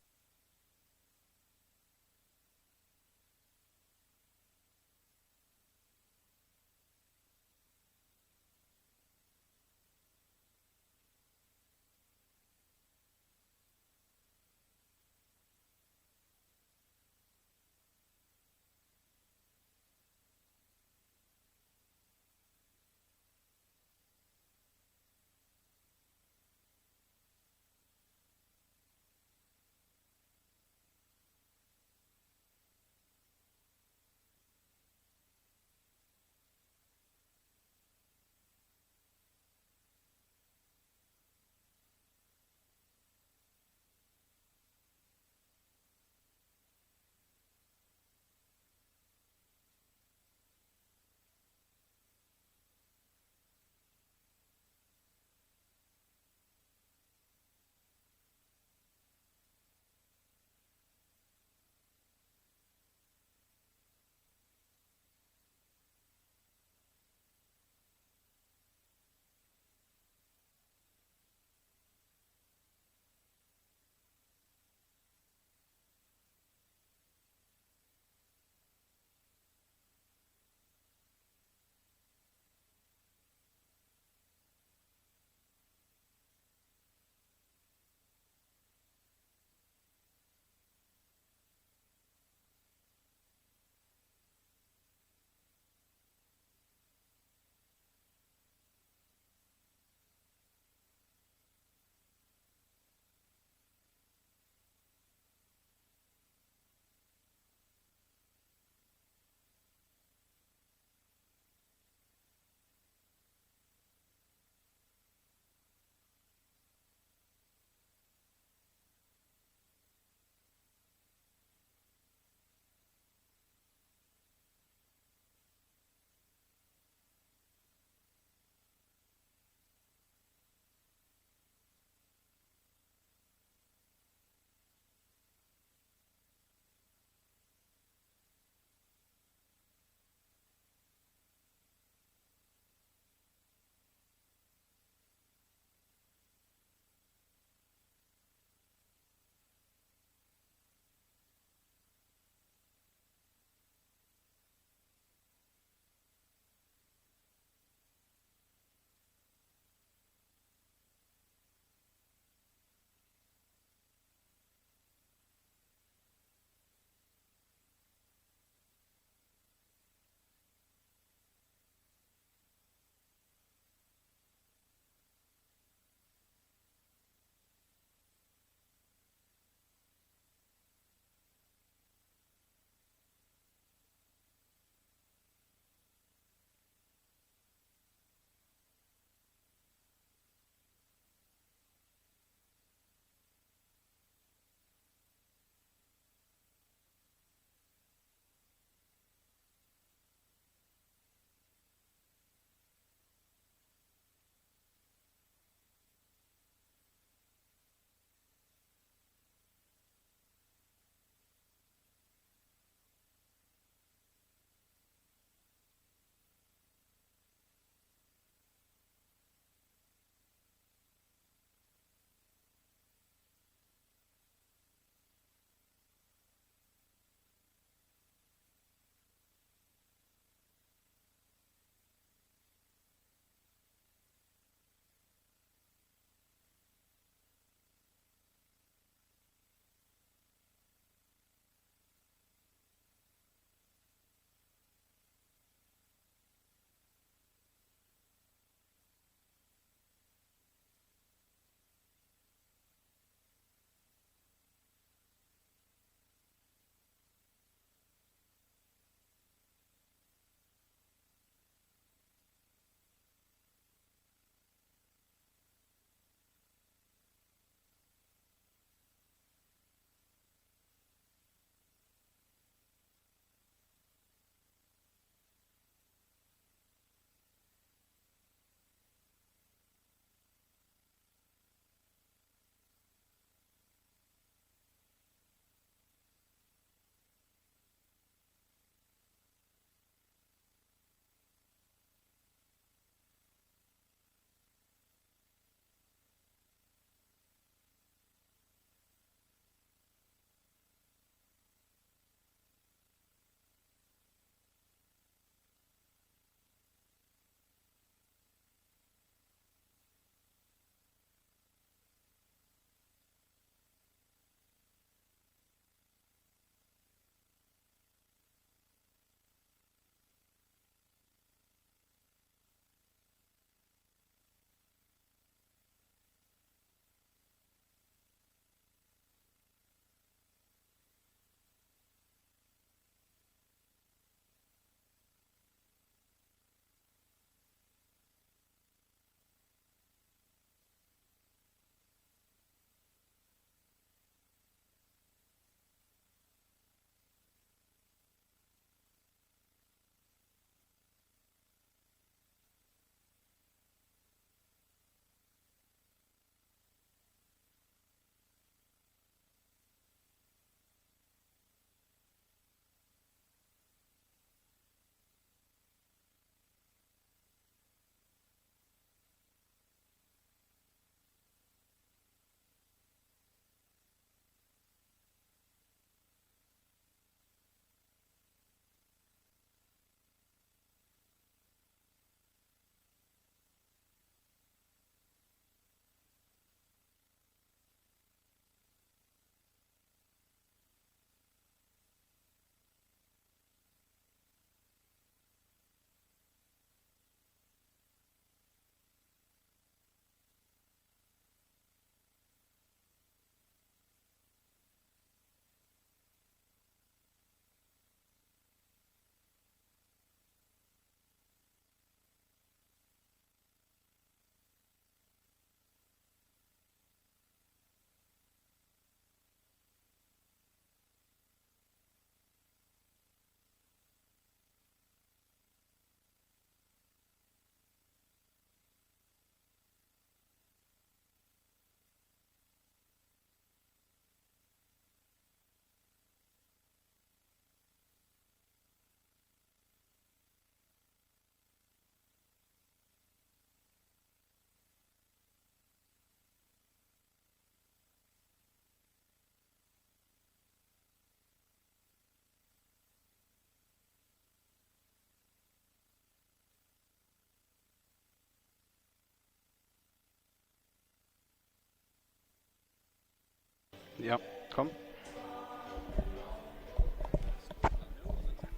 Ja, kom.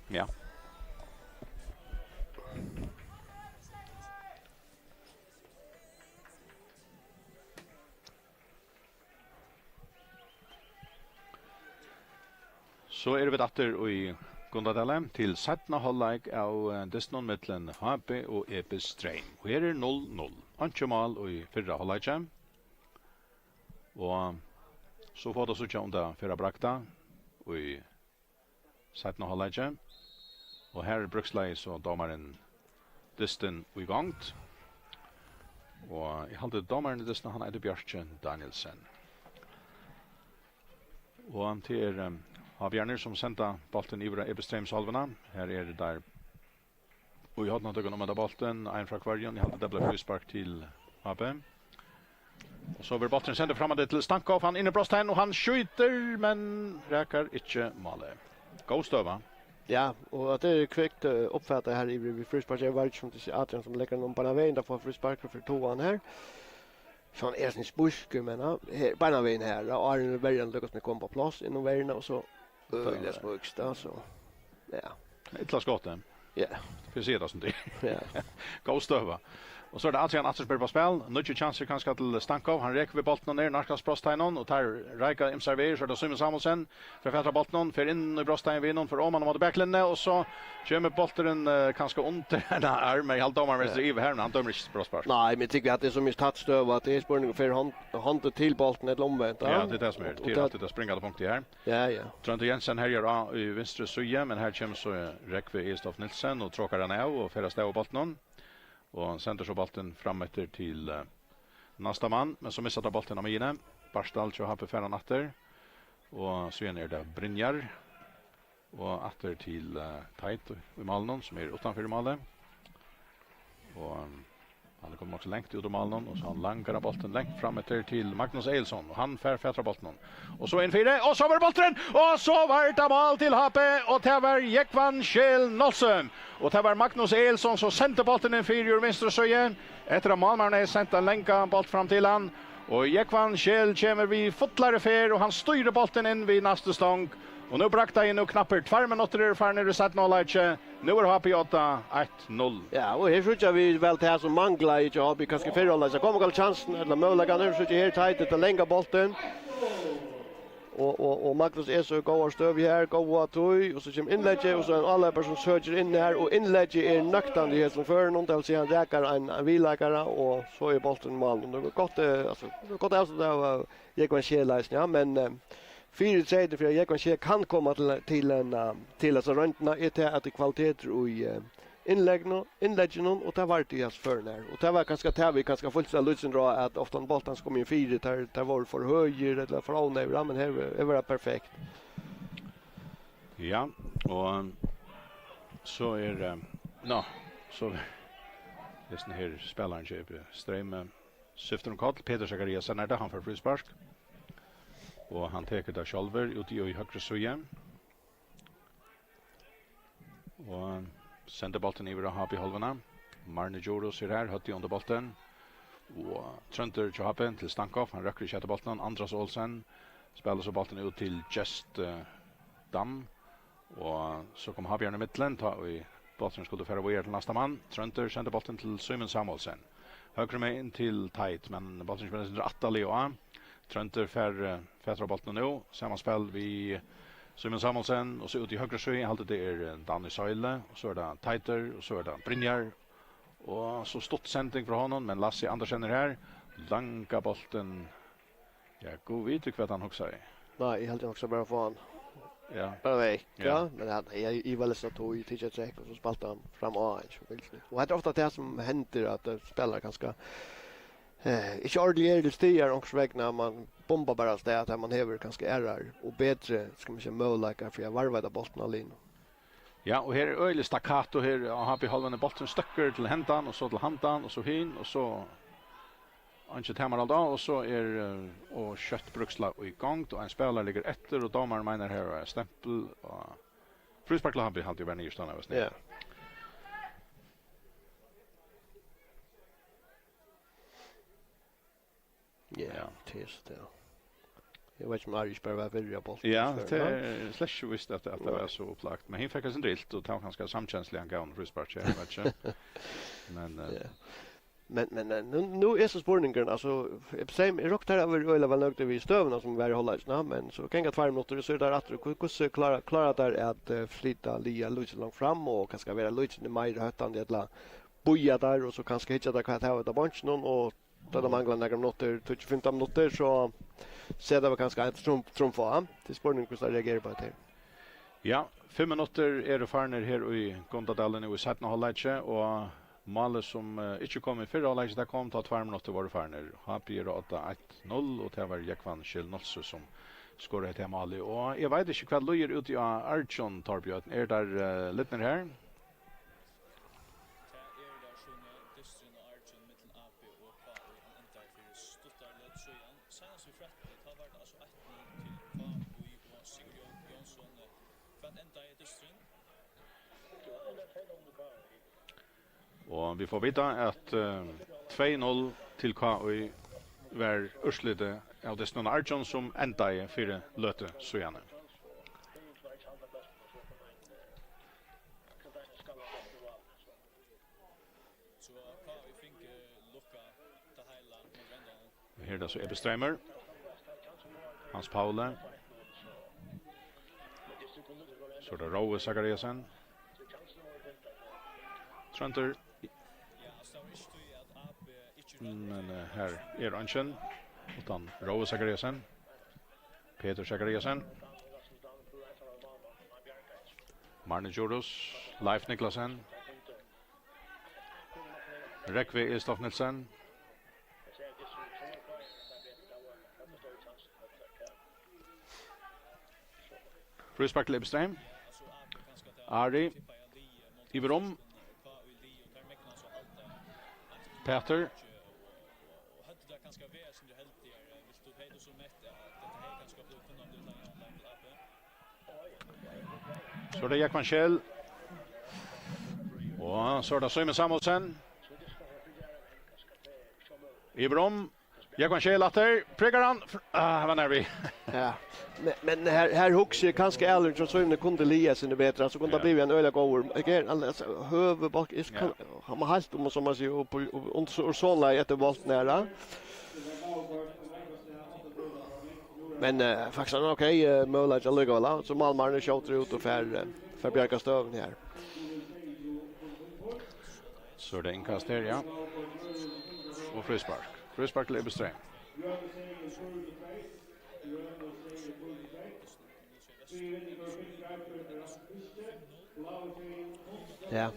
Ja. Så er vi datter i Gundadale til 17. halvleik av Disnon mittlen HB og Epes Streim. Og her er 0-0. Anke mål i fyrra halvleikje. Og så får det så under fyrra brakta i 17. halvleikje. Og her er brukslei så domaren Diston i gongt. Og jeg halte domaren i Diston, han er Bjørkje Danielsen. Og til Avgjerner som sendte bolten i Ebestreimsalvena. Her er det der og jeg hadde noe om bolten, en fra kvarjen. Jeg hadde det ble frispark til AB. Og så vil bolten sende frem til Stankov. Han inne i Brostein, og han skjuter, men räkar ikke målet. God støva. Ja, og at det er kvickt oppfattet her i frispark. Jeg var ikke som til Adrian som legger noen på veien, da får frispark for toan her. Sånn er sin spuske, men her, på veien her, og Arne Bergen lykkes med å komme på plass innom veien, og så öliga spuksta så ja. Ett skott det. Ja. För se det som det. Ja. God stöva. Och så är det Adrian Attersberg på spel. Nutje chanser kanske till Stankov. Han räcker vid bollen ner Narkas Brostein och tar Reika Imserver så det Simon Samuelsen för fätra bollen för in i Brostein vinner för Oman mot backlinjen och så kommer bollen kanske under den arm i halvdomaren vänster i här han dömer inte Brostein. Nej, men tycker att det är så mycket touchstöv att det är spårning för hand till bollen ett omvänt. Ja, det är det som är till att det springer punkt här. Ja, ja. Trond Jensen här gör i vänstra sida men här kommer så Rekve Estof Nilsen och tråkar han av och förra stäv bollen. Och han sänder så bollen fram efter till nästa man, men så missar bollen av Mine. Barstal så har på förra natter. Och så är det Brynjar. Och åter till Tait i Malnon som är utanför målet. Och han kommer också längt ut ur Malnon och så han langar bollen längt fram efter till Magnus Eilsson och han färdra bollen. Och så in 4 och så var bollen och så var det mål till HP och det var Jekvan Kjell Nolsson. Och det var Magnus Eilsson som sände bollen in 4 ur vänstra söjen. Efter att Malmaren är sänt en länka boll fram till han. Och Jekvan Kjell kommer vid fotlare fer och han styr bollen in vid nästa stång. Och nu brakta in och knappar 2 minuter för när det satt 0-1. Nu är HP 8-1-0. Ja, och här skjuter vi väl till här som manglar i HP kanske förhålla så kommer väl chansen eller möjligheten nu skjuter här tajt att länga bollen. Och Magnus är så går stöv här, går toy och så kommer inlägget och så alla personer söker in här och inlägget är nöktande här som för någon del så han räcker en vilägare och så är bollen mål. Det går gott alltså gott alltså där jag kan se läs ja men 4-3 för jag kan se kan komma till alltså röntna är det att kvaliteter i inläggen och det var det just för när och det var ganska fullt så lusen dra att ofta bollen kommer in 4 där var för höger eller för avnävra men här var det perfekt. Ja, och så är så det här spelaren köper Ström syftar om Karl Peter Zachariasen är det han för frispark. Och han tar det själver ut i högra sidan. Och sender bollen över HP halvorna. Marne Joros är här, hött i under bollen. Och Trönter Johappen till Stankov, han röker i kjätte bollen. Andras Olsen spelar så bollen ut till Just Dam. Och så kom Habjörn i mittlen, och i bollen skulle föra vidare till nästa man. Trönter sender bollen till Simon Samuelsen. Högre med in till Tait, men bollen spelar under Attali och A. Trönter färdra bollen nu. Samma spel vi Simon Samuelsen och så ut i högra sjö halt det är Danny Söyle och så är det Taiter och så är det Brynjar och så stort sändning från honom men Lasse Andersen är här långa bollen ja god vet vad han också säger. Nej, helt också bara få han. Ja. Bara väg. Ja, men han är väl så tog i tidigt check och så spaltar han fram och och det är ofta det som händer att spelare ganska inte ordentligt stiger också vägna man bombar bara så att man häver ganska ärar och bättre ska man säga möjligheter för att varva bollen alene. Ja, och här är öle staccato här har vi halvan bollen stöcker till händan och så till handan och så hin och så Anche Tamarald och så är och kött bruksla och igång och en spelare ligger efter och domaren menar här är stämpel och frisparkla har vi alltid varit ner stanna var Ja. Ja, test det. Jag vet inte om Irish bara var virra boll. Ja, det är slash visst att det var så upplagt. Men han fick en drilt och tog ganska samkänslig han gav frispark, jag vet inte. Men Men nu är så spårningen alltså jag rockar där över eller väl nöjda vid stövarna som var hålla men så kan jag 2 minuter så där att hur klara där att flytta Lia lite långt fram och kanske vara lite mer höttande eller boja där och så kanske hitta där kvart här där bunchen och då de manglar några minuter 25 minuter så ser det var kanske ett trumfa till spårningen hur reagerar på det. ja, 5 minuter är det farner här i Gondadalen i 17 halvlek och målet som inte kom i förra halvlek där kom ta 2 minuter var det farner. HP rata 1-0 och det var Jekvan Kjellnosse som skorade till målet och jag vet inte vad lojer ut i Archon Torbjörn är där lite här. Och vi får veta att 2-0 till KI var urslitet av Deston Archon som ända i 4 löte så gärna. Här är det så Ebbe Hans Paula. Så det Rowe Zachariasen. Trenter. Men här är Anchen utan Rowe Zachariasen. Peter Zachariasen. Marne Joros, Leif Niklasen. Rekve Estof Nilsen. Frispark till Ebström. Ari. Iverom. Peter. Så det är Jekvan Kjell. Och så är det Simon Samuelsen. Iverom. Jekvan Kjell atter. Prägar han. Var när vi. Ja. Men här huxar kanske ärligt så Simon kunde lia sin bättre så kunde bli en öliga gåor. Igen alltså huvudback är han har halt om som man ser upp och såna efter volt nära. Men faktiskt okej möjligt att lägga alla så Malmö skjuter ut och för Björka Stöven här. Så det är inkast här, ja. Och frispark. Frispark till Ebbeström. Ja.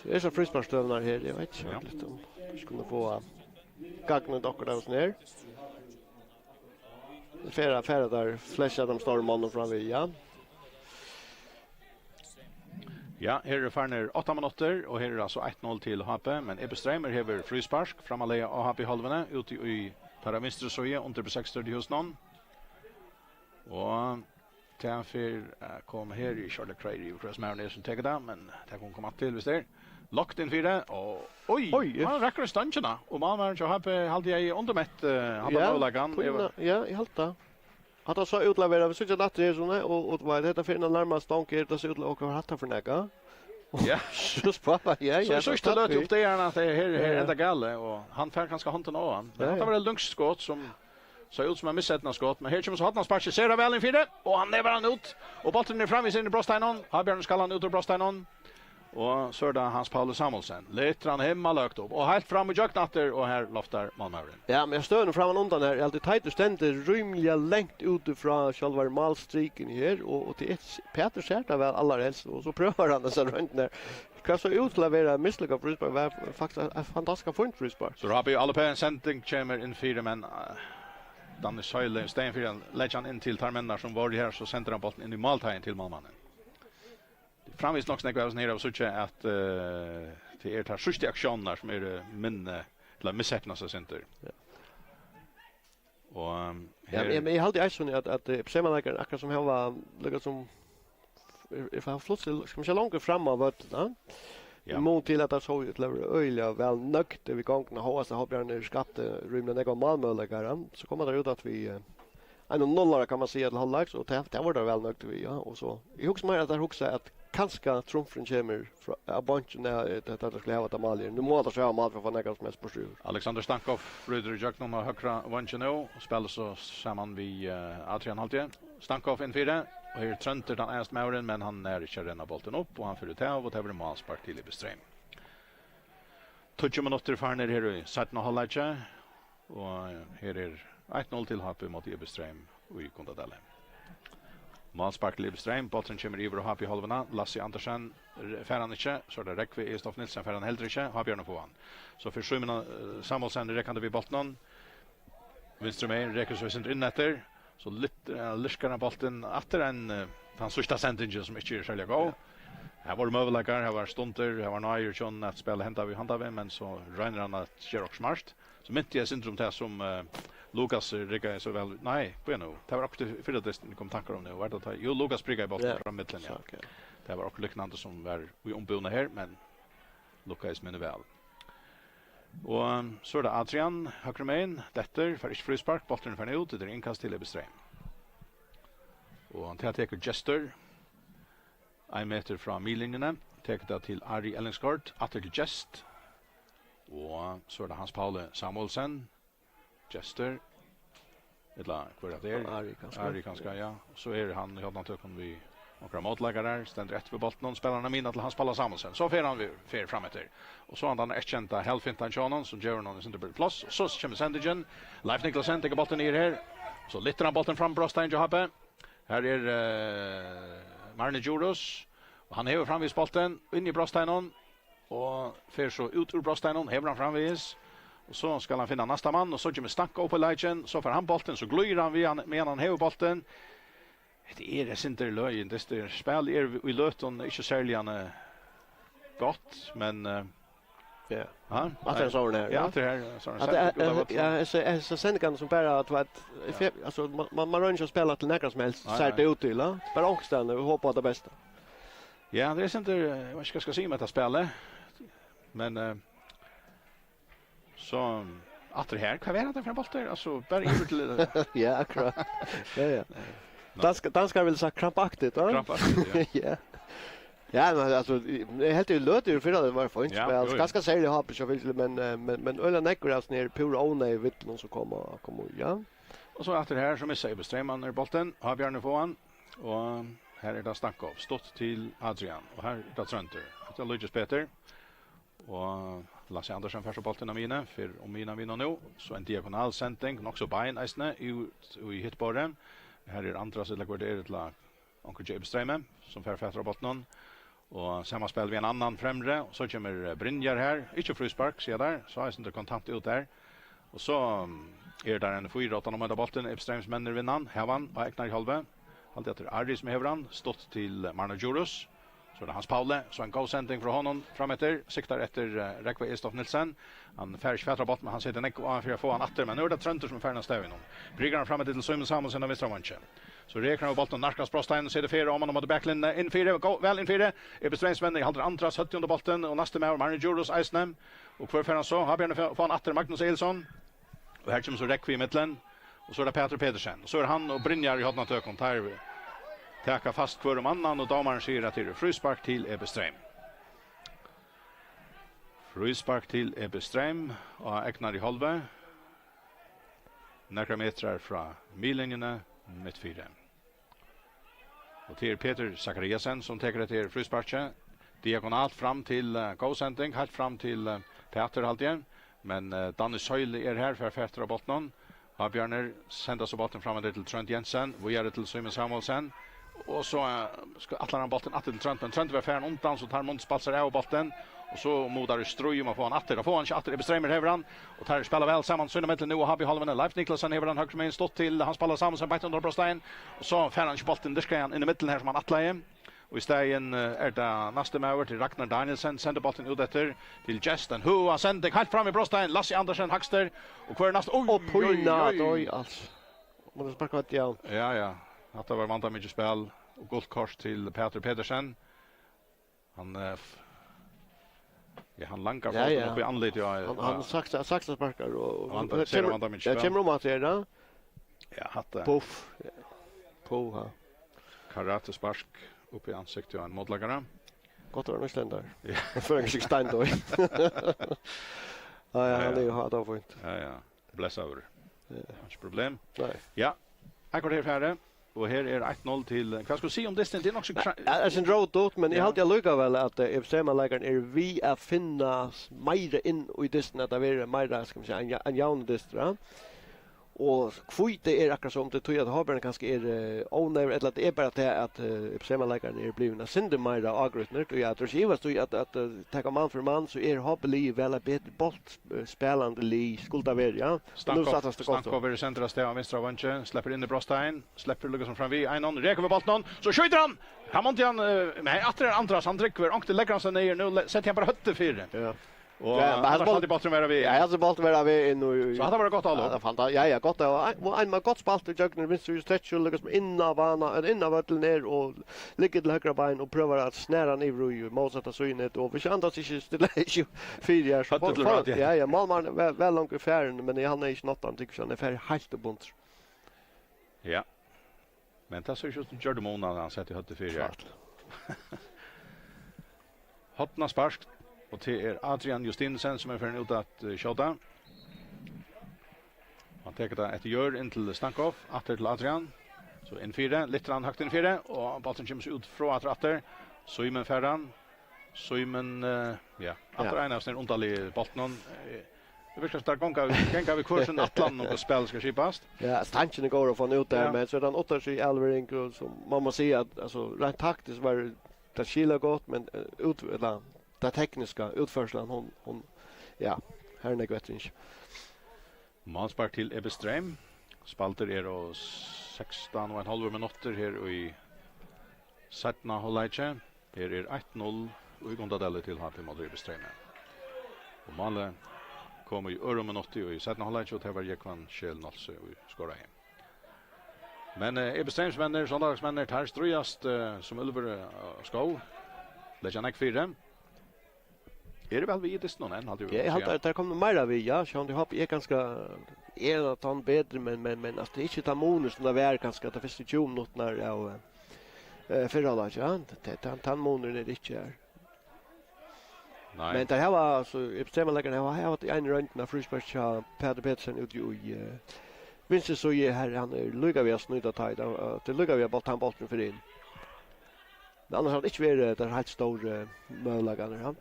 Så är så frisparkstövnar här, jag vet inte om vi skulle få gagna dockor där hos ner. Färra där flashar de stormannen fram vid, ja. Ja, här är farner 8 minuter och här är alltså 1-0 till HP, men Ebbeström har frispark framalega av HP halvene ute i Paraminstresøye under på 6:30 hos någon. Och Tanfir kom här i Charlotte Crady och Chris Marner som tar det, men det kommer komma till visst där. Locked in 4 och oj, han räcker stancherna och man har HP halvtid i undermätt halvlagan. Ja, i halta. Att han så utleverade vi så att det är såna och vad det heter för en närmast stonker det så utleverade och hatta för näga. Ja, just pappa. Ja. Så det låter upp det gärna att det här ända galle och han får kanske handen av han. Det var ett lungskott som så ut som en missättna skott, men här kommer så hat han sparkar ser det väl in 4 och han lever han ut och bollen är fram i sin bröstheinon. Habjörn ska han ut ur bröstheinon. Och så är det Hans Paulus Samuelsen. Letter han hemma lagt upp och helt fram i jöknatter och här loftar Malmören. Ja, men jag stör nu fram undan här. Alltid tajt och ständigt rymliga längt utifrån själva målstriken här och till ett Peter Särta väl allra helst och så prövar han så runt där. Kan så utleverera misslyckat frispark var faktiskt en fantastisk fint frispark. Så har vi alla på en sändning kommer in 4 men Danne Söyle Stenfjärden lägger han in till tarmennar som var det här så sänder han bollen in i måltagen till målmannen. Framvis nog snägga oss ner och så att det är tar sista aktioner som är minne eller missöppna så center. Ja. Och men jag hade ju att Semanlager akkurat som var lika som ifall flott ska man långt fram av det ja. Mot till att det så ut lever öliga väl nökt vi gångna har så har björn skapat rymden jag Malmö lägger så kommer det ut att vi en nollare kan man säga till halvlags och det var det väl nöjt vi ja och så. Jag husar mer att där husar att kanske trumfen kommer av bunchen när det skulle ha Amalia. Nu måste jag ha mal för några som helst på styr. Alexander Stankov bryter i Jacknon och högra vanchen nu och spelar så samman vi Adrian Haltje. Stankov in 4 och här trönter den ärst Mauren men han är inte renna bollen upp och han får ut av och det blir målspark till Ebestrem. 20 minuter för ner här i 17 halvlek och här är 1-0 till Happy mot Ebestrem och i Kondadelle. Målspark till Ebestrem, bollen kommer över och Happy i halvorna. Lasse Andersen färran inte, så det räcker vi Estof Nilsen färran heller inte. Happy gärna på han. Så för 7 minuter Samuelsen räckande vi bollen. Vinstre med räcker så inte in efter. Så lite lyskar bollen efter en den sista sentingen som inte är särskilt gå. Här var möjligheter, här var stunter, här var nöjer John att spela hända vi men så ränder han att göra också smart. Så mitt i syndrom där som Lucas riggar så väl. Nej, på nu. Det var också för att det kom tankar om det. Var det att Lucas bryggar i bollen från mitten ja. Okay. Det var också liknande som var vi ombona här men Lucas menar väl. Och så är det Adrian Hökremain, detta för inte frispark, bollen för ut, det är inkast till Ebestrem. Och han tar Jester 1 meter från millinjerna, tar det till Ari Ellingsgård, åter till Jest. Och så är det Hans Paule Samuelsen, Jester, eller kvar det är Ari kanske, ja. Så är han, jag hade inte vi några motläggare, ständer rätt för bollen, spelarna mina till Hans Paule Samuelsen. Så fer han fer framåt. Och så han erkänta Helfintan Shannon som gör någon center plus. Så kommer Sandingen, Leif Niklasen tar bollen ner här. Så lyfter han bollen fram Brostein Johabe. Här är Marne Juros. Och han häver framvis bollen in i Brosteinon. Och fer så ut ur Brosteinon, häver han framvis. Och så ska han finna nästa man och så kommer Stanka upp på Leichen. Så får han bollen så glyr han med han häver bollen. Det är inte löjen, det är spel är i löten inte särskilt gott men ja. Ja, att det så där. Ja, att det här så att så sen kan som bara att alltså man rör inte spela till några som helst så det ut till bara ångstan och hoppa det bästa. Ja, det är inte vad ska säga med det spelet. Men så att det här kan vara det från bollen alltså bara över till ja, akkurat. Ja. Danskar vill säga krampaktigt, va? Krampaktigt, ja. Ja, men alltså det helt ju låter ju för det var för inte spel. Ganska sällan har jag vill men ölla näcker alltså ner pura ona i vittnen som kommer ja. Och så att det här som är säger Bestreman när bollen har Björn på han och här är det Stankov stått till Adrian och här är det Trönter. Det är Lucas Peter och Lasse Andersen första bollen av mina för om mina vinner nu så en diagonal sändning också bein isne i hitbaren. Här är andra sidan går det till Onkel James Streme som författar botten och samma spel vi en annan främre och så kommer Brynjar här inte frispark så där så är inte kontant ut där och så är där en 4-8 med bollen Ebestrams männer vinnan Havan och Eknar i halva allt efter Aris med Hevran stått till Marno Juros så det Hans Paule så en go sending från honom framåter siktar efter Rekva Estof Nilsen han färdig fattar bort men han sätter näck och för att få han åter men nu är det Trönter som färnas där innan bryggar han framåt till Simon Samuelsen av västra manchen så räknar vi bollen Narkas Brostein ser det fyra om mot backlinjen in fyra go väl in fyra Ebestrams män håller andra 70:e bollen och nästa med Marno Juros Icenem och för han så har Björn få han åter Magnus Elsson och här kommer så Rekva i mitten och så är det Peter Pedersen och så är han och Brynjar i hade något ökont här täcka fast för annan och domaren säger att det är frispark till Ebestrem. Frispark till Ebestrem och Eknar i halva. Några meter från millinjerna mitt fyra. Och till Peter Zachariasen som tar det till frisparket. Diagonalt fram till go-sending, helt fram till Peter Haltjen. Men Danny Söyle är här för att av botten. Har Björner sända så botten fram till Trent Jensen. Vi är det till Simon Samuelsen. Och så ska Atlantan bollen att till Trent men Trent var färn undan så tar Måns spalsar av bollen och så modar ströj om att få han åter och få han åter Ebeströmer Hevran och tar spelar väl samman så med nu och har vi halvan Leif Niklasen Hevran högt med stått till han spelar samman som bättre under Brostein och så färn han bollen där ska han in i mitten här som han attlaje och istället är det nästa med över till Ragnar Danielsen sänder bollen ut efter till Justin who har sänt helt fram i Brostein Lasse Andersen Hackster och kvar nästa oj alltså måste sparka åt ja att det var vanta mycket spel och guldkort till Peter Pedersen. Han han lankar fram upp i anlit han saxa sparkar och jag känner om att det är Ja, hatte Puff. På ha. karate spark upp i ansiktet av en modlagare. Gott var Nordländare. Ja. För en sig stand då. Ja, han är ju har då fint. Ja. Bless over. Inget problem. Nej. Ja. Akkurat här färre. Och här är 1-0 till, vad ska vi se om det är nog så... Jag sen road ut, men Ja. jag hade jag lycka väl att extrema lägaren är vi att finna mer in i disten att det är mer, ska man säga, en jaun distra. Och kvite är akkurat som det tror jag att Habern kanske är onöver eller att det är bara det att extrema lägaren är blivna synder mer agrutner och jag tror ju att ta man för man så är Habeli väl ett bättre bollspelande li skulda vara, ja. Stankov är centra steg av vänstra vänche, släpper in i Brostein, släpper Lucas från vid, Einon, räcker över bollen, så skjuter han! Han måste han, nej, attra Andras, han trycker, och det lägger han sig ner, nu sätter han bara hötte för. Ja. Och han har alltid bollen vara vid. Ja, alltså bollen vara vid in och så hade varit gott allo. Ja, fantastiskt. Ja, gott och en gott spalt och juggen vinst ju stretch och Lucas inna bana, inna vatten ner och ligger till högra ben och provar att snära ner i motsatta synet och vi kan inte stilla ju 4 år så. Ja, Malmar väl långt i färden men han är inte något tycker han är färdig helt och bunt. Ja. Men det så just Jordan Mona han sätter hötte 4 år. Hotna spark och det är Adrian Justinsen som är för ut att skjuta. Han tar det ett gör in till Stankov, åter till Adrian. Så in 4, lite grann högt in 4 och bollen kommer ut från åter. Simon Ferran. Simon ja, åter en av sin underlig bollen. Det verkar att gånga vi kursen Atlant och spel ska skipas. Ja, stanchen går och få ut där men så den åter sig Alvering så man måste säga att alltså rent taktiskt var det skiljer gott men ut eller det tekniska utförslan hon ja, här är det gott inte. Målspark till Ebestrem. Spalter är och 16,5 minuter här i Sättna Hållaiche. Här är 1-0 och i Gondadelle till HP mot Ebestrem. Och Malle kommer i öron minuter i Sättna Hållaiche och det var Jekvan Kjell Nolse och skora hem. Men Ebestrems vänner, söndagsvänner, tar strujast som Ulver ska. Lägger han 4. Är det väl vi i distan än? Ja, jag hade att det kommer mer vi, ja. Så det har är ganska att han bättre men alltså det är inte ta monus som det är ganska att första 20 minuter ja förra laget, ja. Det han monus är det inte här. Nej. Men det här var så extrema lägaren har haft en rönt när Frysberg Peter Petersen ut i vinst så är här han luggar vi oss nöjda tajda det luggar vi bara bollen för in. Men annars har det inte varit där helt stor möjligheter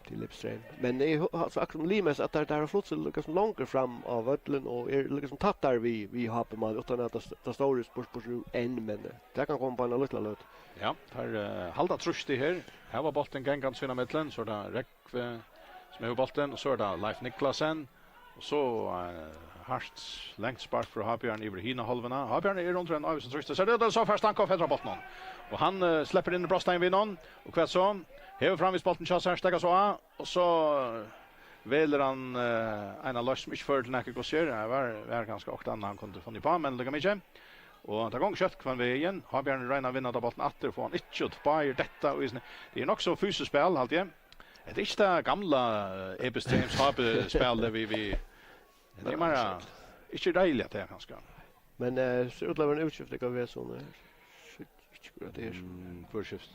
till Lipström. Men det är så akkurat limes att det har flott så liksom långt fram av Ödlen och är liksom tatt där vi har på man utan att det står spurs en men det kan komma på en liten lut. Ja, här halda trust det här. Här var bollen gångans vinna mittlen så där Räckve som är bollen och så är det Leif Niklasen och så harst längt spark för Habjörn över hina halvorna. Habjörn är runt den avsen trust. Så det är så först han kom fädra bollen. Och han släpper in Brostein vid någon och kvätt så häver fram i bollen chans här stäcka så och så väljer han en av Lars för till näke gossier. Det var ganska och han kunde få ni på men det kan inte. Och det gång kött kvar vi igen. Habjörn räna vinna då bollen åter får han inte ut på detta och det är nog så fysiskt spel alltid. Det är inte det gamla Ebestrems spel där vi det är bara inte dejligt det kanske. Men så utlever en utskift det kan vara sån det är förskift.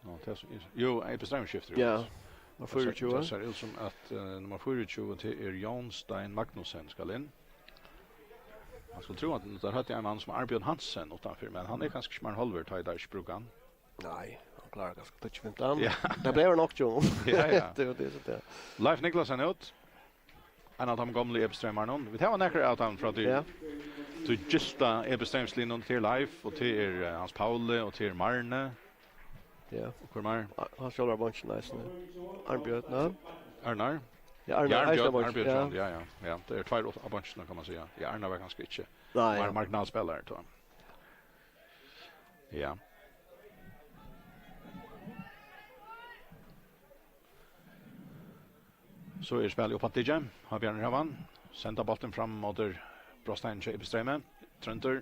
Ja, det är jo, Ebestrem skiftar. Ja. Och 24. Det ser ut som att nummer 24 till är Jan Stein Magnussen ska in. Man skulle tro att det hade en man som Arbjörn Hansen utanför men han är kanske smart halver tajda i sprugan. Nej, han klarar ganska touch med den. Det blev nog ju. Ja. Det är så där. Leif Niklasen ut. En av de gamla Ebestremarna. Vi tar näkare att han från det. Du justa Ebestrems-linjen till Leif och till Hans Paule och till Marne. Ja. Och Kormar. Han skulle vara bunch nice nu. Arbjörn, nej. Arnar. Ja, Arnar. Ja. Det är två av bunchen kan man säga. Ja, Arnar var ganska inte. Nej. Marginalspelare då. Ja. Så är spel upp att det har Björn Ravan. Sända bollen fram mot Brostein i Bestreme. Trunter.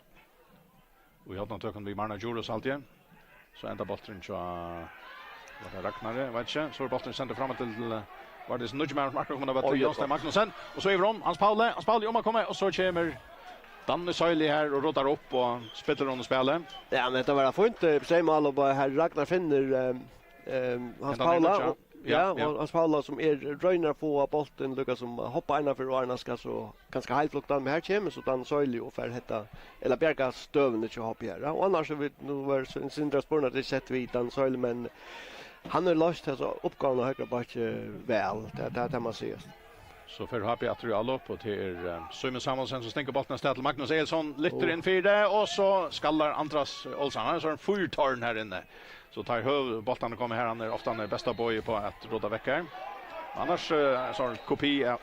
Och vi har något kan vi Marna Juros alltid. Så ända bollen så vad Ragnare, vet inte. Så bollen sända fram till var det Nudgeman Mark kommer att vara till Jostein Magnussen och så är Hans Paule om att komma och så kommer Danne Søyli här och rotar upp och spelar under spelet. Ja, men det var fint. Säg mal och bara här Ragnar finner Hans Paula. Ja, och Hans Paula som röjnar på bollen lyckas som hoppa innanför och Arna ska så ganska halvfluktan med här kommer så Dan Søyli och för hetta eller Bjerga stövn inte hopp här. Och annars så vi nu var Sindra spårna det sett vi Dan Søyli men han har löst alltså uppgåvan och högra bak väl. Det man ser. Så för Happy att alla upp och till Simon Samuelsen som stänker bollen istället till Magnus Elsson lyfter in för det och så skallar Andras Olsson så en fyrtorn här inne. Så tar bollen och kommer här han är ofta den bästa boy på att råda veckor. Annars så en kopia.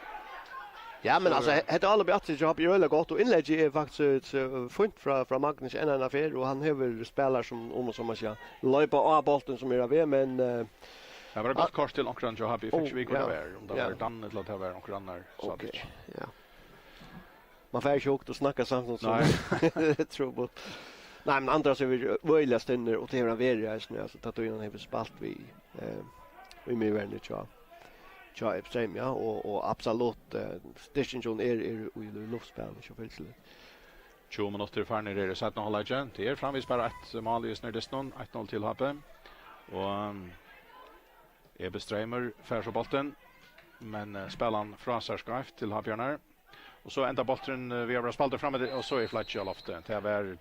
Ja, men alltså heter alla Beatrice har ju väldigt gott och inlägg är faktiskt fint från Magnus en affär och han har spelar som man ska löpa av bollen som är av men det var ett gott kort till Onkran Joe Happy fick vi kunna vara om det var Dan till att ha varit Onkran där så det. Ja. Man får ju också snacka samtidigt som det tror jag. Nej, men andra så vi väldigt stunder och det är väl just nu alltså tatueringen har vi spalt vi med vänner Tja, Epstein, ja, och absolut distinction i luftspel, så för 20 minuter för när det är satt någon halvlek. Det är framvis bara ett mål just när det står 1-0 till Happe. Och Ebestreimer för så bollen, men spelaren frasar skräft till Happjarnar. Och så ända bollen vi har spaltat fram det och så är Fletcher i loftet. Det var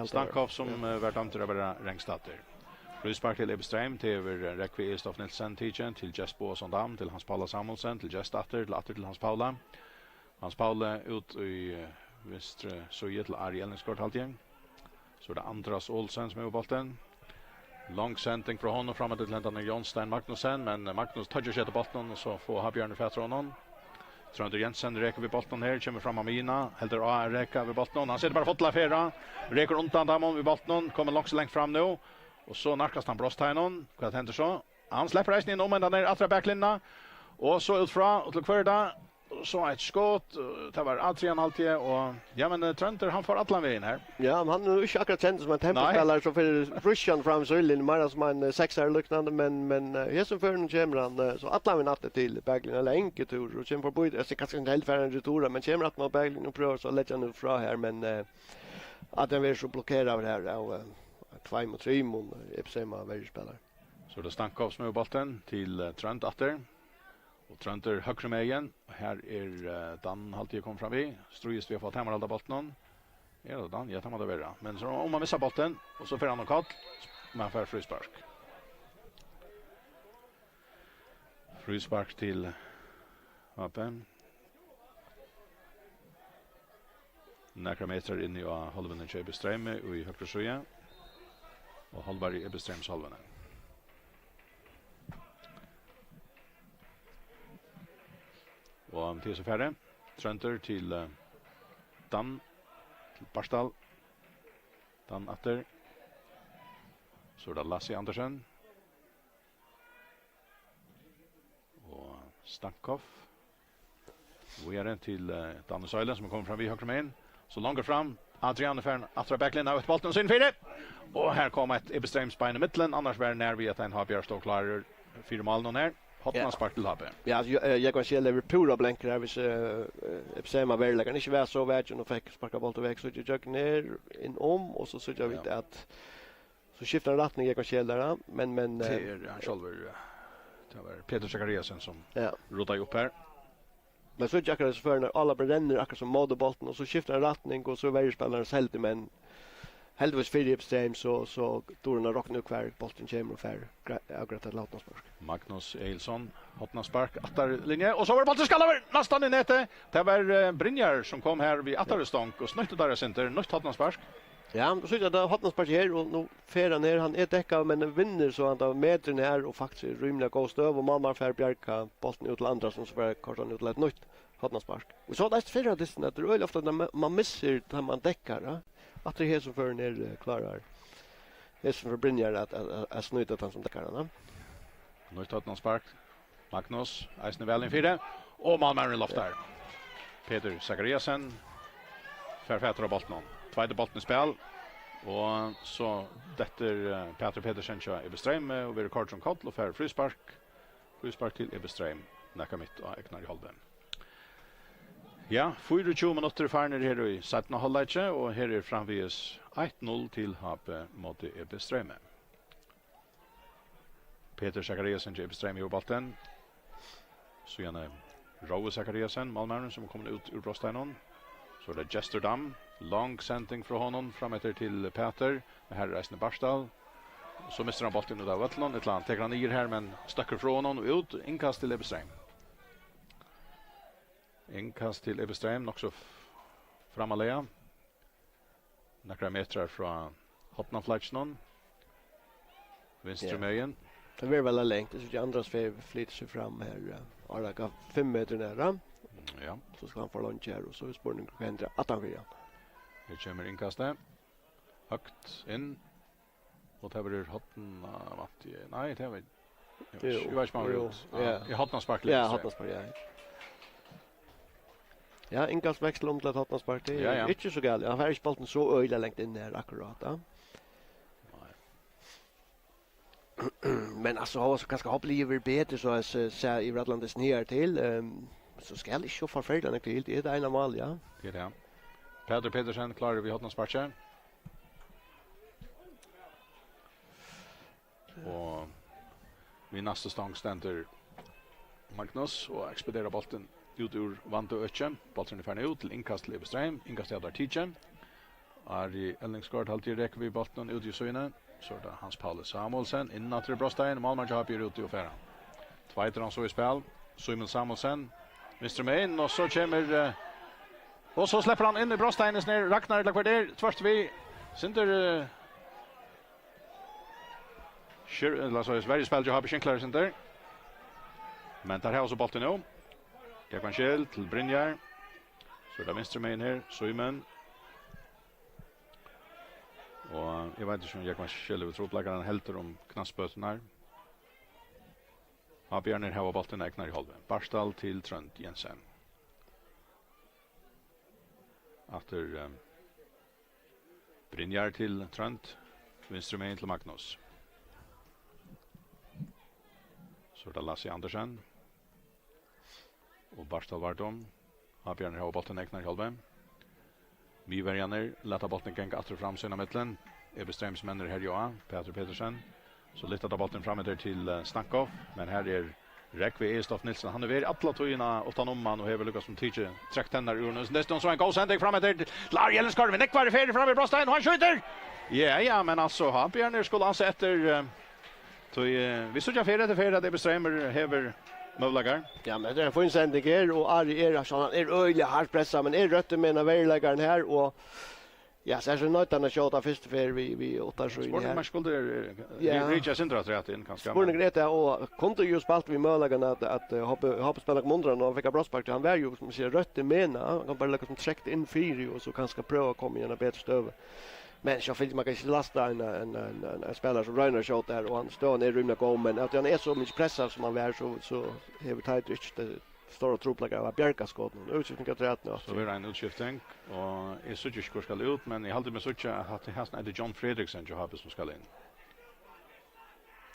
Stankov som var dömd till över Rängstatter. Frispark till Ebestreim till Rekvi Estof Nilsen Tichen till Jesper Sondam till Hans Paula Samuelsen till Jestatter till Atter till Hans Paula. Hans Paula ut i västra Suje till Ariel skott halvtid. Så det Andras Olsen som är på bollen. Lång sändning från honom framåt till Lentan Jonstein Magnussen men Magnus touchar sig till bollen och så får Habjörn fatta honom. Trönder Jensen räcker vid bollen här, kommer fram Amina, helt A räcker vid bollen. Han sätter bara fotla färra. Räcker undan dem vid bollen, kommer långt så långt fram nu. Och så narkas han brostheinon. Vad händer så? Han släpper resten in om den där andra backlinna. Och så utfra och till kvarda. Så ett skott. Det var Adrian alltid och ja men Trenter han får alla vägen här. Ja, men han är ju inte akkurat känd som en tempospelare så för Russian fram så in mer som en sexare liknande men Jesus för den kommer han så alla vi natten till backlinna eller enkelt tur och sen får bo det kanske inte helt färre retur men kommer att man backlinna och prövar så lägger han fra här men att den vill så blockera av det här och 2 mot 3 mot Epsema varje spelare. Så det Stankov som är bollen till Trent Atter. Och Trenter högre med igen. Här är Dan alltid kom fram vi. Strujest vi har fått hemma hålla bollen. Ja då Dan, jag tar med det värre. Men så om man missar bollen och så får han och man får frispark. Frispark till Appen. Några meter in i halvan i Ebestreim och i högre Suje. Och Hallberg i Ebestreims halvan. Och till så färre. Trenter till Dan. Till Barstal. Dan Atter. Så det Lassie Andersen. Och Stankov. Vi är till Danne Søylen som kommer fram vid högre med in. Så långt fram. Adrian Fern efter backlinjen av ett bollen sin fyra. Och här kommer ett Ebestreims bein i mitten. Annars var det när vi att en Habjar står klar 4 mål någon här. Hotman spark till Habbe. Ja, jag kan se lever pura blänkar här vis Ebsema verkligen inte var så vägen och fick sparka boll till väg så jag ner in om och så jag vet att så skiftar rättning jag kan se där men det är han själv det var Peter Zachariasen som rotar upp här. Men så jag kan så för när alla bränner akkurat som moderbolten och så skiftar rättning och så väljer spelaren helt men heldigvis för Ebstein så torna rock nu kvar bollen kommer och fär akkurat att låta spark. Magnus Eilsson hotna spark attar linje och så var det bollen skallar nästan i nätet. Det var Brynjar som kom här vid attarstånk och snötte där center nytt hotna spark. Ja, så jag då hotna spark här och nu färar ner han är täcka men vinner så han tar meter ner och faktiskt rymliga gå stöv och mamma för Bjärka bollen ut till andra som så var kortan ut till ett nytt hotna spark. Och så där förra distan att det är ofta när man missar när man täcker att det är så för ner klarar. Det är så för Brynjar att snuta han som täcker han. Nu tar någon spark. Magnus Eisner Vällin 4 och Malmö loftar. Peter Zachariasen förfätter av bollen. Tvåde bollen i spel och så detter Peter Pedersen kör Ebestreim och vi rekord som kall och för frispark till Ebestreim näka mitt och Eknar i halven. Ja, 24 minutter farner her i 17 halvleitje, og her er framvis 1-0 til HP mot EB Strømme. Peter Zachariasen til EB Strømme i balten. Så gjerne Rowe Zachariasen, Malmøren, som kommer ut ur Brosteinen. Så er det Jester Dam, lang sending fra honom fram etter til Peter, med her reisende Barsdal. Så mister han balten ut av Vøtland, et eller annet teker han nyer her, men støkker fra honom og ut, innkast til EB Strømme. Inkast til EB Strøm, nok så framalega. Några metrar fra Hotnaflatchen. Venstre møyen. Det blir väldigt längt, det är ju andras flyter sig fram här. Araka 5 meter nära. Ja. Så ska han få lunch här och så är spårningen kan ändra att han vill. Här kommer inkastet. Högt in. Och det blir Hotn Matti. Nej, det var jag vet inte vad. Ja, i Hotnanspark. Ja, Hotnanspark, ja. Ja, Ingas växlar om till att Hotnanspark. Det är inte så galet. Han har inte bollen så öjla längt in här akkurat. Ja. Men alltså har så ganska hoppliver bättre så att säga i Radlandes ner till så ska det inte så förfärligt till det är ena mål, ja. Det är det. Peter Petersen klarar vi Hotnanspark. Och vi nästa stång ständer Magnus och expederar bollen ut ur vant och ötchen. Bollen är färdig ut till inkast till Ebestrheim. Inkast till Dartichen. Ari Ellingsgaard alltid räcker vi bollen ut i synen. Så är det Hans Paulus Samuelsen innan till Brostein. Malmö har bjudit ut i affären. Tvåiter han så i spel. Simon Samuelsen. Mr. Main och så kommer och så släpper han in i Brosteines ner. Ragnar eller kvarter. Först vi Center så är Sverige spelar ju har beskinklar center. Men där har så bollen nu. Jag kan skäll till Brynjar. Så där Mr. Main här, Simon. Och jag vet inte om jag kan skäll över tropläggaren helt om knaspböterna. Har Björner har bollen ägnar i halva. Barstal till Trönt Jensen. Efter Brynjar till Trönt. Mr. Main till Magnus. Så där Lasse Andersen. Och Barstal Vardom. Har Björner har bollen ägnar i halva. Vi värjaner låta bollen gänga åter fram sina mittlen. Ebestrheims männer här Joa, Peter Petersen. Så lyfter bollen fram där till Snackov, men här är Rekvi Estoff Nilsson. Han är väl alla tojarna och tar man och har väl lyckats som teacher träckt den där ur nu. Det står så en goal sending fram där. Lars Jellenskarv med kvar färdig fram i Brostein och han skjuter. Ja, men alltså har Björner skulle han sätter vi såg jag färdigt det Ebestrheimer häver möjligar. Ja, men det är en fin sändning här och Ari Eraksson han är öjliga hårt pressad men är rött med en vägläggaren här och ja, så är det nöjt att köra först för vi 8-7 här. Sportman skulle reacha centrat rätt in kanske. Sportman rätt och kunde ju spalt vi möjligen att hoppa spela Mondran och fick bröstback han var ju som ser rött med han kan bara liksom träckt in 4 och så kanske pröva komma igen bättre stöv. Men jag vill man kan inte lasta en spelare som Reiner shot där och han står ner i rummet och men att han är så mycket pressad som han är så har tajt inte stora troplägga av Bjärkaskott nu utskiftning att rätt nu så blir det en utskiftning och är så just hur ska det ut men I håller med så att det har inte John Fredriksson ju har som ska in.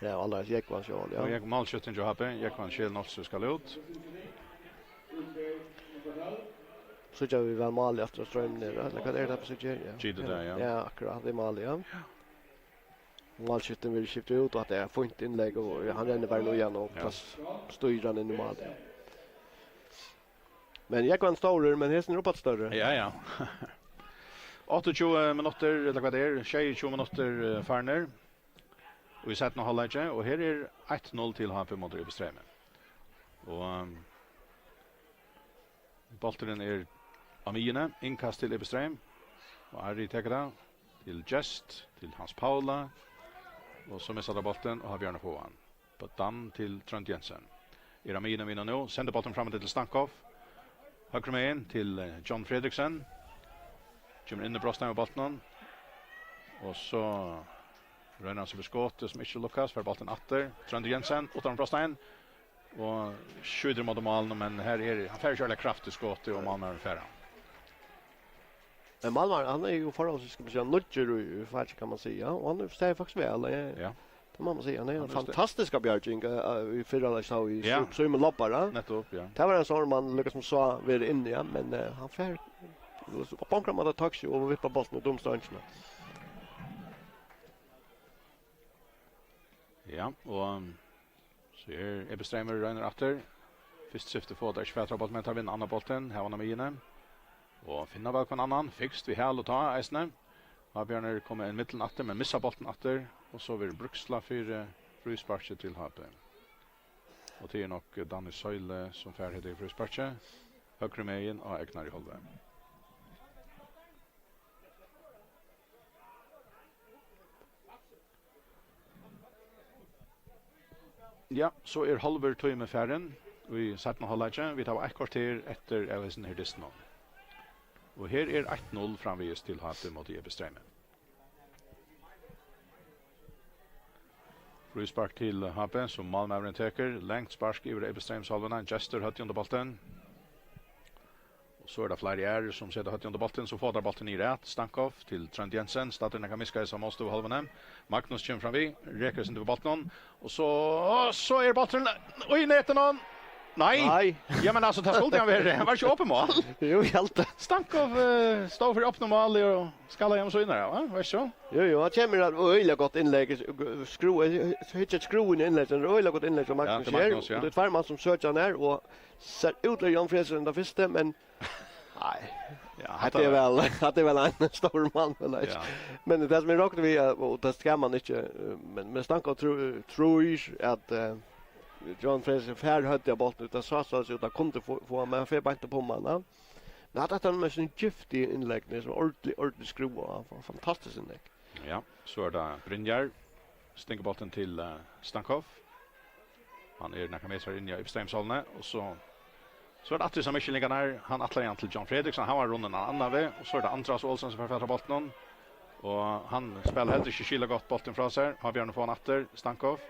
Ja, alla gick var så ja. Jag målskytten ju har jag kan skäl något så ska ut. Så jag vill väl mål efter ström ner eller vad är det på så ja. Gide där ja. Ja, akkurat det mål ja. Målskytten vill skifta ut och att det är fint inlägg och han ränner bara nu igen och styr han in i mål. Men jag kan stå men hästen är uppåt större. Ja. 28 minuter eller vad det är, 22 minuter farner. Och vi sätter nå halvlek och här är 1-0 till HP mot Ebestrheim. Och bollen är Amine inkast till Ebestrheim. Och Ari tar det till Just till Hans Paula. Och så missar bollen och har Björn på han. På dan till Trönt Jensen. Amine vinner nu, sänder bollen fram till Stankov. Höger med in till John Fredriksson. Kommer in i Brostein med bollen. Och så rönnar han sig för skott som inte lyckas för bollen åter. Trönt Jensen utan Brostein. Och skjuter mot målen men här är han färdig köra kraftigt skott och Malmö är färdig. Men Malmö han är ju förhållsvis ska man säga nutcher i fart kan man säga och han säger faktiskt väl. Ja. Det må man säga. Han är en fantastisk bjärging i förra så i Ja. Simon Loppar. Nettopp, ja. Det var en sån man lyckas som sa vi inne ja, men han fär på bankram att taxi och vippa bollen i domståndsna. Ja, och så Ebestreimer rönner efter. Först syfte få där svätra boll men tar vinna andra bollen. Här var han med inne. Och finna väl på en annan. Fixt vi häl och ta Eisne. Habjörner kommer en mitten atter men missar bollen atter. Och så vill Bruksla för frysparket till HP. Och det är nog Danny Söyle som färdig i frysparket. Högre med in och Egnar i hållväg. Ja, så halver time färden. Vi satt med halvlage. Vi tar ett kvarter efter Ellison här distan. Och här 1-0 framvis till HP mot Ebestreimer. Fryspark till HP som Malmören teker. Längt spark över Ebestreims halvorna. Jester hötte under bollen. Och så det flera som sätter hötte under bollen så får där bollen i rätt. Stankov till Trent Jensen. Startar den kan miska som måste halvorna. Magnus kommer fram vi. Räcker sig till bollen. Och så bollen i näten någon. Nej. Ja men alltså det skulle han vara. Var inte öppen mål. Jo, helt. Stankov står för öppna mål och skalla hem så in där, va? Vad så? Jo, han kommer att öliga gott inlägg. Hittat skruven i inlägget. Öliga gott inlägg som Magnus gör. Det är två man som söker ner och ser ut att Jan Fredsen den första men nej. Ja, det är väl en stor man eller. Ja. Men det som är rakt vi och det ska man inte men Stankov tror att John Fraser fär hade jag bollen utan så ut att kunde få med för bara inte på mannen. Men att han med sin giftig inlägg så ordentligt skruva fantastiskt inlägg. Ja, så det Brynjar stänker bollen till Stankov. Han näka med sig in i Ebestreimshallen och så det att som Michelin där han attlar igen till John Fredriksson. Han var runden andra väg och så det Andras Olsson som förfärdar bollen och han spelar helt inte skilla gott bollen från sig. Har Björn få natter Stankov.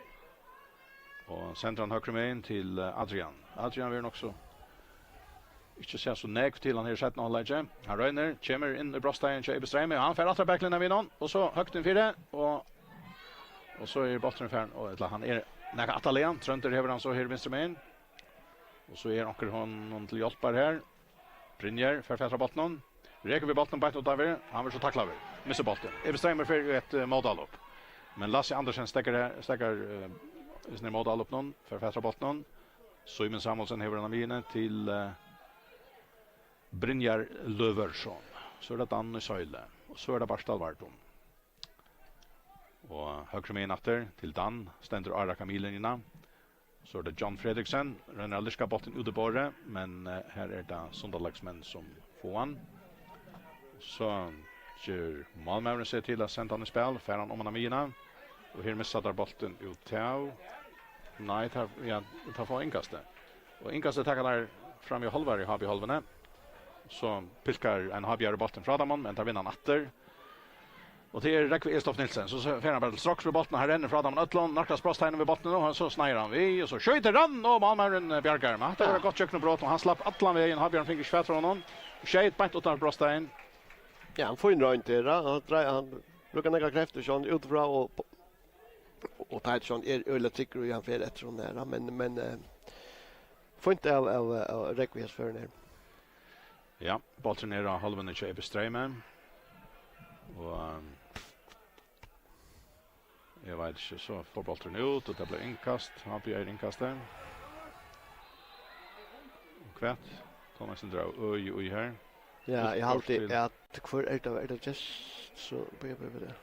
Och centran högre med in till Adrian. Adrian vill också inte se så näg till han här sätten hålla. Han röner, kommer in i bröststegen till Ebestreimer. Han får attra backlinjen vid någon och så högt in fyra och så botten färd och han näga Atalian Trönter häver han så här vänster med in. Och så onkel hon till hjälpar här. Brynjer för fästra botten. Räcker vi botten på ett och där han vill så tackla vi. Missar botten. Ebestreimer för ett modal upp. Men Lasse Andersen stäcker Isner modal upp någon för fästra botten. Simon Samuelsson häver han med till Brynjar Löversson. Så det Danny Söyle och så det Barstal Vartom. Och högre med natter till Dan ständer Ara Kamilen innan. Så det John Fredriksson renner aldrig ska botten ut i borre men här det Sunderlagsmän som får han. Så gör Malmören sig till att sända han i spel för han om han mina och här missar där bollen ut till nej tar få inkastet. Och inkastet tackar där fram i halvar i Habi halvarna. Så pilkar en Habjär bollen från dem men tar vinner han åter. Och det är Rekvi Estof Nilsen så får han bara strax för bollen här renner från dem Ötland Narkas brösthejnen vid bollen och så snäger han vi och så skjuter han och Malmören Bjärgar med. Det var gott kökna brott och han slapp Atlan vägen Habjär fick skvätt från honom. Skjut på utan brösthejnen. Ja, han får in rönt där. Han brukar några krafter sån utifrån och tar ett sånt öle tycker du han för rätt från där men får inte av Rekvies för ner. Ja, bollen ner av halvan i Ebestreimer. Och jag vet inte så får bollen ut och det blir inkast. Han blir inkastet. Kvätt. Thomas drar oj här. Ja, jag har alltid att för det just så på det.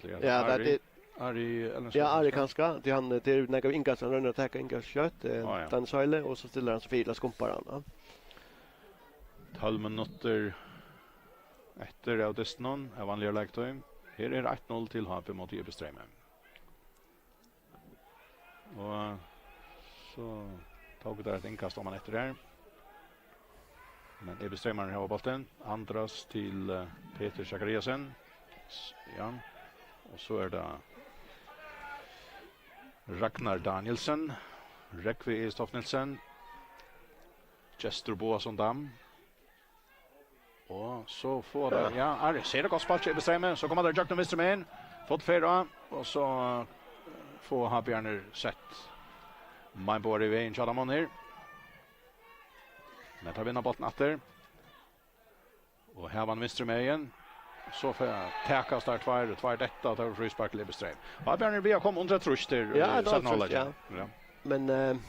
Ja, det är Ari eller så. Ja, Ari kanske. Det han det när inkast han rör attacka inkast kött den Söyle och så ställer han så fyra skumpar han. 12 minuter efter av distan är vanliga lägtime. Här är 1-0 till HP mot Ebestreimer. Och så tog det ett inkast om man efter där. Men Ebestreimer har bollen. Andras till Peter Zachariasen. Ja. Och så är det Ragnar Danielsen. Rekvi Estof Nilsen. Chester Boasson Dam. Och så får det ja, ser det gott spalt i Ebestreimer så kommer det Jack Vänsterman. Fått färra och så få ha Bjarner sett mein bor i vägen Chadamon här. Men tar vinna bollen åter. Och här vann Mr. med igen. Så för täckas där två detta tar frispark till Lebeström. Ja, Bjarner vi har kommit under trust där. Ja, ja. Men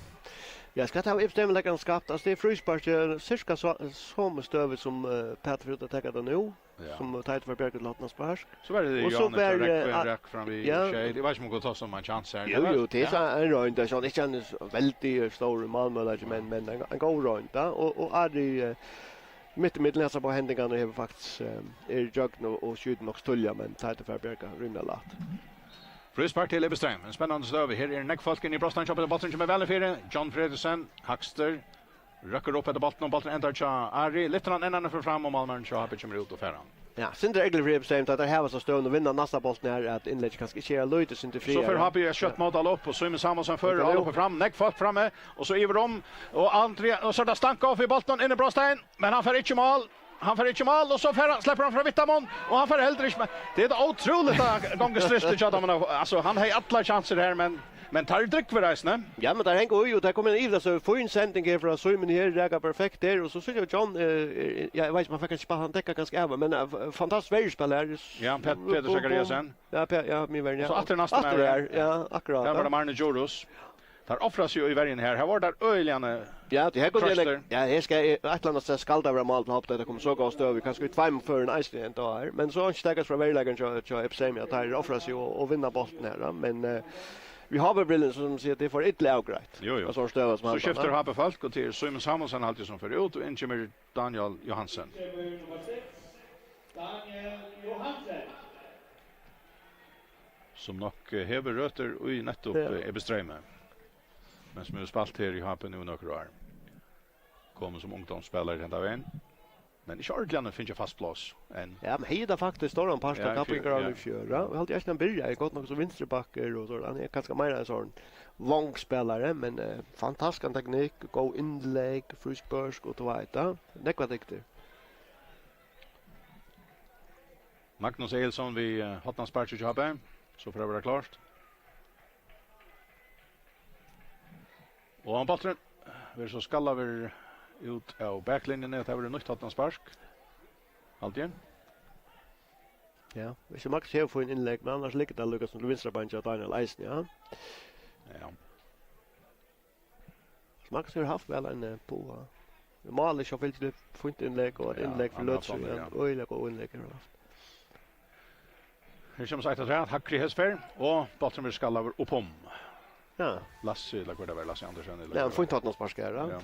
jag ska ta uppstämma lägga skapt. Alltså det är frispark cirka så stövet som Peter Fruta täcker då nu. Som tajt för Björk låtna spark. Så var det Jan räck fram vid tjej. Det var som går ta som en chans här. Jo, det är en rund där så det känns väldigt stor Malmö men en god rund och Adri mitt i mitten läser på händingarna har faktiskt Jörgen och skjuter nog stulja men tajt för Björk runda lat. Frispark till Lebeström. En spännande stöv. Här är Neckfolken i Brostan köper bollen som är väl för John Fredriksson, Hackster röker upp efter bollen och bollen ändrar till Ari. Lite ändan för fram och Malmö kör upp kommer ut och färran. Ja, Sindre Egli för bestämt att det här var så stående och vinna nästa bollen här att inlägg kanske inte är lite inte fri. Så för har vi kött mot all upp och Simon Samuelsson för all upp fram Neckfolk framme och så iver om och Andrea och så där stank av i bollen in i Brostan men han får inte mål. Han får inte mål och så släpper han från Vittamon och han får heller inte. Det är otroligt att gånga stress till Chatham. Alltså han har alla chanser här men tar dryck för resten. Ja, men där hänger ju där kommer en ivra så får en sändning från Simon här räcker perfekt där och så ser jag John jag vet man får kanske spela han täcker ganska över men fantastiskt väl spelare. Ja, Peter Zachariasen. Ja, min vän. Så att nästa med. Ja, akkurat. Där var det Marne Joros. Där offras ju i världen här. Här var där öljande. Ja, det här går det. Ja, här ska ett land att skalda över mål hopp det kommer så gå stöv. Vi kanske två för en ice end där. Men så anstäckas från väglägaren så Epsemi att här offras ju och vinna bollen här men vi har väl brillen som säger att det får ett läggrejt. Jo. Så stövar som så skiftar Happe Falk och till Simon Samuelsson alltid som för ut och in kommer Daniel Johansen. Daniel Johansen. Som nog hever rötter och i nettopp Ebeströme. Men som är spalt här i Happe nu några år. Kommer som ungdomsspelare den där vägen. Men i Charlene finns ju fast plats än. Ja, men hida faktiskt står han pasta tappingar av köra. Vi har alltid nästan börja gott nog så vänsterbackar och så. Han är ganska mer en sån lång spelare men fantastisk teknik, go inlägg, frispark och så vidare. Det var riktigt. Magnus Eilsson vi hottan spark i Happe. Så får det vara klart. Och han bollen vi så skallar vi ut av backlinjen att det var nytt hottan spark. Alltid. Ja, vi ska max här få en inlägg men annars ligger det Lucas som vinstra bänk att Daniel Eisen, ja. Ja. Max har haft väl en på. Mål är väl till få inte inlägg och inlägg för Lutz och illa gå inlägg har haft. Här som sagt att Hackri Hesfer och bollen vi skallar över upp om. Ja. Lasse eller går det väl Lasse Andersson eller. Nej, han får inte ha någon spark här. Ja.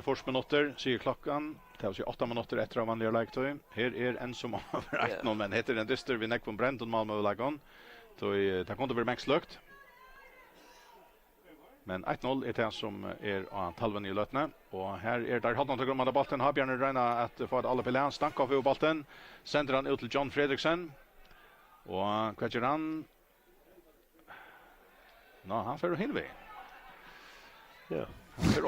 2 minuter, säger klockan. Det är 8 minuter efter av vanliga lägtøy. Här är en som har rätt någon, men heter en dyster vid Neckbom Brenton Malmö lagon. Så det kan inte vara max lukt. Men 1-0 är det som är av halvan i lötne. Och här är där hade han tagit om bollen. Har Björn Reina att få ett alla pelän stank av bollen. Sänder han ut till John Fredriksson. Och Kvacheran. Han får hinna. Ja.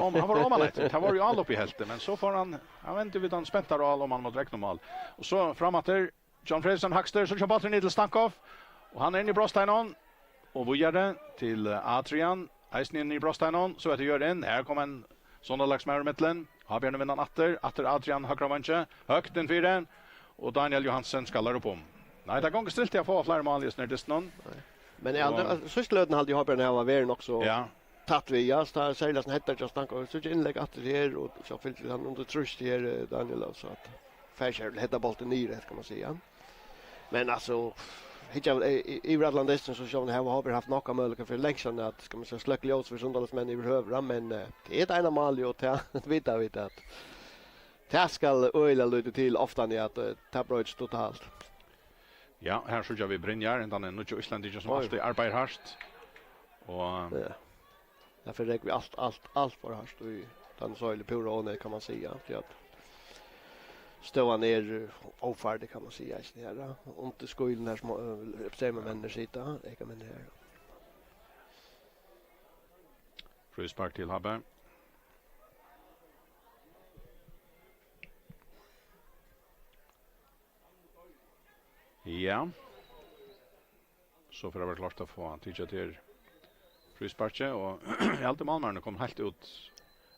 Han var omalet. Han var ju all upp i hälften men så får han vet inte vid han späntar all om han mot räknomal. Och så framåt där John Fredriksson Hackster så kör bollen ner till Stankov och han är inne i Brosteinon och vidare till Adrian Eisen in i Brosteinon så att det gör en här kommer en sån lags med mittlen har Björn vinner åter Adrian högra vänster högt den fyren och Daniel Johansen skallar upp om. Nej det gånger stilt jag få fler mål just när det snön. Men så slöden hade ju Björn här var väl också. Ja. Tatt vi ja så säger som heter just tanke så inlägg att det är och så fyllt han under trust här Daniel så att färsar heter bollen ner rätt kan man säga. Men alltså i Radlandesten så sjön har vi haft några möjligheter för längsan att ska man säga släckliga oss för Sundsvallsmän i hövra men det är ett ena mål ju till vet att det ska öla lite till ofta ni att tappar totalt. Ja, här så gör vi Brynjar ända en och Islandier som alltid arbetar hårt. Och därför räcker vi allt för här står i den söjle pura och kan man säga att stå ner ofärdig kan man säga i här och inte skolan där små bestämmer människor sitta jag kan men här. Frispark till Habbe. Ja. så för att vara klart att få titta till frisparke och alltid Malmö kommer helt ut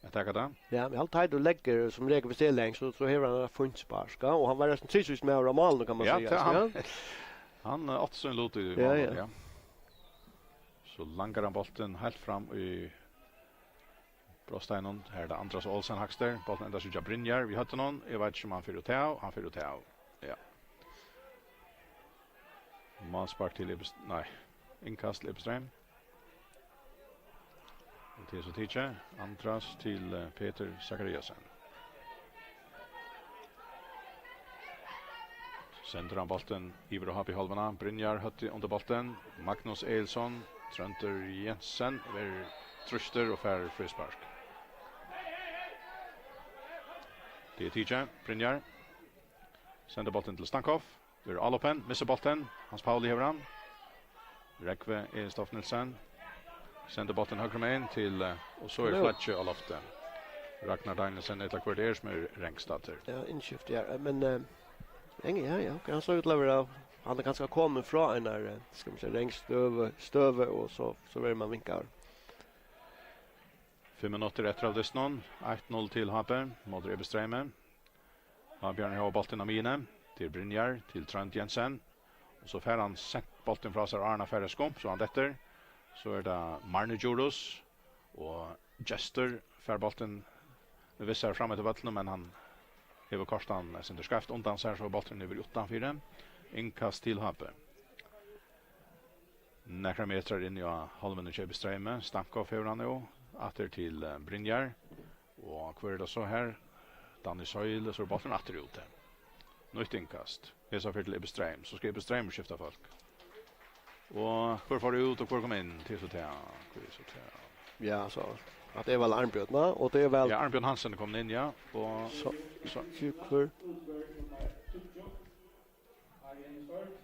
att ta det. Ja, men allt tid och lägger som regel för ställning så har han funnit sparska och han var nästan trivs med av mål kan man säga. Ja, han åt så en lot i mål, ja. Så langar han bollen helt fram i Brosteinen. Här är det Andras Olsen Hackster. Bollen ända så Brynjar. Vi hade någon. Jag vet inte om han får ut här. Han får ut här. Ja. Målspark till inkast Lebeström. Och till så tidigare. Andras till Peter Zachariasen. Sänder han bollen Iver och Happy Holmarna. Brynjar hötte under bollen. Magnus Eilsson. Trönter Jensen. Ver truster och fär frispark. Det är Tidje, Brynjar. Sänder bollen till Stankov. Ver Alopen, missar bollen. Hans Pauli hever han. Rekve Eilstoff Nilsen. Sänder bollen högre med in till och så är Fletcher och lofte. Ragnar Danielsen ett kvarter som är ränkstater. Ja, inskift ja, men ja, kan han så utlöver han är ganska kommer från en där ska man säga rängstöve och så vill man vinkar. 5 minuter efter av dessnon. 1-0 till Hape mot Rebeström. Björn har bollen av mine till Brynjar till Trent Jensen. Och så får han sett bollen från sig Arna Färreskomp så han detter. Så är det Marne Jordos och Jester får bollen med vissar framåt i vattnet men han hever Karstan sin skaft undan så här så bollen över utanför. Inkast till Hape. Några meter in i halven i Rebeström. Stankov hever han nu. Åter till Brynjar. Och kvar är det så här. Danny Söyle så bollen åter ute. Nytt inkast. Det så för till Ebeström. Så ska Ebeström skifta folk. Och kvar får det ut och kvar kommer in till så till. Ja, så att det är väl Arnbjörn och det är väl Ja, Arnbjörn Hansen kom in ja och så kvar.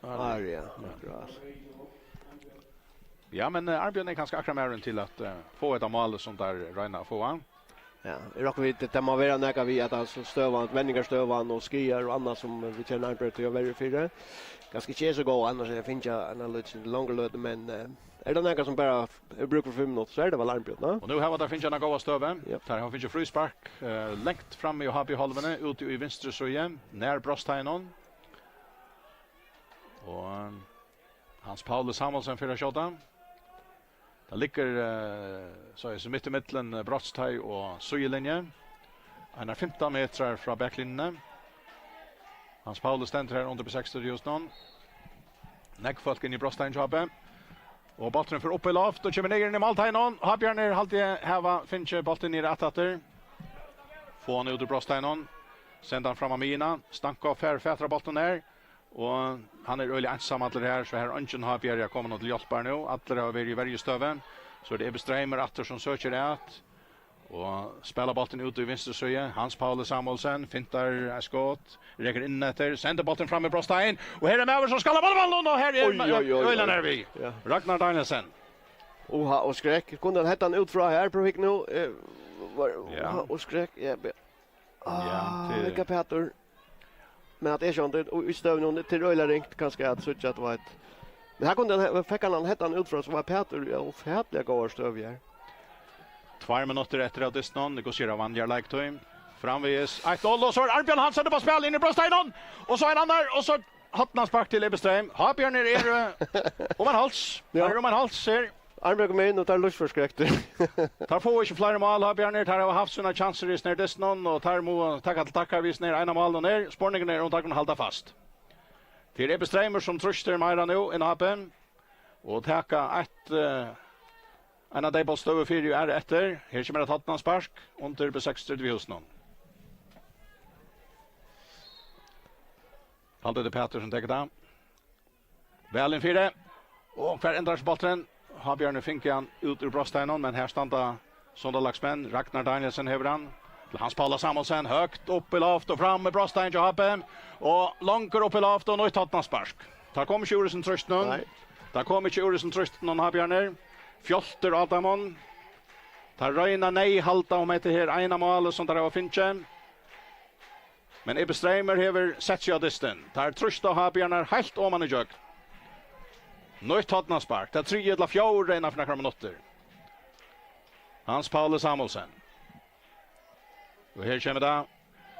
Arja, akkurat. Ja, men Arnbjörn är ganska akramaren till att få ett mål som där Reina få han. Ja, jag vet inte man vill näka vi att alltså stövan, vändingarstövan och skier och annat som vi känner Arnbjörn till att vara fyra. Ganska tjäs att gå annars jag finns jag en lite längre löd men är det några som bara brukar för 5 minuter så är det väl Arnbjörn, va? Och nu har vi där finns jag några stöven. Där har finns ju frispark längt fram i Happy halvene ut i vänstra så igen när Brosteinen. Och Hans Paulus Samuelsen för skjuta. Det ligger så är så mitt i mitten Brostai och Söjelinje. Han är 15 meter från backlinjen. Hans Paulus ständer här under på 60 just nu. Folk in i Brostein jobben. Och bollen för upp i loft och kommer ner in i måltegnen. Habjörn är alltid häva finche bollen ner attatter. Få han ut ur Brostein. Sänder han fram av mina. Stankov fätra bollen ner. Och han är öliga ensam alla det här så här ungen har Bjärja kommit till hjälp nu. Alla har varit i varje stöven. Så är det Ebeströmer atter som söker det. Och spelar bollen ut i vänster söje. Hans Paulus Samuelsen fintar skott. Räcker in efter. Sänder bollen fram i Brostein. Och här är Mäver som skallar bollen och här är Öjlan är vi. Ragnar Danielsen. Och skräck. Kunde han hetta han ut från här på fick nu. Och skräck. Ja, vilka Peter. Men att det är sånt i stövnen till Öjla ringt kanske att söka att vara ett. Men här kunde fick han hetta han ut från så var Peter och färdliga går stövjer. 2 minuter efter att dessnon, det går sig av Vanjar Liketoim. Framvis, 1-0 och så är Arnbjörn Hansen på spel in i Brosteinen. Och så en annan och så hattnas spark till Ebeström. Habjörn är om en hals. Här om en hals ser. Arnbjörn kommer in och tar luftförskräkt. Tar få inte flera mål Habjörn tar har haft sina chanser i snär dessnon och tar må tacka vis ner ena mål och ner. Spårningen är och tar kan hålla fast. Till Ebeström som truster Myra nu in appen. Och tacka ett en av de bollstöver 4 är efter. Här kommer det hattnas spark under på 60 vid hos någon. Halde det Peter som tar det. Väl in 4. Och för ändras bollen. Har Björn Finkan ut ur Brosteinen men här standa Sondalagsmän. Ragnar Danielsen hever han. Hans Paula Samuelsen högt upp i loft och fram med Brostein till Happe. Och långt upp i loft och nu hattnas spark. Där kommer Tjuresen tröst nu. Där kommer Tjuresen tröst någon har Björn. Fjolter Adamon. Tar Reina nej halta om det här ena mål som där har finche. Men Ebeströmer hever sett sig av disten. Tar tröst och har Björn helt om man i jök. Nøyt Tottenham spark. Det 3 eller 4 innanför några minuter. Hans Paulus Samuelsen. Och här kommer det.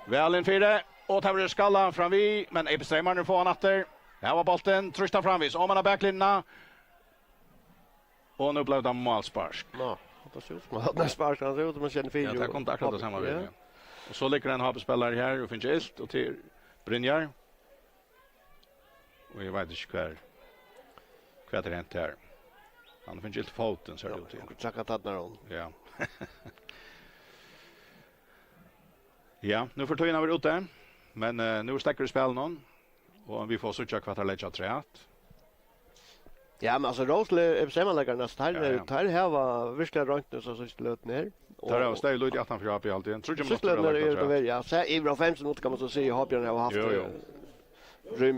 Väl in 4. Och tar vi skalla fram vi. Men Ebeströmar får han åter. Här var bollen. Trösta framvis. Om man har backlinjerna. Och nu blev det målspark. Ja, det ser ut som att han spark. Han ser ut som att känner 4. Ja, det kom akkurat det samma vägen. Och så ligger en HP-spelare här och finns Ilt och till Brynjar. Och jag vet inte kvar det hänt här. Han finns Ilt foten så det ut. Jag trackar tattnar hon. Ja. Ja, nu får tojarna vara ute. Men nu stäcker det spel någon. Och vi får söka kvart att lägga träat. Ja, men alltså Rosle är bestämmanläggarna här här var verkligen rönt nu så löt ner. Där har ställt ut 18 för AP alltid. Tror jag måste det väl ja. Så i bra 15 minuter kan man så se har Björn har haft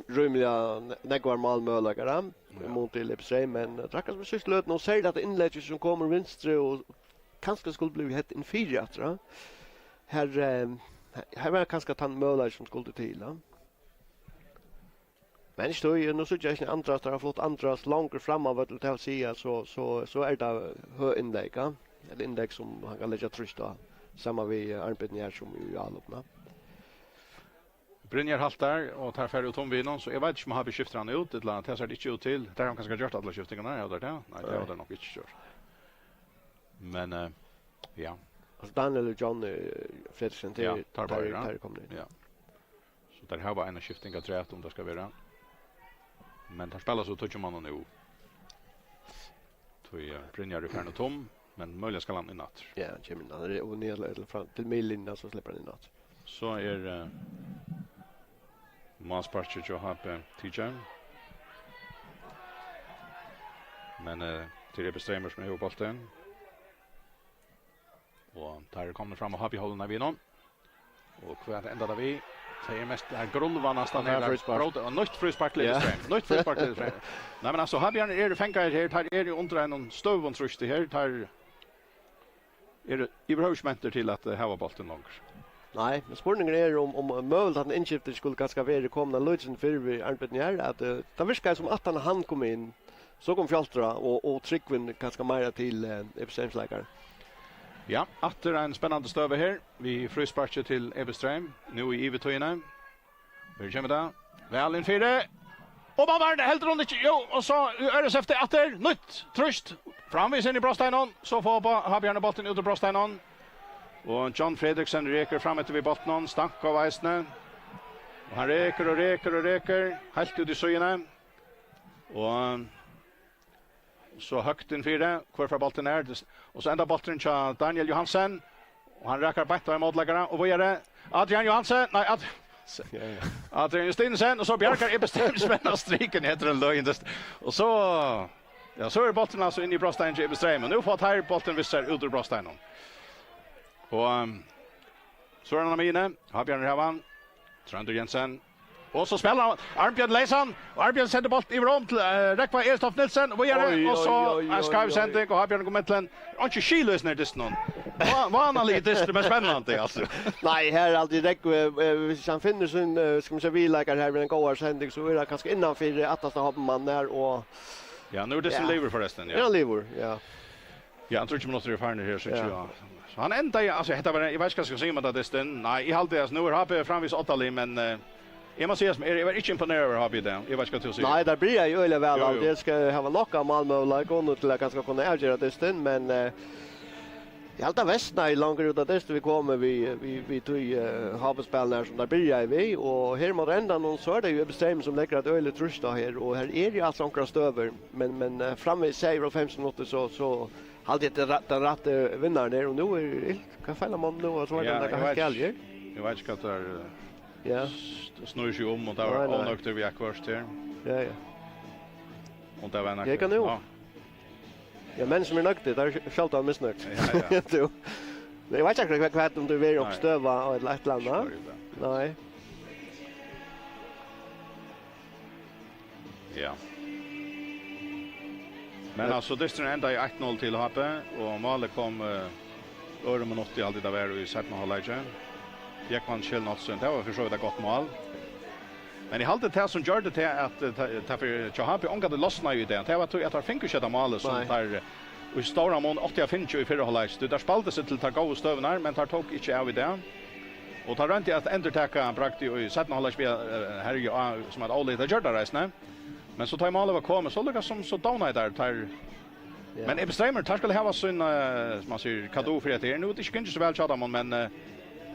rymliga negvar målmöjligare mot Lepsheim men trackas med sysslöt och säger att inlägget som kommer vänstre och kanske skulle bli helt in 4 tror jag. Här var kanske tan möjlighet som skulle till. Men nu så jag inte Andras har fått Andras långt framåt till att säga så är det hö inlägg. Ett inlägg som han kan lägga trysta samma vi Arnbjörn som i allopna. Brynjar haltar och tar färre ut Tom Vinon så jag vet inte om han har skiftat han ut ett land. Det ser det inte ut till. Där han kanske gjort alla skiftingarna där. Nej, det har det nog inte gjort. Men ja. Alltså Daniel och John Fredriksson till tar kommer ja. Så där har var en skifting att träta om det ska vara. Men han spelar så touchar man nu. Tror Brynjar är färdig Tom men möjligen ska han i natt. Ja, Jimmy och ner eller fram till midlinjen så släpper han i natt. Så är Mansparch och Happe TJ. Men till det bestämmer som är ihop bollen. Och där kommer fram och Happe håller när vi någon. Och kvar ända där vi. Det är mest här grundvarna stannar där. Och nytt frispark lite fram. Nytt frispark lite fram. Nej men alltså Happe är det fänkar här. Tar är det under en stövon trust här. Tar är det överhuvudmenter till att ha bollen långt. Nej, men spårningen är om möjligt att en inskifter skulle ganska vara komna lösen för vi Arnbjörn här att det verkar som att han kom in så kom Fjaltra och Tryggvin ganska mer till Ebeströmslägare. Ja, efter en spännande stöve här. Vi frysparker till Ebeström nu i Ivetöjene. Vi kommer där. Väl in 4. Och man var det helt runt jo och så RSF det efter nytt trust framvis in i Brosteinon så får ha Björn bollen ut i Brosteinon. Och John Fredriksson reker fram efter vid botten, stank av Eisne. Och han reker, helt ut i søjene. Och så högt in 4, kvar för bollen är. Och så ända bollen till Daniel Johansen. Och han räcker bättre i målläggare. Och vad är det? Adrian Johansen, nej, Adrian Justinsen. Och så Bjarkar är bestämt spänna striken heter den löjn. Och så, ja, så är bollen alltså in i Brostein till Ebeström. Och nu får här bollen visar ut ur Brostein. Och Søren Amine, Habjørn Ravan, Trander Jensen. Och så spelar Arnbjørn Leisan. Och Arnbjørn sänder boll i rom till Rekva Erstoff Nilsen. Och så en skarv sändning och Habjørn kommer till en. Inte skilös när det någon. Vanligt det men spännande alltså. Nej, här är alltid Rekva han finner sin ska man säga vilägare här med en gåar sändning så är det kanske innanför att ha man där och ja, nu är det sin lever förresten. Ja, lever, ja. Ja, jag tror inte man måste erfara här så jag. Han ända alltså heter var jag vet inte ska säga med det den. Nej, i halvdelen nu har Happe framvis 8 men jag måste säga som är inte imponerad över Happe där. Jag vet inte vad säga. Nej, där blir jag ju öle väl att det ska ha locka Malmö och till att ganska kunna avgöra det den men i allt västna i långt ut att det vi kommer vi tog Happe-spel där som där börjar vi och här mot ändan så är det ju bestämt som lägger att öle trusta här och här är det alltså några stöver men framme säger och 15 minuter så alltid den rätta vinnaren där och nu är det kan falla man nu och så är det ganska kallt. Jag vet inte att det är ja. Snurrar sig om och där var nökter vi akvarst här. Ja. Och där var en. Jag kan nu. Ja, men som är nökter där skall ta missnökt. Ja. Men jag vet inte vad om du vill uppstöva och ett land. Nej. Ja. Men alltså det är ända i 1-0 till Happe och målet kom öron 80 alltid där var i sätt med halvlek. Jackman Kjellnotsen det var försökt ett gott mål. Men I halde det som gjør det til at for Chahabi ångade lossna ju det. Det var att han fick ju köta målet som där och stora mån 80-50 i förra halvlek. Det där spaltade sig till ta gå stövnar men tar tog inte av i det. Och tar runt att entertacka prakti i sätten halvlek här ju som att alla det gör det resten. Men så tar målet var komma så lyckas som så downa där tar. Men Ebströmer tar skulle ha sån som man säger kado för det är nu det är inte så väl chata men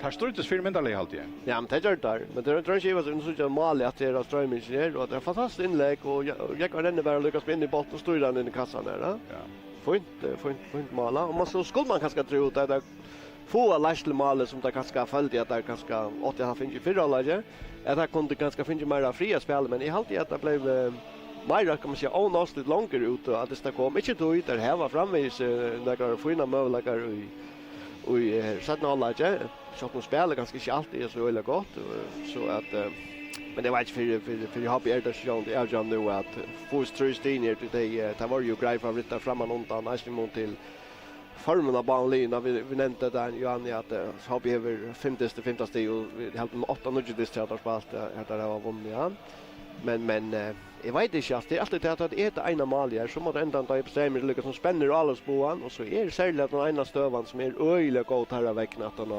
tar struttes för mindre halt igen. Ja, men det gör det. Men det tror jag var så mål att det är strömming här och det är fantastiskt inlägg och jag kan ändå bara lyckas vinna bollen och styra den in i kassan där. Ja. Fint måla. Och man så skulle man kanske tro att det få läsle mål som det kanske följde att det kanske 80-54 läge. Att det kunde kanske finna mer fria spel men i halt att det blev Myra kan man säga onastligt långt ut och att det ska komma inte då ut där här var framvis några fina möjligheter och sätta alla där så att de spelar ganska inte alltid så väldigt gott så att men det var inte för hobby är det så det är ju nu att först tröstin ner till det var ju grej för att fram undan nästan mot till formen av banan vi nämnde där Johan att hobby över 50:e och vi hade med 800 distrikt spalt det var vunnit ja men jag vet inte att det är alltid det att det är ena maljer som att ända ta bestämmer det lyckas som spänner alla spåan och så är det särskilt att den ena stövan som är öjligt god här av veckan att den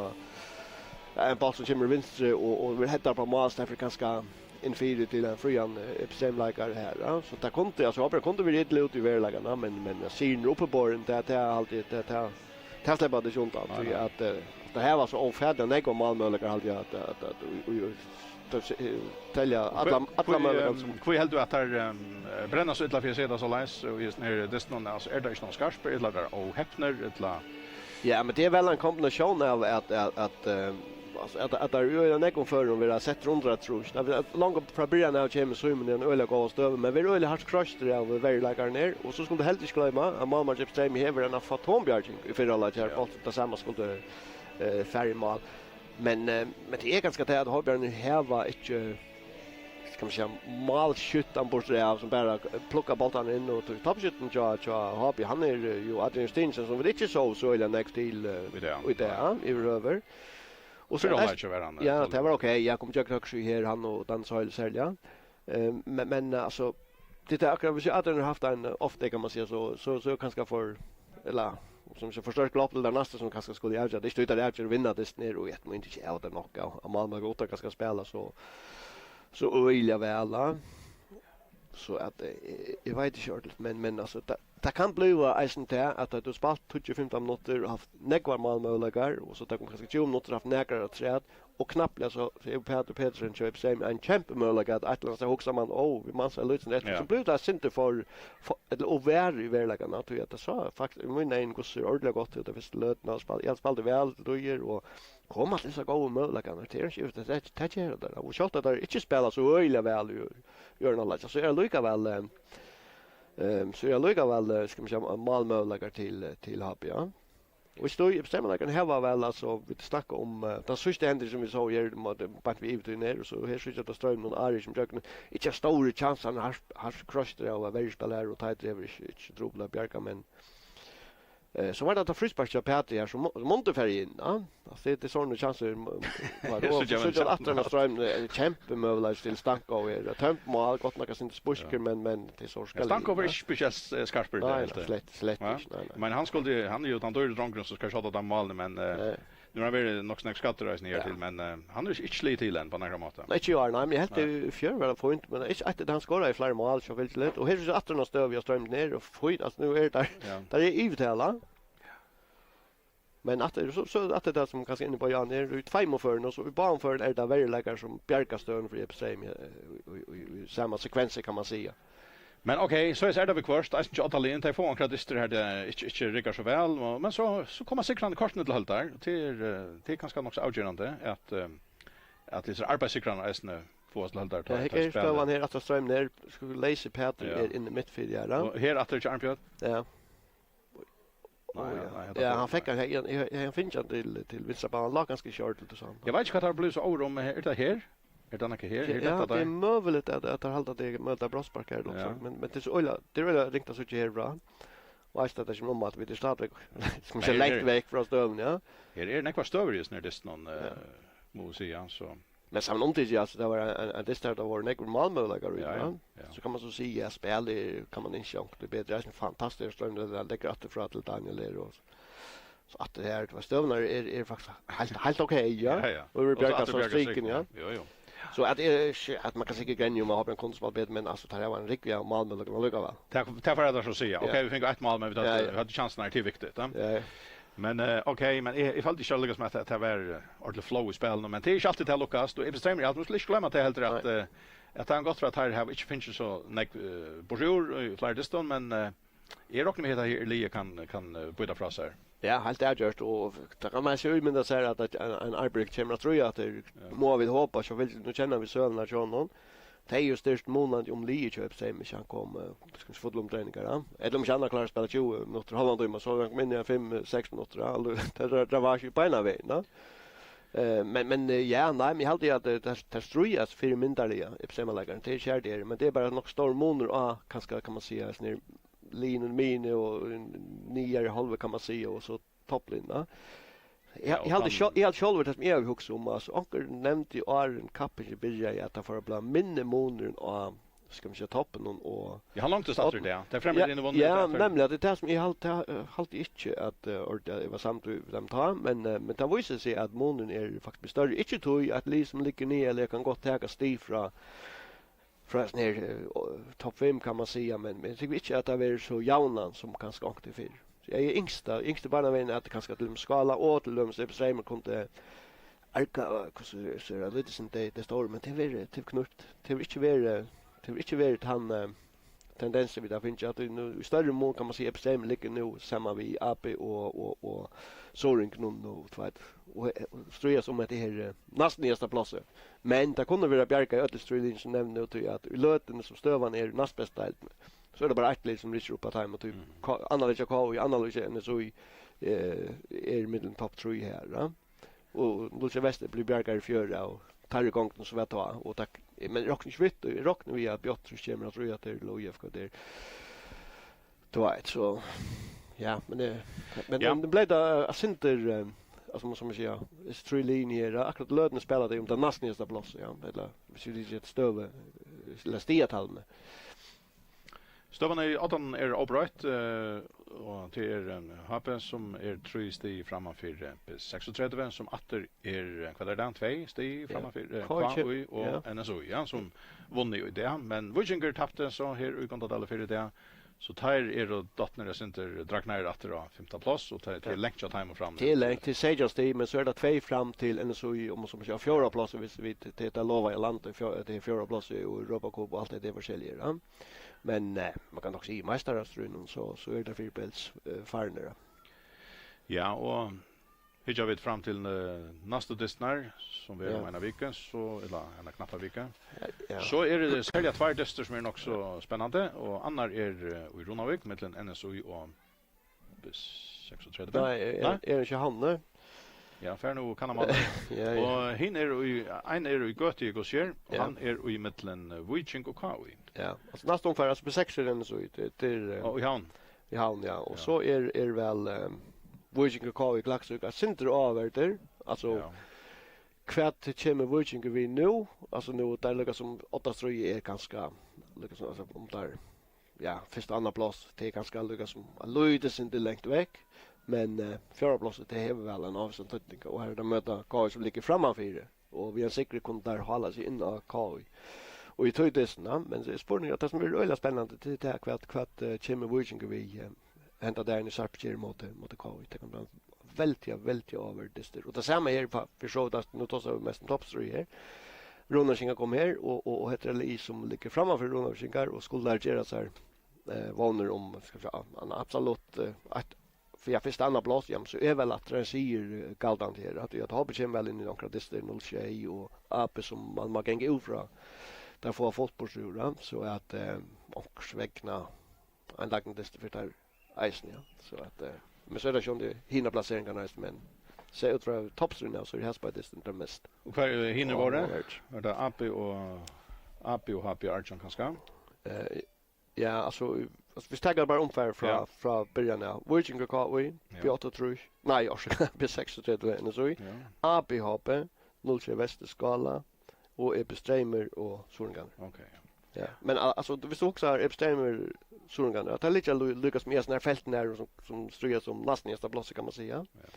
en boll som kommer vänster och vi hittar på mål därför ganska inferior till en frian bestämläggare här ja. Så det kunde alltså hoppas kunde vi rätt ut i värlagarna men jag ser nu uppe på den det är alltid det släpper det junta att det här var så ofärdigt när jag målmöjligheter alltid att tälja alla möjligheter som kvar helt du att här brännas ut för sig så läs och just när det någon alltså är det inte någon skarp eller där och häpner utla. Ja, men det är väl en kombination av att det är en ekon för om vi har sett rundra tror jag. Långt från början av James Swimmen en öle gå stöv men vi är öle hardt crushed av very like ner och så skulle det helt inte glömma att Malmö Chips Time här en fantombjärging i förra laget här på det samma skulle färgmål. Men det är ganska tätt att Hobbjörn här var inte ska man säga målskyttan bort av som bara plocka bollen in och toppskytten jag Hobby han är ju Adrian Stinsen som det inte så eller next till och där i över och så ja det var okej jag kommer jag också här han och Dan Soil sälja men alltså det är akkurat vi hade haft en ofta kan man säga så kanske för eller som så förstört gloppel där nästa som kanske skulle göra det står där att vinna det ner och ett men inte är det nog och Malmö går kanske spela så öliga väl så att jag vet inte short men alltså det kan bli isen till att du spalt 25 minuter och haft nekvar målmöjligheter och så tar kanske 20 minuter haft nekrar att träd och knappt så är Peter Petersen köp sig en kämpemöjlighet att läsa också man vi måste luta rätt så blir det inte för eller över i verkligheten att det så faktiskt min en går så ordentligt gott ut det visst lötna spel jag spelade väl då gör och komma till så goda möjligheter till skift det gör det och så att det inte spelar så öliga väl gör något så är det lika väl så jag lyckas väl ska man säga målmöjligheter till Happy ja. Och stod i bestämmelsen här var väl alltså vi snackar om den sista händelsen som vi såg här på vi ut ner och så här så att det ström någon Ari som jag inte stora chans han har crushed det av väldigt spelare och tight över inte trubbla Bjärka men så var det att frispark av Peter här som Montefärg in ja alltså det är såna chanser var då så att den ström kämpemöjlighet till Stanko och det tempmål gott man kan inte spuska men det är så ska Stanko var inte speciellt skarper det helt slett men han skulle han är ju utan dålig dronken så ska skjuta de målen men nu har vi nog snack skattereis ner till men han är inte slit till än på några mått. Nej inte jag nej men helt det fjör väl point men inte att han skorar i flera mål så väldigt lätt och här är så att den stöv jag strömt ner och flyt alltså nu är det där är ivtala. Men att det så att det som kanske inne på Jan är ut 5 för och så i banan för är det väldigt läckar som Bjärkastön för Epstein i samma sekvenser kan man säga. Men okej, så är det vi kvarst. Det är inte Italien till få kredister här det inte riggar så väl men så kommer säkrande korten till halt där till kanske också avgörande att det är arbetssäkrarna är få oss halt där ta spel. Jag står här att ström ner skulle läsa Peter är in i mittfält ja. Och här att det är Arnbjörn. Ja. Ja, han fick han finns till vissa bara lag ganska short lite så. Jag vet inte vad det blir så ord om är det här? Är det inte här? Ja, det är möjligt att det håller det möta brospark här också men det är så det är riktigt så här bra. Och att det är som att vi det startar ska man säga lätt väg från stövn ja. Är det några stöver just när det är någon Mosia så. Men samtidigt alltså det var en det startade var några målmöjligheter Ja. så kan man så säga spel kan man inte chans det bättre är en fantastisk ström det lägger att för att Daniel är och så att det här var stövnar är faktiskt helt okej ja. Och vi börjar så striken ja. Jo. Så att man kan säkert gänga om man har en konstspel bättre men alltså det här var en riktig målmöjlighet att lycka väl. Tack för det så säga. Okej, vi fick ett mål men vi hade chansen här till viktigt. Ja. Men okej, men ifall det skulle lyckas med att det var ordentligt flow i spelet, men det är inte alltid det lyckas. Då är bestämmer jag att man skulle inte glömma att det helt rätt att han gått för att här har inte finns så bonjour i flera distan, men är rockar med här Elia kan byta fra sig. Ja, helt avgjort och det kan man ju men det säger att en arbete kommer att tro att det må vi hoppas så vill nu känner vi sönerna John. Det är ju störst månad om Lee köp sig med han kom ska få dem träningar. Är de känner klara spela 20 minuter halva timme så jag men 5-6 minuter alltså det var ju på en väg, va? Men ja, nej, men jag hade att det strujas för mindre i semalagen. Det är det, men det är bara nog stor månader kanske kan man säga snär linjen mine och nio halva kan man säga och så topplinjen. Jag hade själv det som jag huxar om alltså onkel nämnde ju en kappen i början att det får bli minne månader och ska man säga toppen och jag har långt att starta det. Det är främst in i vunnen. Ja, nämligen det är som jag halt inte att det var samt dem ta men det visar sig att månaden är faktiskt större. Inte tror att liksom ligger ner eller kan gott ta stig från ner topp 5 kan man säga men jag tycker inte att det är så jaunan som kan skaka till för. Jag är yngsta barnavän att det kanske till skala och till dem så Streimer kunde arka så det lite som det står men det är typ knut. Det är inte värd han tendenser vi där finns att nu större mål kan man säga Streimer ligger nu samma vi AP och Soring nu och tvärt och ströja som att det här nästan nästa plats. Men det kunde vara Bjarka i Ötterströling som nämnde nu att i löten som stövan är näst bästa så är det bara ett lag som rycker upp att hem och typ analysera KV analysera så är mitten topp 3 här va och Lucia Wester blir Bjarkar i fjärde och tar igång den så vet jag och tack men rockar vi att Björn kommer att röja till LOIF där då så ja men det blev det center alltså som man säger är 3 linjer akkurat löden spelade om den nästa plats ja eller så det är ett stöve lästiatalme. Stovan är obrigt och det är en HP som är 3 steg framför 36 som åter är kvadrat 2 steg framför KU och NSO ja som vann ju det men Vikinger tappade så här i kontot alla för det så tar då dottner det center dragnar åter då 5:e plats och tar till längst time och fram till Sager steg men så är det 2 fram till NSO om som säger 4:e plats vis vi det lova i landet för det är 4:e plats i Europa Cup och allt det försäljer ja. Men man kan också säga mästarstriden så är det fyrbels farnare. Ja, och hur jag vet fram till nästa distnar som vi har en vecka så eller en knappa vecka. Ja. Så är det sälja 2 dister som är också spännande och annar är i Ronavik mellan NSO och 36. Nej, är det inte han? Ja, för nu kan man. Och hin är i Göte och Gossier och han är i mellan Viking och Kawi. Ja, alltså nästa ungefär alltså på 6 den så till och i han ja och så är väl Viking och Kawi klaxuka center över där alltså kvart kommer Viking vi nu alltså nu där ligger som 8-3 är ganska liksom alltså om där ja första andra plats det är ganska ligger som Lloydes inte långt väck men fjärde platsen det är väl en avstånd och här de möter Kawi som ligger framför och vi har säkert kunnat där hålla sig in av Kawi. Och i tøydesna, men det spårning att det som är väldigt spännande till det här kvart kommer Viking vi hämta där i Sarpkir mot KV. Det kan bli väldigt överdister. Och det samma här för så att nu tar så mest topp 3 här. Ronarsinga kom här och heter Eli som ligger framför Ronarsingar och skulle där göra så här vanor om ska säga absolut att för jag förstår andra plats jam så är väl att det säger galdan här att jag har bekymmer väl in i några dister 06 och AP som man kan gå ifrån. Där får fotbollsrura så att och sväckna anläggningen det för där isen ja så att men så är det ju det hinna placeringarna men så ut från toppstriden så det has by distance mest. Och kvar hinner var det AP och HP Archon kanske. Ja alltså vi taggar bara ungefär från början ja. Viking och Kawi, Piotr Trusch. Nej, jag ska be 36 eller så. AP HP 03 Västerskala och Ebbe Streimer och Sorengan. Okej. Ja. Men alltså vi såg också Ebbe Streimer Sorengan att han lite lyckas med såna här fälten där som stryger som nästan nästa plats kan man säga. Ja.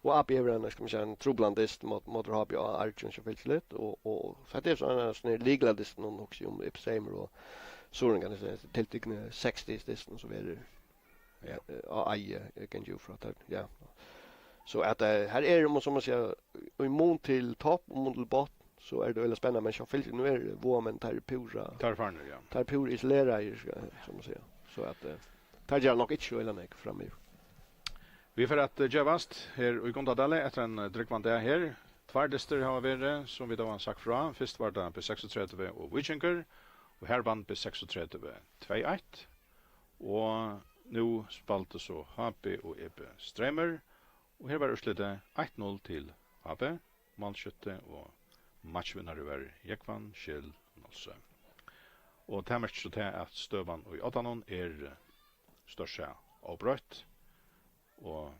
Och AB Everan ska man säga en troblandist mot Habi och Arjun så väldigt och så att det är såna här legaldist någon också om Ebbe Streimer och Sorengan är till 60 disten så vidare. Ja, jag kan ju för att ja. Så att här är det som man säger immun till topp och immun till bot så är det väldigt spännande men jag följer nu är det våmen tar pura. Tar farner ja. Tar pura isolera som man säger. Så att tar jag nog inte eller nej fram i. Vi får att Javast här i Gondadalle efter en dryckvand där här. Tvärdister har vi som vi då har sagt från. Först var det på 36 och Wichinker och här vann på 36 2-1. Och nu spalte så HP och Ebbe Streimer. Och här var utslutet 1-0 till AB, målskytte och matchvinnare var Jekvan Kjell Nolse. Och det här mest så till att Stövan och Åtanon är största avbrott. Och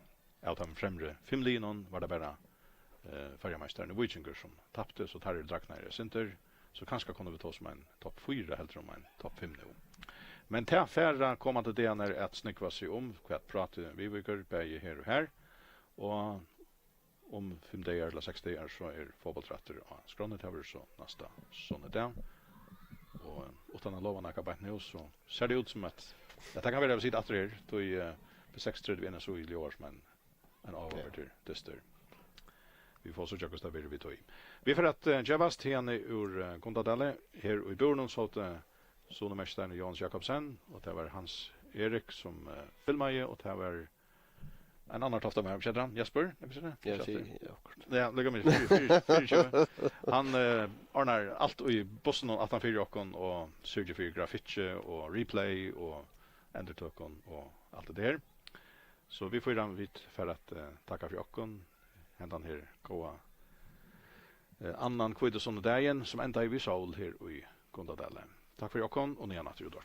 av de främre filmlinon var det bara färgmästaren i Wichinker som tappte så tar det draknar i center. Så kanske kommer vi ta som en topp 4 eller om en topp 5 nu. Men till affära kommande det är att snickva sig om vad pratar vi vill bäge här och här. Och om 5 dagar eller 6 dagar så är fotbollsrätter och skronet över så nästa såna där. Och utan att lova några bättre nu så ser det ut som att det kan vara sitt att det då i på 6:30 vinner så i år men en över till dyster. Vi får så jag kostar vi tog. Vi för att Javast henne ur Gondadalle här i Bornholm så att sonemästaren Jans Jakobsen och det var Hans Erik som filmade och det var en annan tofta med Kedran Jesper, jag vet inte. Ja, lägger mig för. Han ordnar allt i Boston att han för och sörjer för grafik och replay och endertokon och allt det där. Så vi får ju vitt för att tacka för Jokon. Händan här goa annan kvitt och såna dagen som ända i Visol här i Gondadalle. Tack för Jokon och ni har natur då.